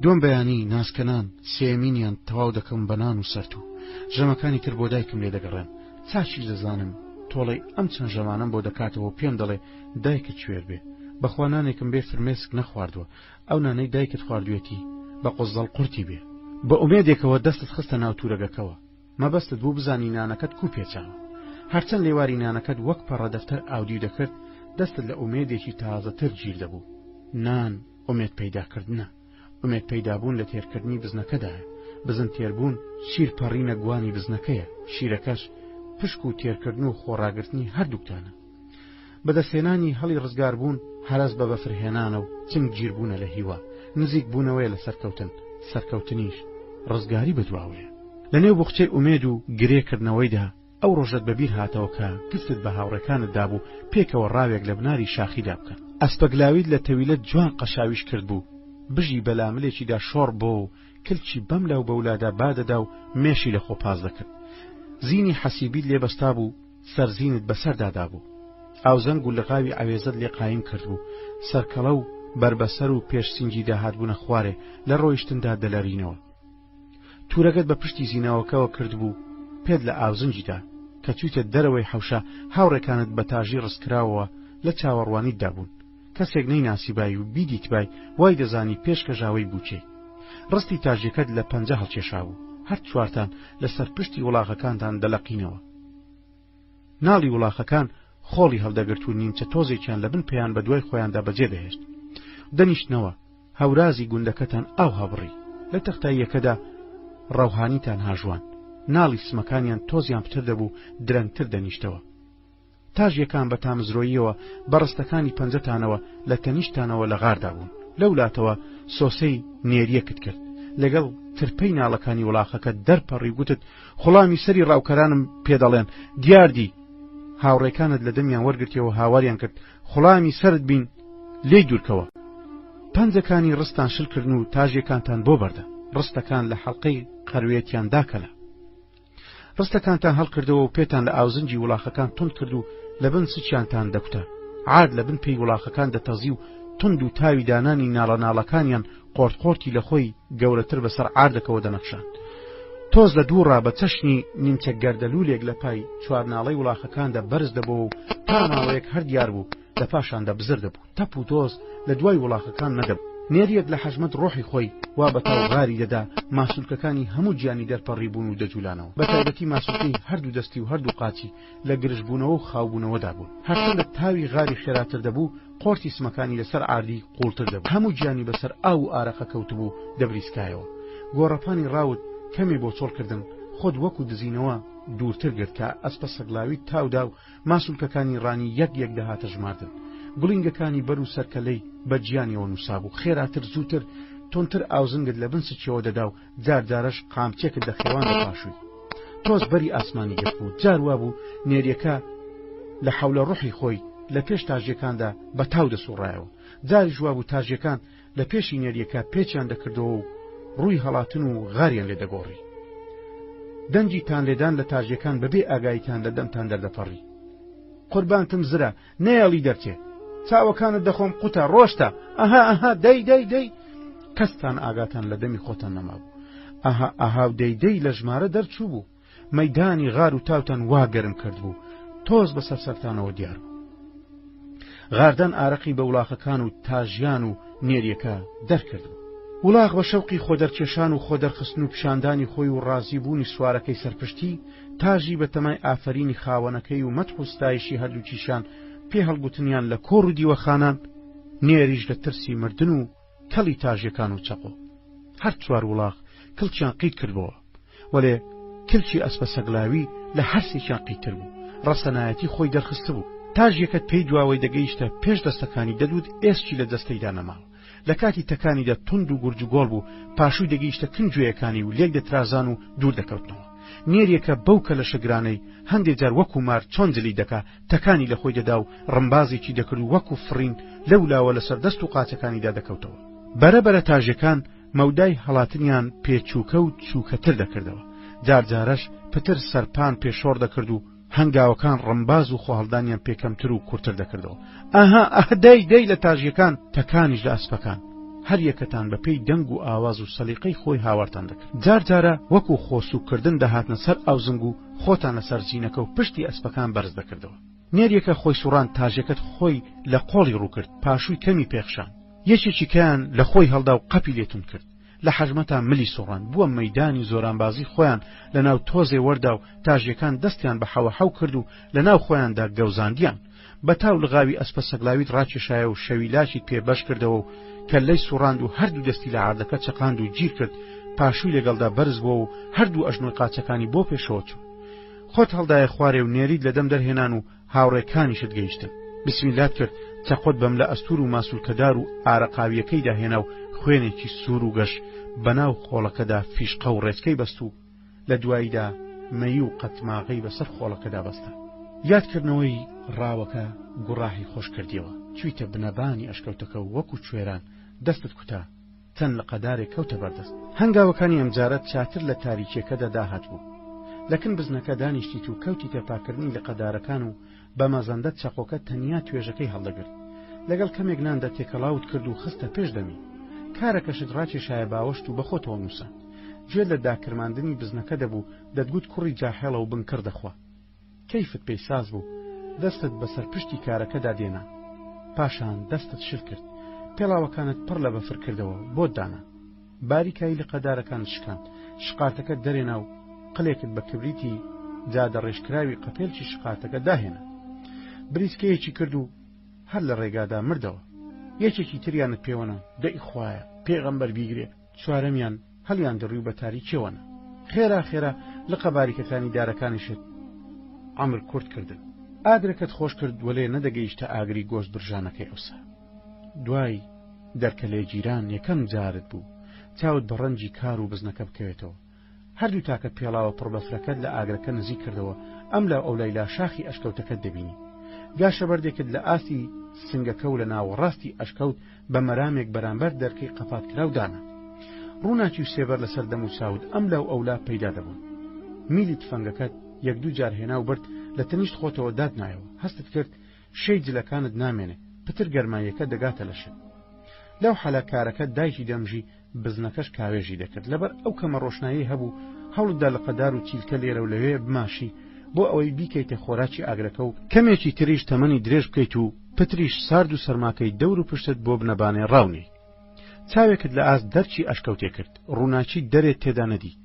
دوم بەیانی ناسکەنان سێمینیان تەواو دەکەم بەنان و سەرت و ژەمەکانی تر بۆ دایکم لێ دەگەڕێن. چاچی دەزانم تۆڵەی ئەم چەند ژەمانم بۆ دەکاتەوە، پێم دەڵێ دایکت کوێر بێ، بەخوا نانێکم بێ فرمێسک نەخواردووە، ئەو نانەی دایکت خواردوێتی بە قوزەڵ قورتی بێ. بە ئومێدێکەوە دەستت خستە ناو تورەگەکەوە، مەبەستت بوو بزانی نانەکەت کو پێچاوە. هەرچەند لێواری نانەکەت وەک پەڕەدەفتەر ئاودی دەکرد، دەستت لە ئومێدێکی تازەتر گیر دەبوو. نان ئومێد پەیداکردنە، ئومێد پەیدابوون لە تێرکردنی بزنەکەدایە، بزن تێربوون شیرپەڕینە گوانی بزنەکەیە، شیرەکەش پشک و تێرکردن و خۆڕاگرتنی هەردووکتانە. بەدەستێنانی هەڵی ڕزگار بوون هەرەز بە بەفرهێنانە و چنگ گیربوونە لە هیوا، نزیک بوونەوەی لە سەرکەوتن، سەرکەوتنیش ڕزگاری بەدواوەیە. لە نێو بوخچەی ئومێد و گرێکردنەوەیدا ئەو ڕۆژەت بەبیر هاتەوە کە گفتت بە هاوڕێکانت دابوو پێکەوە ڕاوێک لە بناری شاخیدا بکەن. ئەسپەگلاویت لە تەویلەت جوان قەشاویش کرد بوو، بژی بەلاملێکیدا شۆڕ بۆ و کلچی بەم لاو بەولادا بادەدا و مێشی لە خۆپاز دەکرد. زینی حەسیبیت لێبەستا بوو، سەرزینت بەسەردادا بوو، ئاوزەنگ و لەقاوی ئاوێزت لێ قایم کرد بوو، سەرکەڵە و بربەسەر و پێشسینجی داهاتبوونە خوارێ لە ڕۆیشتندا دەلەرینەوە. تورەگەت بە پشتی زینەوەکەوە کرد بوو، پێت لە ئاوزنجیدا کە چوویتە دەرەوەی حەوشە هاوڕێکانت بە تاژی ڕزکراوەوە لە چاوەڕوانیتدا بوون. کەسێک نەیناسیبای و بیدیتبای وای دەزانی پێشکەژاوەی بووچێ. ڕستی تاژیەکەت لە پەنجە هەڵکێشا بوو، هەر چوارتان لەسەر پشتی وڵاغەکانتان دەلەقینەوە. ناڵی وڵاغەکان خۆڵی هەڵدەگرت و نیمچە تۆزێکیان لە بن پێیان بە دوای خۆیاندا بەجێ دەهێشت. دەنیشتنەوە هەورازی گوندەکەتان ئاو هەبڕی، لە تەختاییەکەدا ڕەوهانیتان هاژوان، ناڵی سمەکانیان تۆزیان پتر دەبوو، درەنگتر دەنیشتەوە. تاژیەکان بە تامزرۆییەوە بەڕستەکانی پەنجەتانەوە لە تەنیشتانەوە لە غاردا بوون. لەولاتەوە سۆسەی نێریەکت کرد، لەگەڵ ترپەی ناڵەکانی وڵاغەکە دەرپەڕی گوتت خوڵامی سەری ڕاوکەرانم پێدەڵێن دیاردی. هاوڕێکانت لە دەمیان وەرگرتیەوە هاواریان کرد خوڵامی سرت بین لێی دوورکەوە. پەنجەکانی ڕستان شل کردن و تاژیەکانتان بۆ بەردە. ڕستەکان لە حەڵقەی قەروێتیان داکەلا ڕستەکانتان هەڵکردەوە و پێتان لە ئاوزنجی وڵاخەکان تند کرد و لە بن سچیانتان دەکوتە عاد لە بن پێی وڵاخەکان دەتەزی و تند و تاوی دانانی ناڵە-ناڵەکانیان قۆرت-قۆرتی لە خۆی گەورەتر بەسەر عاردەکەوە دەنەخشان تۆز لە دووڕا بە چەشنی نیمچە گەردەلوولێک لە پای چوارناڵەی وڵاخەکاندا بەرز دەبەوە و تا ماوەیەک هەر دیار بوو لە پاشاندا بزر دەبوو تەپ و تۆز لە دوای وڵاخەکان نەدەبوو نێریەک لە حەژمەت ڕۆحی خۆی وا بە تاوغاری دەدا ماسوولکەکانی هەموو گیانی دەرپەڕی بوون و دەجوولانەوە بە تایبەتی ماسوولکەی هەردوو دەستی و هەردوو قاچی لە گرژبوونەوە و خاوبوونەوەدا بوون هەرچەندە تاوی غاری خێراتر دەبوو قۆرتی سمەکانی لەسەر ئاردی قوڵتر دەبوو هەموو گیانی بەسەر ئاو و ئارەقە کەوتبوو دەبریسکایەوە گۆڕەپانی ڕاوت کەمێ بۆ چۆڵکردن خۆت وەکو دزینەوە دوورتر گرت کە ئەسپە سەگلاوی تاودا و ماسوولکەکانی ڕانی یەک یەک دەهاتە ژماردن گوڵینگەکانی بەر و سەرکەلەی بە گیانیەوە نووسابوو خێراتر زووتر تۆنتر ئاوزنگت لە بن سچەوە دەدا و جاردارەش قامچێکت دەخێوان لە پاشووی تۆز بەری ئاسمانی گرت بوو جار وا بوو نێریەکە لە حەولە ڕوحی خۆی لە پێش تاژیەکاندا بە تاو دەسوڕایەوە جاری ژوا بوو تاژیەکان لە پێشی نێریەکە پێچیان دەکردەوە و ڕووی هەڵاتن و غاریان لێ دەگۆڕی دەنجیتان لێدان لە تاژیەکان بەبێ ئاگاییتان لە دەمتان دەردەپەڕی قوربانتم زرە نەیەڵی دەرچێ چاوەکانت دەخۆم قوتە ڕۆشتە ئەها دەی کەستان ئاگاتان لە دەمی خۆتان نەمابوو ئەها و دەی لە ژمارە دەرچوو بوو مەیدانی غار و تاوتان وا گەرم کرد بوو تۆز بە سەرسەرتانەوە دیار بوو غاردان ئارەقی بە وڵاخەکان و تاژیان و نێریەکە دەرکرد بوو وڵاغ بە شەوقی خۆدەرکێشان و خۆدەرخستن و پیشاندانی خۆی و ڕازی بوونی سوارەکەی سەرپشتی تاژی بە تەمای ئافرینی خاوەنەکەی و مەدح و ستایشی هەردووکیشان پێ هەڵگوتنیان لە کۆڕ و دیوەخانان نێریش لە ترسی مردن و کەڵی تاژیەکان و چەقۆ هەر چوار وڵاغ کلچیان قیت کردبەوە وەلێ کلچی ئەسپە سەگلاوی لە هەرسێکیان قیتر بوو ڕەسەنایەتی خۆی دەرخست بوو تاژیەکەت پێی دواوەی دەگەیشتە پێش دەستەکانی دەدوت ئێسکی لە دەستەیدا نەماوە لە کاتی تەکانیدا تند و گورج و گۆڵ بوو پاشووی دەگەیشتە کنجوێیەکانی و لێک دەترازان و دوور دەکەوتنەوە نێریەکە بەو کە لە شەگرانەی هەندێک جار وەکو مار چۆن جلی دەکا تەکانی لە خۆی دەدا و ڕمبازێکی دەکرد و وەکو فڕین لەولاوە لەسەر دەست و قاچەکانیدا دەکەوتەوە بەرەبەرە تاژەکان مەودای هەڵاتنیان پێچووکە و چووکەتر دەکردەوە جارجارەش پتر سەرپان پێشۆڕ دەکرد و هەنگاوەکان ڕمباز و خۆهەڵدانیان پێکەمتر و کورتتر دەکردەوە دەی لە تاژیەکان تەکانیش لە ئەسپەکان هەر یەکەتان بە پێی دەنگ و ئاواز و سەلیقەی خۆی هاوارتان دەکرد جارجارە وەکو خۆسوکردن دەهاتنە سەر ئاوزنگ و خۆتان لەسەر زینەکە و پشتی ئەسپەکان بەرز دەکردەوە نێریەکە خۆی سوڕان تاژەکەت خۆی لە قۆڵی ڕووکرد پاشووی کەمی پێخشان یەکێکی کەیان لە خۆی هەڵدا و قەپی لێتون کرد لە حەژمەتان ملی سوڕان بووە مەیدانی زۆرانبازی خۆیان لە ناو تۆزێ وەردا و تاژیەکان دەستیان بە حەوەحەو کرد و لە ناو خۆیاندا گەوزاندیان بە تاو لەغاوی ئەسپە سەگلاویت ڕاکێشایە و شەویلاشیت پێبەش کردەوە و کەلەی سوڕاند و هەردوو دەستی لە عاردەکە چەقاند و گیر کرد پاشووی لەگەڵدا بەرز بووە و هەردوو ئەژنۆی قاچەکانی بۆ پێشەوە چوو خۆت هەڵدایە خوارێ و نێرید لە دەم دەرهێنان و هاوڕێکانیشت گەیشتن بسمیلات کرد چەقۆت بەم لە ئەستور و ماسوولکەدار و ئارەقاویەکەی داهێنا و خوێنێکی سوور و گەش بەناو خۆڵەکەدا فیشقە و ڕێچکەی بەست و لە دواییدا مەی و قەتماغەی بەسەر خۆڵەکەدا بەستە یادکردنەوەی ڕاوەکە گوڕاهی خۆش کردیەوە چوویتە بنەبانی ئەشکەوتەکە و وەکو کوێران دەستت کوتا تەن لە قەدارێک کەوتە بەردەست هەنگاوەکانی ئەمجارەت چاتر لە تاریکیەکەدا داهات بوو لەکن بزنەکە دانیشتیت و کەوتی تەپاکردنی لە قەدارەکان و بە مەزەندە چەقۆکە تەنیا توێژەکەی هەڵدەگرت لەگەڵ کەمێک ناندا تێکەڵاوت کرد و خستە پێش دەمی کارەکەشت ڕاکێشایە باوەشت و بەخۆتەوە نووسە گوێ لە داکرماندنی بزنەکە دەبوو دەتگوت کوڕی جاهێڵە و بنکڕ دەخوا کەیفت پێی ساز بوو دەستت بەسەر پشتی کارەکەدا دێنا پاشان دەستت شل کرد پێڵاوەکانت پڕ لە بەفر کردەوە بۆ دانا باریکایی لە قەدارەکان شکاند شقاتەکە دەرێنا و قلێکت بە کبریتی جادە ڕێژکراوی قەپێلکی شقاتەکە داهێنا بریسکەیەکی کرد و هەر لە ڕێگادا مردەوە یەکێکی تریانت پێوەنا دەی خوایە پێغەمبەر بیگرێ چوارەمیان هەڵیان دەڕوی بە تاریکیەوەنا خێرا لە قەباریکەکانی دارەکانیشت عەمر کورت کردن ئاگرەکەت خۆش کرد وەلێ نەدەگەیشتە ئاگری گۆشت برژانەکەی ئەوسا دوای دەرکەلێ جیران یەکەم جارت بوو چاوت بە ڕەنجی کار و بزنەکە بکەوێتەوە هەردوو تاکە پێڵاوە پڕبەفرەکەت لە ئاگرەکە نزیک کردەوە ئەم لە ئەو لایلا شاخی ئەشکەوتەکەت دەبینی گاشە بەردێکت لە ئاسی سنگەکە و لە ناوەڕاستی ئەشکەوت بە مەرامێک بەرامبەر دەرکەی قەپات کراودانە ڕووناکی و سێبەر لەسەر دەم و چاود ئەم لەو ئەولا پەیدا دەبوون. میلی تفەنگەکەت یەک دوو جار هێنا و برد لە تەنیشت خۆتەوە دادنایەوە، هەستت کرد شەی جلەکانت نامێنێ، پتر گەرماییەکە دەگاتە لەشت. لەو حەلەکارەکە دایکی دەمژی بزنەکەش کاوێژی دەکرد، لەبەر ئەو کەمە ڕۆشنایی هەبوو هەوڵدا لە قەدار و چیلکە لێرە و لەوێ بماشی بۆ ئەوەی بیکەیتە خۆراکی ئاگرەکە و کەمێکی تریش تەمەنی درێژ بکەیت و پتریش سارد و سەرماکەی دەور و پشتت بۆ بنەبانێ ڕاونی. چاوێکت لە ئاست دەرچی ئەشکەوتێ کرد، ڕووناچی دەرێت تێدا نەدی.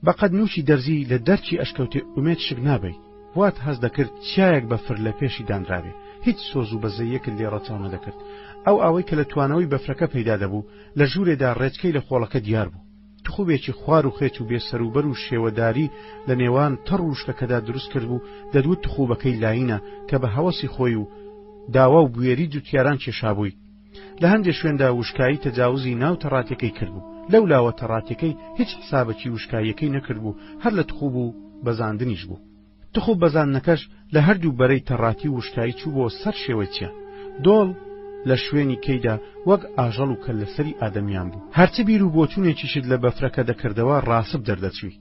بەقەد نووشی دەرزی لە دەرچی ئەشکەوتێ ئومێد شک نابێت، وات هەز دەکرد چایەک بەفر لە پێشی دانراوێ، هیچ سۆز و بەزەیەکت لێ ڕەچاو نەدەکرد. ئەو ئاوەی کە لە توانەوەی بەفرەکە پەیدا دەبوو لە ژوورێدا ڕێچکەی لە خۆڵەکە دیار بوو. تخوبێکی خوار و خێچ و بێسەروبەر و شێوەداری لە نێوان تەڕ و شتەکەدا دروست کرد بوو، دەدوت تخوبەکەی لاینە کە بە هەوەسی خۆی و داوا و گوێری جوتیاران کێشابووی. لە هەندێک شوێندا وشکایی تەجاوزی ناو تەڕاتەکەی کردبوو، لەو لاوە تەڕاتەکەی هیچ حسابەکی وشکاییەکەی نەکردبوو، هەر لە تخوب و بەزاندنیش بوو. تخوب بەزاندنەکەش لە هەردوو بەرەی تەڕاتی وشکایی چوو بۆ سەر شێوەیە. دۆڵ لە شوێنی کەیدا وەک ئاژەڵ و کە لەسەری ئادەمیان بوو، هەرچە بیر و بۆچوونێکیشت لە بەفرەکە دەکردەوە ڕاسب دەردەچوی.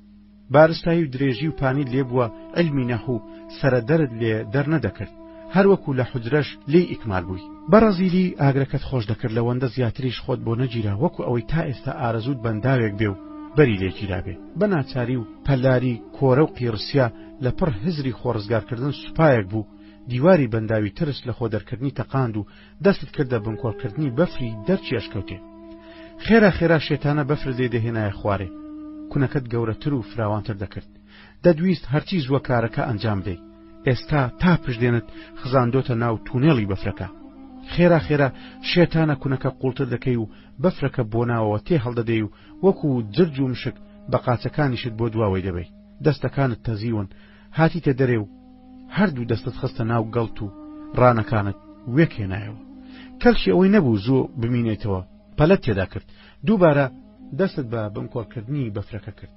بارستایی و درێژی و پانی لێ بووە، علمی نەحوو سەرەدەرت لێ دەرنەدەکرد، هەروەکو لە حوجرەش لێی ئیکمال بووی. بەڕەزیلی ئاگرەکەت خۆش دەکرد لەوەندە زیاتریش خۆت بۆ نەگیرا، وەکو ئەوەی تا ئێستا ئارەزوت بەنداوێک بێ و بەری لێگیرابێ. بە ناچاری و پەلاری کۆرە و قیرسیا لە پڕ هزری خۆڕزگارکردن سوپایەک بوو، دیواری بەنداوی ترس لە خۆ دەرکردنی تەقاند و دەستت کردە بنکۆڵکردنی بەفری دەرچی ئەشکەوتێ. خێرا خێرا شێتانە بەفر لێ دەهێنایە خوارێ، کونەکەت گەورەتر و فراوانتر دەکرد، دەدویست هەرچی زووە کارەکە ئەنجام بدەیت. ئێستا تا پشدێنت خزاندۆتە ناو تونێڵی بەفرەکە. خێرا خێرا شێتانە کونەکە قوڵتر دەکەی و بەفرەکە بۆ ناوەوە تێ هەڵدەدەی و وەکو جرج و مشک بە قاچەکانیشت بۆ دواوەی دەبەی. دەستەکانت تەزیون هاتیتە دەرێ و هەردوو دەستت خستە ناو گەڵت و ڕانەکانت وێک هێنایەوە. کەلشی ئەوەی نەبوو زۆ بمینێتەوە، پەلەت تێدا کرد، دووبارە دەستت بە بنکۆڵکردنی بەفرەکە کرد.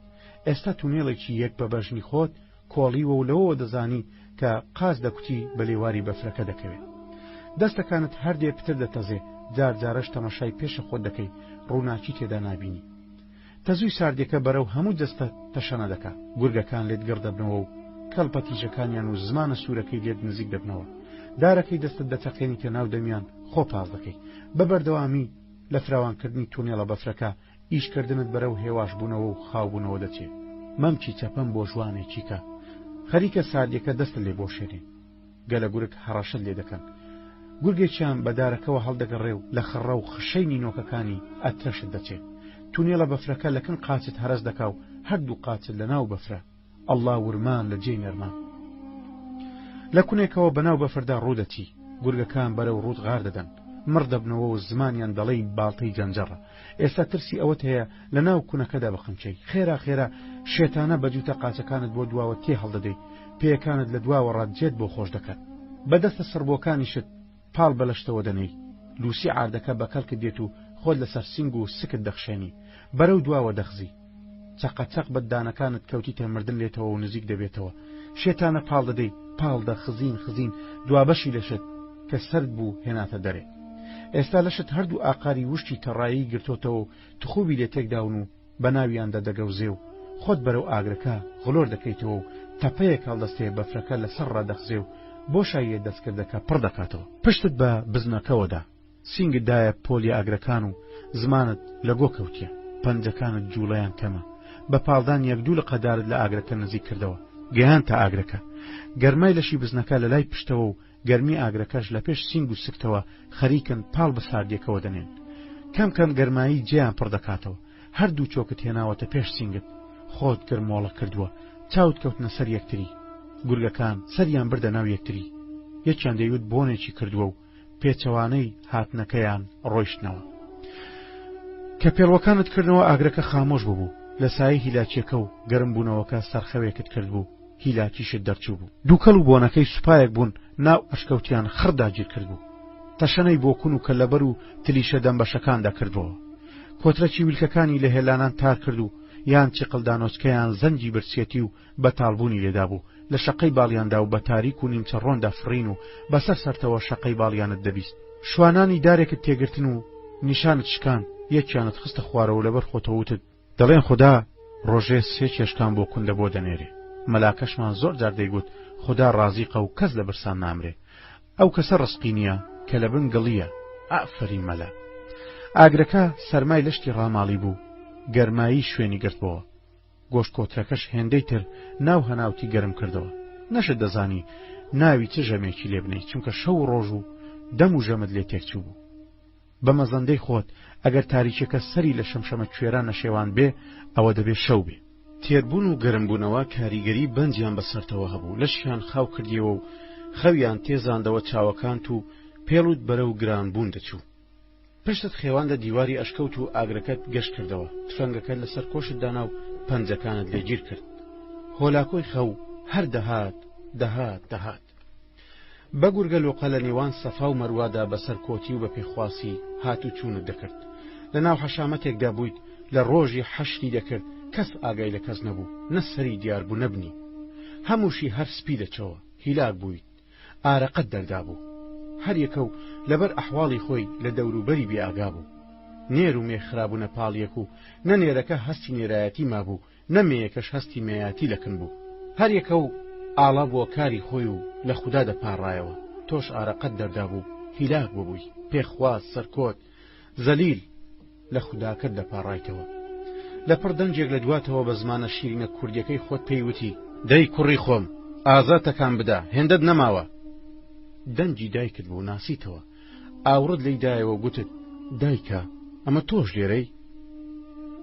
ئێستا تونێڵێکی یەک بە بەژنی خۆت کۆڵیوە و لەوە دەزانی کە قاز دەکوتی بە لێواری بەفرەکە دەکەوێت. دەستەکانت هەردێ پتر دەتەزێ، جار جارەش تەماشای پێشە خۆت دەکەی، ڕووناکی تێدا نابینی. تەزوی ساردێکە بەرەو هەموو دەستە تەشەنە دەکا، گورگەکان لێت گڕ دەبنەوە و کەڵپەتیژەکانیان و زمانە سوورەکەی لێت نزیک دەبنەوە. دارەکەی دەستت دەچەقێنی کە ناو دەمیان خۆ پاس دەکەی. بە بەردەوامی لە فراوانکردنی تونێڵە بەفرەکە ئیشکردنت بەرەو هێواش بوونەوە و خاوبوونەوە دەچێت. مەمچی چەپەم بۆ ژوانێکیکە، خەریکە ساردێکە دەستە لێ بۆ شێنێ، گەلە گورگ هەڕەشت لێ دەکەن. گورگێکیان بە دارەکەەوە هەڵدەگەڕێ و لە خڕە و خشەی نینۆکەکانی ئەترەشت دەچێت. تونێڵە بەفرەکە لەکن قاچت هەرس دەکا و هەردوو قاچت لە ناو بەفرە، ئەڵڵا ورمان لە جێی نەرمان. لە کونێکەوە بەناو بەفردا ڕوودەچی، گورگەکان بەرەو ڕوود غار دەدەن، مڕ دەبنەوە و زمانیان دەڵێی باڵتەی جەنجەڕە. ئێستا ترسی ئەوەت هەیە لە ناو کونەکەدا بخمچەی. خێرا خێرا شێتانە بەجووتە قاچەکانت بۆ دواوە تێ هەڵدەدەی، پێیەکانت لە دواوە ڕادجێت بۆ خۆش دەکات. بەدەستە سربۆکانیشت پاڵ بەلەشتەوە دەنەی، لوسی عاردەکە بەکەڵکە دێت و خۆت لەسەر سنگ و سکت دەخشێنی، بەرەو دواوە دەخزی. چەقەچەق بەدانەکانت کەوتیتە مردن لێتەوە و نزیک دەبێتەوە. شێتانە پاڵ دەدەی، پاڵدە خزین دوابەشی لەشت کە سرد بوو هێناتە دەرێ. ئێستا لەشت هەردوو ئاقاری وشتی تەڕایی گرتۆتەوە و تخوبی لێ تێکداون و بە ناویاندا دەگەوزێ و خۆت بەرەو ئاگرەکە غڵۆر دەکەیتەوە و تەپەیەک هەڵدەستێ بەفرەکە لەسەر ڕادەخزێ و بۆ شایە دەستکردەکە پڕ دەکاتەوە. پشتت بە بزنەکەوەدا، سینگتدایە پۆلی ئاگرەکان و زمانت لە گۆ کەوتیە، پەنجەکانت جوڵەیان کەمە. بە پاڵدان یەکدوو لە قەدارت لە ئاگرەکە نزیک کردەوە، گەیان تا ئاگرەکە. گەرمای لەشی بزنەکە لە لای پشتەوە و گەرمی ئاگرەکەش لە پێش سینگ و سکتەوە خەریکن پاڵ بە ساردێکەوە دەنێن. کەم کەم گەرمایی جێیان پڕ دەکاتەوە. هەردوو چۆکت هێناوەتە پێش سینگت، خۆت گرمۆڵە کردووە، چاوت کەوتنە سەر یەکتری. گورگەکان سەریان بردە ناو یەکتری، یەکیان دەیوت بۆنێکی کردووە و پێچەوانەی هاتنەکەیان ڕۆیشتنەوە. کە پێڵوەکانت کردنەوە ئاگرەکە خامۆش بوو، لە سایە هیلاچیەکە و گەرم بوونەوەکە سەرخەوێکت کرد بوو، هیلاکیشت دەرچوو بوو. دووکەڵ و بۆنەکەی سوپایەک بوون ناو ئەشکەوتیان خڕداگیر کرد بوو. تەشەنەی بۆ کون و کە لەبەر و تلیشە دەمبەشەکاندا کردەوە. کۆترەکی ویلکەکانی لە هێلانان تار کرد و یان چیقلدانۆچکەیان زەنجی برسێتی و بەتاڵبوونی لێدا بوو. لە شەقەی باڵیاندا و بە تاریک و نیمچە ڕۆندا فڕین و بەسەر سەرتەوە شەقەی باڵیانت دەبیست. شوانانی دارێکت تێگرتن و نیشانت شکان یەکیانت خستە خوارەوە لەبەر خۆتەوتت دەڵێن خوددا ڕۆژێ 3 چێشکان بۆ کوندە بۆ دەنێرێ. مەلاکەشمان زۆر جار دەیگوت خوددا ڕازیقە و کەس لە برسان نامرێ. ئەو کەسە ڕسقی نییە کە لە بن گڵیە. ئافرین مەلا. ئاگرەکە سەرمای لەشتی ڕاماڵی بوو، گەرمایی شوێنی گرتبەوە. گۆشت کۆترەکەش هێندەی تر ناو هەناوتی گەرم کردەوە. نەشت دەزانی ناوی چ ژەمێکی لێ بنەی، چونکە شەو ڕۆژ و دەم و ژەمت لێ تێکچوو بوو. بە مەزەندەی خۆت ئەگەر تاریکەکە سەری لە شەمشەمە کوێران نەشێوان بێ ئەوە دەبێ شەو بێ. تێربوون و گەرمبوونەوە کاریگەری بەنجیان بەسەرتەوە هەبوو، لەشیان خاو کردیەوە و خەویان تێزاندەوە چاوەکانت و پێڵوت بەرە و گرانبوون دەچوو. پشتت خێوان لە دیواری ئەشکەوت و ئاگرەکەت گەشت کردەوە، تفەنگەکەت لەسەر کۆشت دانا و پەنجەکانت لێگیر کرد. هۆلاکۆی خەو هەر دەهات. بە گورگە لۆقە لە نێوان سەفا و مەروادا بەسەر کۆتی و بە پێخواسی هات و چوونت دەکرد. لە ناو حەشامەتێکدا بوویت لە ڕۆژی حەشتی دەکرد، کەس ئاگای لە کەس نەبوو، نەسەری دیار بوو نەبنی. هەمووشی هەر سپی دەچەوە، هیلاک بوویت، ئارەقەت دەردا بوو. هەر یەکە و لەبەر ئەحواڵی خۆی لە دەوروبەری بێئاگا بوو. نێر و مێ خرابوونە پاڵیەک و نەنێرەکە هەستی نێرایەتی مابوو، نەمێیەکەش هەستی مێیاتی لەکن بوو. هەر یەکە و ئاڵا بۆ کاری خۆی و لە خوددا دەپاڕایەوە. تۆش ئارەقەت دەردا بوو، هیلاک بووبووی، پێخواز سەرکۆت زەلیل لە خوداکەت دەپاڕایتەوە. لە پڕ دەنجێک لە دواتەوە بە زمانە شیرینە کوردیەکەی خۆت پێیوتی دەی کوڕی خۆم ئازاتەکان بدا، هێندەت نەماوە. دەنجی دایکت بوو ناسیتەوە، ئاورد لی دایەوە گوتت دایکە ئەمە تۆش لێرەی؟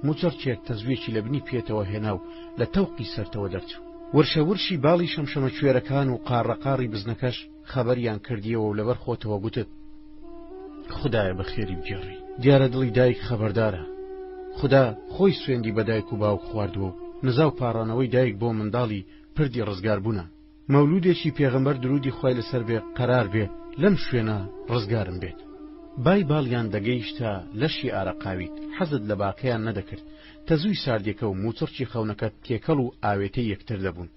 موچەرچێک تەزوێکی لە بنی پێێتەوە هێنا و لە تەوقی سەرتەوە دەرچوو. ورشەورشی باڵی شەمشەمە کوێرەکان و قاڕەقاڕی بزنەکەش خەبەریان کردیەوە و لەبەر خۆتەوە گوتت خودایە بە خێری بگێڕی. دیارە دڵی دایک خەبەردارە. خوددا خۆی سوێندی بە دایک و باوک خواردووە و نزا و پاڕانەوەی دایک بۆ منداڵی پردی ڕزگار بوونە. مەولودێکی پێغەمبەر درودی خوای لەسەر بێ قەرار بێ لەم شوێنە ڕزگارم بێت. بای باڵیان دەگەیشتە لەشی ئارەقاویت، حەزت لە باکەیان نەدەکرد. تەزووی ساردێکە و موچڕکی خەونەکەت تێکەڵ و ئاوێتەی یەکتر دەبوون.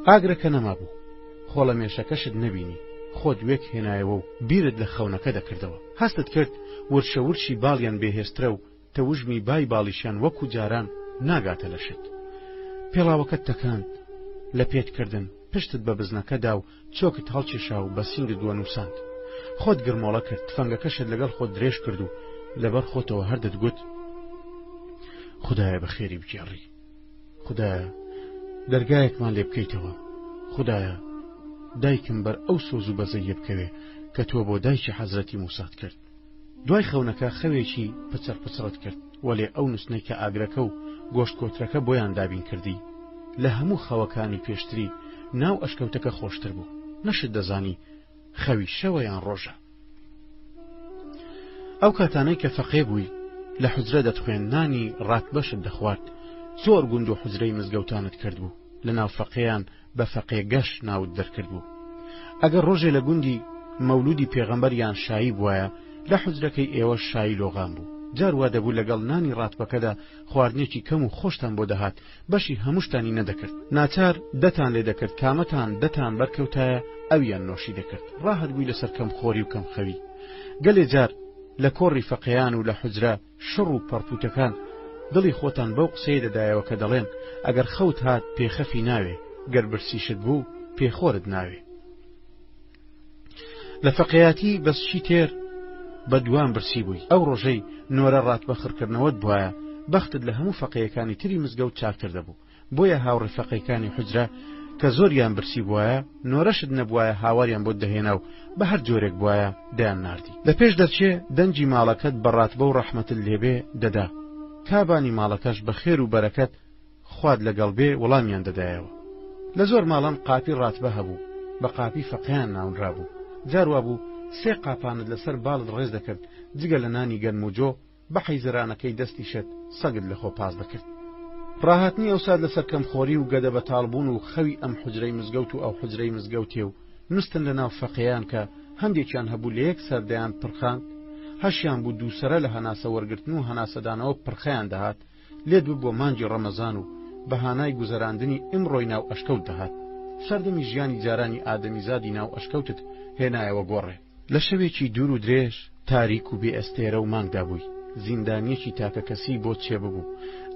ئاگرەکە نەمابوو، خۆڵە مێشەکەشت نەبینی، خۆت وێک هێنایەوە و بیرت لە خەونەکە دەکردەوە. هەستت کرد ورشەورشی باڵیان بێهێسترە و تەوژمی بای باڵیشیان وەکو جاران ناگاتە لەشت. پێڵاوەکەت تەکاند لە پێتکردن، پشتت بە بزنەکەدا و چۆکت هەڵکێشا و بە سینگت دووە نووساند. خۆت گرمۆڵە کرد، تفەنگەکەشت لەگەڵ خۆت درێژ کرد و لەبەر خۆتەوە هەردت گوت خودایە بە خێری بگێڕی. خودایە دەرگایەکمان لێ بکەیتەوە. خودایە دایکم بەر ئەو سۆز و بەزەیە بکەوێ کە تۆ بۆ دایکی حەزرەتی موسات کرد. دوای خەونەکە خەوێکی پچڕ پچڕت کرد، وەلێ ئەو نووسنەی کە ئاگرەکە و گۆشت کۆترەکە بۆیان دابین کردی لە هەموو خەوەکانی پێشتری ناو ئەشکەوتەکە خۆشتر بوو. نەشت دەزانی خەوی شەوە یان ڕۆژە. ئەو کاتانەی کە فەقێ بووی لە حوجرە دەتخوێندانی ڕاتبەشت دەخوارد، زۆر گوند و حوجرەی مزگەوتانت کرد بوو. لە ناو فەقێیان بە فەقێ گەش ناوت دەرکرد بوو. ئەگەر ڕۆژێ لە گوندی مەولودی پێغەمبەریان شایی بووایە، لە حوجرەکەی ئێوە شایی لۆغان بوو. جار وا دەبوو لەگەڵ نانی ڕاتبەکەدا خواردنێکی کەم و خۆشتان بۆ دەهات، بەشی هەمووشتانی نەدەکرد. ناچار دەتان لێ دەکرد، کامەتان دەتان بەرکەوتایە ئەویان نۆشی دەکرد. ڕاهەت بووی لەسەر کەم خۆری و کەم خەوی. گەلێ جار لە کۆڕی فەقێیان و لە حوجرە شڕ و پەرپوتەکان دڵی خۆتان بەو قسەی دەدایەوە کە دەڵێن ئەگەر خەوت هات پێخەفی ناوێ، گەر برسیشت بوو پێخۆرت ناوێ. لە فەقێیاتی بەسچی تێر بە دوام برسی بووی. ئەو ڕۆژەی نۆرە ڕاتبەخڕکردنەوەت بواە، بەختت لە هەموو فەقێیەکانی تری مزگەوت چاکتر دەبوو. بۆیە هاوڕێ فەقێیەکانی حوجرە کە زۆریان برسی بواە، نۆرەشت نەبوایە هاواریان بۆ دەهێنا و بە هەر جۆرێک بواە دەیان ناردی. لە پێش دەرچێ دەنجی ماڵەکەت بە ڕاتبە و ڕەحمەتت لێبێ دەدا. کابانی ماڵەکەش بە خێر و بەرەکەت خواد لەگەڵ بێ وەڵامیان دەدایەوە. لە زۆر ماڵان قاپی ڕاتبە هەبوو، بە قاپی فەقێیان ناونرابوو. جاروا بوو 3 قاپانت لەسەر باڵت ڕێز دەکرد، جگە لە نانی گەرم و جۆ بە حەیزرانەکەی دەستی شت سەگت لە خۆ پاس دەکرد. ڕاهاتنی ئەو سات لەسەر کەم خۆری و گەدە بەتاڵبوون و خەوی ئەم حوجرەی مزگەوت و ئەو حوجرەی مزگەوتێ و نوستن لە ناو فەقێیان کە هەندێکیان هەبوو لە یەک سەردەیان پڕخاند، هەشیان بوو دووسەرە لە هەناسە وەرگرتن و هەناسەدانەوە پڕخەیان دەهات، لێت بوو بۆ مانگی ڕەمەزان و بەهانای گوزەراندنی ئیمڕۆی ناو ئەشکەوت دەهات. سەردەمی ژیانی جارانی ئادەمیزادی ناو ئەشکەوتت هێنایەوە گۆڕێ. لە شەوێکی دوور و درێژ تاریک و بێ ئەستێرە و مانگدا بووی. زیندانیەکی تاکە کەسی بۆ چێببوو.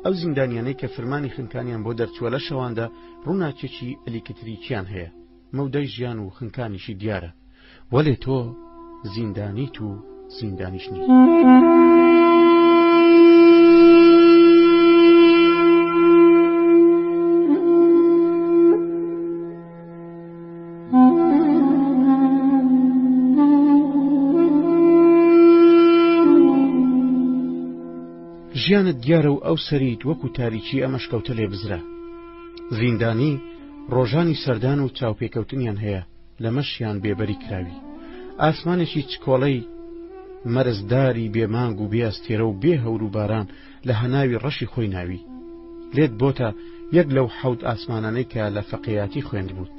ئەو زیندانیانەی کە فرمانی خنکانیان بۆ دەرچووە لە شەواندا ڕووناکێکی ئەلیکتریکیان هەیە، مەودای ژیان و خنکانیشی دیارە، وەلێ تۆ زیندانیت و زیندانیش نیت. ژیانت دیارە و ئەو سەریت وەکو تاریکی ئەمەشکەوتە لێ بزرا. زیندانی ڕۆژانی سەردان و چاوپێکەوتنیان هەیە لە مەشیان بێبەری کراوی. ئاسمانێکی چکۆڵەی مەرزداری بێمانگ و بێئەستێرە و بێ هەور و باران لە هەناوی ڕەشی خۆی ناوی. لێت بۆتە یەک لەو حەوت ئاسمانانەی کە لە فەقێیاتی خوێند بووت.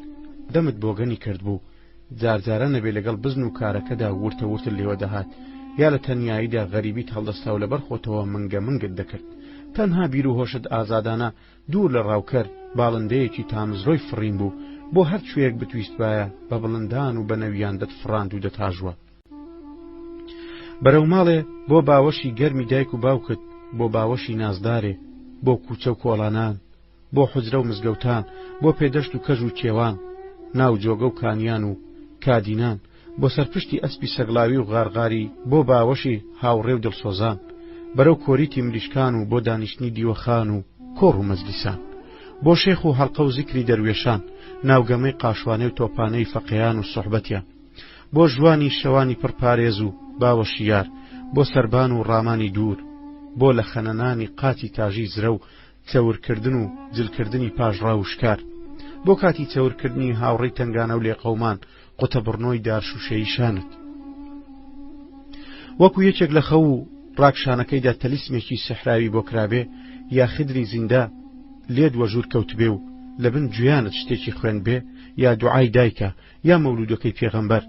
دەمت بۆگەنی کرد بوو جارجارە نەبێ لەگەڵ بزن و کارەکەدا ورتە ورتر لێوە دەهات، یا لە تەنیاییدا غەریبیت هەڵدەستا و لەبەر خۆتەوە منگە منگت دەکرد. تەنها بیر و هۆشت ئازادانە دوور لە ڕاوکەر باڵندەیەکی تامزرۆی فڕین بوو، بۆ هەر کوێیەک بتویستایە بە بڵندان و بە نەویان دەتفڕاند و دەتاژوە. بەرەو ماڵێ بۆ باوەشی گەرمی دایک و باوکت، بۆ باوەشی نازدارێ، بۆ کوچە و کۆڵانان، بۆ حوجرە و مزگەوتان، بۆ پێدەشت و کەژ و کێوان، ناو جۆگە و کانیان و کادینان، بۆ سەرپشتی ئەسپی سەگلاوی و غارغاری، بۆ باوەشی هاوڕێ و دڵسۆزان، بەرەو کۆریتی مریشکان و بۆ دانیشتنی دیوەخان و کۆڕ و مەزلیسان، بۆ شێخ و هەڵقە و زیکری دەروێشان، ناوگەمەی قاشوانەی و تۆپانەی فەقیان و سوحبەتیان، بۆ ژوانی شەوانی پڕپارێز و باوەشیار، بۆ سەربان و ڕامانی دوور، بۆ لە خەنەنانی قاتی تاژی زرە و چەورکردن و جلکردنی پاژڕا و شکار، بۆ کاتی چەورکردنی هاوڕێی تنگانە و لێقەومان، قوتە بڕنۆی دارشوشەی شانت. وەکو یەکێک لە خەو و ڕاکشانەکەیدا تەلیسمێکی سەحراوی بۆ کرابێ، یا خدری زیندە لێت وەژور کەوت بێ و لە بن گوێیانت شتێکی خوێن بێ، یا دوعای دایکە، یا مەولودەکەی پێغەمبەر،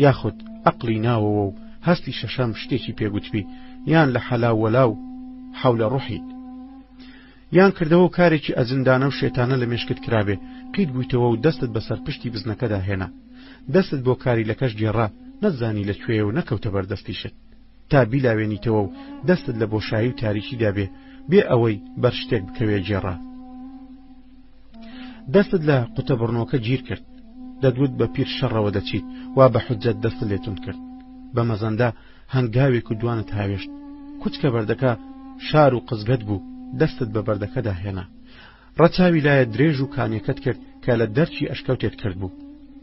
یاخود عەقڵی ناوەوە و هەستی شەشەم شتێکی پێگوتبی، یان لە حەلاوەلا و حەولە ڕوحیت، یان کردەوە کارێکی ئەجندانە و شێتانە لە مێشکت کرابێ، قیت بوویتەوە و دەستت بەسەر پشتی بزنەکەدا هێنا، دەستت بۆ کاری لەکەش گێڕا، نەتزانی لەکوێیە و نەکەوتە بەردەستیشت، تا بیلاوێنیتەوە و دەستت لە بۆشایی و تاریکیدا بێ، بێ ئەوەی بەر شتێک بکەوێ گێڕا. دەستت لە قوتە بڕنۆکە گیر کرد، دەدوت بە پیر شەڕەوە دەچیت، وا بە حوجەت دەست لێتون کرد، بە مەزەندا هەنگاوێک و دوانت هاوێشت، کوچکە بەردەکە شار و قزگەت بوو، دەستت بە بەردەکەدا هێنا، ڕەچاوی لایە درێژ و کانیەکەت کرد کە لە دەرچی ئەشکەوتێت کرد بوو،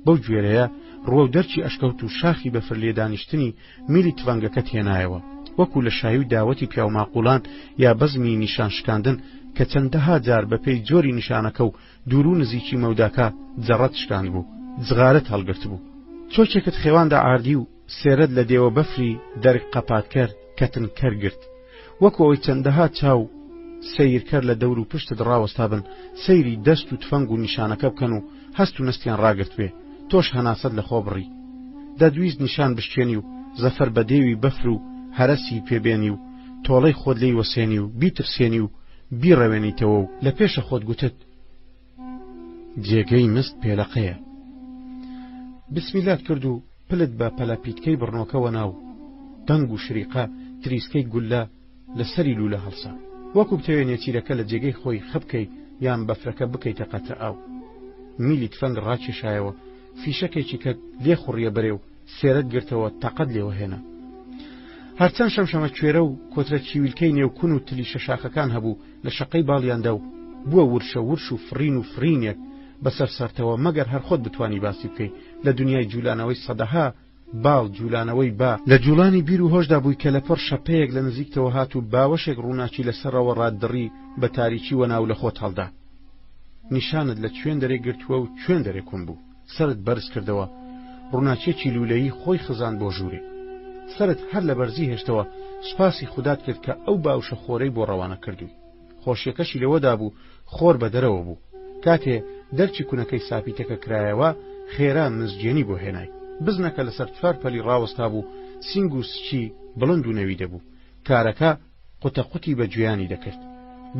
بەو گوێرەیە ڕوە و دەرچی ئەشکەوت و شاخی بەفر لێدانیشتنی میلی تفەنگەکەت هێنایەوە، وەکو لە شایی و داوەتی پیاوماقوڵان یا بەزمی نیشان شکاندن کە چەندەها جار بەپێی جۆری نیشانەکە و دوور و نزیکی مەوداکە جەڕەت شکاند بوو، جغارت هەڵگرت بوو، چۆچێکت خێواندا ئاردی و سێرەت لە دێوە بەفری دەرک قەپاتکەر کەتنکەر گرت، وەکو ئەوەی چەندەها چاو سیرکەر لە دەور و پشتت ڕاوەستا بن، سەیری دەست و تفەنگ و نیشانەکە بکەن و هەست و نستیان ڕاگرت بێ، تۆش هەناسەت لە خۆ بڕی، دەدویست نیشان بشکێنی و زەفەر بە دێوی بەفر و هەرەسی پێبێنی و تۆڵەی خۆت لێی وەسێنی و بیترسێنی و بیڕەوێنیتەوە و لە پێشە خۆت گوتت جێگەی مست پێلەقەیە، بسمیلات کرد و پلت بە پەلاپیتکەی بڕنۆکەوە ناو، دەنگ و شریقە تریسکەی گولە لەسەری لوولە هەڵسا، وەکو بتەوێنێ چیرەکە لە جێگەی خۆی خەبکەی یان بەفرەکە بکەیتە قەتە ئاو، میلی تفەنگ ڕاکێشایەوە، فیشەکێکی کە لێ خوڕیە بەرێ و سێرەت گرتەوە تەقەت لێوە هێنا. هەرچەند شەمشەمە کوێرە و کۆترە چیویلکەی نێوکون و تلیشە شاخەکان هەبوو لە شەقەی باڵیاندا و بووە ورشە ورش و فرین و فرینێک بەسەر سەرتەوە، مەگەر هەر خۆت بتوانی باسی بکەی لە دنیای جوولانەوەی سەدەها باڵ جوولانەوەی با لە جوولانی بیر و هۆشدا بووی کە لە پڕ شەپەیەک لە نزیکتەوە هات و باوەشێک ڕووناکی لەسەرەوە ڕاددڕی بە تاریکی وەناو لە خۆت هەڵدا، نیشانت لە کوێن دەرێ گرتووە و کوێن دەرێ کوم بوو، سەرت بەرز کردەوە، ڕووناچێکی لولەیی خۆی خزان بۆ ژوورێ، سەرت هەر لە بەرزی هێشتەوە، سوپاسی خودات کرد کە ئەو باوشە خۆرەی بۆ ڕەوانە کردووی، خۆشیەکەشی لەوەدا بوو خۆر بە دەرەوە بوو، کاتێ دەرچی کوونەکەی ساپیتەکە کرایەوە خێرا مزجێنی بۆ هێنای، بزنەکە لەسەر چوار پەلی ڕاوەستا بوو، سینگ و سچی بڵند و نەوی دەبوو، کارەکە قوتەقوتی بە گوێیانی دەکرد،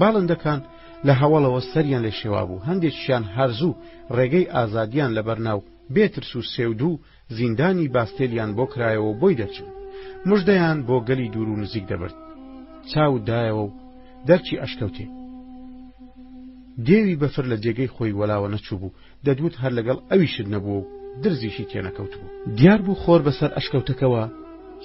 باڵندەکان لە هەوڵەوە سەریان لێ شێوا بوو، هەندێکیان هەرزوو ڕێگەی ئازادیان لەبەرناو بێترس و سێودوو زیندانی باستێلیان بۆ کرایەوە بۆی دەچوون، مژدەیان بۆ گەلی دوور و نزیک دەبرد، چاودایەوە و دەرچی ئەشکەوتێ. دێوی بەفر لە جێگەی خۆی وەلاوە نەچوو بوو، دەدوت هەر لەگەڵ ئەویشت نەبوو و درزیشی تێنەکەوت بوو. دیار بوو خۆر بەسەر ئەشکەوتەکەوە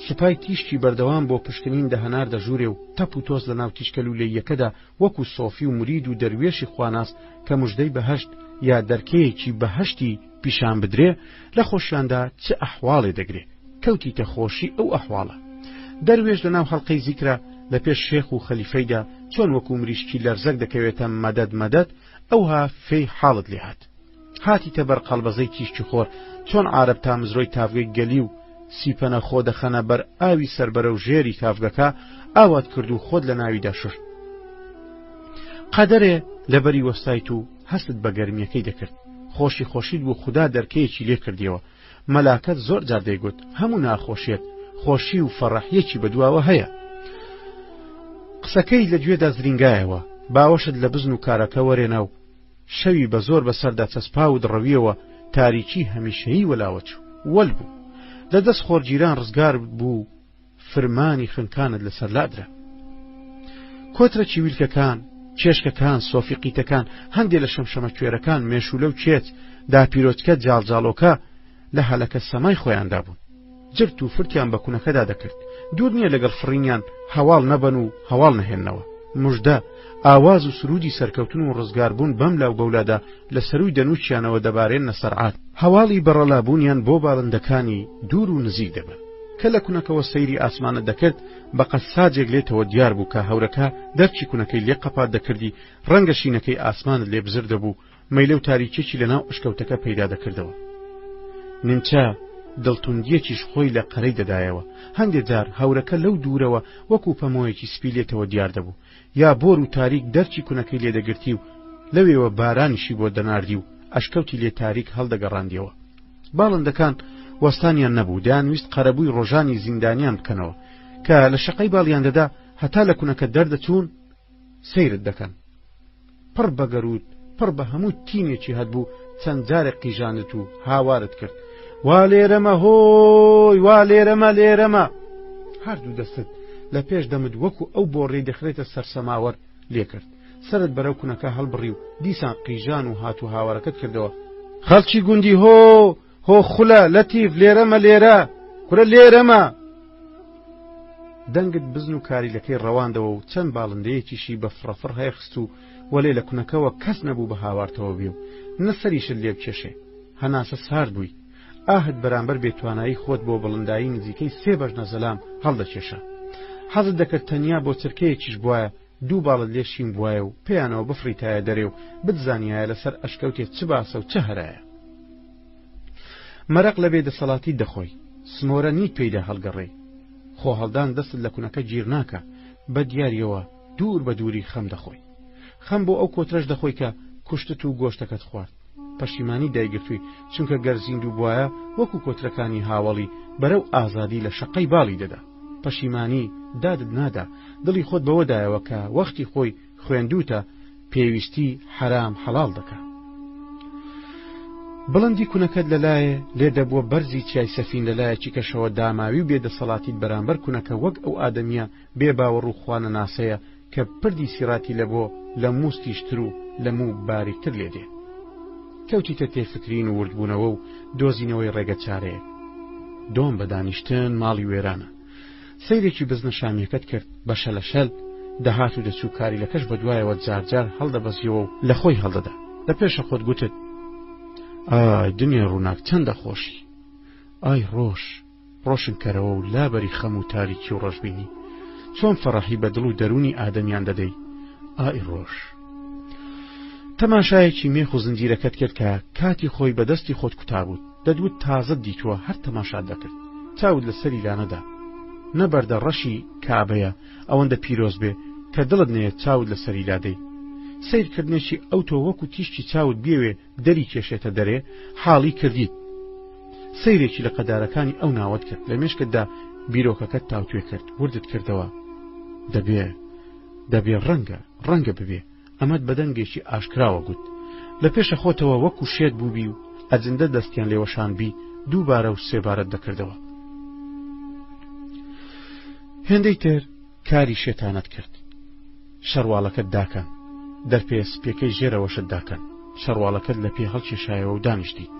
سوپای تیشکی بەردەوام بۆ پشکنین دەهەنار دەژوورێ و تەپ و تۆز لە ناو تیشکەلولەیەکەدا وەکو سۆفی و مرید و دەروێشی خواناس کە موژدەی بەهەشت یا دەرکەیەکی بەهەشتی پیشان بدرێ لە خۆشیاندا چ ئەحواڵێ دەگرێ، کەوتیتە خۆشی ئەو ئەحواڵە. دەروێش لە ناو هەڵقەی زیکرا لە پێش شێخ و خەلیفەیدا چۆن وەکو مریشکی لەرزەک دەکەوێتە مەدەد مەدەد، ئەوها فێی حاڵت لێ هاتیتە بەر قەڵبەزەی تیشکی خۆر، چۆن عارەب تا مزرۆی تافگەی گەلی و سیپەنە خۆ دەخەنە بەر ئاوی سەربەرە و ژێری تافگەکە ئاوات کرد و خۆت لە ناویدا شوشت. قەدەرێ لەبەری وەستایت و هەستت بە گەرمیەکەی دەکرد، خۆشی خۆشیت بوو خوددا دەرکەیەکی لێ کردیەوە. مەلاکەت زۆر جار دەیگوت هەموو ناخۆشیێت خۆشی و فەڕەحیەکی بەدواوە هەیە. قسەکەی لە گوێدا زرینگایەوە، باوەشت لە بزن و کارەکە وەرێنە و شەوی بە زۆر بەسەردا چەسپا و دڕەویەوە تاریکی هەمیشەیی وەلاوەچوو وەل بوو. لە دەست خۆرگیران ڕزگار بوو، فرمانی خنکانت لەسەر لادرا. کۆترە چیویلکەکان، چێشکەکان، سۆفیقیتەکان، هەندێک لە شەمشەمە کوێرەکان، مێشولە و چێت، داپیرۆچکە، جاڵجاڵۆکە لە هەلەکە سەمای خۆیاندا بوون. جرت و فرتیان بە کوونەکەدا دەکرد. دوور نییە لەگەڵ فڕینیان هەواڵ نەبەن و هەواڵ نەهێننەوە. موژدە، ئاواز و سرودی سەرکەوتن و ڕزگاربوون بەم لاو بەولادا لە سەروی دەنوچیانەوە دەبارێنە سەرعات. هەواڵی بەڕەلابوونیان بۆ باڵندەکانی دوور و نزیک دەبن. کە لە کوونەکەەوە سەیری ئاسمانە دەکرد، بە قەساجێک لێتەوە دیار بوو کە هەورەکە دەرچی کوونەکەی لێ قەپات دەکردی، ڕەنگە شینەکەی ئاسمانت لێ بزر دەبوو، مەیلە و تاریکێکی لەناو ئەشکەوتەکە پەیدا دەکردەوە. نیمچە دڵتوندیەکیش خۆی لە قەرەی دەدایەوە. هەندێک جار هەورەکە لەو دوورەوە وەکو پەمۆیەکی سپی لێتەوە دیار دەبوو، یا بۆر و تاریک دەرچی کوونەکەی لێدەگرتی و لەوێوە بارانیشی بۆ دەناردی و ئەشکەوتی لێ تاریک هەڵدەگەڕاندیەوە. باڵندەکان وەستانیان نەبوو، دەیانویست قەرەبووی ڕۆژانی زیندانیان بکەنەوە کە لە شەقەی باڵیان دەدا هەتا لە کوونەکە دەردەچوون سەیرت دەکەن. پڕ بە گەروت، پڕ بە هەموو تینێکی هەبوو، چەند جارێک قیژاندت و هاوارت کرد. وا لێرەمە هۆی، وا لێرەمە لێرەمە. هەردوو دەستت لە پێش دەمت وەکو ئەو بۆڕێی دەخرێتە سەرسەماوەەر لێ کرد. سەرت بەرەو کوونەکە هەڵبڕی و دیسان قیژان و هات و هاوارەکەت کردەوە. خەڵکی گوندی هۆ هۆ خولە لەتیف لێرەمە لێرە کورە لێرەمە. دەنگت بزن و کاریلەکەی ڕەواندەوە و چەند باڵندەیەکیشی بە فڕەفڕ هەیەخست و وەلێ لە کوونەکەەوە کەس نەبوو بە هاوارتەوە بێ و نەسەریشت لێ بکێشێ. هەناسە سارد بووی، ئاهت بەرامبەر بێتوانایی خۆت بۆ بڵندایی نزیکەی 3 بەش نەزەلام هەڵدەکێشە. حەزت دەکرد تەنیا بۆ چرکەیەکیش بواە، دوو باڵت لێشین بواە و پێیانەوە بفریتایە دەرێ و بتزانیایە لەسەر ئەشکەوتێت چ باسە و چه هەرایە. مەرەق لە بێدەسەڵاتی دەخۆی، سمۆرە نیت پێیدا هەڵگەڕێی. خۆ هەڵدان دەستت لە کوونەکە گیر ناکە، بە دیاریەوە دوور بە دووری خەم دەخۆی. خەم بۆ ئەو کۆترەش دەخۆی کە کوشتت و گۆشتەکەت خوارد. پەشیمانی دایگرتووی، چونکە گەرزیند و بواە وەکو کۆترەکانی هاوڵی بەرەو ئازادی لە شەقەی باڵی دەدا. پەشیمانی دادت نادا، دڵی خۆت بەوەدایەوە کە وەختی خۆی خوێندوتە پێویستی حرام حەڵاڵ دەکا. بڵندی کوونەکەت لەلایە لێ دەبووە بەرزی چای سەفین لەلایەکی کەشەوە داماوی و بێدەسەڵاتیت بەرامبەر کوونەکە وەک ئەو ئادەمیە بێ باوەڕ و خوانە ناسەیە کە پردی سیراتی لە بۆ لە موستیشتر و لە موو باریکتر لێ دێ. کەوتیتە تێفکرین و وردبوونەوە و دۆزینەوەی ڕێگە چارەیە. دۆم بە دانیشتن ماڵی وێرانە. سەیرێکی بزنە شامیەکەت کرد بە شەلەشەل، دەهات و دەچوو کاریلەکەش بەدوایەوە جارجار هەڵدەبەزیەوە و لە خۆی هەڵدەدا. لە پێشە خۆت گوتت: ئای دنیا ڕووناک چەندە خۆشی، ئای ڕۆشن کەرەوە و لابەری خەم و تاریکی و ڕۆژبینی، چۆن فەڕەحی بە دڵ و دەرونی ئادەمیان دەدەی، ئای ڕۆژ. تەماشایەکی مێخ و زنجیرەکەت کرد کە کاتی خۆی بەدەستی خۆت کوتابوت، دەدوت تازە دیتووە هەر تەماشات دەکرد. چاود لەسەری لانەدا، نەبەردە ڕەشی کابەیە ئەوەندە پیرۆز بێ کە دڵت نەیە چاود لەسەری لادەی. سیرکردنێکی ئەو تۆ وەکو تیشتی چاوت بێوێ دەری کێشێتە دەرێ حاڵی کردیت. سیرێکی لە قەدارەکانی ئەو ناوت کرد، لە مێشکتدا بیرۆکەکەت تاوتوێ کرد، وردت کردەوە. دەبێ ڕەنگە ببێ، ئەمەد بەدەنگێکی ئاشکراوە گوت. لە پێشە خۆتەوە وەکو شێت بووبی و ئەجندە دەستیان لێوەشانبی، دووبارە و سێبارەت دەکردەوە. هێندەی تر کە کاری شێتانەت کرد شەرواڵەکەت داکەن دەرپێ سپێکەی ژێرەوەشت داکەن شەرواڵەکەت لە پێ هەڵکێشایەوە و دانیشتی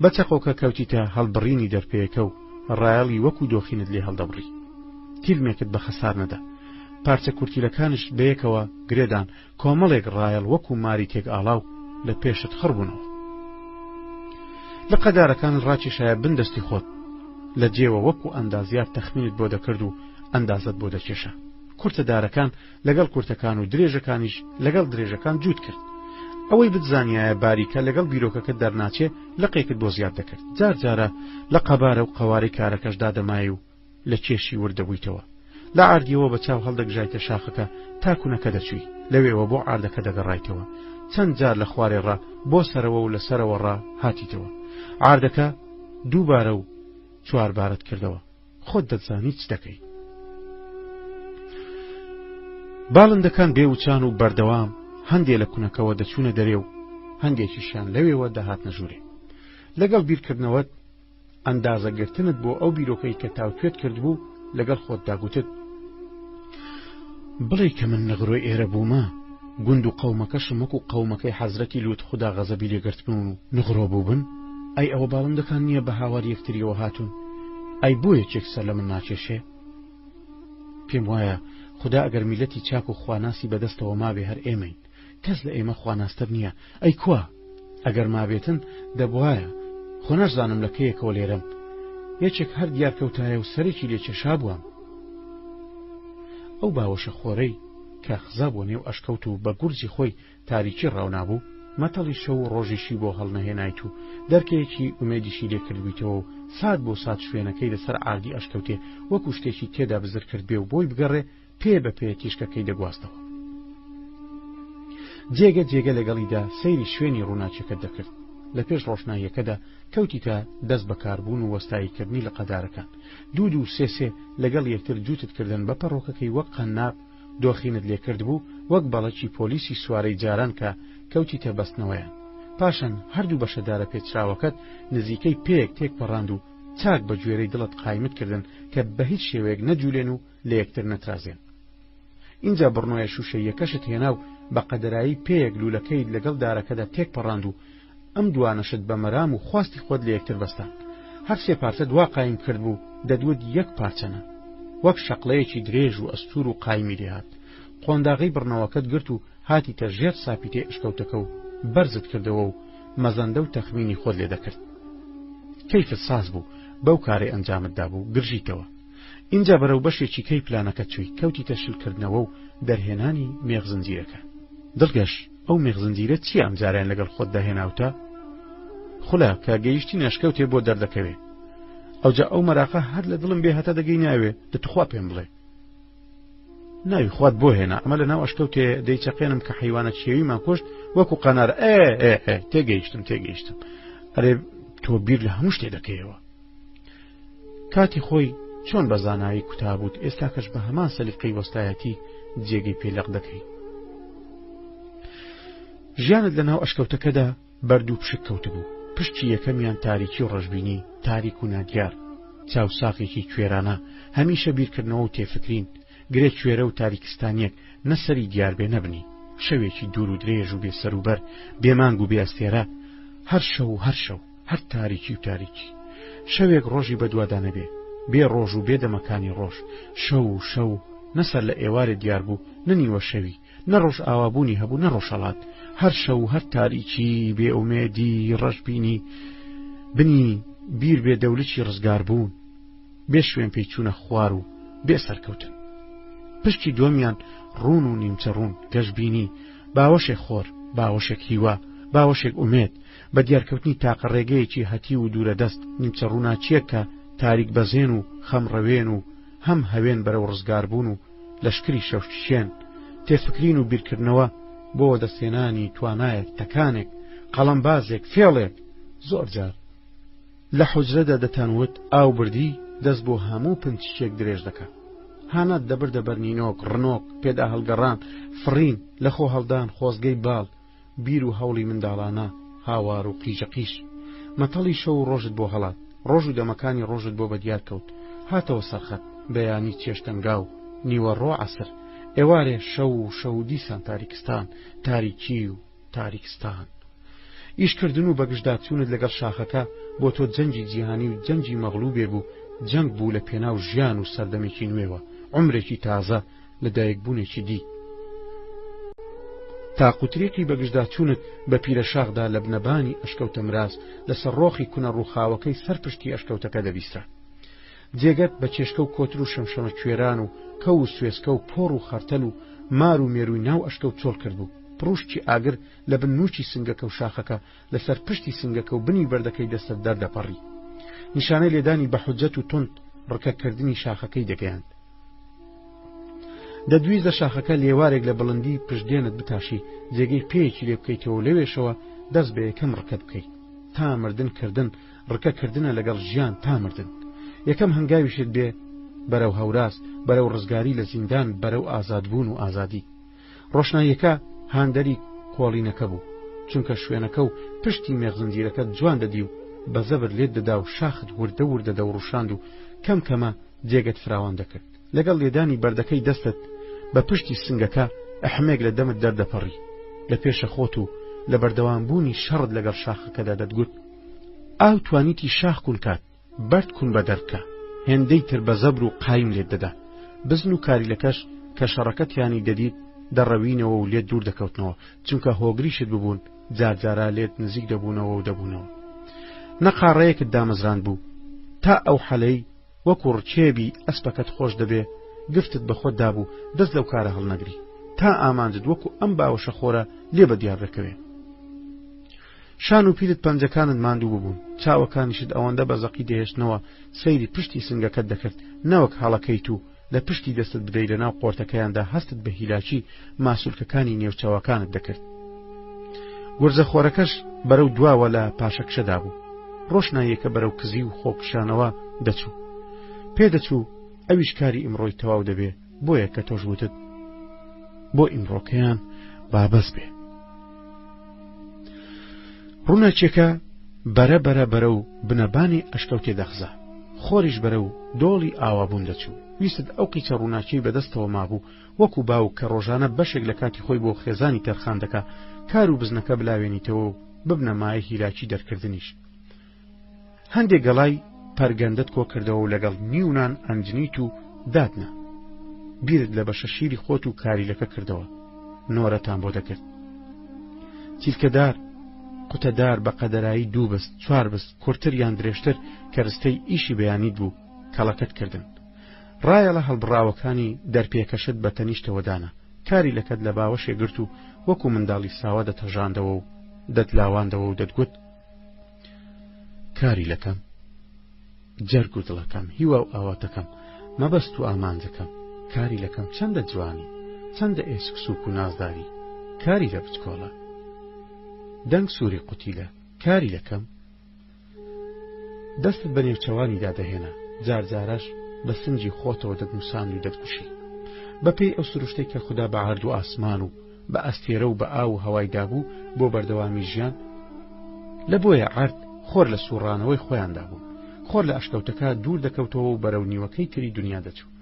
بە چەقۆکە کەوتیتە هەڵبڕینی دەرپێیەکە و ڕایەڵی وەکو دۆخینت لێ هەڵدەبڕی تیلمێکت بە خەسار نەدا پارچە کورتیلەکانش بەیەکەوە گرێدان کۆمەڵێک ڕایەڵ وەکو ماری تێک ئاڵاو لە پێشت خڕبوونەوە لە قەدارەکان ڕاکێشایە بندەستی خۆت لە جێوە وەکو ئەندازیار تەخمینت بۆ دەکرد و ئەندازت بۆ دەکێشە کورتەدارەکان لەگەڵ کورتەکان و درێژەکانیش لەگەڵ درێژەکان جووت کرد ئەوەی بتزانایە باریکە لەگەڵ بیرۆکەکە دەرناچێ لەقێکت بۆ زیاد دەکرد جار جارە لە قەبارە و قەواری کارەکەشدا دەمای و لە کێشی وردەبوویتەوە لە ئاردیەوە بە چاو هەڵدەگژایتە شاخەکە تاکوونەکە دەچووی لەوێەوە بۆ ئاردەکە دەگەڕایتەوە چەند جار لە خوارێڕا بۆ سەرەوە و لە سەرەوە ڕا هاتیتەوە ئاردەکە دووبارە و چواربارەت کردەوە خۆت دەتزانی چ دەکەی باڵندەکان بێوچان و بەردەوام هەندێک لە کوونەکەوە دەچوونە دەرێ و هەندێکیشیان لەوێوە دەهاتنە ژوورێ لەگەڵ بیرکردنەوەت ئەندازەگرتنت بۆ ئەو بیرۆکەی کە تاوتوێت کردبوو لەگەڵ خۆت داگوتت بڵێ کە من نەغڕۆی ئێرە بوومە گوند و قەومەکەشم وەکو قەومەکەی حەزرەتی لوت خوددا غەزەبی لێگرت بوون و نغڕۆ بوو بن ئەی ئەوە باڵندەکان نییە بە هاوار یەکتریەوە هاتوون ئەی بۆ یەکێک سەر لە من ناکێشێ پێم وایە خدا ئەگەر میلەتی چاک و خواناسی بەدەستەوە مابێ هەر ئێمەین کەس لە ئێمە خواناستر نییە ئەی کوا ئەگەر مابێتن دەبوایە خۆ نەشزانم لە کەیەکەوە لێرەم یەکێک هەر دیارکەوتایە و سەرێکی لێکێشا بووم ئەو باوەشە خۆرەی کە خزا بۆ نێو ئەشکەوت و بە گورجی خۆی تاریکی ڕاونابوو مەتەڵی شەو و ڕۆژیشی بۆ هەڵنەهێنایت و دەرکەیەکی ئومێدیشی لێکردبییتەوە و سات بۆ سات شوێنەکەی لەسەر ئاردی ئەشکەوتێ وەکو شتێکی تێدا بزر کرد بێ و بۆی بگەڕێ پێ بە پێ تیشکەکەی دەگواستەوە جێگە جێگە لەگەڵیدا سەیری شوێنی ڕووناچەکە دەکرد لە پێش ڕۆشناییەکەدا کەوتیتە دەست بەکاربوون و وەستاییکردنی لە قەدارەکان دوو و سێ لەگەڵ یەکتر جووتت کردن بە پەڕۆکەکەی وەک قەناب دۆخینت لێکرد بوو وەک بەڵەکی پۆلیسی سوارەی جاران کە کەوتیتە بەستنەوەیان پاشان هەردوو بەشەدارە پێچراوەکەت نزیکەی پێیەک تێک پەڕاند و چاک بە گوێرەی دڵت قایمت کردن کە بە هیچ شێوەیەک نەجوولێن و لە یەکتر نەترازێن اینجا بڕنۆیە شوشەیەکەشت هێنا و بە قەدەرایی پێیەک لوولەکەی لەگەڵ دارەکەدا تێک پەڕاند و ئەم دوانەشت بە مەرام و خواستی خۆت لە یەکتر بەستان هەر سێ پارچە دوا قایم کرد بوو دەدوت یەک پارچەنە وەک شەقلەیەکی درێژ و ئەستور و قایمی لێهات قۆنداغی بڕنەوەکەت گرت و هاتیتە ژێر ساپیتێ ئشکەوتەکە و بەرزت کردەوە و مەزەندە و تەخمینی خۆت لێ دەکرد کەیفت ساز بوو بەو کارەی ئەنجامتدا بوو گرژیتەوە اینجا بەرەو بەشێکی کەی پلانەکە چووی کەوتیتە شلکردنەوە و دەرهێنانی مێغزنجیرەکە دڵگەش ئەو مێغزنجیرە چی ئەمجاریان لەگەڵ خۆت داهێناوتە خولە کە گەیشتی نەشکەوتێ بۆ دەردەکەوێ ئەوجا ئەو مەراقە هەر لە دڵم بێ هەتا دەگەی ناوێ دەتخوا پێم بڵێ ناوی خوات بۆ هێنا ئەمە لە ناو ئەشکەوتێ دەیچەقێنم کە حیوانە چێویمان کوشت وەکو قەنارە تێگەیشتم ئەرێ تۆ بیر لە هەموو شتێ دەکەیەوە کاتی خۆی چۆن بە زانایی کوتابوت ئێستا کەش بە هەمان سەلیقەی وەستایەتی جێگەی پێلەق دەکەی ژیانت لە ناو ئەشکەوتەکەدا بەردوو پشک کەوت بوو پشتی یەکەمیان تاریکی و ڕەشبینی تاریک و نادیار چاوساقێکی کوێرانە هەمیشە بیرکردنەوە و تێفکرین گرێ کوێرە و تاریکستانیەک نەسەری دیار بێ نەبنی شەوێکی دوور و درێژ و بێسەروبەر بێمانگ و بێئەستێرە هەر شەو هەر تاریکی و تاریکی شەوێک ڕۆژی بەدوادانە بێ ڕۆژ و بێ دەمەکانی ڕۆژ شەو نەسەر لە ئێوارێ دیار بوو نەنیوە شەوی نەڕۆژ ئاوابوونی هەبوو نەڕۆژەڵات هەر شەو هەر تاریکی بێ ئومێدی ڕەشبینی بنی بیر بێ دەولەتی ڕزگار بوون بێ شوێن پێی چوونە خوار و بێ سەرکەوتن پشتی دووەمیان ڕوون و نیمچە ڕوون گەشبینی باوەشێک خۆر باوەشێک هیوا باوەشێک ئومێد بە دیارکەوتنی تاقە ڕێگەیەکی هەتی و دوورە دەست نیمچە ڕووناچیەک کە تاریک بەزێن و خەمڕەوێن و هەم هەوێن بەرەو ڕزگار بوون و لەشکری شەوشێن تێفکرین و بیرکردنەوە بۆ دەستێنانی توانایەک تەکانێک قەڵەمبازێک فێڵێک زۆر جار لە حوجرەدا دەتانوت ئاو بردی دەست بۆ هەموو پنچێک درێژ دەکات هانات دەبردە بەرنینۆک ڕنۆک پێدا هەڵگەڕان فڕین لە خۆ هەڵدان خۆزگەی باڵ بیر و هەوڵی منداڵانە هاوار و قیژەقیش مەتەڵی شەو و ڕۆژت بۆ هەڵات ڕۆژ و دەمەکانی ڕۆژت بۆ بەدیار کەوت هاتەوە سەرخەت بەیانی چێشتەنگا و نیوەڕۆ عەسر ئێوارێ شەو و دیسان تاریکستان تاریکی و تاریکستان ئیشکردن و بەگشتداچوونت لەگەڵ شاخەکە بۆ تۆ جەنگی جیهانی و جەنگی مەغلوبێ بوو جەنگ بوو لە پێناو ژیان و سەردەمێکی نوێوە عومرێکی تازە لەدایکبوونێکی دی تاقوترێکی بەگشتداچوونت بە پیرە شاخدا لە بنەبانی ئەشکەوتە مراس لەسەر ڕۆخی کونە ڕووخاوەکەی سەرپشتی ئەشکەوتەکە دەبیسترا جێگەت بە چێشکە و کۆتر و شەمشەمە کوێران و کە و سوێسکە و پۆڕ و خەرتەل و مار و مێرووی ناو ئەشکەوت چۆڵ کردبوو پڕوشتی ئاگر لە بن نوچی سنگەکە و شاخەکە لەسەر پشتی سنگەکە و بنی بەردەکەی دەستە دەردەپەڕی نیشانەی لێدانی بە حوجەت و تند ڕکەکردنی شاخەکەی دەگەیاند دەدویست لە شاخەکە لێوارێک لە بڵندی پشتدێنت بتاشی جێگەی پێیەکی لێ بکەیتەوە لەوێشەوە دەست بە یەکەم ڕکە بکەیت تا مردنکردن ڕکەکردنە لەگەڵ ژیان تا مردن یەکەم هەنگاویشت بێ بەرەو هەوراس بەرەو ڕزگاری لە زیندان بەرەو ئازادبوون و ئازادی ڕۆشناییەکە هاندەری کۆڵینەکە بوو چونکە شوێنەکە و پشتی مێغزنجیرەکە جوان دەدی و بە زەبر لێت دەدا و شاخت وردە وردە دەوڕوشاند و کەم کەمە جێگەت فراوان دەکرد لەگەڵ لێدانی بەردەکەی دەستت بە پشتی سنگەکە ئەحمێک لە دەمت دەردەپەڕی لە پێشە خۆت و لە بەردەوامبوونی شەڕت لەگەڵ شاخەکەدا دەتگوت ئاو توانیتی شاخ کون کات بەرد کون بە دەرکە هێندەی تر بە زەبر و قایم لێت دەدا بزن و کاریلەکەش کە شەڕەکەتیانی دەدیت دەڕەوینەوە و لێت دوور دەکەوتنەوە چونکە هۆگریشت ببوون جارجارا لێت نزیک دەبوونەوە و دەبوونەوە نەقاڕەیەکت دامەزراند بوو تا ئەو حەلەی وەکو ڕچێبی ئەسپەکەت خۆش دەبێ گفتت بە خۆت دابوو دەست لەو کارە هەڵنەگری تا ئامانجت وەکو ئەم باوەشە خۆرە لێ بە دیار دەکەوێ شان و پیرت پەنجەکانت ماندوو ببوون چاوەکانیشت ئەوەندە بەزەقی دەهێشتنەوە سەیری پشتی سنگەکەت دەکرد نەوەک هەڵەکەیت و لە پشتی دەستت بدەی لەناو قۆرتەکەیاندا هەستت بە هیلاکی ماسوولکەکانی نێوچاوەکانت دەکرد گورزەخۆرەکەش بەرەو دواوە لە پاشەکشەدا بوو ڕۆشناییەکە بەرەو کزی و خۆکشانەوە دەچوو پێدەچوو ئەویش کاری ئیمڕۆی تەواو دەبێ بۆیە کە تۆش وتت بۆ ئیمڕۆکەیان بابەس بێ ڕووناچێکە بەرە بەرەو بنەبانی ئەشکەوتێ دەخزا خۆریش بەرەو دۆڵی ئاوابوون دەچوو ویست ئەو قیچە ڕووناچەی بەدەستەوە مابوو وەکو باو کە ڕۆژانە بەشێک لە کاتی خۆی بۆ خێزانی تەرخان دەکا کار و بزنەکە بلاوێنیتەوە و ببنە مایە هیلاکی دەرکردنیش هەندێک گەڵای پەرگەندت کۆ کردەوە و لەگەڵ نیونان ئەنجنیت و دادنا بیرت لە بەشە شیری خۆت و کاریلەکە کردەوە نۆرەتان بۆ دەکرد چیلکەدار قوتەدار بە قەدەرایی 2 بست 4 بست کورتتر یان درێژتر کە ڕستەی ئیشی بەیانیت بوو کەڵەکەت کردن ڕایە لە هەڵبڕاوەکانی دەرپێکەشت بە تەنیشتەوەدانە کاری لەکەت لە باوەشێ گرت و وەکو منداڵی ساوە دەتەژاندەوە و دەتلاواندەوە و دەتگوت کاری لەکەم جەرگ و دڵەکەم هیوا و ئاواتەکەم مەبەست و ئامانجەکەم کاری لەکەم چەندە جوانی چەندە ئێسک سووک و نازداری کاری لە بچکۆڵە دەنگ سووری قوتیلە کاری لەکەم دەستت بە نێوچەوانی دادەهێنا جارجارەش بە سنجی خۆتەوە دەتنووسان و دەتکوشی بەپێی ئەو سروشتەی کە خوددا بە عەرد و ئاسمان و بە ئەستێرە و بە ئاو و هەوای دابوو بۆ بەردەوامی ژیان لە بۆیە عەرد خۆر لە سوڕانەوەی خۆیاندا بوو خۆر لە ئەشکەوتەکە دوور دەکەوتەوە و بەرەو نیوەکەی تری دنیا دەچوو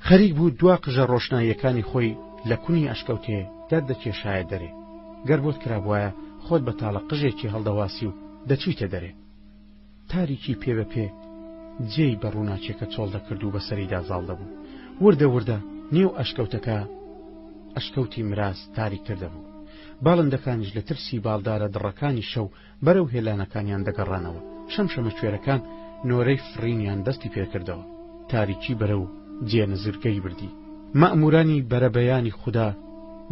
خەریک بوو دوا قژە ڕۆشناییەکانی خۆی لە کونی ئەشکەوتێ دەردەکێشایە دەرێ گەر بۆت کرابوایە خۆت بە تاڵە قژێکی هەڵدەواسی و دەچویتە دەرێ تاریکی پێ بە پێ جێی بە ڕووناچێکە چۆڵ دەکرد و بەسەریدا زاڵ دەبوو وردە وردە نێو ئەشکەوتەکە ئەشکەوتی مراس تاریکتر دەبوو باڵندەکانیش لە ترسی باڵدارە دڕەکانی شەو بەرەو هێلانەکانیان دەگەڕانەوە شەمشەمە کوێرەکان نۆرەی فڕینیان دەستی پێکردەوە تاریکی بەرەو جێنزرگەی بردی مەئمورانی بەرەبەیانی خوددا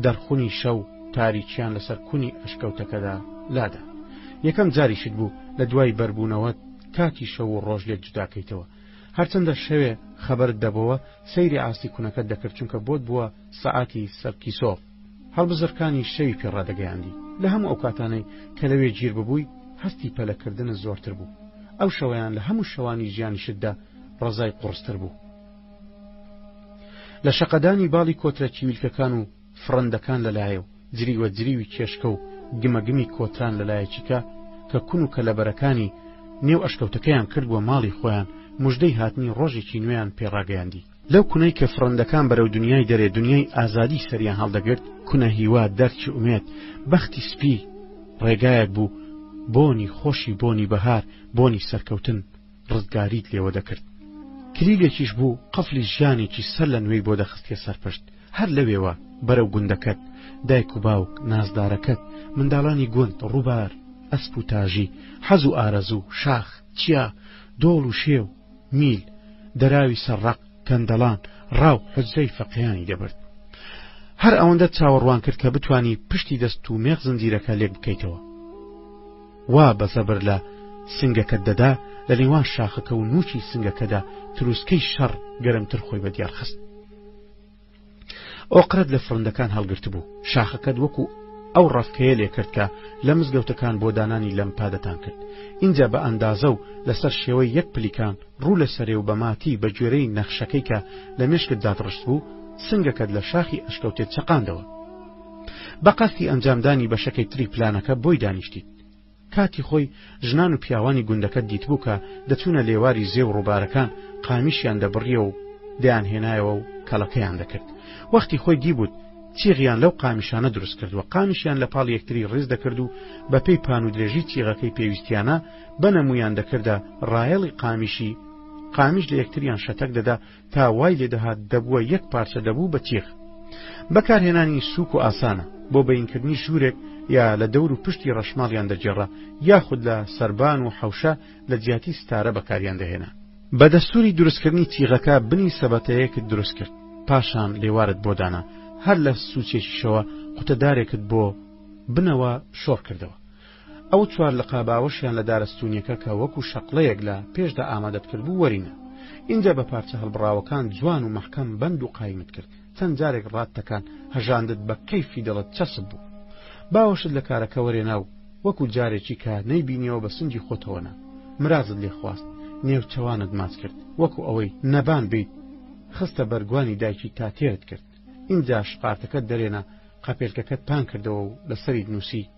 دەرخونی شەو تاریکیان لەسەر کونی ئەشکەوتەکەدا لادا یەکەم جاریشت بوو لە دوای بەربوونەوە کاتی شەو و ڕۆژ لێت جوداکەیتەوە هەرچەندە شەوێ خەبەرت دەبەوە سەیری ئاستی کوونەکەت دەکرد چونکە بۆت بووە سەعاتی سەرکی سۆف هەڵبزرکانی شەوی پێڕادەگەیاندی لە هەموو ئەو کاتانەی کە لەوێ گیر ببووی هەستی پەلەکردن زۆرتر بوو ئەو شەوەیان لە هەموو شەوانی ژیانیشتدا ڕزای قورستر بوو لە شەقەدانی باڵی کۆترە چیویلکەکان و فڕندەکان لەلایە و جریوە جریوی کێشکە و گمەگمی کۆتران لەلایەکیکە کە کون و کەلەبەرەکانی نێو ئەشکەوتەکەیان کرد بۆ ماڵی خۆیان موژدەی هاتنی ڕۆژێکی نوێیان پێڕاگەیاندی لەو کونەی کە فڕندەکان بەرەو دنیای دەرێ دنیای ئازادی سەریان هەڵدەگرت کونە هیوا دەرکی ئومێد بەختی سپی ڕێگایەک بوو بۆنی خۆشی بۆنی بەهار بۆنی سەرکەوتن ڕزگاریت لێوە دەکرد کلیلێکیش بوو قەفلی ژیانێکی سەر لە نوێی بۆ دەخستێ سەرپشت هەر لەوێوە بەرەو گوندەکەت دایک و باوک نازدارەکەت منداڵانی گوند ڕووبار ئەسپ و تاژی حەز و ئارەزوو شاخ چیا دۆڵ و شێو میل دەراوی سەرڕق کەندەڵان ڕاو حجرەی فەقیانی دەبرد هەر ئەوەندە چاوەڕوان کرد کە بتوانی پشتی دەست و مێغ زنجیرەکە لێک بکەیتەوە وا بەزەبر لە سنگەکەت دەدا لە نێوان شاخەکە و نوچی سنگەکەدا تروسکەی شەڕ گەرمتر خۆی بەدیار خست ئۆقرەت لە فڕندەکان هەڵگرت بوو شاخەکەت وەکو ئەو ڕەفکەیە لێ کرد کە لە مزگەوتەکان بۆ دانانی لەمپادەتان کرد اینجا بە ئەندازە و لەسەر شێوەی یەک پلیکان ڕوو لە سەرێ و بەماتی بە گوێرەی نەخشەکەی کە لە مێشکت دادڕشت بوو سنگەکەت لە شاخی ئەشکەوتێت چەقاندەوە بە قەستی ئەنجامدانی بەشەکەی تری پلانەکە بۆی دانیشتیت کاتی خۆی ژنان و پیاوانی گوندەکەت دیت بوو کە دەچوونە لێواری زێ و ڕووبارەکان قامیشیان دەبڕیە و دەیانهێنایەوە و کەڵەکەیان دەکرد وەختی خۆی دیبوت چیغیان لەو قامیشانە دروست کردووە قامیشیان لە پاڵ یەکتری ڕێز دەکرد و بەپێی پان و درێژی چیغەکەی پێویستیانە بەنەمویان دەکردە ڕایەڵی قامیش لە یەکتریان شەتەک دەدا تا وای لێدەهات دەبووە یەک پارچە دەبوو بە تیغ بەکارهێنانی سووک و ئاسانە بۆ بەینکردنی ژوورێک یا لە دەور و پشتی ڕەشماڵیان دەجێڕە یاخود لە سەربان و حەوشە لە جیاتی ستارە بەکاریان دەهێنا بە دەستوری دروستکردنی تیغەکە بنی سەبەتەیەکت دروست کرد پاشان لێوارت بۆ دانا هەر لە سوچێکیشەوە قوتەدارێکت بۆ بنەوە شۆڕ کردەوە ئەو چوار لە قاباوەشیان لە دارستونیەکە کە وەکو شەقلەیەک لە پێشدا ئامادەت کرد بوو وەرینە اینجا بە پارچە هەڵبڕاوەکان جوان و مەحکەم بەند و قایمت کرد چەند جارێک ڕاتەکان هەژاندت بە کەیفی دڵت چەسب بوو باوەشت لە کارەکە وەرێنا و وەکو جارێکی کە نەیبینیەوە بە سنجی خۆتەوەنا مرازت لێ خواست نێوچەوانت ماچ کرد وەکو ئەوەی نەبان بیت خستە بەرگوانی دایکی تا تێرت کرد اینجا شقارتەکەت دەرێنە قەپێلکەکەت پان کردەوە و لەسەری نووسی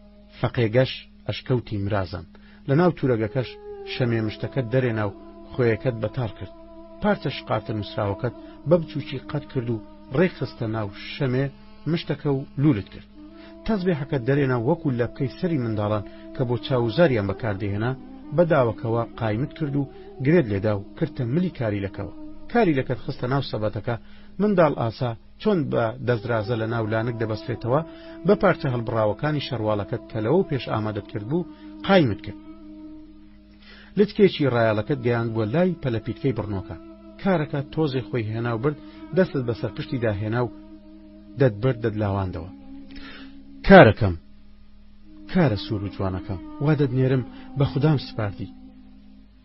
فەقێگەش ئەشکەوتی مرازان لە ناو تورەگەکەش شەمێ مشتەکەت دەرێنا و خۆیەکەت بەتاڵ کرد پارچە شقارتە نووسراوەکەت بە بچووکی قەت کرد و ڕێک خستە ناو شەمێ مشتەکە و لولت کرد تەزبێحەکەت دەرێنا وەکو لە بکەی سەری منداڵان کە بۆ چاوزاریان بەکاردێهێنا بەداوەکەوە قایمت کرد و گرێت لێدا و کردتە ملی کاریلەکەوە کاریلەکەت خستە ناو سەبەتەکە منداڵ ئاسا چۆن بە دەسترازە لە ناو لانک دەبەستێتەوە بە پارچە هەڵبڕاوەکانی شەڕواڵەکەت کە لەوە پێش ئامادەت کرد بوو قایمت کرد لچکێکی ڕایاڵەکەت گەیاند بووە لای پەلەپیتکەی بڕنۆکە کارەکە تۆزێ خۆی هێنا و برد دەستت بەسەر پشتی داهێنا و دەتبرد دەدلاواندەوە کارەکەم کارە سوور و جوانەکەم وا دەدنێرم بە خوددام سپاردی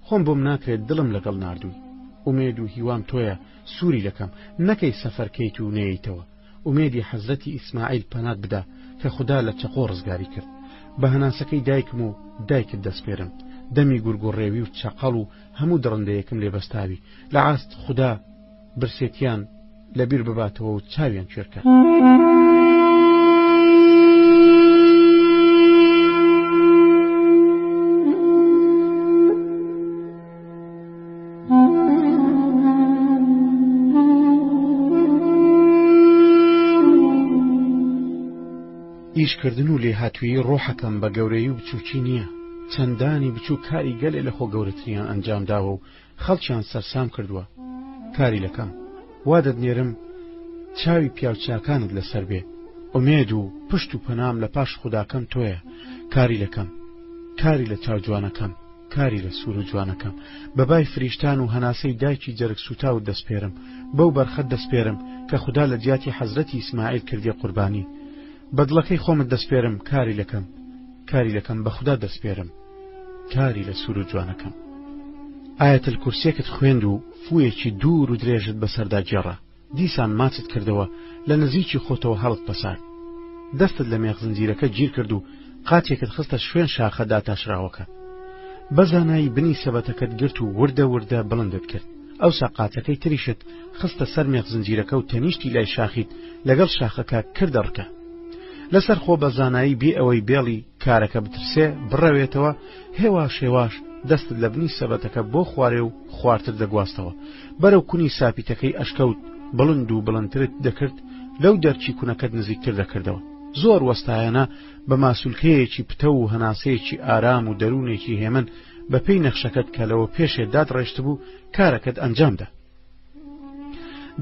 خۆم بۆم ناکرێت دڵم لەگەڵ ناردووی ئومێد و هیوام تۆیە سووری دەکەم نەکەی سەفەرکەیت و نەیەیتەوە ئومێدی حەزرەتی ئیسماعیل پەنات بدا کە خوددا لە چەقۆ ڕزگاری کرد بە هەناسەکەی دایکم و دایکت دەستپێرم دەمی گورگوڕێوی و چەقەڵ و هەموو دڕندەیەکم لێبەستاوی لە ئاست خوددا برسێتیان لەبیر بباتەوە و چاویان کوێرکە ئیشکردن و لێهاتوویی ڕۆحەکەم بە گەورەی و بچووکی نییە چەندانی بچوو کاری گەلێ لە خۆ گەورەتریان ئەنجام داوە و خەڵکیان سەرسام کردووە کاری لەکەم وا دەدنێرم چاوی پیاوچاکانت لەسەر بێ ئومێد و پشت و پەنام لە پاش خوداکەم تۆیە کاری لەکەم کاری لە چاو جوانەکەم کاری لە سوور و جوانەکەم بەبای فریشتان و هەناسەی دایکی جەرگ سوتا و دەستپێرم بەو بەرخەت دەستپێرم کە خوددا لە جیاتی حەزرەتی ئیسماعیل کردی قوربانی بەدڵەکەی خۆمت دەستپێرم کاری لەکەم بە خوددا دەستپێرم کاری لە سوور و جوانەکەم ئایەتەل کورسیەکت خوێند و فوویەکی دوور و درێژت بەسەردا گێڕا دیسان ماچت کردەوە لە نزیکی خۆتەوە هەڵت پەسار دەستت لە مێغ زنجیرەکە گیر کرد و قاتێکت خستە شوێن شاخە داتاشراوەکە بەزانایی بنی سەبەتەکەت گرت و وردە وردە بڵندت کرد ئەوسا قاتەکەی تریشت خستە سەر مێغ زنجیرەکە و تەنیشتی لای شاخیت لەگەڵ شاخەکە کردە ڕکە لەسەر خۆ بە زانایی بێ ئەوەی بێڵی کارەکە بترسێ بڕەوێتەوە هێواش هێواش دەستت لە بنی سەبەتەکە بۆ خوارێ و خوارتر دەگواستەوە بەرەو کونی ساپیتەکەی ئەشکەوت بڵند و بڵندترت دەکرد لەو دەرچی کوونەکەت نزیکتر دەکردەوە زۆر وەستایانە بە ماسوولکەیەکی پتە و هەناسەیەکی ئارام و دەروونێکی هێمن بە پێی نەخشەکەت کە لەوە پێشێ دادڕێشت بوو کارەکەت ئەنجامدا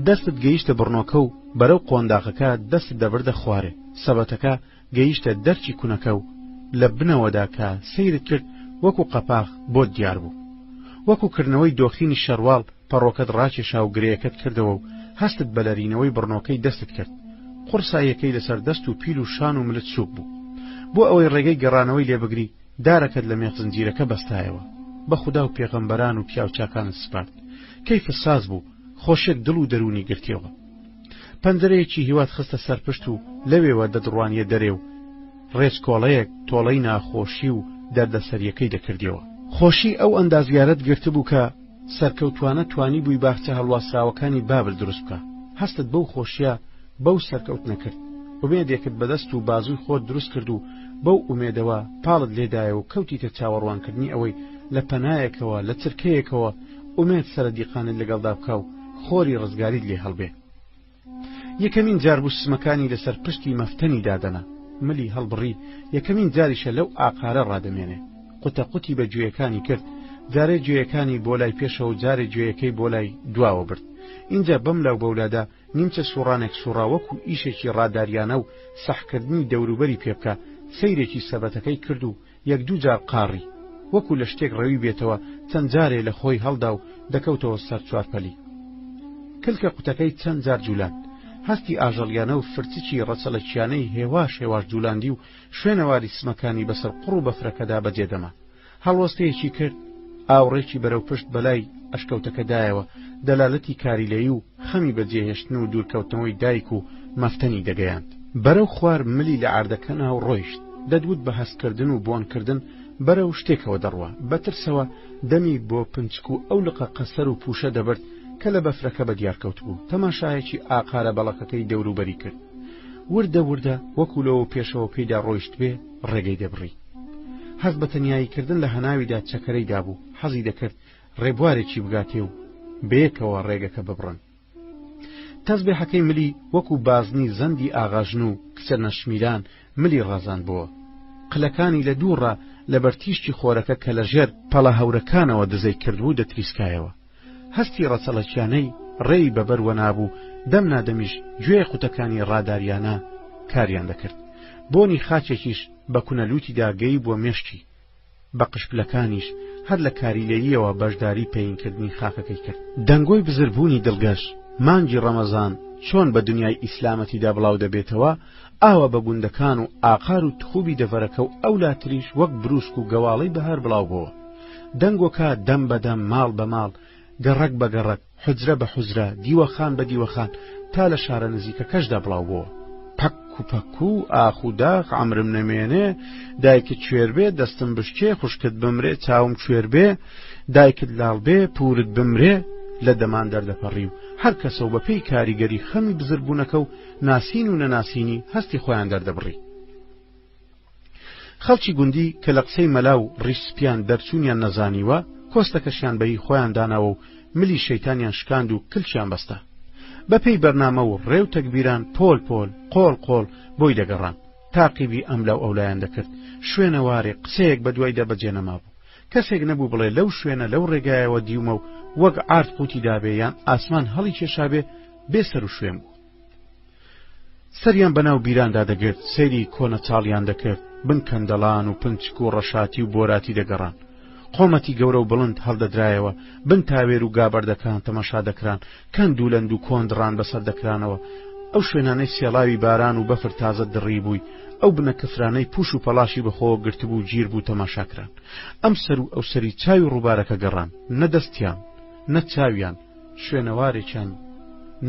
دەستت گەیشتە بڕنۆکە و بەرەو قۆنداغەکە دەستت دەبردە خوارێ سەبەتەکە گەیشتە دەرچی کوونەکە و لە بنەوەدا کە سەیرت کرد وەکو قەپاغ بۆ دیار بوو وەکو کردنەوەی دۆخینی شەرواڵ پەڕۆکەت ڕاکێشا و گرەیەکەت کردەوە و هەستت بەلەرینەوەی بڕنۆکەی دەستت کرد قورسایەکەی لەسەر دەست و پیل و شان و ملت سووک بوو بۆ ئەوەی ڕێگەی گەڕانەوەی لێبگری دارەکەت لە مێخ زنجیرەکە بەستایەوە بە خودا و پێغەمبەران و پیاوچاکانت سپارد کەیفت ساز بوو خۆشێک دڵ و دەرونی گرتیەوە پەنجەرەیەکی هیوات خستە سەرپشت و لەوێوە دەدڕوانیە دەرێ و ڕێچکۆڵەیەک تۆڵەی ناخۆشی و دەردەسەریەکەی دەکردیەوە خۆشی ئەو ئەندازیارەت گرتبوو کە سەرکەوتوانە توانی بووی باخچە هەڵواسراوەکانی بابل دروست بکە هەستت بەو خۆشیە بەو سەرکەوت نەکرد ئومێدێکت بەدەست و بازووی خۆت دروست کرد و بەو ئومێدەوە پاڵت لێدایە و کەوتیتە چاوەڕوانکردنی ئەوەی لە پەنایەکەوە لە چرکەیەکەوە ئومێد سەرەدیقانت لەگەڵدا بکە و خۆری ڕزگاریت لێ هەڵبێ یەکەمین جار بوو سمەکانی لەسەر پشتی مەفتەنی دادەنا ملی هەڵبڕی یەکەمین جاریشە لەو ئاقارە ڕادەمێنێ قوتە قوتی بە گوێیەکانی کرد جارێ گوێیەکانی بۆ لای پێشەوە جارێ گوێیەکەی بۆ لای دواوە برد اینجا بەم لاو بەولادا نیمچە سوڕانێک سوڕاوەکو ئیشێکی ڕاداریانە و سەحکردنی دەوروبەری پێبکە سەیرێکی سەبەتەکەی کرد و یەک دوو جار قاڕی وەکو لە شتێک ڕەوی بێتەوە چەند جارێ لە خۆی هەڵدا و دەکەوتەوە سەر چوارپەلی کلکە قوتەکەی چەند جار جوولان هەستی ئاژەڵیانە و فرچکی ڕەچەڵەکیانەی هێواش جوولاندی و شوێنەواری سمەکانی بەسەر قوڕ و بەفرەکەدا بەجێدەما هەڵوەستەیەکی کرد ئاوڕێکی بەرەو پشت بەلای ئەشکەوتەکەدایەوە دەلالەتی کاریلەیی و خەمی بەجێهێشتن و دوورکەوتنەوەی دایک و مەفتەنی دەگەیاند بەرەو خوار ملی لە ئاردەکەنا و ڕۆیشت دەدوت بە هەستکردن و بۆنکردن بەرەو شتێکەوە دەڕوە بەترسەوە دەمی بۆ پنچک و ئەو لقە قەسەر و پوشە دەبرد کە لە بەفرەکە بە دیارکەوت بوو تەماشایەکی ئاقارە بەڵەکەکەی دەوروبەری کرد وردە وردە وەکولەوە پێشەوە پێیدا ڕۆیشت بێ ڕێگەی دەبڕی هەست بە تەنیاییکردن لە هەناویدا چەکەرەی دابوو حەزی دەکرد ڕێبوارێکی بگاتێ و بەیەکەوە ڕێگەکە ببڕن تەسبێحەکەی ملی وەکو بازنی زەندی ئاغاژن و کچە نەشمیران ملی ڕازان بووە قلەکانی لە دووڕە لە بەرتیشتی خۆرەکە کە لە ژێر پەڵە هەورەکانەوە دزەی کردبوو دەتریسکایەوە هەستی ڕەچەڵەکیانەی ڕێی بەبەروە نابوو دەم نادەمیش گوێ قوتەکانی ڕاداریانە کاریان دەکرد بۆنی خاچێکیش بە کونەلووتیدا گەی بووە مێشکی بە قشپلەکانیش هەر لە کاریلەییەوە بەشداری پێینکردنی خاکەکەی کرد دەنگۆی بزربوونی دڵگەش مانگی ڕەمەزان چۆن بە دنیای ئیسلامەتیدا بڵاو دەبێتەوە ئاوە بە گوندەکان و ئاقار و تخوبی دەڤەرەکە و ئەو لاتریش وەک بروسک و گەواڵەی بەهار بڵاو بووە دەنگۆکە دەم بەدەم ماڵ بە ماڵ گەڕک بە گەڕک حجرە بە حجرە دیوەخان بە دیوەخان تا لە شارە نزیکەکەشدا بڵاو بووە پەک و پەک و ئاخ و داخ عەمرم نەمێنێ دایکت کوێر بێ دەستم بشکێ خوشکت بمرێ چاوم کوێر بێ دایکت لاڵ بێ پورت بمرێ لە دەمان دەردەپەڕی و هەر کەسە و بە پێی کاریگەری خەمی بزربوونەکە و ناسین و نەناسینی هەستی خۆیان دەردەبڕی خەڵکی گوندی کە لە قسەی مەلا و ڕیسپیان دەرچوونیان نەزانیوە کۆستەکەشیان بەهی خۆیان داناوە و ملی شەیتانیان شکاند و کلچیان بەستە بەپێی بەرنامە و ڕێو تەکبیران پۆل پۆل قۆڵ قۆڵ بۆی دەگەڕان تاقیبی ئەملاو ئەولایان دەکرد شوێنەوارێ قسەیەک بە دوای دەبەجێ نەمابوو کەسێک نەبوو بڵێ لەو شوێنە لەو ڕێگایەوە دیومە و وەک ئارد قوتی دابێ یان ئاسمان هەڵی کێشابێ بێسەر و شوێن بوو سەریان بەناو بیراندا دەگرت سەیری کۆنە چاڵیان دەکرد بن کەندەڵان و پنچک و ڕەشاتی و بۆراتی دەگەڕان قۆمەتی گەورە و بڵند هەڵدەدرایەوە بن تاوێر و گابەردەکان تەماشا دەکران کەند و لەند و کۆندڕان بەسەر دەکرانەوە ئەو شوێنانەی سێڵاوی باران و بەفر تازە دڕی بووی ئەو بنە کەفرانەی پوش و پەلاشی بەخۆوە گرتبوو گیر بوو تەماشاکران ئەم سەر و ئەو سەری چاوی ڕووبارەکە گەڕان نەدەستیان نە چاویان شوێنەوارێکیان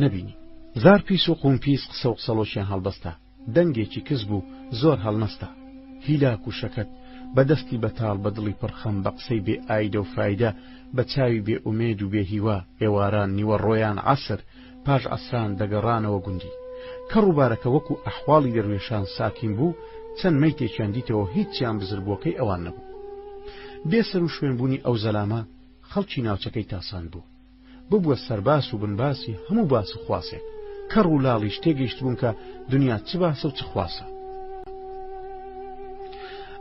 نەبینی زار پیس و قومپیس قسە و قسەڵۆکیان هەڵبەستا دەنگێکی کەس بوو زۆر هەڵنەستا هیلاک و شەکەت بەدەستی بەتاڵ بە دڵی پڕخەم بە قسەی بێ ئایدە و فایدە بە چاوی بێ ئومێد و بێ هیوا ئێواران نیوە ڕۆیان عەسر پاش عەسران دەگەڕانەوە گوندی کە ڕووبارەکە وەکو ئەحواڵی دەروێشان ساکین بوو چەند مەیتێکیان دیتەوە هیچیان بزربووەکەی ئەوان نەبوو بێسەر و شوێنبوونی ئەو زەلامە خەڵکی ناوچەکەی تاسان بوو ببووە سەرباس و بنباسی هەموو باس و خواسێک کەڕ و لاڵیش تێگەیشت بوون کە دنیا چ باسە و چ خواسە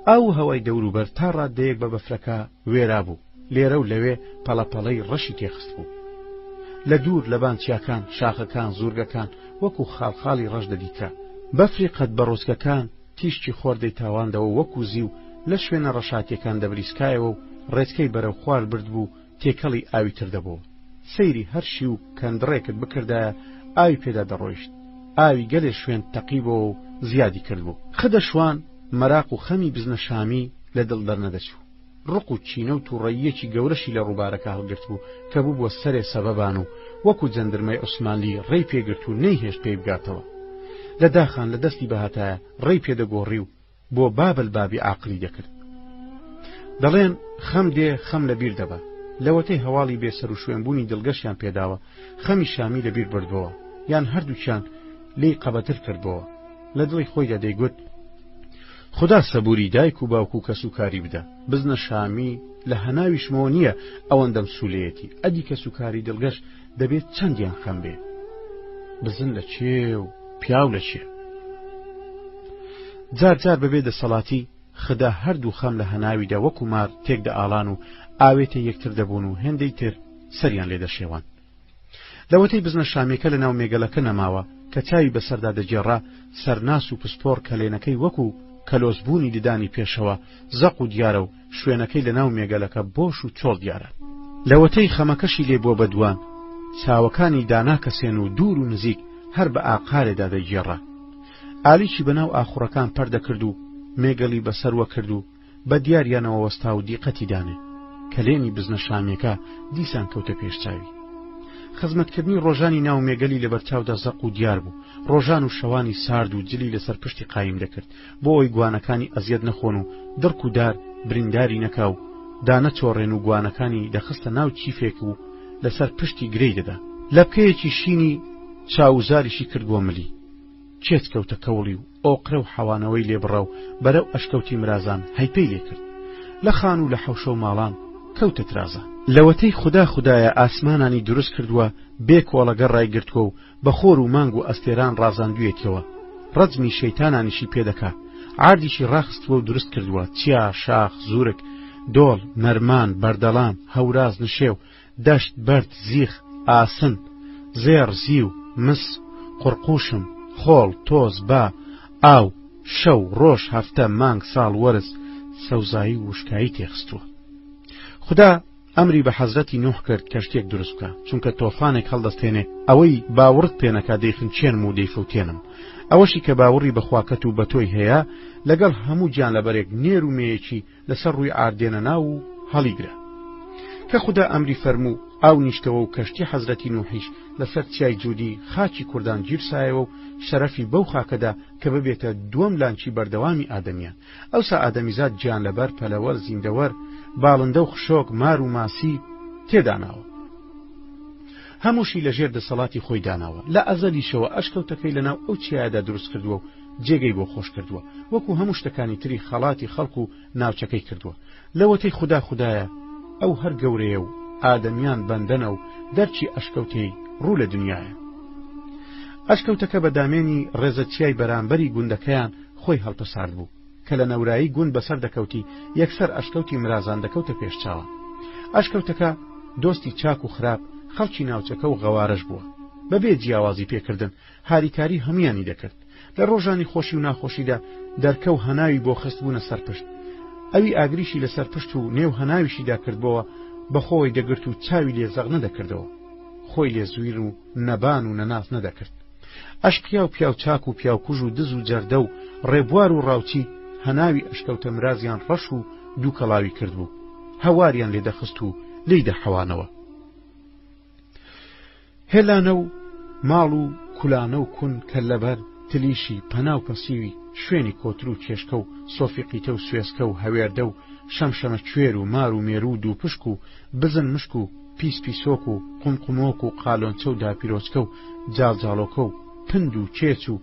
ئاو هەوای دەوروبەر تا ڕاددەیەک بە بەفرەکە وێرا بوو لێرە و لەوێ پەڵەپەڵەی ڕەشی تێخست بوو لە دوور لە بانچیاکان شاخەکان زورگەکان وەکو خاڵخاڵی ڕەش دەدیکرا بەفری قەت بەڕۆزگەکان تیشتی خۆردەی تاواندەوە وەکو زی و لە شوێنە ڕەشاتیەکان دەبریسکایەوە و ڕێچکەی بەرەو خوار برد بوو تێکەڵی ئاوی تردەبەوە سەیری هەرشی و کەندڕێکت بکردایە ئاوی پێدا دەڕۆیشت ئاوی گەلێ شوێن تەقیبەوە و زیادی کرد بوو خدە شوان مەراق و خەمی بزنە شامی لە دڵ دەرنەدەچوو ڕق و چینە و تووڕەیەکی گەورەشی لە ڕووبارەکە هەڵگرت بوو کە بوو بۆ سەرێ سەبەبان و وەکو جەندرمەی عوسمانلی ڕێی پێگرت و نەیهێشت پێی بگاتەوە لە داخان لە دەستی بەهاتایە ڕێی پێدەگۆڕی و بۆ بابل بابی عاقلی دەکرد دەڵێن خەم دێ خەم لەبیر دەبا لەوەتەی هەواڵی بێسەر و شوێنبوونی دڵگەشیان پێداوە خەمی شامی لەبیر بردبەوە یان هەردووچیان لێی قەبەتر کردبەوە لە دڵی خۆیدا دەیگوت خدا سەبووری دایک و باوکو و کەسوکاری بدە بزنە شامی لە هەناویشمەوە نییە ئەوەندەم سولەیەتی ئەدی کەسوکاری دڵگەش دەبێت چەندیان خەم بێ بزن لە چێ و پیاو لە چێ جار جار بەبێ دەسەڵاتی خدا هەردوو خەم لە هەناویدا وەکو مار تێکدە ئاڵان و ئاوێتە یەکتر دەبوون و هێندەی تر سەریان لێ دەشێوان لەوەتەی بزنە شامێکە لە ناو مێگەلەکە نەماوە کە چاوی بەسەردا دەجێڕا سەرناس و پسپۆر کەلێنەکەی وەکو کەلۆزبوونی ددانی پێشەوە زەق و دیارە و شوێنەکەی لە ناو مێگەلەکە بۆش و چۆڵ دیارە لەوەتەی خەمەکەشی لێ بۆ بەدوان چاوەکانی داناکەسێن و دوور و نزیک هەر بە ئاقارێدا دەیگێڕا ئالیکی بەناو ئاخوڕەکان پەردەکرد و مێگەلی بەسەروە کرد و بە دیاریانەوە وەستا و دیقەتی دانێ کەلێنی بزنە شامێکە دیسان کەوتە پێشچاوی خزمەتکردنی ڕۆژانی ناو مێگەلی لەبەرچاودا زەق و دیار بوو ڕۆژان و شەوانی سارد و جلی لەسەر پشتی قایم دەکرد بۆ ئەوی گوانەکانی ئەزیەت نەخۆن و دڕک و دار برینداری نەکا و دانە چۆڕێن و گوانەکانی دەخستە ناو چیفێک و لەسەر پشتی گرەی دەدا لەپکەیەکی شینی چاوزاریشی کردووە ملی چێت کەوتە کەوڵی و ئۆقرە و حەوانەوەی لێبڕا و بەرەو ئەشکەوتی مرازان هەیپەی لێ کرد لە خان و لە حەوشە و ماڵان کەوتە ترازە لەوەتەی خوددایە ئاسمانانی دروست کردووە بێ کۆڵەگە ڕایگرتووە و بە خۆر و مانگ و ئەستێران ڕازاندوێتەوە ڕەجمی شەیتانانیشی پێدەکا عاردیشی ڕاخستووە و دروست کردووە چیا شاخ زورک دۆڵ نەرمان بەردەڵام هەوراز نشێو دەشت بەرد زیخ ئاسن زێر زی و مس قورقوشم خۆڵ تۆز با ئاو شەو ڕۆژ هەفتە مانگ ساڵ وەرز سەوزایی و وشکایی تێخستووە خدا ئەمری بە حەزرەتی نوح کرد کەشتێک دروست بکە چونکە تۆفانێک هەڵدەستێنێ ئەوەی باوڕت پێنەکا دەیخن چێنم و دەیفەوتێنم ئەوەشی کە باوەڕی بەخواکەت و بەتۆی هەیە لەگەڵ هەموو گیان لەبەرێک نێر و مێیەکی لەسەر ڕووی ئاردێنە ناو و هەڵیگرە کە خدا ئەمری فەرموو ئاو نیشتەوە و کەشتی حەزرەتی نوحیش لەسەر چای جوودی خاچی کوردان گیرسایەوە و شەرەفی بەو خاکەدا کە ببێتە دووەم لانچی بەردەوامی ئادەمیان ئەوسا ئادەمیزاد گیان لەبەر پەلەوەر زیندەوەر باڵندە و خشۆک مار و ماسی تێداناوە هەمووشی لەژێر دەسەڵاتی خۆی داناوە لە ئەزەلیشەوە ئەشکەوتەکەی لەناو ئەو چیایدا دروست کردووە و جێگەی بۆ خۆش کردووە وەکو هەموو شتەکانی تری خەڵاتی خەڵق و ناوچەکەی کردووە لەوەتەی خوددایە ئەو هەر گەورەیە و ئادەمیان بەندەنە و دەرچی ئەشکەوتەی ڕوو لە دنیاە ئەشکەوتەکە بە دامێنی ڕێزەچیای بەرامبەری گوندەکەیان خۆی هەڵپەسارد بوو کە لە نەورایی گوند بەسەر دەکەوتی یەکسەر ئەشکەوتی مرازان دەکەوتە پێشچاوە ئەشکەوتەکە دۆستی چاک و خراپ خەڵکی ناوچەکە و غەوارەش بووە بەبێ جیاوازی پێکردن هاریکاری هەمویانی دەکرد لە ڕۆژانی خۆشی و ناخۆشیدا دەرکە و هەناوی بۆ خست بوونە سەرپشت ئەوی ئاگریشی لە سەرپشت و نێو هەناویشیدا کردبەوە بەخۆی دەگرت و چاوی لێزەق نەدەکردەوە خۆی لێ زویر و نەبان و نەناس نەدەکرد ئەشقیا و پیاو چاک و پیاوکوژ و دز و جەردە و ڕێبوار و ڕاوچی هەناوی ئەشکەوتە مرازیان ڕەش و دوو کەڵاوی کردبوو هەواریان لێدەخست و لێی دەحەوانەوە هێلانە و ماڵ و کولانە و کون کە لەبەر تلیشی پەنا و پەسیوی شوێنی کۆتر و چێشکە و سۆفیقیتە و سوێسکە و هەوێردە و شەمشەمە کوێر و مار و مێرو و دووپشک و بزن مشک و پیسپیسۆک و قومقمۆک و قالۆنچە و داپیرۆچکە و جاڵجاڵۆکە و پند و چێچ و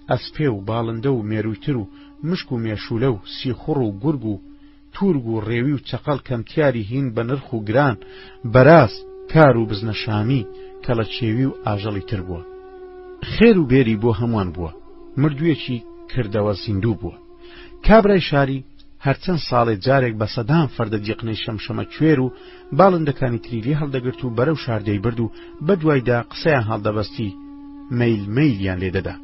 ئەسپێ و باڵندە و مێرویتر و مشک و مێشولە و سیخوڕ و گورگ و تورگ و ڕێوی و چەقەڵ کەمتیاری هین بە نرخ و گران بەراز کار و بزنە شامی کەڵە چێوی و ئاژەڵی تر بووە. خێر و بێری بۆ هەمووان بووە، مردوویەکی کردەوە زیندوو بووە. کابرای شاری هەرچەند ساڵێ جارێک بە سەدان فەردە دیقنەی شەمشەمە کوێر و باڵندەکانی تریلی هەڵدەگرت و بەرەو شاردەی برد و بە دوایدا قسەیان هەڵدەبەستی مەیلیان لێدەدا.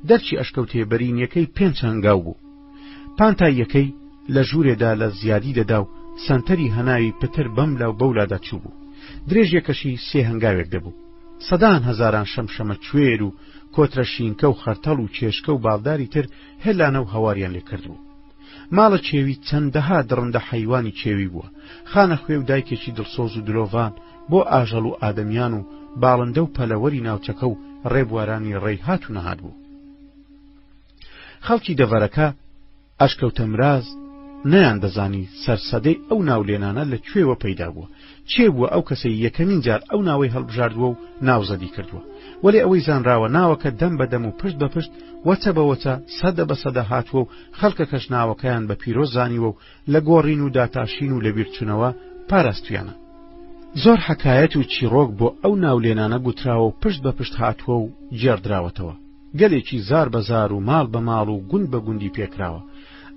دەرچی ئەشکەوتێ بەرینیەکەی 5 هەنگاو بوو. پانتاییەکەی لە ژوورێدا لە زیادی دەدا و سەنتەری هەناوی پتر بەم لاو بەولادا چوو بوو. درێژیەکەشی 3 هەنگاوێک دەبوو. سەدان هەزاران شەمشەمە کوێر و کۆترە شینکە و خەرتەڵ و چێشکە و باڵداری تر هێلانە و هەواریان لێ کردبوو. ماڵە چێوی چەندەها دڕندە حەیوانی چێوی بووە، خانە خوێ و دایکێکی دڵسۆز و دلۆڤان بۆ ئاژەڵ و ئادەمیان و باڵندە و پەلەوەری ناوچەکە و ڕێبوارانی ڕێی هات و نەهات بوو. خەڵکی دەڤەرەکە ئەشکەوتە مراز نەیان دەزانی سەرسەدەی ئەو ناولێنانە لە کوێوە پەیدا بووە، چێ بووە ئەو کەسەی یەکەمین جار ئەو ناوەی هەڵبژاردووە و ناوزەدی کردووە. وەلێ ئەوەی زانراوە ناوەکە دەم بەدەم و پشت بە پشت وەچە بە وەچە سەدە بە سەدە هاتووە و خەڵکەکەش ناوەکەیان بە پیرۆز زانیوە و لە گۆڕین و داتاشین و لەبیرچوونەوە پاراستویانە. زۆر حەکایەت و چیرۆک بۆ ئەو ناولێنانە گوتراوە و پشت بە پشت هاتووە و جێردراوەتەوە. گەلێکی زار بە زار و ماڵ بە ماڵ و گوند بە گوندی پێکراوە.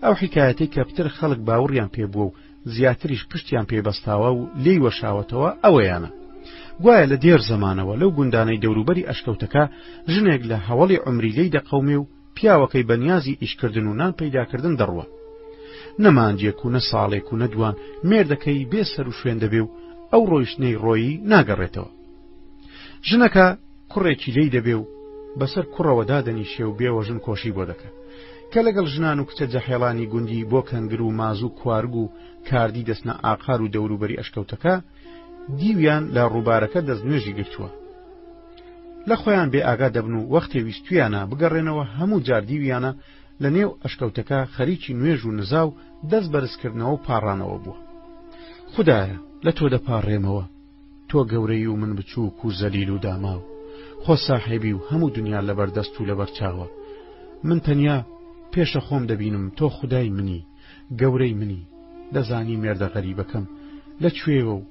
ئەو حکایەتەی کە پتر خەڵک باوەڕیان پێبووە و زیاتریش پشتیان پێبەستاوە و لێی وەشاوەتەوە ئەوەیانە. گوایە لە دێر زەمانەوە لەو گوندانەی دەوروبەری ئەشکەوتەکە ژنێک لە هەوڵی عمری لێی دەقەومێ و پیاوەکەی بەنیازی ئیشکردن و نان پەیداکردن دەڕوە. نەمانجێک و نە ساڵێک و نەدوان مێردەکەی بێ سەر و شوێن دەبێ و ئەو ڕۆیشتنەی ڕۆیی ناگەڕێتەوە. ژنەکە کوڕێکی لێی دەبێ و بەسەر کوڕەوە دادەنیشێ و بێوە ژن کۆشی بۆ دەکە کە لەگەڵ ژنان و کچە جەحێڵانی گوندی بۆ کەنگر و ماز و کوارگ و کاردی دەستنە ئاقار و دەوروبەری ئەشکەوتەکە دیویان لە ڕووبارەکە دەستنوێژی گرتووە. لە خۆیان بێ ئاگا دەبن و وەختێ ویستویانە بگەڕێنەوە هەموو جار دیویانە لە نێو ئەشکەوتەکە خەریکی نوێژ و نزا و دەست بەرزکردنەوە و پاڕانەوە بووە. خودایە لە تۆ دەپاڕێمەوە، تۆ گەورەی و من بچووک و زەلیل و داماو، خۆ ساحێبی و هەموو دنیا لەبەردەست و لەبەرچاوە. من تەنیا پێشە خۆم دەبینم تۆ خودای منی، گەورەی منی، دەزانی مێردە غەریبەکەم لەکوێوە و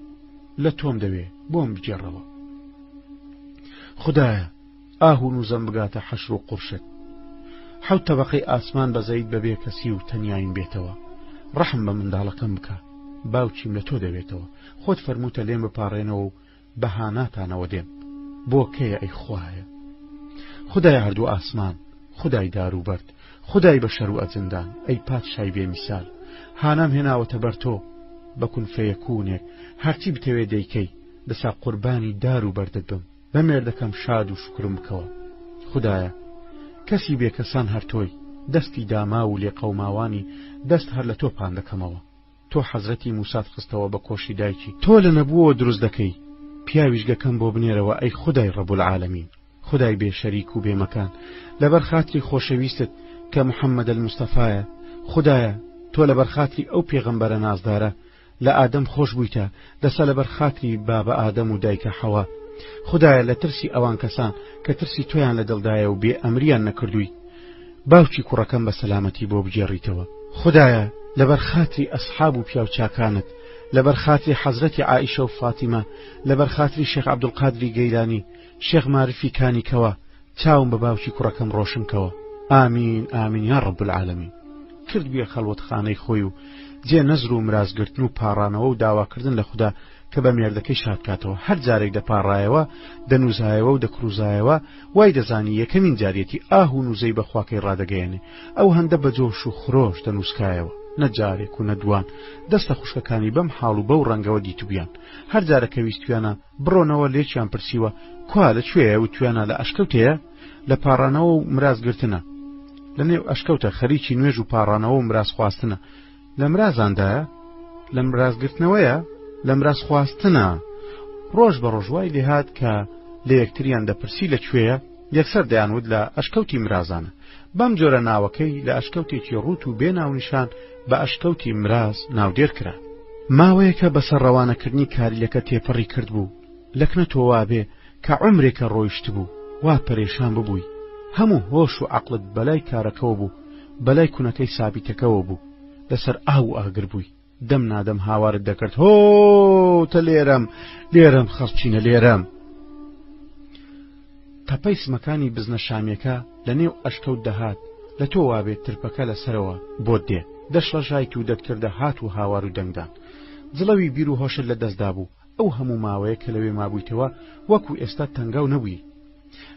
لە تۆم دەوێ بۆم بگێڕەوە. خودایە ئاهون و زەم بگاتە حەشر و قورشت، حەوت تەبەقەی ئاسمان بەزەید بەبێ کەسی و تەنیاین بێتەوە. ڕەحم بە منداڵەکەم بکە، باوچیم لە تۆ دەوێتەوە، خۆت فەرمووتە لێم بپاڕێنەوە و بەهاناتانەوە دێم، بۆ کێیە ئەی خوایە. خودای هەردوو ئاسمان، خودای دار و بەرد، خودای بەشەر و ئەجندان، ئەی پادشای بێ میسال، هانام هێناوەتە بەر تۆ بەکون فەیەکوونێک، هەرچی بتەوێ دەیکەی، دەسا قوربانی دار و بەردت بم، بە مێردەکەم شاد و شکرم بکەوە. خودایە کەسی بێکەسان هەر تۆی، دەستی داما و لێ قەوماوانی دەست هەر لە تۆ پان دەکەمەوە. تۆ حەزرەتی موسات خستەوە بە کۆشی دایکی، تۆ لە نەبووەوە دروست دەکەی، پیاویشگەکەم بۆ بنێرەوە ئەی خودای ڕەب العالەمین، خودای بێ شەریک و بێ مەکان، لەبەر خاتری خۆشەویستت کە محەممەد المستەفایە. خودایە تۆ لەبەر خاتری ئەو پێغەمبەرە نازدارە لە ئادەم خۆش بوویتە، دەسە لەبەر خاتری بابە ئادەم و دایکە حەوا. خودایە لە ترسی ئەوان کەسان کە ترسی تۆیان لە دڵدایە و بێ ئەمریان نەکردووی، باوکی کوڕەکەم بە سەلامەتی بۆ بگێڕیتەوە. خودایە لەبەر خاتری ئەسحاب و پیاوچاکانت، لەبەر خاتری حەزرەتی عائیشە و فاتیمە، لەبەر خاتری شێخ عەبدولقادری گەیلانی، شێخ مارفی کانیکەوە، چاوم بە باوکی کوڕەکەم ڕۆشنکەوە. ئامین ئامین یا ڕەب العالەمین. کرد بێ خەڵوەتخانەی خۆی و جێ نەزر و مرازگرتن و پاڕانەوە و داواکردن لە خوددا کە بە مێردەکەی شادکاتەوە. هەر جارێک دەپاڕایەوە دەنووزایەوە و دەکروزایەوە، وای دەزانی یەکەمین جارێتی ئاه و نووزەی بەخواکەی ڕادەگەیەنێ. ئەو هەندە بە جۆش و خرۆش دەنووسکایەوە، نەجارێک و نەدوان دەستە خوشکەکانی بەم حاڵ و بەو ڕەنگەوە دیتوبیان. هەر جارەکە ویستویانە بڕۆنەوە لێکیان پرسیوە کوا لەکوێیە و تویانە لە ئەشکەوتەیە، لە پاڕانەوە و مرازگرتنە، لە نێو ئەشکەوتە خەریکی نوێژ و پاڕانەوە و مراز خواستنە. لە مرازاندایە، لە مرازگرتنەوەیە، لە مراز خواستنە. ڕۆژ بە ڕۆژوای لێهات کە لە یەکتریان دەپرسی لەکوێیە، یەکسەر دەیانوت لە ئەشکەوتی مرازانە. بەم جۆرە ناوەکەی لە ئەشکەوتێکی ڕوت و بێ ناونیشان بە ئەشکەوتی مراز ناودێر کرا. ماوەیەکە بەسەر ڕەوانەکردنی کاریلەکە تێپەڕی کرد بوو، لەکنەتەوە وابێ کە عومرێکە ڕۆیشت بوو، وا پەرێشان ببووی، هەموو هۆش و عەقڵت بەلای کارەکەەوە بوو، بەلای کوونەکەی سابیتەکەەوە بوو، لەسەر ئاو و ئاگر بووی. دەم نادەم هاوارت دەکرد هۆ تە لێرەم خەڵچینە لێرەم. تەپەی سمەکانی بزنە شامیەکە لە نێو ئەشکەوت دەهات لە تۆ وابێت ترپەکە لەسەرەوە بۆت دێ دەشڵە ژایکی و دەتکردە هات و هاوار و دەنگدان جڵەوی بیر و هۆشت لە دەستدا بوو ئەو هەموو ماوەیە کە لەوێ مابوویتەوە وەکو ئێستا تەنگاو نەبووی.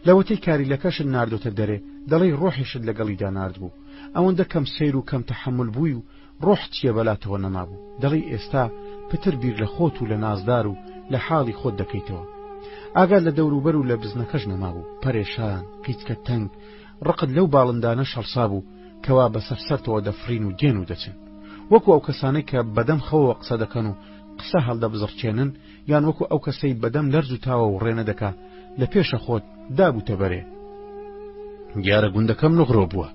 لەوەتەی کاریلەکەشت ناردۆتە دەرێ دەڵێ ڕۆحیشت لەگەڵیدا نارد بوو ئەوەندە کەم سیر و کەم تەحمل بووی و ڕۆح چیە بەلاتەوە نەمابوو دەڵێ ئێستا پتر بیر لە خۆت و لە نازدار و لە حاڵی خۆت دەکەیتەوە. ئاگات لە دەوروبەر و لە بزنەکەش نەمابوو پەرێشان قیچکە تەنگ ڕقت لەو باڵندانە شەڵسا بوو کەوا بەسەر سەرتەوە دەفرین و دێن و دەچن وەکو ئەو کەسانەی کە بەدەم خەوە قسە دەکەن و قسە هەڵدەبزڕچێنن یان وەکو ئەو کەسەی بەدەم لەرز و تاوە و ڕێنە دەکا لە پێشە خۆت دابووتە بەرێ. دیارە گوندەکەم نغڕۆ بووە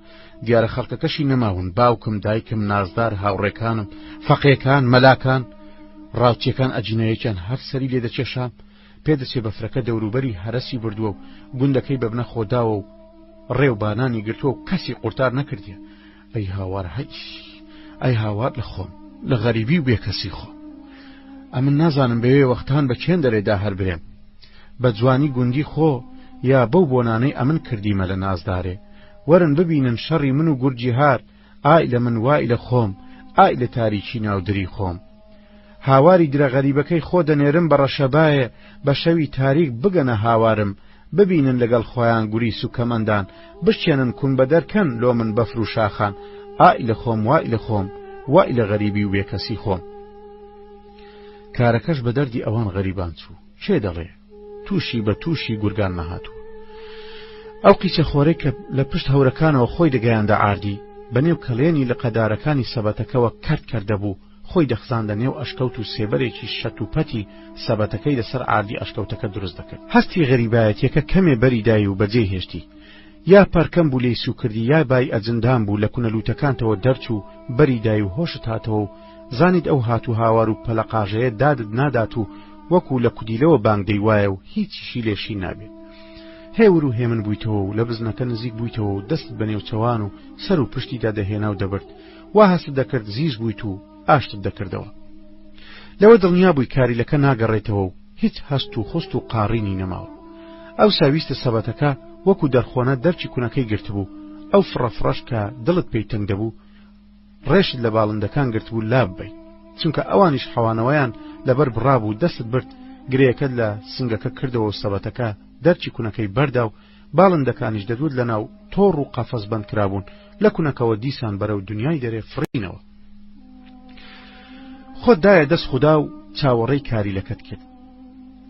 دیارە خەڵکەکەشی نەماون باوکم دایکم نازدار هاوڕێکانم فەقێکان مەلاکان ڕاوچیەکان ئەجینەیەکیان هەر سەری لێ دەچێشام پێدەچێ بەفرەکە دەوروبەری هەرەسی بردووە و گوندەکەی بەبنە خۆداوە و ڕێوبانانی گرتووە و کەسی قورتار نەکردیە. ئەی هاوار ئەی هاوار لە خۆم لە غەریبی و بێکەسی خۆ ئەمن نازانم بەوێ وەختان بە چێن دەرێدا هەر برێم بە جوانی گوندی خۆ یا بەو بۆنانەی ئەمن کردیمە لە نازدارێ وەرن ببینن شەڕی من و گورجی هار ئای لە من وای لە خۆم ئای لە تاریکی ناودری خۆم. هاواری درە غەریبەکەی خۆ دەنێرم بە ڕەشەبایە بە شەوی تاریک بگەنە هاوارم ببینن لەگەڵ خۆیان گوریس و کەمەندان بشێنن کون بە دەرکەن لۆ من بەفر و شاخان ئای لە خۆم وای لە خۆم وای لە غەریبی و بێکەسی خۆم. کارەکەش بە دەردی ئەوان غەریبان چوو چێ دەڵێ تووشی بە تووشی گورگان نەهاتوو. ئەو قیچە خۆرەی کە لە پشت هەورەکانەوە خۆی دەگەیاندە ئاردی بەنێو کەڵێنی لە قەدارەکانی سەبەتەکەوە کەرد کردەبوو خۆی دەخزاندە نێو ئەشکەوت و سێبەرێکی شەت و پەتی سەبەتەکەی لەسەر ئاردی ئەشکەوتەکە دروست دەکرد. هەستی غەریبایەتیەکە کەمێ بەریدای و بەجێ هێشتی یا پەرکەم بوو لێی سوکردی یا بای ئەجندان بوو لە کونەلووتەکانتەوە دەرچوو بەریدای و هۆشت هاتەوە و زانیت ئەو هات و هاوار و پەلەقاژەیە دادت نادات و وەکو لە کودیلەوە بانگ دەیوایە و هیچیشی لێشی نابێت. هێور و هێمن بوویتەوە و لە بزنەکە نزیک بوویتەوە و دەست بەنێو چەوان و سەر و پشتیدا دەهێنا و دەبرد وا هەست دەکرد زیز بوویت و ئاشتت دەکردەوە. لەوە دڵنیا بووی کاریلەکە ناگەڕێتەوە و هیچ هەست و خست و قاڕینی نەماوە. ئەو ساویستە سەبەتەکە وەکو دەرخۆنە دەرچی کوونەکەی گرتبوو ئەو فڕەفڕەش کە دڵت پێی تەنگ دەبوو ڕێشت لە باڵندەکان گرتبوو لاب بێت چونکە ئەوانیش حەوانەوەیان لەبەر بڕابوو دەست برد گرەیەکەت لە سنگەکە کردەوە و سەبەتەکە دەرچی کوونەکەی بەردا و باڵندەکانیش دەدوت لە ناو تۆڕ و قەفەس بەند کرابوون لە کوونەکەوە دیسان بەرەو دنیای دەرێ فڕینەوە. خۆت دایە دەست خودا و چاوەڕێی کاریلەکەت کرد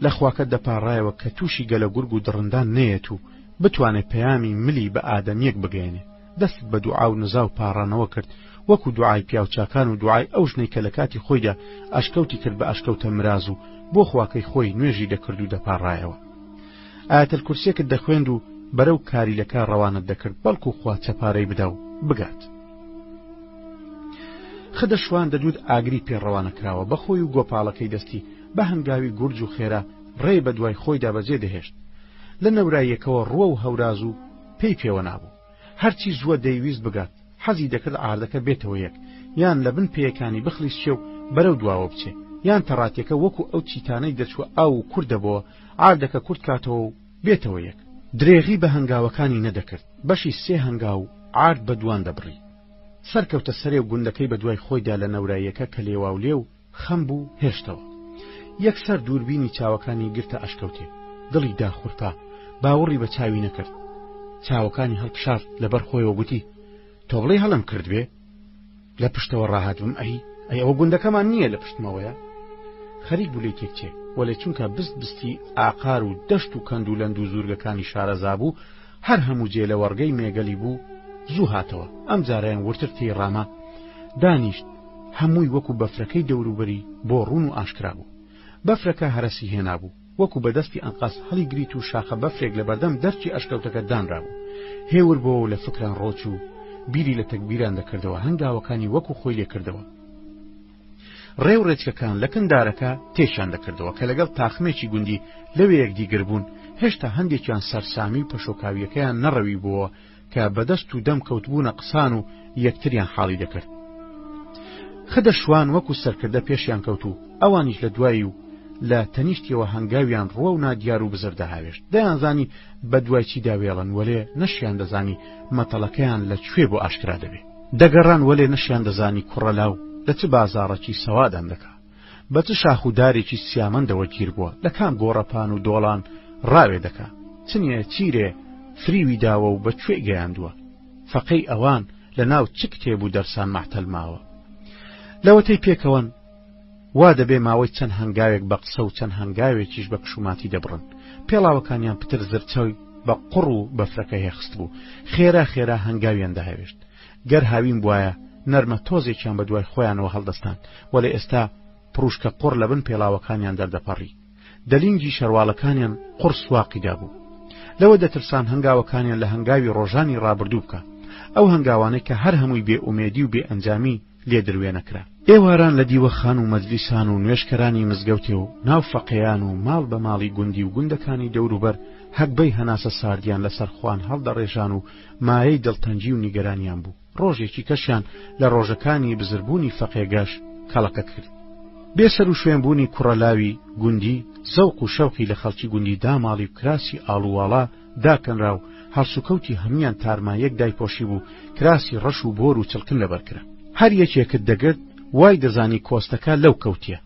لە خواکەت دەپاڕایەوە کە تووشی گەلە گورگ و دڕندان نەیەت و بتوانێت پەیامی ملی بە ئادەمیەک بگەێنێ. دەستت بە دوعا و نزا و پاڕانەوە کرد وەکو دوعای پیاوچاکان و دوعای ئەو ژنەی کە لە کاتی خۆیدا ئەشکەوتی کرد بە ئەشکەوتە مراز و بۆ خواکەی خۆی نوێژی دەکرد و دەپاڕایەوە. ئایەتەل کورسیەکت دەخوێند و بەرەو کاریلەکە ڕەوانت دەکرد بەڵکو خوا چەپارەی بدا و بگات. خدە شوان دەدوت ئاگری پێڕەوانە کراوە بەخۆی و گۆپاڵەکەی دەستی بە هەنگاوی گورج و خێرا ڕێ بە دوای خۆیدا بەجێ دەهێشت. لە نەوراییەکەوە ڕوە و هەوراز و پێی پێوە نابوو هەرچی زووە دەیویست بگات حەزی دەکرد ئاردەکە بێتەوە یەک یان لە بن پێیەکانی بخلیسچێ و بەرەو دواوە بچێ یان تەڕاتیەکە وەکو ئەو چیتانەی دەچوە ئاو و کوردەبەوە ئاردەکە کورد کاتەوە و بێتەوە یەک. درێغی بە هەنگاوەکانی نەدەکرد بەشی سێ هەنگاو ئارد بە دوان دەبڕی سەرکەوتە سەرێ و گوندەکەی بە دوای خۆیدا لە نەوراییەکە کە لێواولێ و خەم بوو هێشتەوە. یەکسەر دووربینی چاوەکانی گرتە ئەشکەوتێ دڵی داخورپا باوەڕی بە چاوی نەکرد چاوەکانی هەڵپشارد لەبەر خۆیەوە گوتی تۆ بڵێ هەڵم کردوێ لە پشتەوە ڕاهاتبم ئەی ئەوە گوندەکەمان نییە لە پشتمەوەیە. خەریک بوو لێ تێکچێ وەلێ چونکە بست بستی ئاقار و دەشت و کەند و لەند و زورگەکانی شارەزا بوو هەر هەموو جێ لە وەرگەی مێگەلی بوو زوو هاتەوە. ئەم جارەیان ورتر تێی ڕاما دانیشت هەمووی وەکو بەفرەکەی دەوروبەری بۆ ڕوون و ئاشکرا بوو. بەفرەکە هەرەسی هێنا بوو وەکو بەدەستی ئەنقاس هەڵی گریت و شاخە بەفرێک لە بەردەم دەرچی ئەشکەوتەکە دانرابوو. هێور بۆ لە فکران ڕۆچ و بیری لە تەکبیران دەکردەوە هەنگاوەکانی وەکو خۆی لێ کردەوە. ڕێو ڕێچکەکان لە کندارەکە تێشان دەکردەوە کە لەگەڵ تاخمێکی گوندی لەوەیەک دیگربوون هێشتا هەندێکیان سەرسامی و پەشۆکاویەکەیان نەڕەوی بووە کە بەدەست و دەم کەوتبوونە قسان و یەکتریان حاڵی دەکرد. خدە شوان وەکو سەرکردە پێشیان کەوتو ئەوانیش لە دوایی و لە تەنیشتیەوە هەنگاویان ڕوە و نادیار و بزر دەهاوێشت دەیانزانی بە دوای چی داوێڵن وەلێ نەشیان دەزانی مەتەڵەکەیان لەکوێ بۆ ئاشکرا دەبێت دەگەڕان وەلێ نەشیان دەزانی کوڕەلاو لە چ بازاڕێکی سەوادان دەکا بە چ شاخ و دارێکی سیامەندەوە گیر بووە لە کام گۆڕەپان و دۆڵان ڕاوێ دەکا چنیە چیرێ فریوی داوە و بەکوێ گەیاندووە فەقەی ئەوان لە ناو چ کتێب و دەرسان مەحتەل ماوە لەوەتەی پێکەوەن وا دەبێ ماوەی چەند هەنگاوێک بە قسە و چەند هەنگاوێکیش بە پشوماتی دەبڕن پێڵاوەکانیان پتر زرچەوی بە قوڕ و بەفرەکە هێخست بوو خێرا خێرا هەنگاویان دەهەوێشت گەر هاوین بواە نەرمە تۆزێکیان بە دوای خۆیانەوە هەڵدەستان وەلێ ئێستا پڕوشکە قوڕ لە بن پێڵاوەکانیان دەردەپەڕی دەلینگی شەروالەکانیان قوڕ سواقیدا بوو لەوە دەترسان هەنگاوەکانیان لە هەنگاوی ڕۆژانی ڕابردوو بکە ئەو هەنگاوانەی کە هەر هەمووی بێ ئومێدی و بێ ئەنجامی لێ دروێنەکرا ئێواران لە دیوەخان و مەجلیسان و نوێشکەرانی مزگەوتێ و ناو فەقەیان و ماڵ بە ماڵی گوندی و گوندەکانی دەوروبەر هەکبەی هەناسە ساردیان لەسەر خوان هەڵدەڕێژان و مایەی دڵتەنجی و نیگەرانیان بوو ڕۆژێکی کەشیان لە ڕۆژەکانی بزربوونی فەقێگەش کەڵەکە کرد بێسەر و شوێنبوونی کوڕەلاوی گوندی زەوق و شەوقی لە خەڵکی گوندی داماڵی و کراسی ئاڵوواڵا داکەنرا و هەڵسوکەوتی هەمویان تارمایەک دایپۆشی بوو کراسی ڕەش و بۆر و چڵکن لەبەرکرا هەر یەکێکت دەگرت وای دەزانی کۆستەکە لەو کەوتیە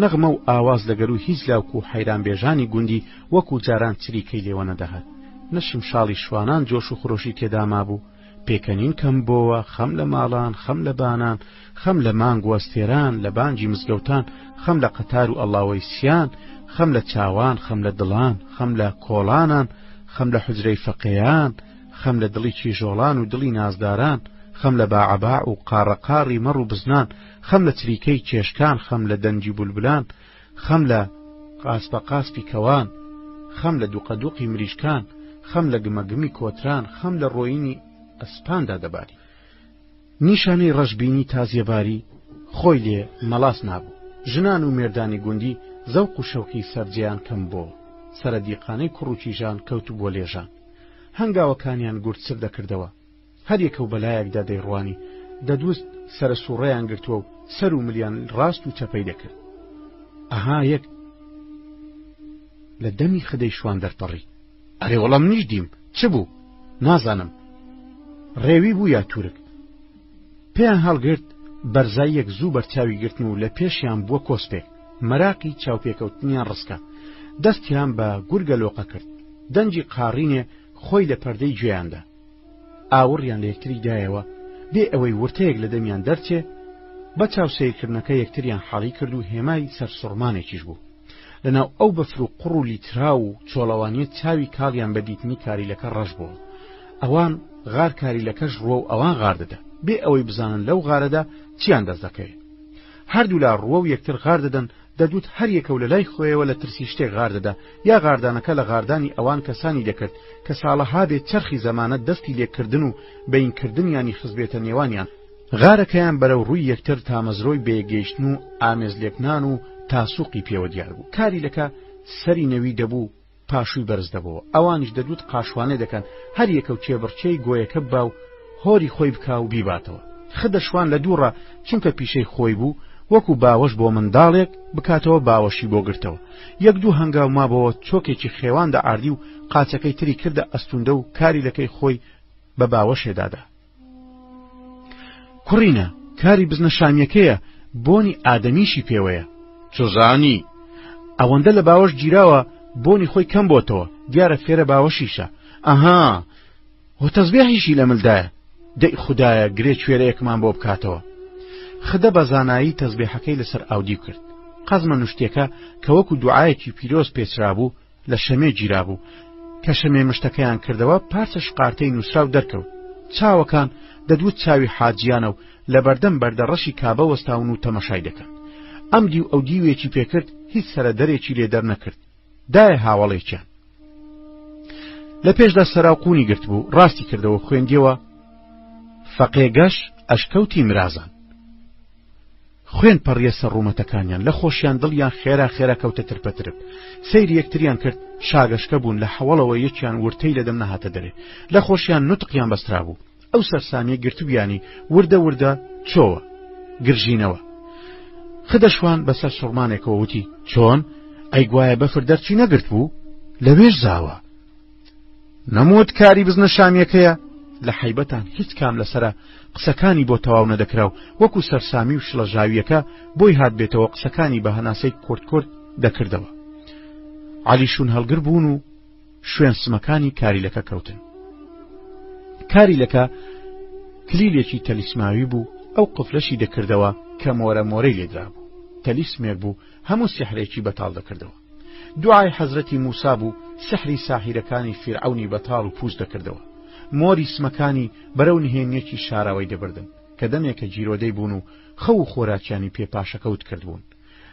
نەغمە و ئاواز لەگەر و هیچ لاوک و حەیرانبێژانی گوندی وەکو جاران چریکەی لێوە نەدەهات نەشم شاڵی شوانان جۆش و خۆشی تێدا مابوو پێکەنین کەم بۆوە خەم لە ماڵان خەم لە بانان خەم لە مانگ وەستێران لە بانجی مزگەوتان خەم لە قەتار و ئەڵاوەی سیان خەم لە چاوان خەم لە دڵان خەم لە کۆڵانان خەم لە حوجرەی فەقێیان خەم لە دڵی چیژۆڵان و دڵی نازداران خەم لە باعەباع و قاڕەقاڕی مەڕ و بزنان خەم لە چریکەی کێشکان خەم لە دەنجی بولبلان خەم لە قاسپە قاسپی کەوان خەم لە دوقەدوقی مریشکان خەم لە گمەگمی کۆتران خەم لە ڕۆینی ئەسپاندا دەباری نیشانەی ڕەشبینی تازیەباری خۆی لێ مەڵاس نابوو ژنان و مێردانی گوندی زەوق و شەوقی سەرجیان کەم بۆ سەرەدیقانەی کوڕوکیژان کەوتو بۆ لێژان هەنگاوەکانیان گورتسر دەکردەوە هەر یەکە و بەلایەکدا دەیڕوانی دەدوست سەرە سوڕەیان گرتووە و سەر و ملیان ڕاست و چەپەی دەکرد ئەها یەک لە دەمی خدەی شوان دەرپەڕی ئەرێ وەڵام منیش دیم چ بوو نازانم ڕێوی بوو یا تورک پێیان هەڵگرت بەرزاییەک زوو بەرچاوی گرتن و لە پێشیان بووە کۆسپێک مەراقی چاوپێکەوتنیان ڕسکە دەستیان بە گورگە لۆقە کرد دەنجی قاڕینێ خۆی لە پەردەی گوێیاندا ئاوڕیان لە یەکتری دایەوە بێ ئەوەی ورتەیەک لە دەمیان دەرچێ بە چاوسەیرکردنەکە یەکتریان حاڵی کرد و هێمای سەرسوڕمانێکیش بوو لەناو ئەو بەفر و قوڕ و لیترا و چۆڵەوانیە چاوی کاڵیان بە دیتنی کاریلەکە ڕەش بووە ئەوان غار کاریلەکەش ڕوە و ئەوان غار دەدا بێ ئەوەی بزانن لەو غارەدا چیان دەست دەکەوێت هەردوو لا ڕوە و یەکتر غار دەدەن دەدوت هەر یەکە و لە لای خۆیەوە لە ترسی شتێک غار دەدا یا غاردانەکە لە غاردانی ئەوان کەسانی دەکرد کە ساڵەها بێت چرخی زەمانەت دەستی لێکردن و بەینکردنیانی خزبێتە نێوانیان غارەکەیان بەرەو ڕووی یەکتر تامەزرۆی بێگەیشتن و ئامێز لێکنان و تاسوقی پێوە دیار بوو کاریلەکە سەری نەوی دەبوو پاشووی بەرز دەبەوە ئەوانیش دەدوت قاشوانێ دەکەن هەر یەکە و کێبڕچەی گۆیەکە با و هۆری خۆی بکا و بیباتەوە خدە شوان لە دووڕە چونکە پیشەی خۆی بوو وەکو باوەش بۆ منداڵێک بکاتەوە باوەشی بۆ گرتەوە یەک دوو هەنگاو مابەوە چۆکێکی خێوان دەعاردی و قاچەکەی تری کردە ئەستوندە و کاریلەکەی خۆی بە باوەشێدادا کوڕینە کاری بزنە شامیەکەیە بۆنی ئادەمیشی پێوەیە چۆزانی ئەوەندە لە باوەش گیراوە بۆنی خۆی کەم بۆتەوە دیارە فێرە باوەشیشە ئەها هۆ تەزبیحیشی لە ملدایە دەی خودایە گرێ کوێرەیەکمان بۆ بکاتەوە خدە بە زانایی تەزبیحەکەی لەسەر ئاودی کرد قەزمە نوشتێکە کە وەکو دوعایەکی پیرۆز پێچرا بوو لە شەمێ گیرا بوو کە شەمێ مشتەکەیان کردەوە پارچە شقارتەی نووسرا و دەرکەوت چاوەکان دەدوت چاوی حاجیانە و لە بەردەم بەردەڕەشی کابە وەستاون و تەمەشای دەکەن ئەم دیو ئەو دیوێکی پێکرد هیچ سەرە دەرێکی لێ دەرنەکرد دایە هاوڵێکیان لە پێشدا سەراوقوونی گرت بوو ڕاستی کردەوە خوێندیەوە فەقێگەش ئەشکەوتی مرازان خوێن پەڕیە سەر ڕوومەتەکانیان لە خۆشیان دڵیان خێرا خێرا کەوتە ترپەترب سەیری یەکتریان کرد شاگەشکە بوون لە حەوڵەوە یەکیان ورتەی لەدەم نەهاتە دەرێ لە خۆشیان نوتقیان بەسترا بوو ئەو سەرسامیە گرتوبیانی وردە وردە چۆوە گرژینەوە. خدەشوان بەسەر سوڕمانێکەوە وتی چۆن ئەی گوایە بەفر دەرچی نەگرت بوو لەوێش زاوە نەموت کاری بزنە شامیەکەیە. لە حیبەتان هیچ کام لەسرە قسەکانی بۆ تەواو نەدەکراو وەکو سەرسامی و شڵەژاویەکە بۆی هات بێتەوە قسەکانی بە هەناسەی کورت دەکردەوە. عەلیشون هەڵگر بوون و شوێن سمەکانی کاریلەکە کەوتن. کاریلەکە کلیلێکی تەلیسماوی بوو ئەو قفلەشی دەکردەوە کە مۆرەی لێدرا بوو. تەلیسمێک بوو هەموو سیحرێکی بەتاڵ دەکردەوە. دوعای حەزرەتی موسا بوو سحری ساحیرەکانی فیرعەونی بەتاڵ و پووز دەکردەوە. مۆری سمەکانی بەرەو نهێنیەکی شاراوەی دەبردن کە دەمێکە جیرۆدەی بوون و خەو و خۆراکیانی پێپاشەکەوت کردبوون.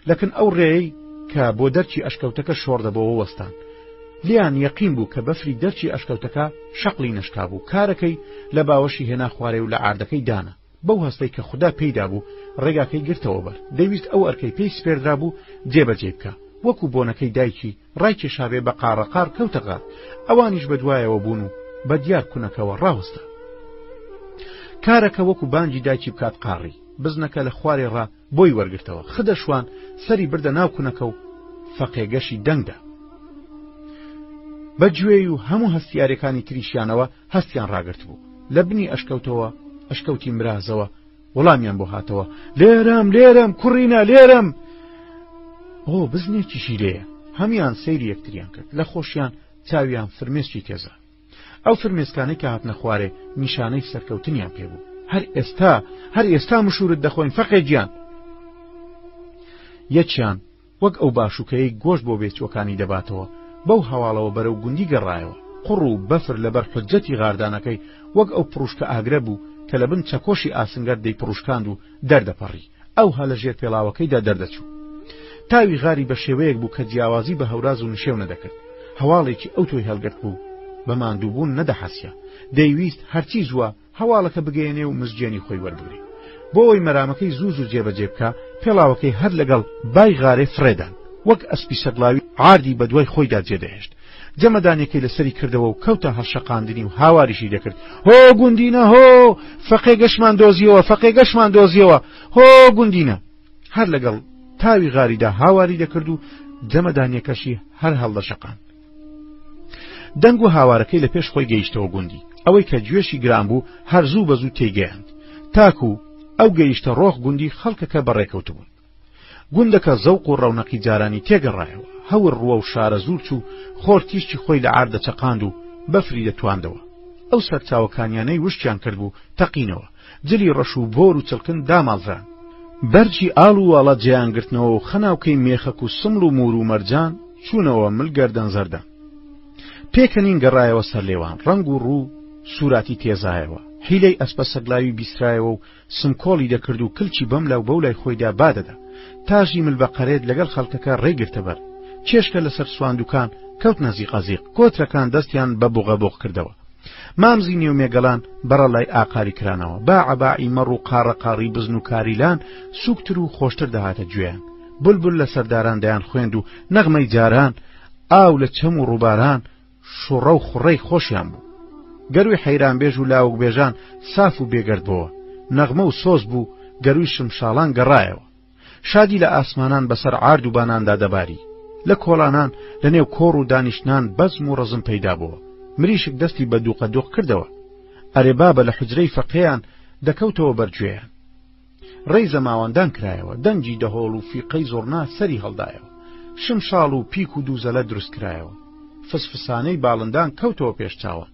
لەکن ئەو ڕێی کە بۆ دەرچی ئەشکەوتەکە شۆڕ دەبەوە وەستان. لیان یەقین بوو کە بەفری دەرچی ئەشکەوتەکە شەقلی نەشکا بوو. کارەکەی لە باوەشی هێنا خوارێ و لە ئاردەکەی دانا. بەو هەستەی کە خوددا پێیدا بوو ڕێگاکەی گرتەوە بەر. دەیویست ئەو ئەرکەی پێی سپێردرا بوو جێبەجێ بکە وەکو بۆنەکەی دایکی ڕای کێشابێ بە قاڕەقار کەوتەقات. ئەوانیش بەدوایەوە بوون و بە دیار کونەکەوە ڕاوەستە. کارەکە وەکو بانگی دایکی بکات قاڕی. بزنەکە لە خوارێ ڕا بۆی وەرگرتەوە. خدەشوان سەری بردە ناو کونەکە و فەقێگەشی دەنگدا. بەگوێی و هەموو هەستیارەکانی تریشیانەوە هەستیان ڕاگرت بوو. لە بنی ئەشکەوتی مرازەوە وەڵامیان بۆ هاتەوە لێرەم کوڕینە لێرەم. ئۆ بزنێکیشی لێیە. هەمیان سەیری یەکتریان کرد. لە خۆشیان چاویان فرمێسکی تێزە. ئەو فرمێسکانەی کە هاتنە خوارێ نیشانەی سەرکەوتنیان پێبوو. هەر ئێستا مشورت دەخۆین فەقێ گیان. یەکیان وەک ئەو باشوکەیەی گۆشت بۆ بێچوەکانی دەباتەوە بەو هەواڵەوە بەرەو گوندی گەڕایەوە. قوڕ و بەفر لەبەر حجەتی غاردانەکەی وەک ئەو پڕوشکە ئاگرە بوو کە لە بن چەکۆشی ئاسنگەر دەی پڕوشکاند و دەردەپەڕی. ئەو هە لە ژێر پێڵاوەکەیدا دەردەچوو. تاوی غاری بە شێوەیەک بوو کە جیاوازی بە هەوراز و نشێو نەدەکرد. هەواڵێکی ئەو تۆی هەڵگرت بوو بە ماندووبوون نەدەحەسیە. دەیویست هەرچی زووە هەواڵەکە بگەێنێ و مزجێنی خۆی وەربگری. بۆ ئەوی مەرامەکەی زوو جێبەجێ بکە پێڵاوەکەی هەر لەگەڵ بای غارێ فرێدان وەک ئەسپی سەگلاوی عاردی بەدوای خۆیدا جێدەهێشت. جەمەدانێکی لەسەری کردەوە و کەوتە هەڵشەقاندنی و هاواریشی دەکرد. هۆ گوندینە هۆ فەقێگەشمان دۆزیەوە هۆ گوندینە. هەر لەگەڵ تاوی غاریدا هاواری دەکرد و جەمەدانێکەشی هەر هەڵدەشەقاند. دەنگ و هاوارەکەی لە پێش خۆی گەیشتەوە گوندی. ئەوەی کە گوێشی گران بوو هەر زوو بەزوو تێگەیاند. تاکو ئەو گەیشتە ڕۆخ گوندی خەڵکەکە بەڕێکەوتبوون. گوندەکە زەوق و ڕەونەقی جارانی تێگەڕایەوە. هەور ڕووە و شارە زوور چوو خۆرتیشتی خۆی لە ئاردە چەقاند و بەفری دەتواندەوە. ئەو سەرچاوەکانیانەی وشتیان کردبوو تەقینەوە. جلی ڕەش و بۆر و چڵکن داماڵران. بەرجی ئاڵ و وەڵە جێیانگرتنەوە و خەناوکەی مێخەک و سمڵ و مور و مەرجان چوونەوە ملگەردەن زەردە. پێکەنین گەڕایەوە سەر لێوان. ڕنگ و ڕوو سوراتی تێزایەوە. حیلەی ئەسپە سەگلاوی بیسترایەوە و سمکۆڵی دەکرد و کلچی بەملاو بەولای خۆیدا بادەدا. تاژی ملبەقەرێت لەگەڵ خەڵکەکە ڕێگرتە بەر. چێشکە لەسەر سواندوکان کەوت نەزیقەزیق. کۆترەکان دەستیان بە بوغەبۆغ کردەوە. مامزی نێومێگەڵان بەڕەلای ئاقاری کرانەوە. باعەباعی مەڕ و قاڕەقاڕی بزن و کاریلان سوکتر و خۆشتر دەهاتە گوێیان. بولبول لە سەرداران دەیان خوێند و نەغمەی جاران ئاو لە چەم و ڕووباران شوڕە و خوڕەی خۆشیان بوو. گەروی حەیرانبێژ و لاوک بێژان ساف و بێگەرد بووە. نەغمە و سۆز بوو گەروی شمشاڵان گەڕایەوە. شادی لە ئاسمانان بەسەر عارد و باناندا دەباری. لە کۆڵانان لە نێو کۆڕ و دانیشتنان بەزم و ڕزم پەیدا بووە. مریشک دەستی بە دووقەدۆق کردەوە. ئەرێ بابە لە حوجرەی فەقێیان دەکەوتەوە بەرگوێیان. ڕێی زەماوەندان کرایەوە. دەنجی دەهۆڵ و فیقەی زۆرنا سەری هەڵدایەوە. شمشاڵ و پیک و دووزەلە دروست کرایەوە. فسفسانەی باڵندان کەوتەوە پێش چاوان.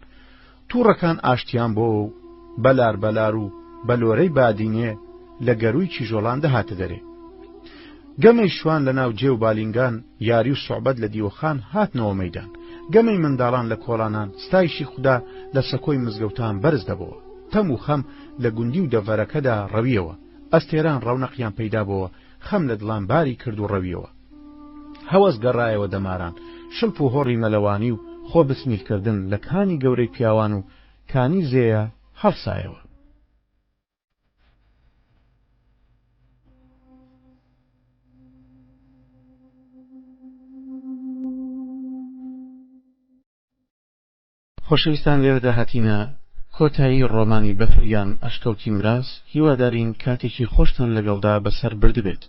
تووڕەکان ئاشتیان بۆ و بەلار و بەلۆرەی بادینێ لە گەروی چیژۆڵان دەهاتە دەرێ. گەمەی شوان لە ناو جێ و بالینگان یاری و سوعبەت لە دیوەخان هاتنەوە مەیدان. گەمەی منداڵان لە کۆڵانان ستایشی خوددا لە سەکۆی مزگەوتان بەرز دەبەوە. تەم و خەم لە گوندی و دەڤەرەکەدا ڕەویەوە. ئەستێران ڕەونەقیان پەیدا بووە. خەم لە دڵان باری کرد و ڕەویەوە. هەوەس گەڕایەوە دەماران. شڵپ و هۆڕی مەلەوانی و خۆ بسمیلکردن لە کانی گەورەی پیاوان و کانی زێیە هەڵسایەوە. خۆشەویستان لێرەدا هاتینە کۆتایی ڕۆمانی بەفریان ئەشکەوتی مراس هیوادارین کاتێکی خۆشتان لەگەڵدا بەسەر بردبێت.